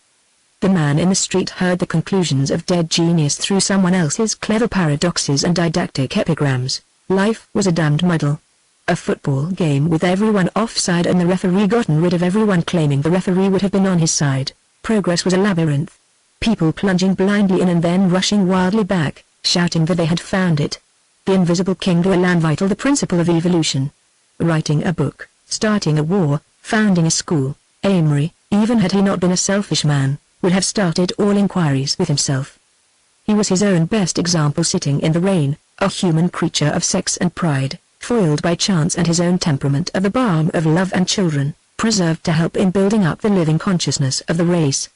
The man in the street heard the conclusions of dead genius through someone else's clever paradoxes and didactic epigrams. Life was a damned muddle. A football game with everyone offside and the referee gotten rid of everyone claiming the referee would have been on his side. Progress was a labyrinth. People plunging blindly in and then rushing wildly back, shouting that they had found it. The invisible king the elan vital, the principle of evolution. Writing a book, starting a war, founding a school. Amory, even had he not been a selfish man, would have started all inquiries with himself. He was his own best example, sitting in the rain, a human creature of sex and pride, foiled by chance and his own temperament of the balm of love and children, preserved to help in building up the living consciousness of the race.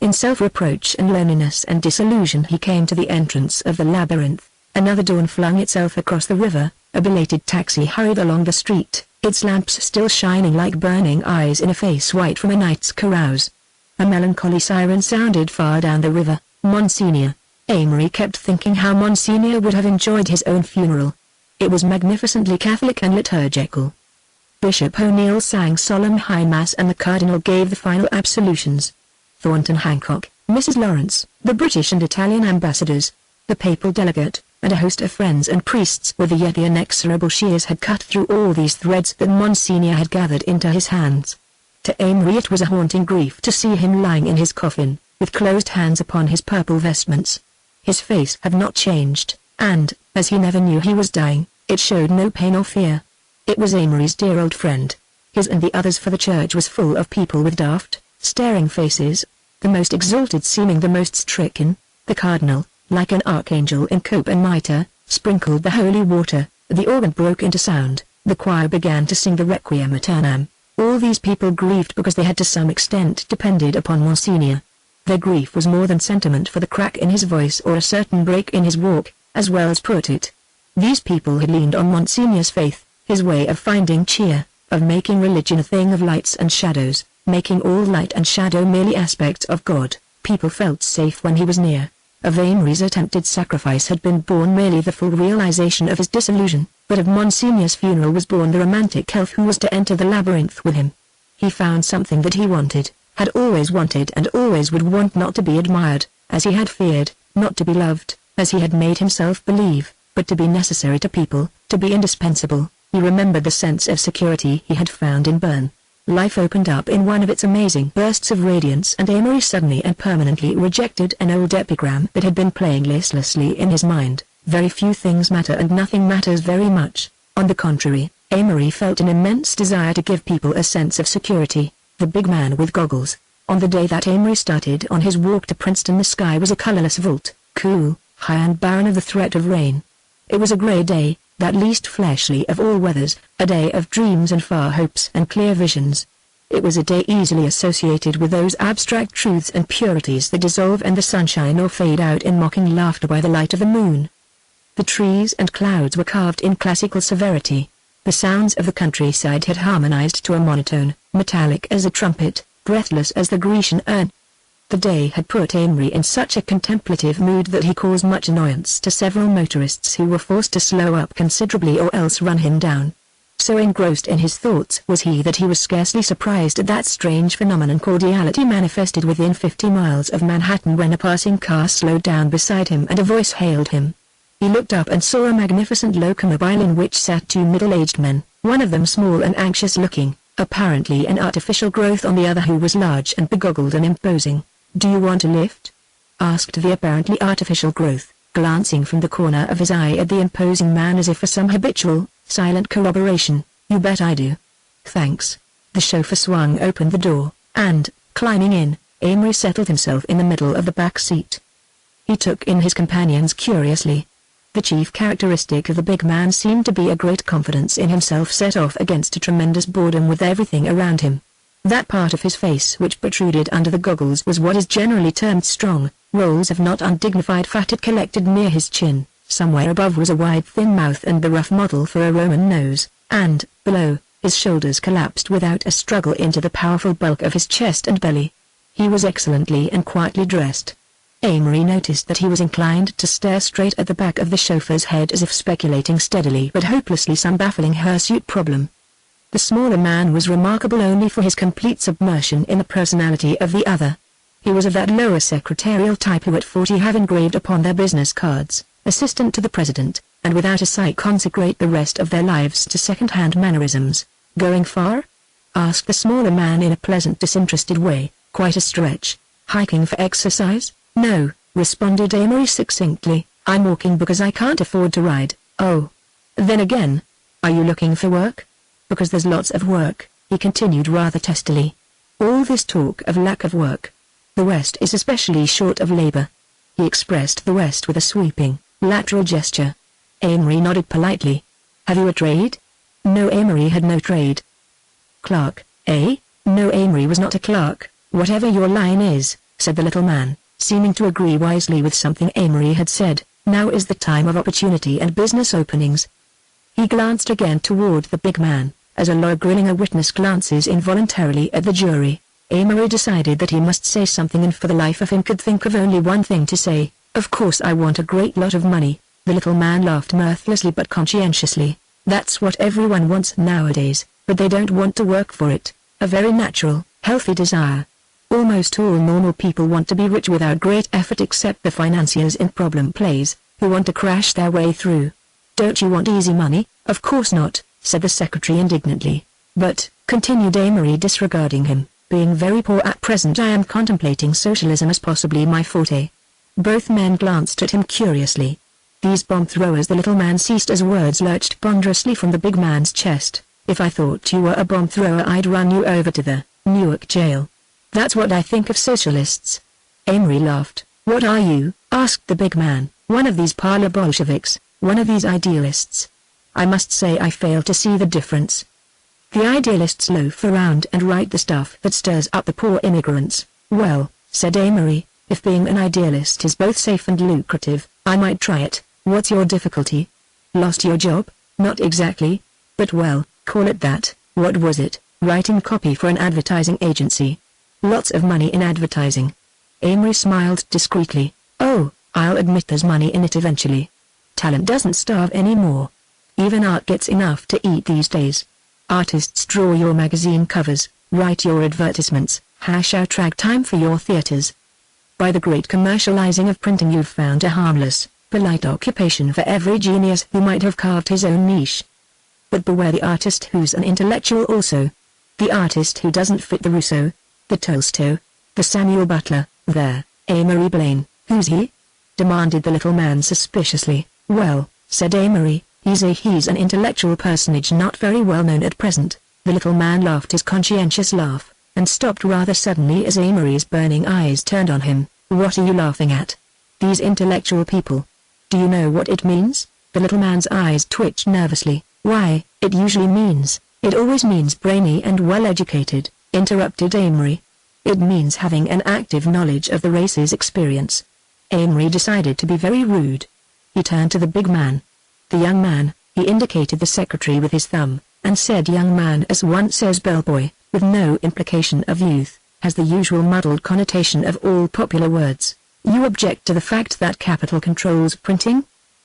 In self-reproach and loneliness and disillusion he came to the entrance of the labyrinth. Another dawn flung itself across the river, a belated taxi hurried along the street, its lamps still shining like burning eyes in a face white from a night's carouse. A melancholy siren sounded far down the river. Monsignor. Amory kept thinking how Monsignor would have enjoyed his own funeral. It was magnificently Catholic and liturgical. Bishop O'Neill sang solemn high mass and the cardinal gave the final absolutions. Thornton Hancock, Mrs. Lawrence, the British and Italian ambassadors, the papal delegate, and a host of friends and priests with the yet the inexorable shears had cut through all these threads that Monsignor had gathered into his hands. To Amory it was a haunting grief to see him lying in his coffin, with closed hands upon his purple vestments. His face had not changed, and, as he never knew he was dying, it showed no pain or fear. It was Amory's dear old friend. His and the others, for the church was full of people with daft, staring faces, the most exalted seeming the most stricken. The cardinal, like an archangel in cope and mitre, sprinkled the holy water, the organ broke into sound, the choir began to sing the Requiem Aeternam. All these people grieved because they had to some extent depended upon Monsignor. Their grief was more than sentiment for the crack in his voice or a certain break in his walk, as well as put it. These people had leaned on Monsignor's faith, his way of finding cheer, of making religion a thing of lights and shadows, making all light and shadow merely aspects of God. People felt safe when he was near. Of Amory's attempted sacrifice had been born merely the full realization of his disillusion, but of Monsignor's funeral was born the romantic elf who was to enter the labyrinth with him. He found something that he wanted, had always wanted and always would want, not to be admired, as he had feared, not to be loved, as he had made himself believe, but to be necessary to people, to be indispensable. He remembered the sense of security he had found in Bern. Life opened up in one of its amazing bursts of radiance, and Amory suddenly and permanently rejected an old epigram that had been playing listlessly in his mind. Very few things matter and nothing matters very much. On the contrary, Amory felt an immense desire to give people a sense of security. The big man with goggles. On the day that Amory started on his walk to Princeton, the sky was a colorless vault, cool, high and barren of the threat of rain. It was a gray day, that least fleshly of all weathers, a day of dreams and far hopes and clear visions. It was a day easily associated with those abstract truths and purities that dissolve in the sunshine or fade out in mocking laughter by the light of the moon. The trees and clouds were carved in classical severity. The sounds of the countryside had harmonized to a monotone, metallic as a trumpet, breathless as the Grecian urn. The day had put Amory in such a contemplative mood that he caused much annoyance to several motorists who were forced to slow up considerably or else run him down. So engrossed in his thoughts was he that he was scarcely surprised at that strange phenomenon cordiality manifested within 50 miles of Manhattan when a passing car slowed down beside him and a voice hailed him. He looked up and saw a magnificent locomobile in which sat two middle-aged men, one of them small and anxious-looking, apparently an artificial growth, on the other who was large and begoggled and imposing. "Do you want a lift?" asked the apparently artificial growth, glancing from the corner of his eye at the imposing man as if for some habitual, silent corroboration. "You bet I do." "Thanks." The chauffeur swung open the door, and, climbing in, Amory settled himself in the middle of the back seat. He took in his companions curiously. The chief characteristic of the big man seemed to be a great confidence in himself set off against a tremendous boredom with everything around him. That part of his face which protruded under the goggles was what is generally termed strong. Rolls of not undignified fat had collected near his chin. Somewhere above was a wide thin mouth and the rough model for a Roman nose, and, below, his shoulders collapsed without a struggle into the powerful bulk of his chest and belly. He was excellently and quietly dressed. Amory noticed that he was inclined to stare straight at the back of the chauffeur's head as if speculating steadily but hopelessly some baffling hirsute problem. The smaller man was remarkable only for his complete submersion in the personality of the other. He was of that lower secretarial type who at 40 have engraved upon their business cards, "Assistant to the President," and without a sigh consecrate the rest of their lives to second-hand mannerisms. "Going far?" asked the smaller man in a pleasant disinterested way. "Quite a stretch. Hiking for exercise?" "No," responded Amory succinctly, "I'm walking because I can't afford to ride." "Oh. Then again, are you looking for work?" "Because there's lots of work," he continued rather testily. "All this talk of lack of work. The West is especially short of labor." He expressed the West with a sweeping, lateral gesture. Amory nodded politely. "Have you a trade?" No, Amory had no trade. "Clerk, eh?" No, Amory was not a clerk. "Whatever your line is," said the little man, seeming to agree wisely with something Amory had said, "now is the time of opportunity and business openings." He glanced again toward the big man, As a lawyer grilling a witness glances involuntarily at the jury, Amory decided that he must say something, and for the life of him could think of only one thing to say. "Of course I want a great lot of money." The little man laughed mirthlessly but conscientiously. "That's what everyone wants nowadays, but they don't want to work for it. A very natural, healthy desire. Almost all normal people want to be rich without great effort, except the financiers in problem plays, who want to crash their way through." "Don't you want easy money?" "Of course not," said the secretary indignantly. "But," continued Amory disregarding him, "being very poor at present, I am contemplating socialism as possibly my forte." Both men glanced at him curiously. "These bomb throwers," the little man ceased as words lurched ponderously from the big man's chest. "If I thought you were a bomb thrower, I'd run you over to the Newark jail." "That's what I think of socialists." Amory laughed. "What are you?" asked the big man. "One of these parlor Bolsheviks, one of these idealists?" "I must say I fail to see the difference. The idealists loaf around and write the stuff that stirs up the poor immigrants." "Well," said Amory, "if being an idealist is both safe and lucrative, I might try it." "What's your difficulty?" "Lost your job?" "Not exactly. But well, call it that." "What was it?" "Writing copy for an advertising agency." "Lots of money in advertising?" Amory smiled discreetly. "Oh, I'll admit there's money in it eventually. Talent doesn't starve anymore. Even art gets enough to eat these days. Artists draw your magazine covers, write your advertisements, hash out ragtime for your theaters. By the great commercializing of printing, you've found a harmless, polite occupation for every genius who might have carved his own niche. But beware the artist who's an intellectual also. The artist who doesn't fit the Rousseau, the Tolstoy, the Samuel Butler." "There, Amory Blaine, who's he?" demanded the little man suspiciously. "Well," said Amory, he's an intellectual personage not very well known at present." The little man laughed his conscientious laugh, and stopped rather suddenly as Amory's burning eyes turned on him. "What are you laughing at?" "These intellectual people. Do you know what it means?" The little man's eyes twitched nervously. "Why, it always means brainy and well-educated," interrupted Amory. "It means having an active knowledge of the race's experience." Amory decided to be very rude. He turned to the big man. "The young man," he indicated the secretary with his thumb, and said young man as one says bellboy, with no implication of youth, has the usual muddled connotation of all popular words. "You object to the fact that capital controls printing?"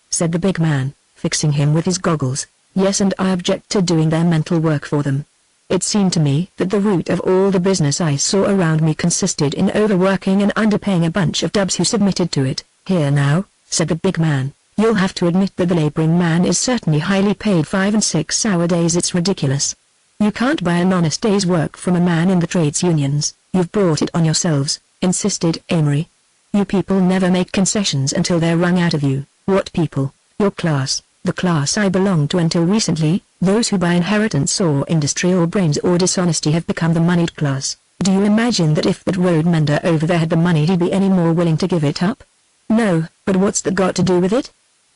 said the big man, fixing him with his goggles. "Yes, and I object to doing their mental work for them. It seemed to me that the root of all the business I saw around me consisted in overworking and underpaying a bunch of dubs who submitted to it." "Here now," said the big man, "you'll have to admit that the laboring man is certainly highly paid 5 and 6 hour days. It's ridiculous. You can't buy an honest day's work from a man in the trades unions." "You've brought it on yourselves," insisted Amory. "You people never make concessions until they're wrung out of you." "What people?" "Your class, the class I belonged to until recently. Those who by inheritance or industry or brains or dishonesty have become the moneyed class. Do you imagine that if that road mender over there had the money he'd be any more willing to give it up?" "No, but what's that got to do with it?"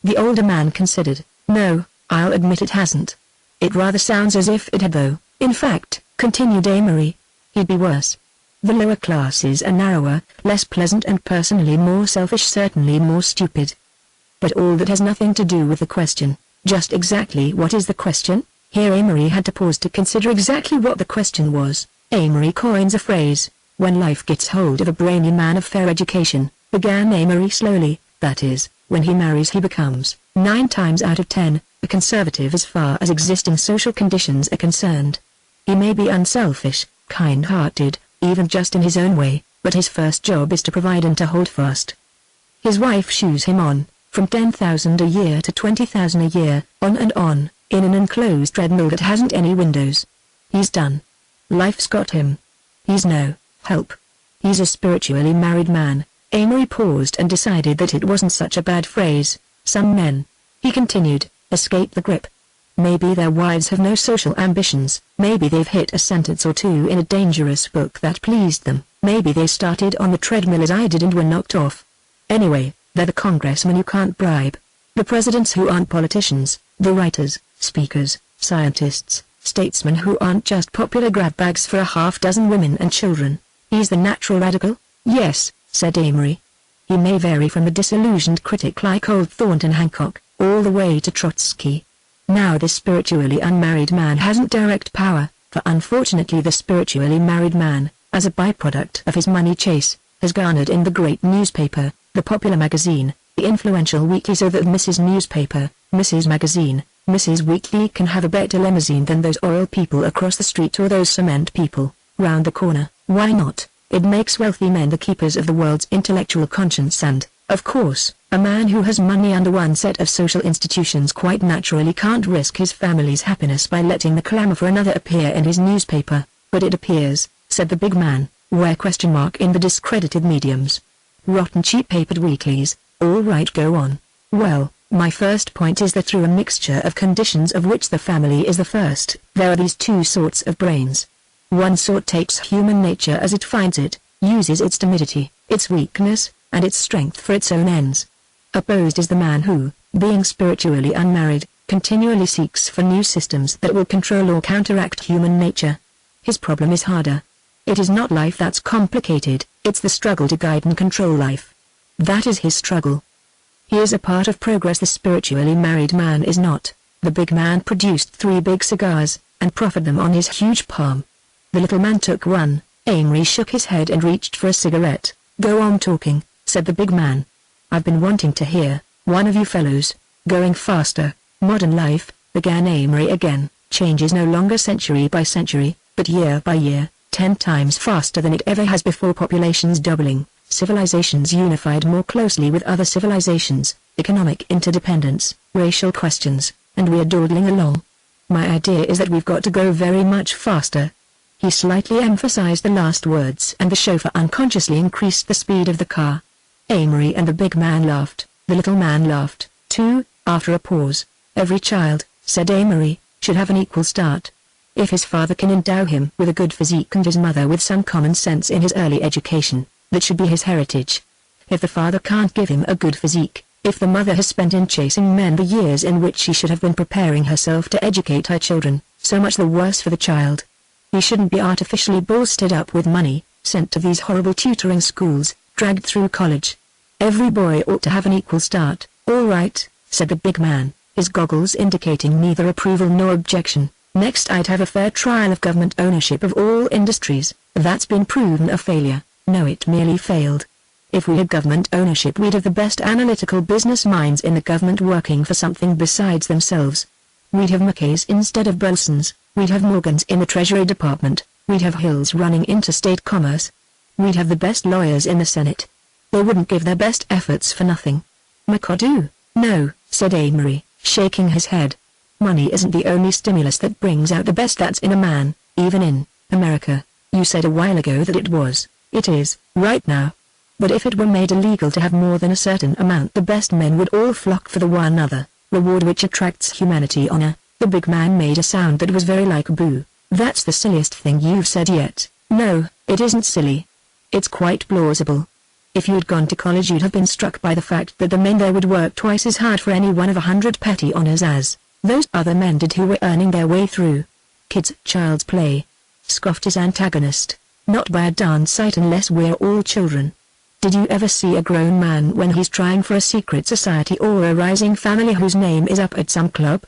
The older man considered. "No, I'll admit it hasn't. It rather sounds as if it had though. In fact," continued Amory, "he'd be worse. The lower classes are narrower, less pleasant and personally more selfish, certainly more stupid. But all that has nothing to do with the question." "Just exactly what is the question?" Here Amory had to pause to consider exactly what the question was. Amory coins a phrase, "when life gets hold of a brainy man of fair education," began Amory slowly, "that is, when he marries he becomes, 9 times out of 10, a conservative as far as existing social conditions are concerned. He may be unselfish, kind-hearted, even just in his own way, but his first job is to provide and to hold fast. His wife shoes him on, from 10,000 a year to 20,000 a year, on and on, in an enclosed treadmill that hasn't any windows. He's done. Life's got him. He's no help. He's a spiritually married man." Amory paused and decided that it wasn't such a bad phrase. "Some men," he continued, "escape the grip. Maybe their wives have no social ambitions, maybe they've hit a sentence or two in a dangerous book that pleased them, maybe they started on the treadmill as I did and were knocked off. Anyway, they're the congressmen you can't bribe, the presidents who aren't politicians, the writers, speakers, scientists, statesmen who aren't just popular grab bags for a half-dozen women and children. He's the natural radical?" "Yes," said Amory. "He may vary from the disillusioned critic like old Thornton Hancock, all the way to Trotsky. Now this spiritually unmarried man hasn't direct power, for unfortunately the spiritually married man, as a byproduct of his money chase, has garnered in the great newspaper, the popular magazine, the influential weekly, so that Mrs. Newspaper, Mrs. Magazine, Mrs. Weekly can have a better limousine than those oil people across the street or those cement people round the corner. Why not? It makes wealthy men the keepers of the world's intellectual conscience, and, of course, a man who has money under one set of social institutions quite naturally can't risk his family's happiness by letting the clamor for another appear in his newspaper. But it appears, said the big man, where ? In the discredited mediums. Rotten cheap papered weeklies. All right, go on. Well, my first point is that through a mixture of conditions of which the family is the first, there are these two sorts of brains. One sort takes human nature as it finds it, uses its timidity, its weakness, and its strength for its own ends. Opposed is the man who, being spiritually unmarried, continually seeks for new systems that will control or counteract human nature. His problem is harder. It is not life that's complicated, it's the struggle to guide and control life. That is his struggle. He is a part of progress the spiritually married man is not. The big man produced 3 big cigars, and proffered them on his huge palm. The little man took one. Amory shook his head and reached for a cigarette. Go on talking, said the big man. I've been wanting to hear, one of you fellows. Going faster. Modern life, began Amory again, changes no longer century by century, but year by year, 10 times faster than it ever has before. Populations doubling, civilizations unified more closely with other civilizations, economic interdependence, racial questions, and we are dawdling along. My idea is that we've got to go very much faster. He slightly emphasized the last words, and the chauffeur unconsciously increased the speed of the car. Amory and the big man laughed. The little man laughed, too, after a pause. Every child, said Amory, should have an equal start. If his father can endow him with a good physique and his mother with some common sense in his early education, that should be his heritage. If the father can't give him a good physique, if the mother has spent in chasing men the years in which she should have been preparing herself to educate her children, so much the worse for the child. He shouldn't be artificially bolstered up with money, sent to these horrible tutoring schools, dragged through college. Every boy ought to have an equal start. All right, said the big man, his goggles indicating neither approval nor objection. Next I'd have a fair trial of government ownership of all industries. That's been proven a failure. No, it merely failed. If we had government ownership, we'd have the best analytical business minds in the government working for something besides themselves. We'd have Mackays instead of Brelsons, we'd have Morgans in the Treasury Department, we'd have Hills running interstate commerce. We'd have the best lawyers in the Senate. They wouldn't give their best efforts for nothing. McAdoo? No, said Amory, shaking his head. Money isn't the only stimulus that brings out the best that's in a man, even in America. You said a while ago that it was. It is, right now. But if it were made illegal to have more than a certain amount, the best men would all flock for the one other reward which attracts humanity honor. The big man made a sound that was very like boo. That's the silliest thing you've said yet. No, it isn't silly. It's quite plausible. If you'd gone to college, you'd have been struck by the fact that the men there would work twice as hard for any one of 100 petty honors as those other men did who were earning their way through. Kids, child's play, scoffed his antagonist. Not by a darn sight unless we're all children. Did you ever see a grown man when he's trying for a secret society or a rising family whose name is up at some club?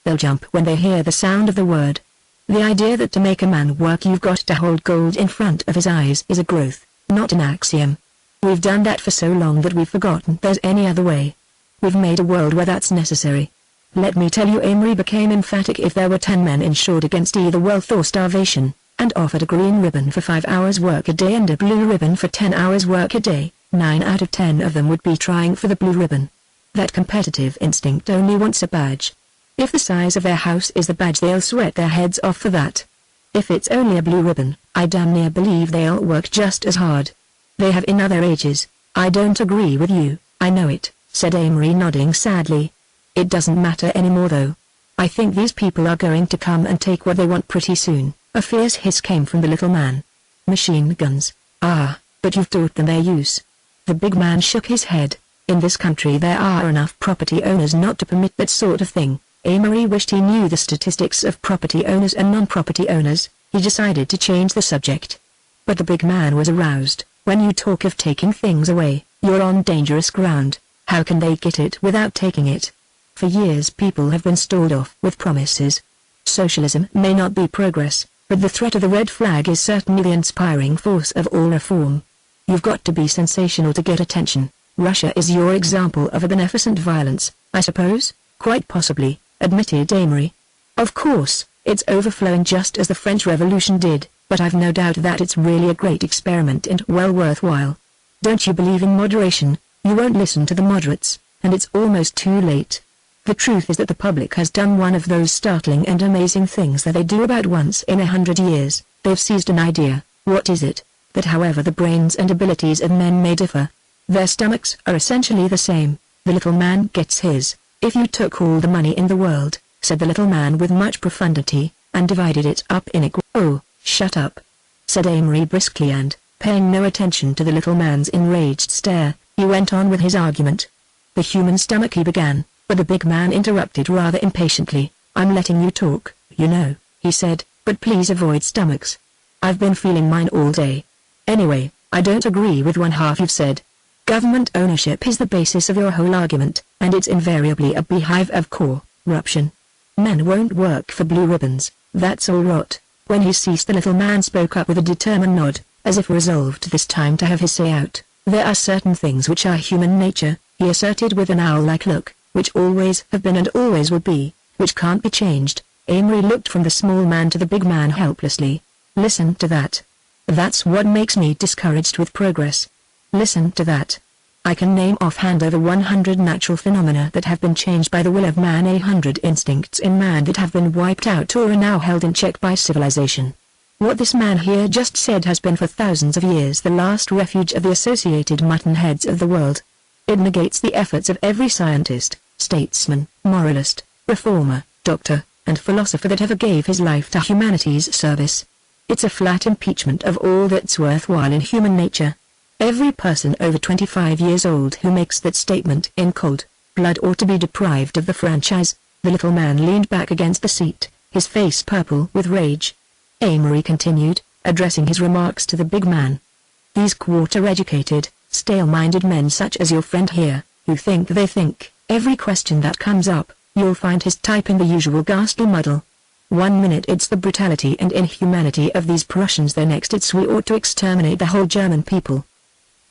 They'll jump when they hear the sound of the word. The idea that to make a man work you've got to hold gold in front of his eyes is a growth, not an axiom. We've done that for so long that we've forgotten there's any other way. We've made a world where that's necessary. Let me tell you, Amory became emphatic, if there were 10 men insured against either wealth or starvation, and offered a green ribbon for 5 hours work a day and a blue ribbon for 10 hours work a day, 9 out of 10 of them would be trying for the blue ribbon. That competitive instinct only wants a badge. If the size of their house is the badge, they'll sweat their heads off for that. If it's only a blue ribbon, I damn near believe they'll work just as hard. They have in other ages. I don't agree with you, I know it, said Amory, nodding sadly. It doesn't matter anymore though. I think these people are going to come and take what they want pretty soon. A fierce hiss came from the little man. Machine guns. Ah, but you've taught them their use. The big man shook his head. In this country there are enough property owners not to permit that sort of thing. Amory wished he knew the statistics of property owners and non-property owners. He decided to change the subject. But the big man was aroused. When you talk of taking things away, you're on dangerous ground. How can they get it without taking it? For years people have been stalled off with promises. Socialism may not be progress, but the threat of the red flag is certainly the inspiring force of all reform. You've got to be sensational to get attention. Russia is your example of a beneficent violence, I suppose? Quite possibly, admitted Amory. Of course, it's overflowing just as the French Revolution did, but I've no doubt that it's really a great experiment and well worthwhile. Don't you believe in moderation? You won't listen to the moderates, and it's almost too late. The truth is that the public has done one of those startling and amazing things that they do about once in 100 years. They've seized an idea. What is it? That however the brains and abilities of men may differ, their stomachs are essentially the same. The little man gets his. If you took all the money in the world, said the little man with much profundity, and divided it up in equal— Oh, shut up, said Amory briskly and, paying no attention to the little man's enraged stare, he went on with his argument. The human stomach, he began, but the big man interrupted rather impatiently. I'm letting you talk, you know, he said, but please avoid stomachs. I've been feeling mine all day. Anyway, I don't agree with one half you've said. Government ownership is the basis of your whole argument, and it's invariably a beehive of corruption. Men won't work for blue ribbons, that's all rot. When he ceased, the little man spoke up with a determined nod, as if resolved this time to have his say out. There are certain things which are human nature, he asserted with an owl-like look, which always have been and always will be, which can't be changed. Amory looked from the small man to the big man helplessly. Listen to that. That's what makes me discouraged with progress. Listen to that. I can name offhand over 100 natural phenomena that have been changed by the will of man, 100 instincts in man that have been wiped out or are now held in check by civilization. What this man here just said has been for thousands of years the last refuge of the associated muttonheads of the world. It negates the efforts of every scientist, statesman, moralist, reformer, doctor, and philosopher that ever gave his life to humanity's service. It's a flat impeachment of all that's worthwhile in human nature. Every person over 25 years old who makes that statement in cold blood ought to be deprived of the franchise. The little man leaned back against the seat, his face purple with rage. Amory continued, addressing his remarks to the big man. These quarter-educated, stale-minded men such as your friend here, who think they think, every question that comes up, you'll find his type in the usual ghastly muddle. One minute it's the brutality and inhumanity of these Prussians, the next it's we ought to exterminate the whole German people.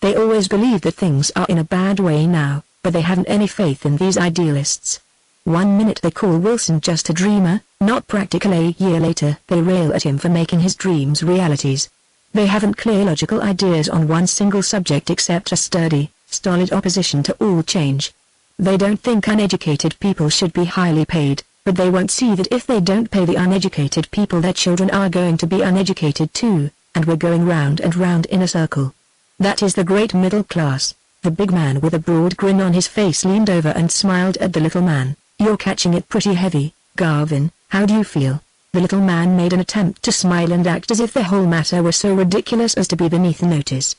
They always believe that things are in a bad way now, but they haven't any faith in these idealists. One minute they call Wilson just a dreamer, not practical. A year later they rail at him for making his dreams realities. They haven't clear logical ideas on one single subject except a sturdy, stolid opposition to all change. They don't think uneducated people should be highly paid, but they won't see that if they don't pay the uneducated people, their children are going to be uneducated too, and we're going round and round in a circle. That is the great middle class. The big man with a broad grin on his face leaned over and smiled at the little man. You're catching it pretty heavy, Garvin, how do you feel? The little man made an attempt to smile and act as if the whole matter were so ridiculous as to be beneath notice.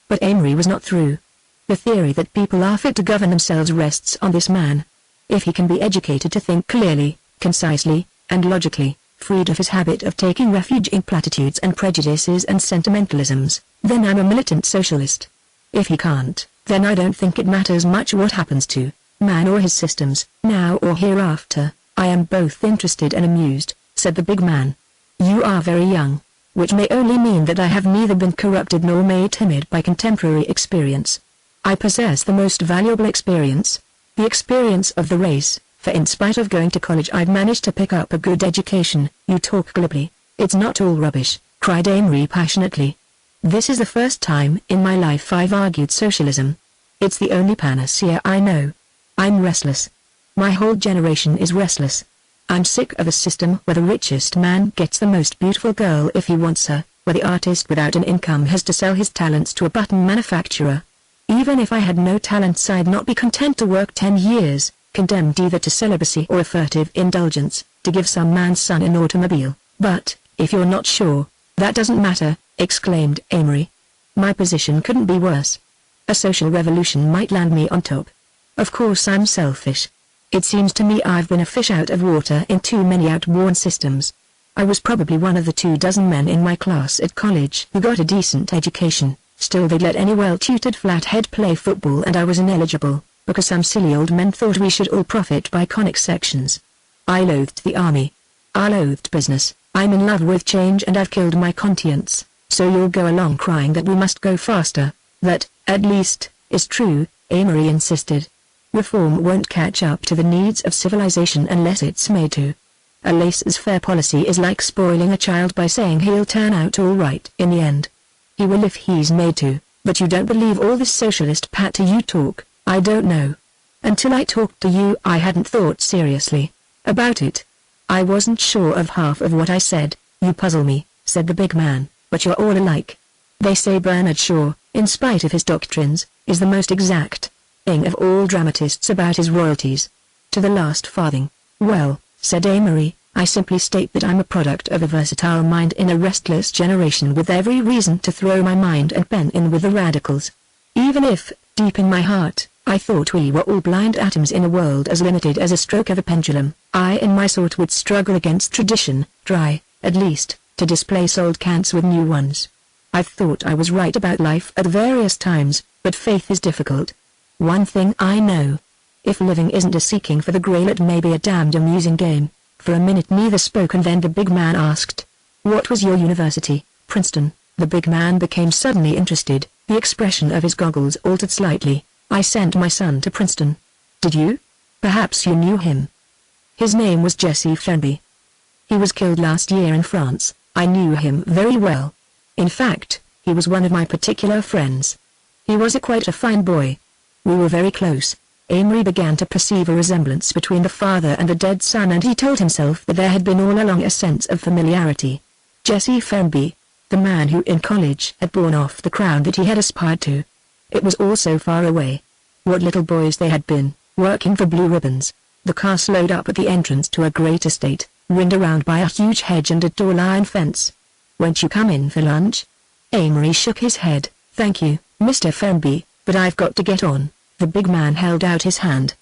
But Amory was not through. The theory that people are fit to govern themselves rests on this man. If he can be educated to think clearly, concisely, and logically, freed of his habit of taking refuge in platitudes and prejudices and sentimentalisms, then I'm a militant socialist. If he can't, then I don't think it matters much what happens to man or his systems, now or hereafter. I am both interested and amused, said the big man. You are very young, which may only mean that I have neither been corrupted nor made timid by contemporary experience. I possess the most valuable experience, the experience of the race, for in spite of going to college I've managed to pick up a good education. You talk glibly. It's not all rubbish, cried Amory passionately. This is the first time in my life I've argued socialism. It's the only panacea I know. I'm restless. My whole generation is restless. I'm sick of a system where the richest man gets the most beautiful girl if he wants her, where the artist without an income has to sell his talents to a button manufacturer. Even if I had no talents I'd not be content to work 10 years, condemned either to celibacy or a furtive indulgence, to give some man's son an automobile. But, if you're not sure, that doesn't matter, exclaimed Amory. My position couldn't be worse. A social revolution might land me on top. Of course I'm selfish. It seems to me I've been a fish out of water in too many outworn systems. I was probably one of the 24 men in my class at college who got a decent education. Still they'd let any well-tutored flathead play football and I was ineligible. because some silly old men thought we should all profit by conic sections. I loathed the army. I loathed business. I'm in love with change and I've killed my conscience, so you'll go along crying that we must go faster. That, at least, is true, Amory insisted. Reform won't catch up to the needs of civilization unless it's made to. A laissez-faire policy is like spoiling a child by saying he'll turn out all right in the end. He will if he's made to, but you don't believe all this socialist patter you talk. I don't know. Until I talked to you I hadn't thought seriously about it. I wasn't sure of half of what I said. You puzzle me, said the big man, but you're all alike. They say Bernard Shaw, in spite of his doctrines, is the most exacting of all dramatists about his royalties. To the last farthing. Well, said Amory, I simply state that I'm a product of a versatile mind in a restless generation with every reason to throw my mind and pen in with the radicals. Even if, deep in my heart, I thought we were all blind atoms in a world as limited as a stroke of a pendulum, I and my sort would struggle against tradition, try, at least, to displace old cants with new ones. I've thought I was right about life at various times, but faith is difficult. One thing I know. If living isn't a seeking for the grail it may be a damned amusing game. For a minute neither spoke and then the big man asked, what was your university? Princeton. The big man became suddenly interested, the expression of his goggles altered slightly. I sent my son to Princeton. Did you? Perhaps you knew him. His name was Jesse Fenby. He was killed last year in France. I knew him very well. In fact, he was one of my particular friends. He was quite a fine boy. We were very close. Amory began to perceive a resemblance between the father and the dead son and he told himself that there had been all along a sense of familiarity. Jesse Fenby, the man who in college had borne off the crown that he had aspired to. It was all so far away. What little boys they had been, working for blue ribbons. The car slowed up at the entrance to a great estate, ringed around by a huge hedge and a tall iron fence. Won't you come in for lunch? Amory shook his head. Thank you, Mr. Fenby, but I've got to get on. The big man held out his hand.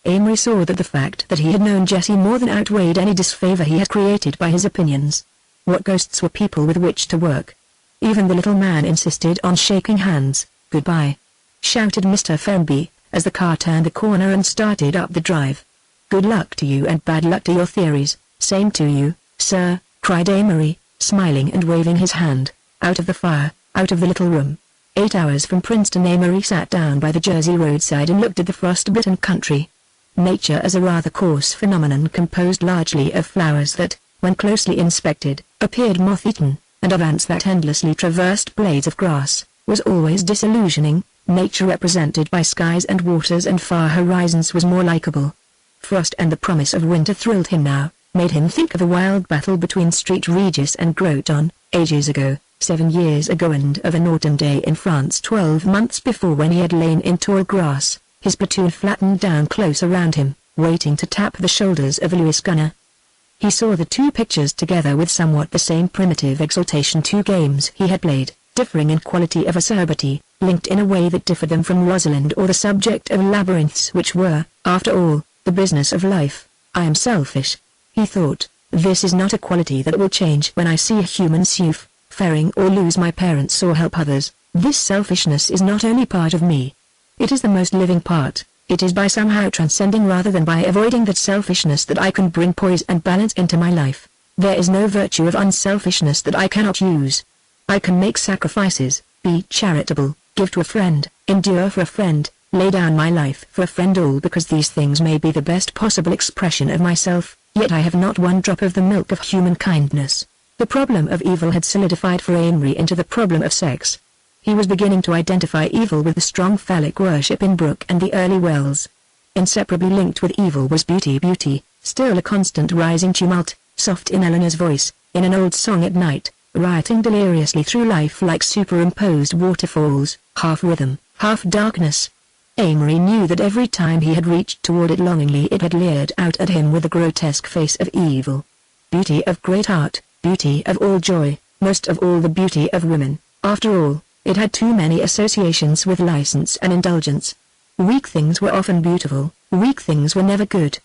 Amory saw that the fact that he had known Jesse more than outweighed any disfavor he had created by his opinions. What ghosts were people with which to work. Even the little man insisted on shaking hands. Goodbye, shouted Mr. Fenby, as the car turned the corner and started up the drive. Good luck to you and bad luck to your theories. Same to you, sir, cried Amory, smiling and waving his hand. Out of the fire, out of the little room. 8 hours from Princeton. Amory sat down by the Jersey roadside and looked at the frost-bitten country. Nature as a rather coarse phenomenon composed largely of flowers that, when closely inspected, appeared moth-eaten, and of ants that endlessly traversed blades of grass, was always disillusioning. Nature represented by skies and waters and far horizons was more likable. Frost and the promise of winter thrilled him now, made him think of a wild battle between Street Regis and Groton, ages ago, 7 years ago, and of an autumn day in France 12 months before when he had lain in tall grass, his platoon flattened down close around him, waiting to tap the shoulders of a Lewis gunner. He saw the two pictures together with somewhat the same primitive exultation. Two games he had played, differing in quality of acerbity, linked in a way that differed them from Rosalind or the subject of labyrinths, which were, after all, the business of life. I am selfish, he thought. This is not a quality that will change when I see a human suffering or lose my parents or help others. This selfishness is not only part of me. It is the most living part. It is by somehow transcending rather than by avoiding that selfishness that I can bring poise and balance into my life. There is no virtue of unselfishness that I cannot use. I can make sacrifices, be charitable, give to a friend, endure for a friend, lay down my life for a friend, all because these things may be the best possible expression of myself, yet I have not one drop of the milk of human kindness. The problem of evil had solidified for Amory into the problem of sex. He was beginning to identify evil with the strong phallic worship in Brooke and the early Wells. Inseparably linked with evil was beauty, still a constant rising tumult, soft in Eleanor's voice, in an old song at night, rioting deliriously through life like superimposed waterfalls, half rhythm, half darkness. Amory knew that every time he had reached toward it longingly it had leered out at him with a grotesque face of evil. Beauty of great art, beauty of all joy, most of all the beauty of women. After all, it had too many associations with license and indulgence. Weak things were often beautiful, weak things were never good.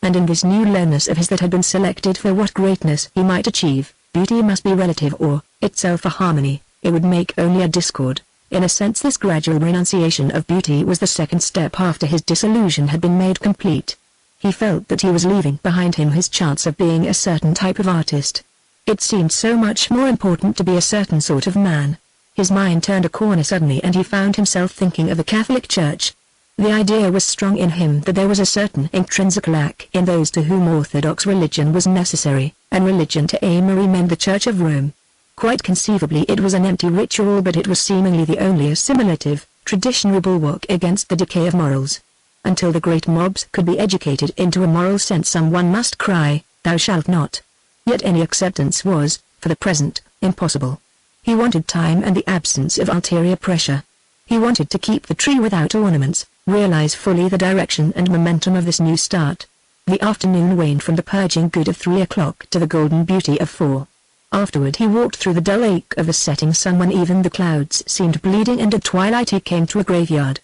And in this new lowness of his that had been selected for what greatness he might achieve, beauty must be relative or, itself a harmony, it would make only a discord. In a sense, this gradual renunciation of beauty was the second step after his disillusion had been made complete. He felt that he was leaving behind him his chance of being a certain type of artist. It seemed so much more important to be a certain sort of man. His mind turned a corner suddenly and he found himself thinking of the Catholic Church. The idea was strong in him that there was a certain intrinsic lack in those to whom orthodox religion was necessary, and religion to Amory meant the Church of Rome. Quite conceivably it was an empty ritual, but it was seemingly the only assimilative, traditional bulwark against the decay of morals. Until the great mobs could be educated into a moral sense, someone must cry, "Thou shalt not." Yet any acceptance was, for the present, impossible. He wanted time and the absence of ulterior pressure. He wanted to keep the tree without ornaments, realize fully the direction and momentum of this new start. The afternoon waned from the purging good of 3 o'clock to the golden beauty of 4. Afterward he walked through the dull ache of the setting sun when even the clouds seemed bleeding, and at twilight he came to a graveyard.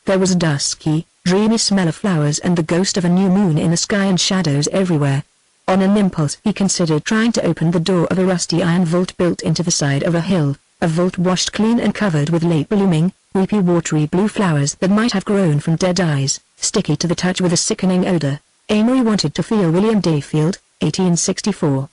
There was a dusky, dreamy smell of flowers and the ghost of a new moon in the sky and shadows everywhere. On an impulse he considered trying to open the door of a rusty iron vault built into the side of a hill, a vault washed clean and covered with late blooming, weepy watery blue flowers that might have grown from dead eyes, sticky to the touch with a sickening odor. Amory wanted to feel William Dayfield, 1864.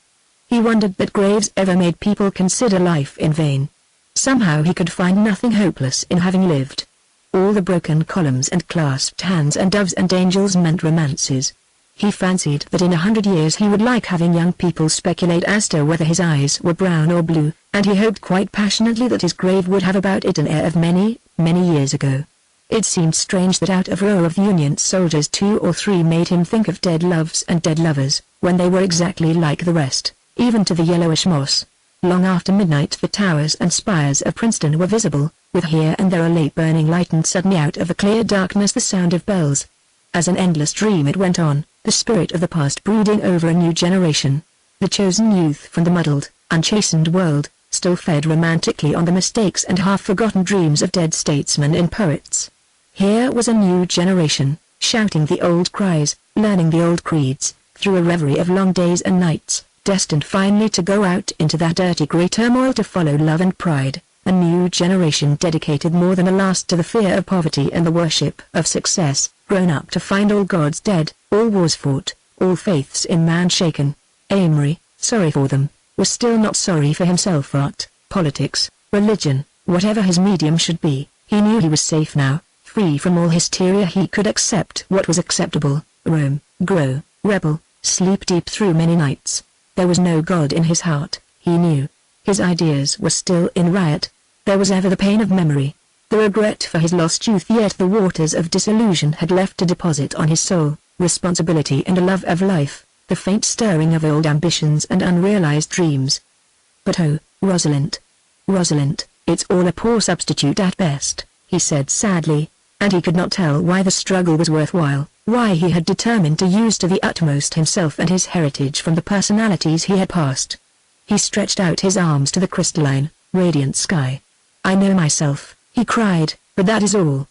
He wondered that graves ever made people consider life in vain. Somehow he could find nothing hopeless in having lived. All the broken columns and clasped hands and doves and angels meant romances. He fancied that in 100 years he would like having young people speculate as to whether his eyes were brown or blue, and he hoped quite passionately that his grave would have about it an air of many, many years ago. It seemed strange that out of a row of Union soldiers 2 or 3 made him think of dead loves and dead lovers, when they were exactly like the rest, even to the yellowish moss. Long after midnight the towers and spires of Princeton were visible, with here and there a late burning light, and suddenly out of the clear darkness the sound of bells. As an endless dream it went on, the spirit of the past brooding over a new generation. The chosen youth from the muddled, unchastened world, still fed romantically on the mistakes and half-forgotten dreams of dead statesmen and poets. Here was a new generation, shouting the old cries, learning the old creeds, through a reverie of long days and nights, destined finally to go out into that dirty grey turmoil to follow love and pride. A new generation dedicated more than a last to the fear of poverty and the worship of success, grown up to find all gods dead, all wars fought, all faiths in man shaken. Amory, sorry for them, was still not sorry for himself. Art, politics, religion, whatever his medium should be, he knew he was safe now, free from all hysteria. He could accept what was acceptable, roam, grow, rebel, sleep deep through many nights. There was no God in his heart, he knew. His ideas were still in riot. There was ever the pain of memory, the regret for his lost youth, yet the waters of disillusion had left a deposit on his soul, responsibility and a love of life, the faint stirring of old ambitions and unrealized dreams. But oh, Rosalind, it's all a poor substitute at best, he said sadly, and he could not tell why the struggle was worthwhile, why he had determined to use to the utmost himself and his heritage from the personalities he had passed. He stretched out his arms to the crystalline, radiant sky. "I know myself," he cried, "but that is all.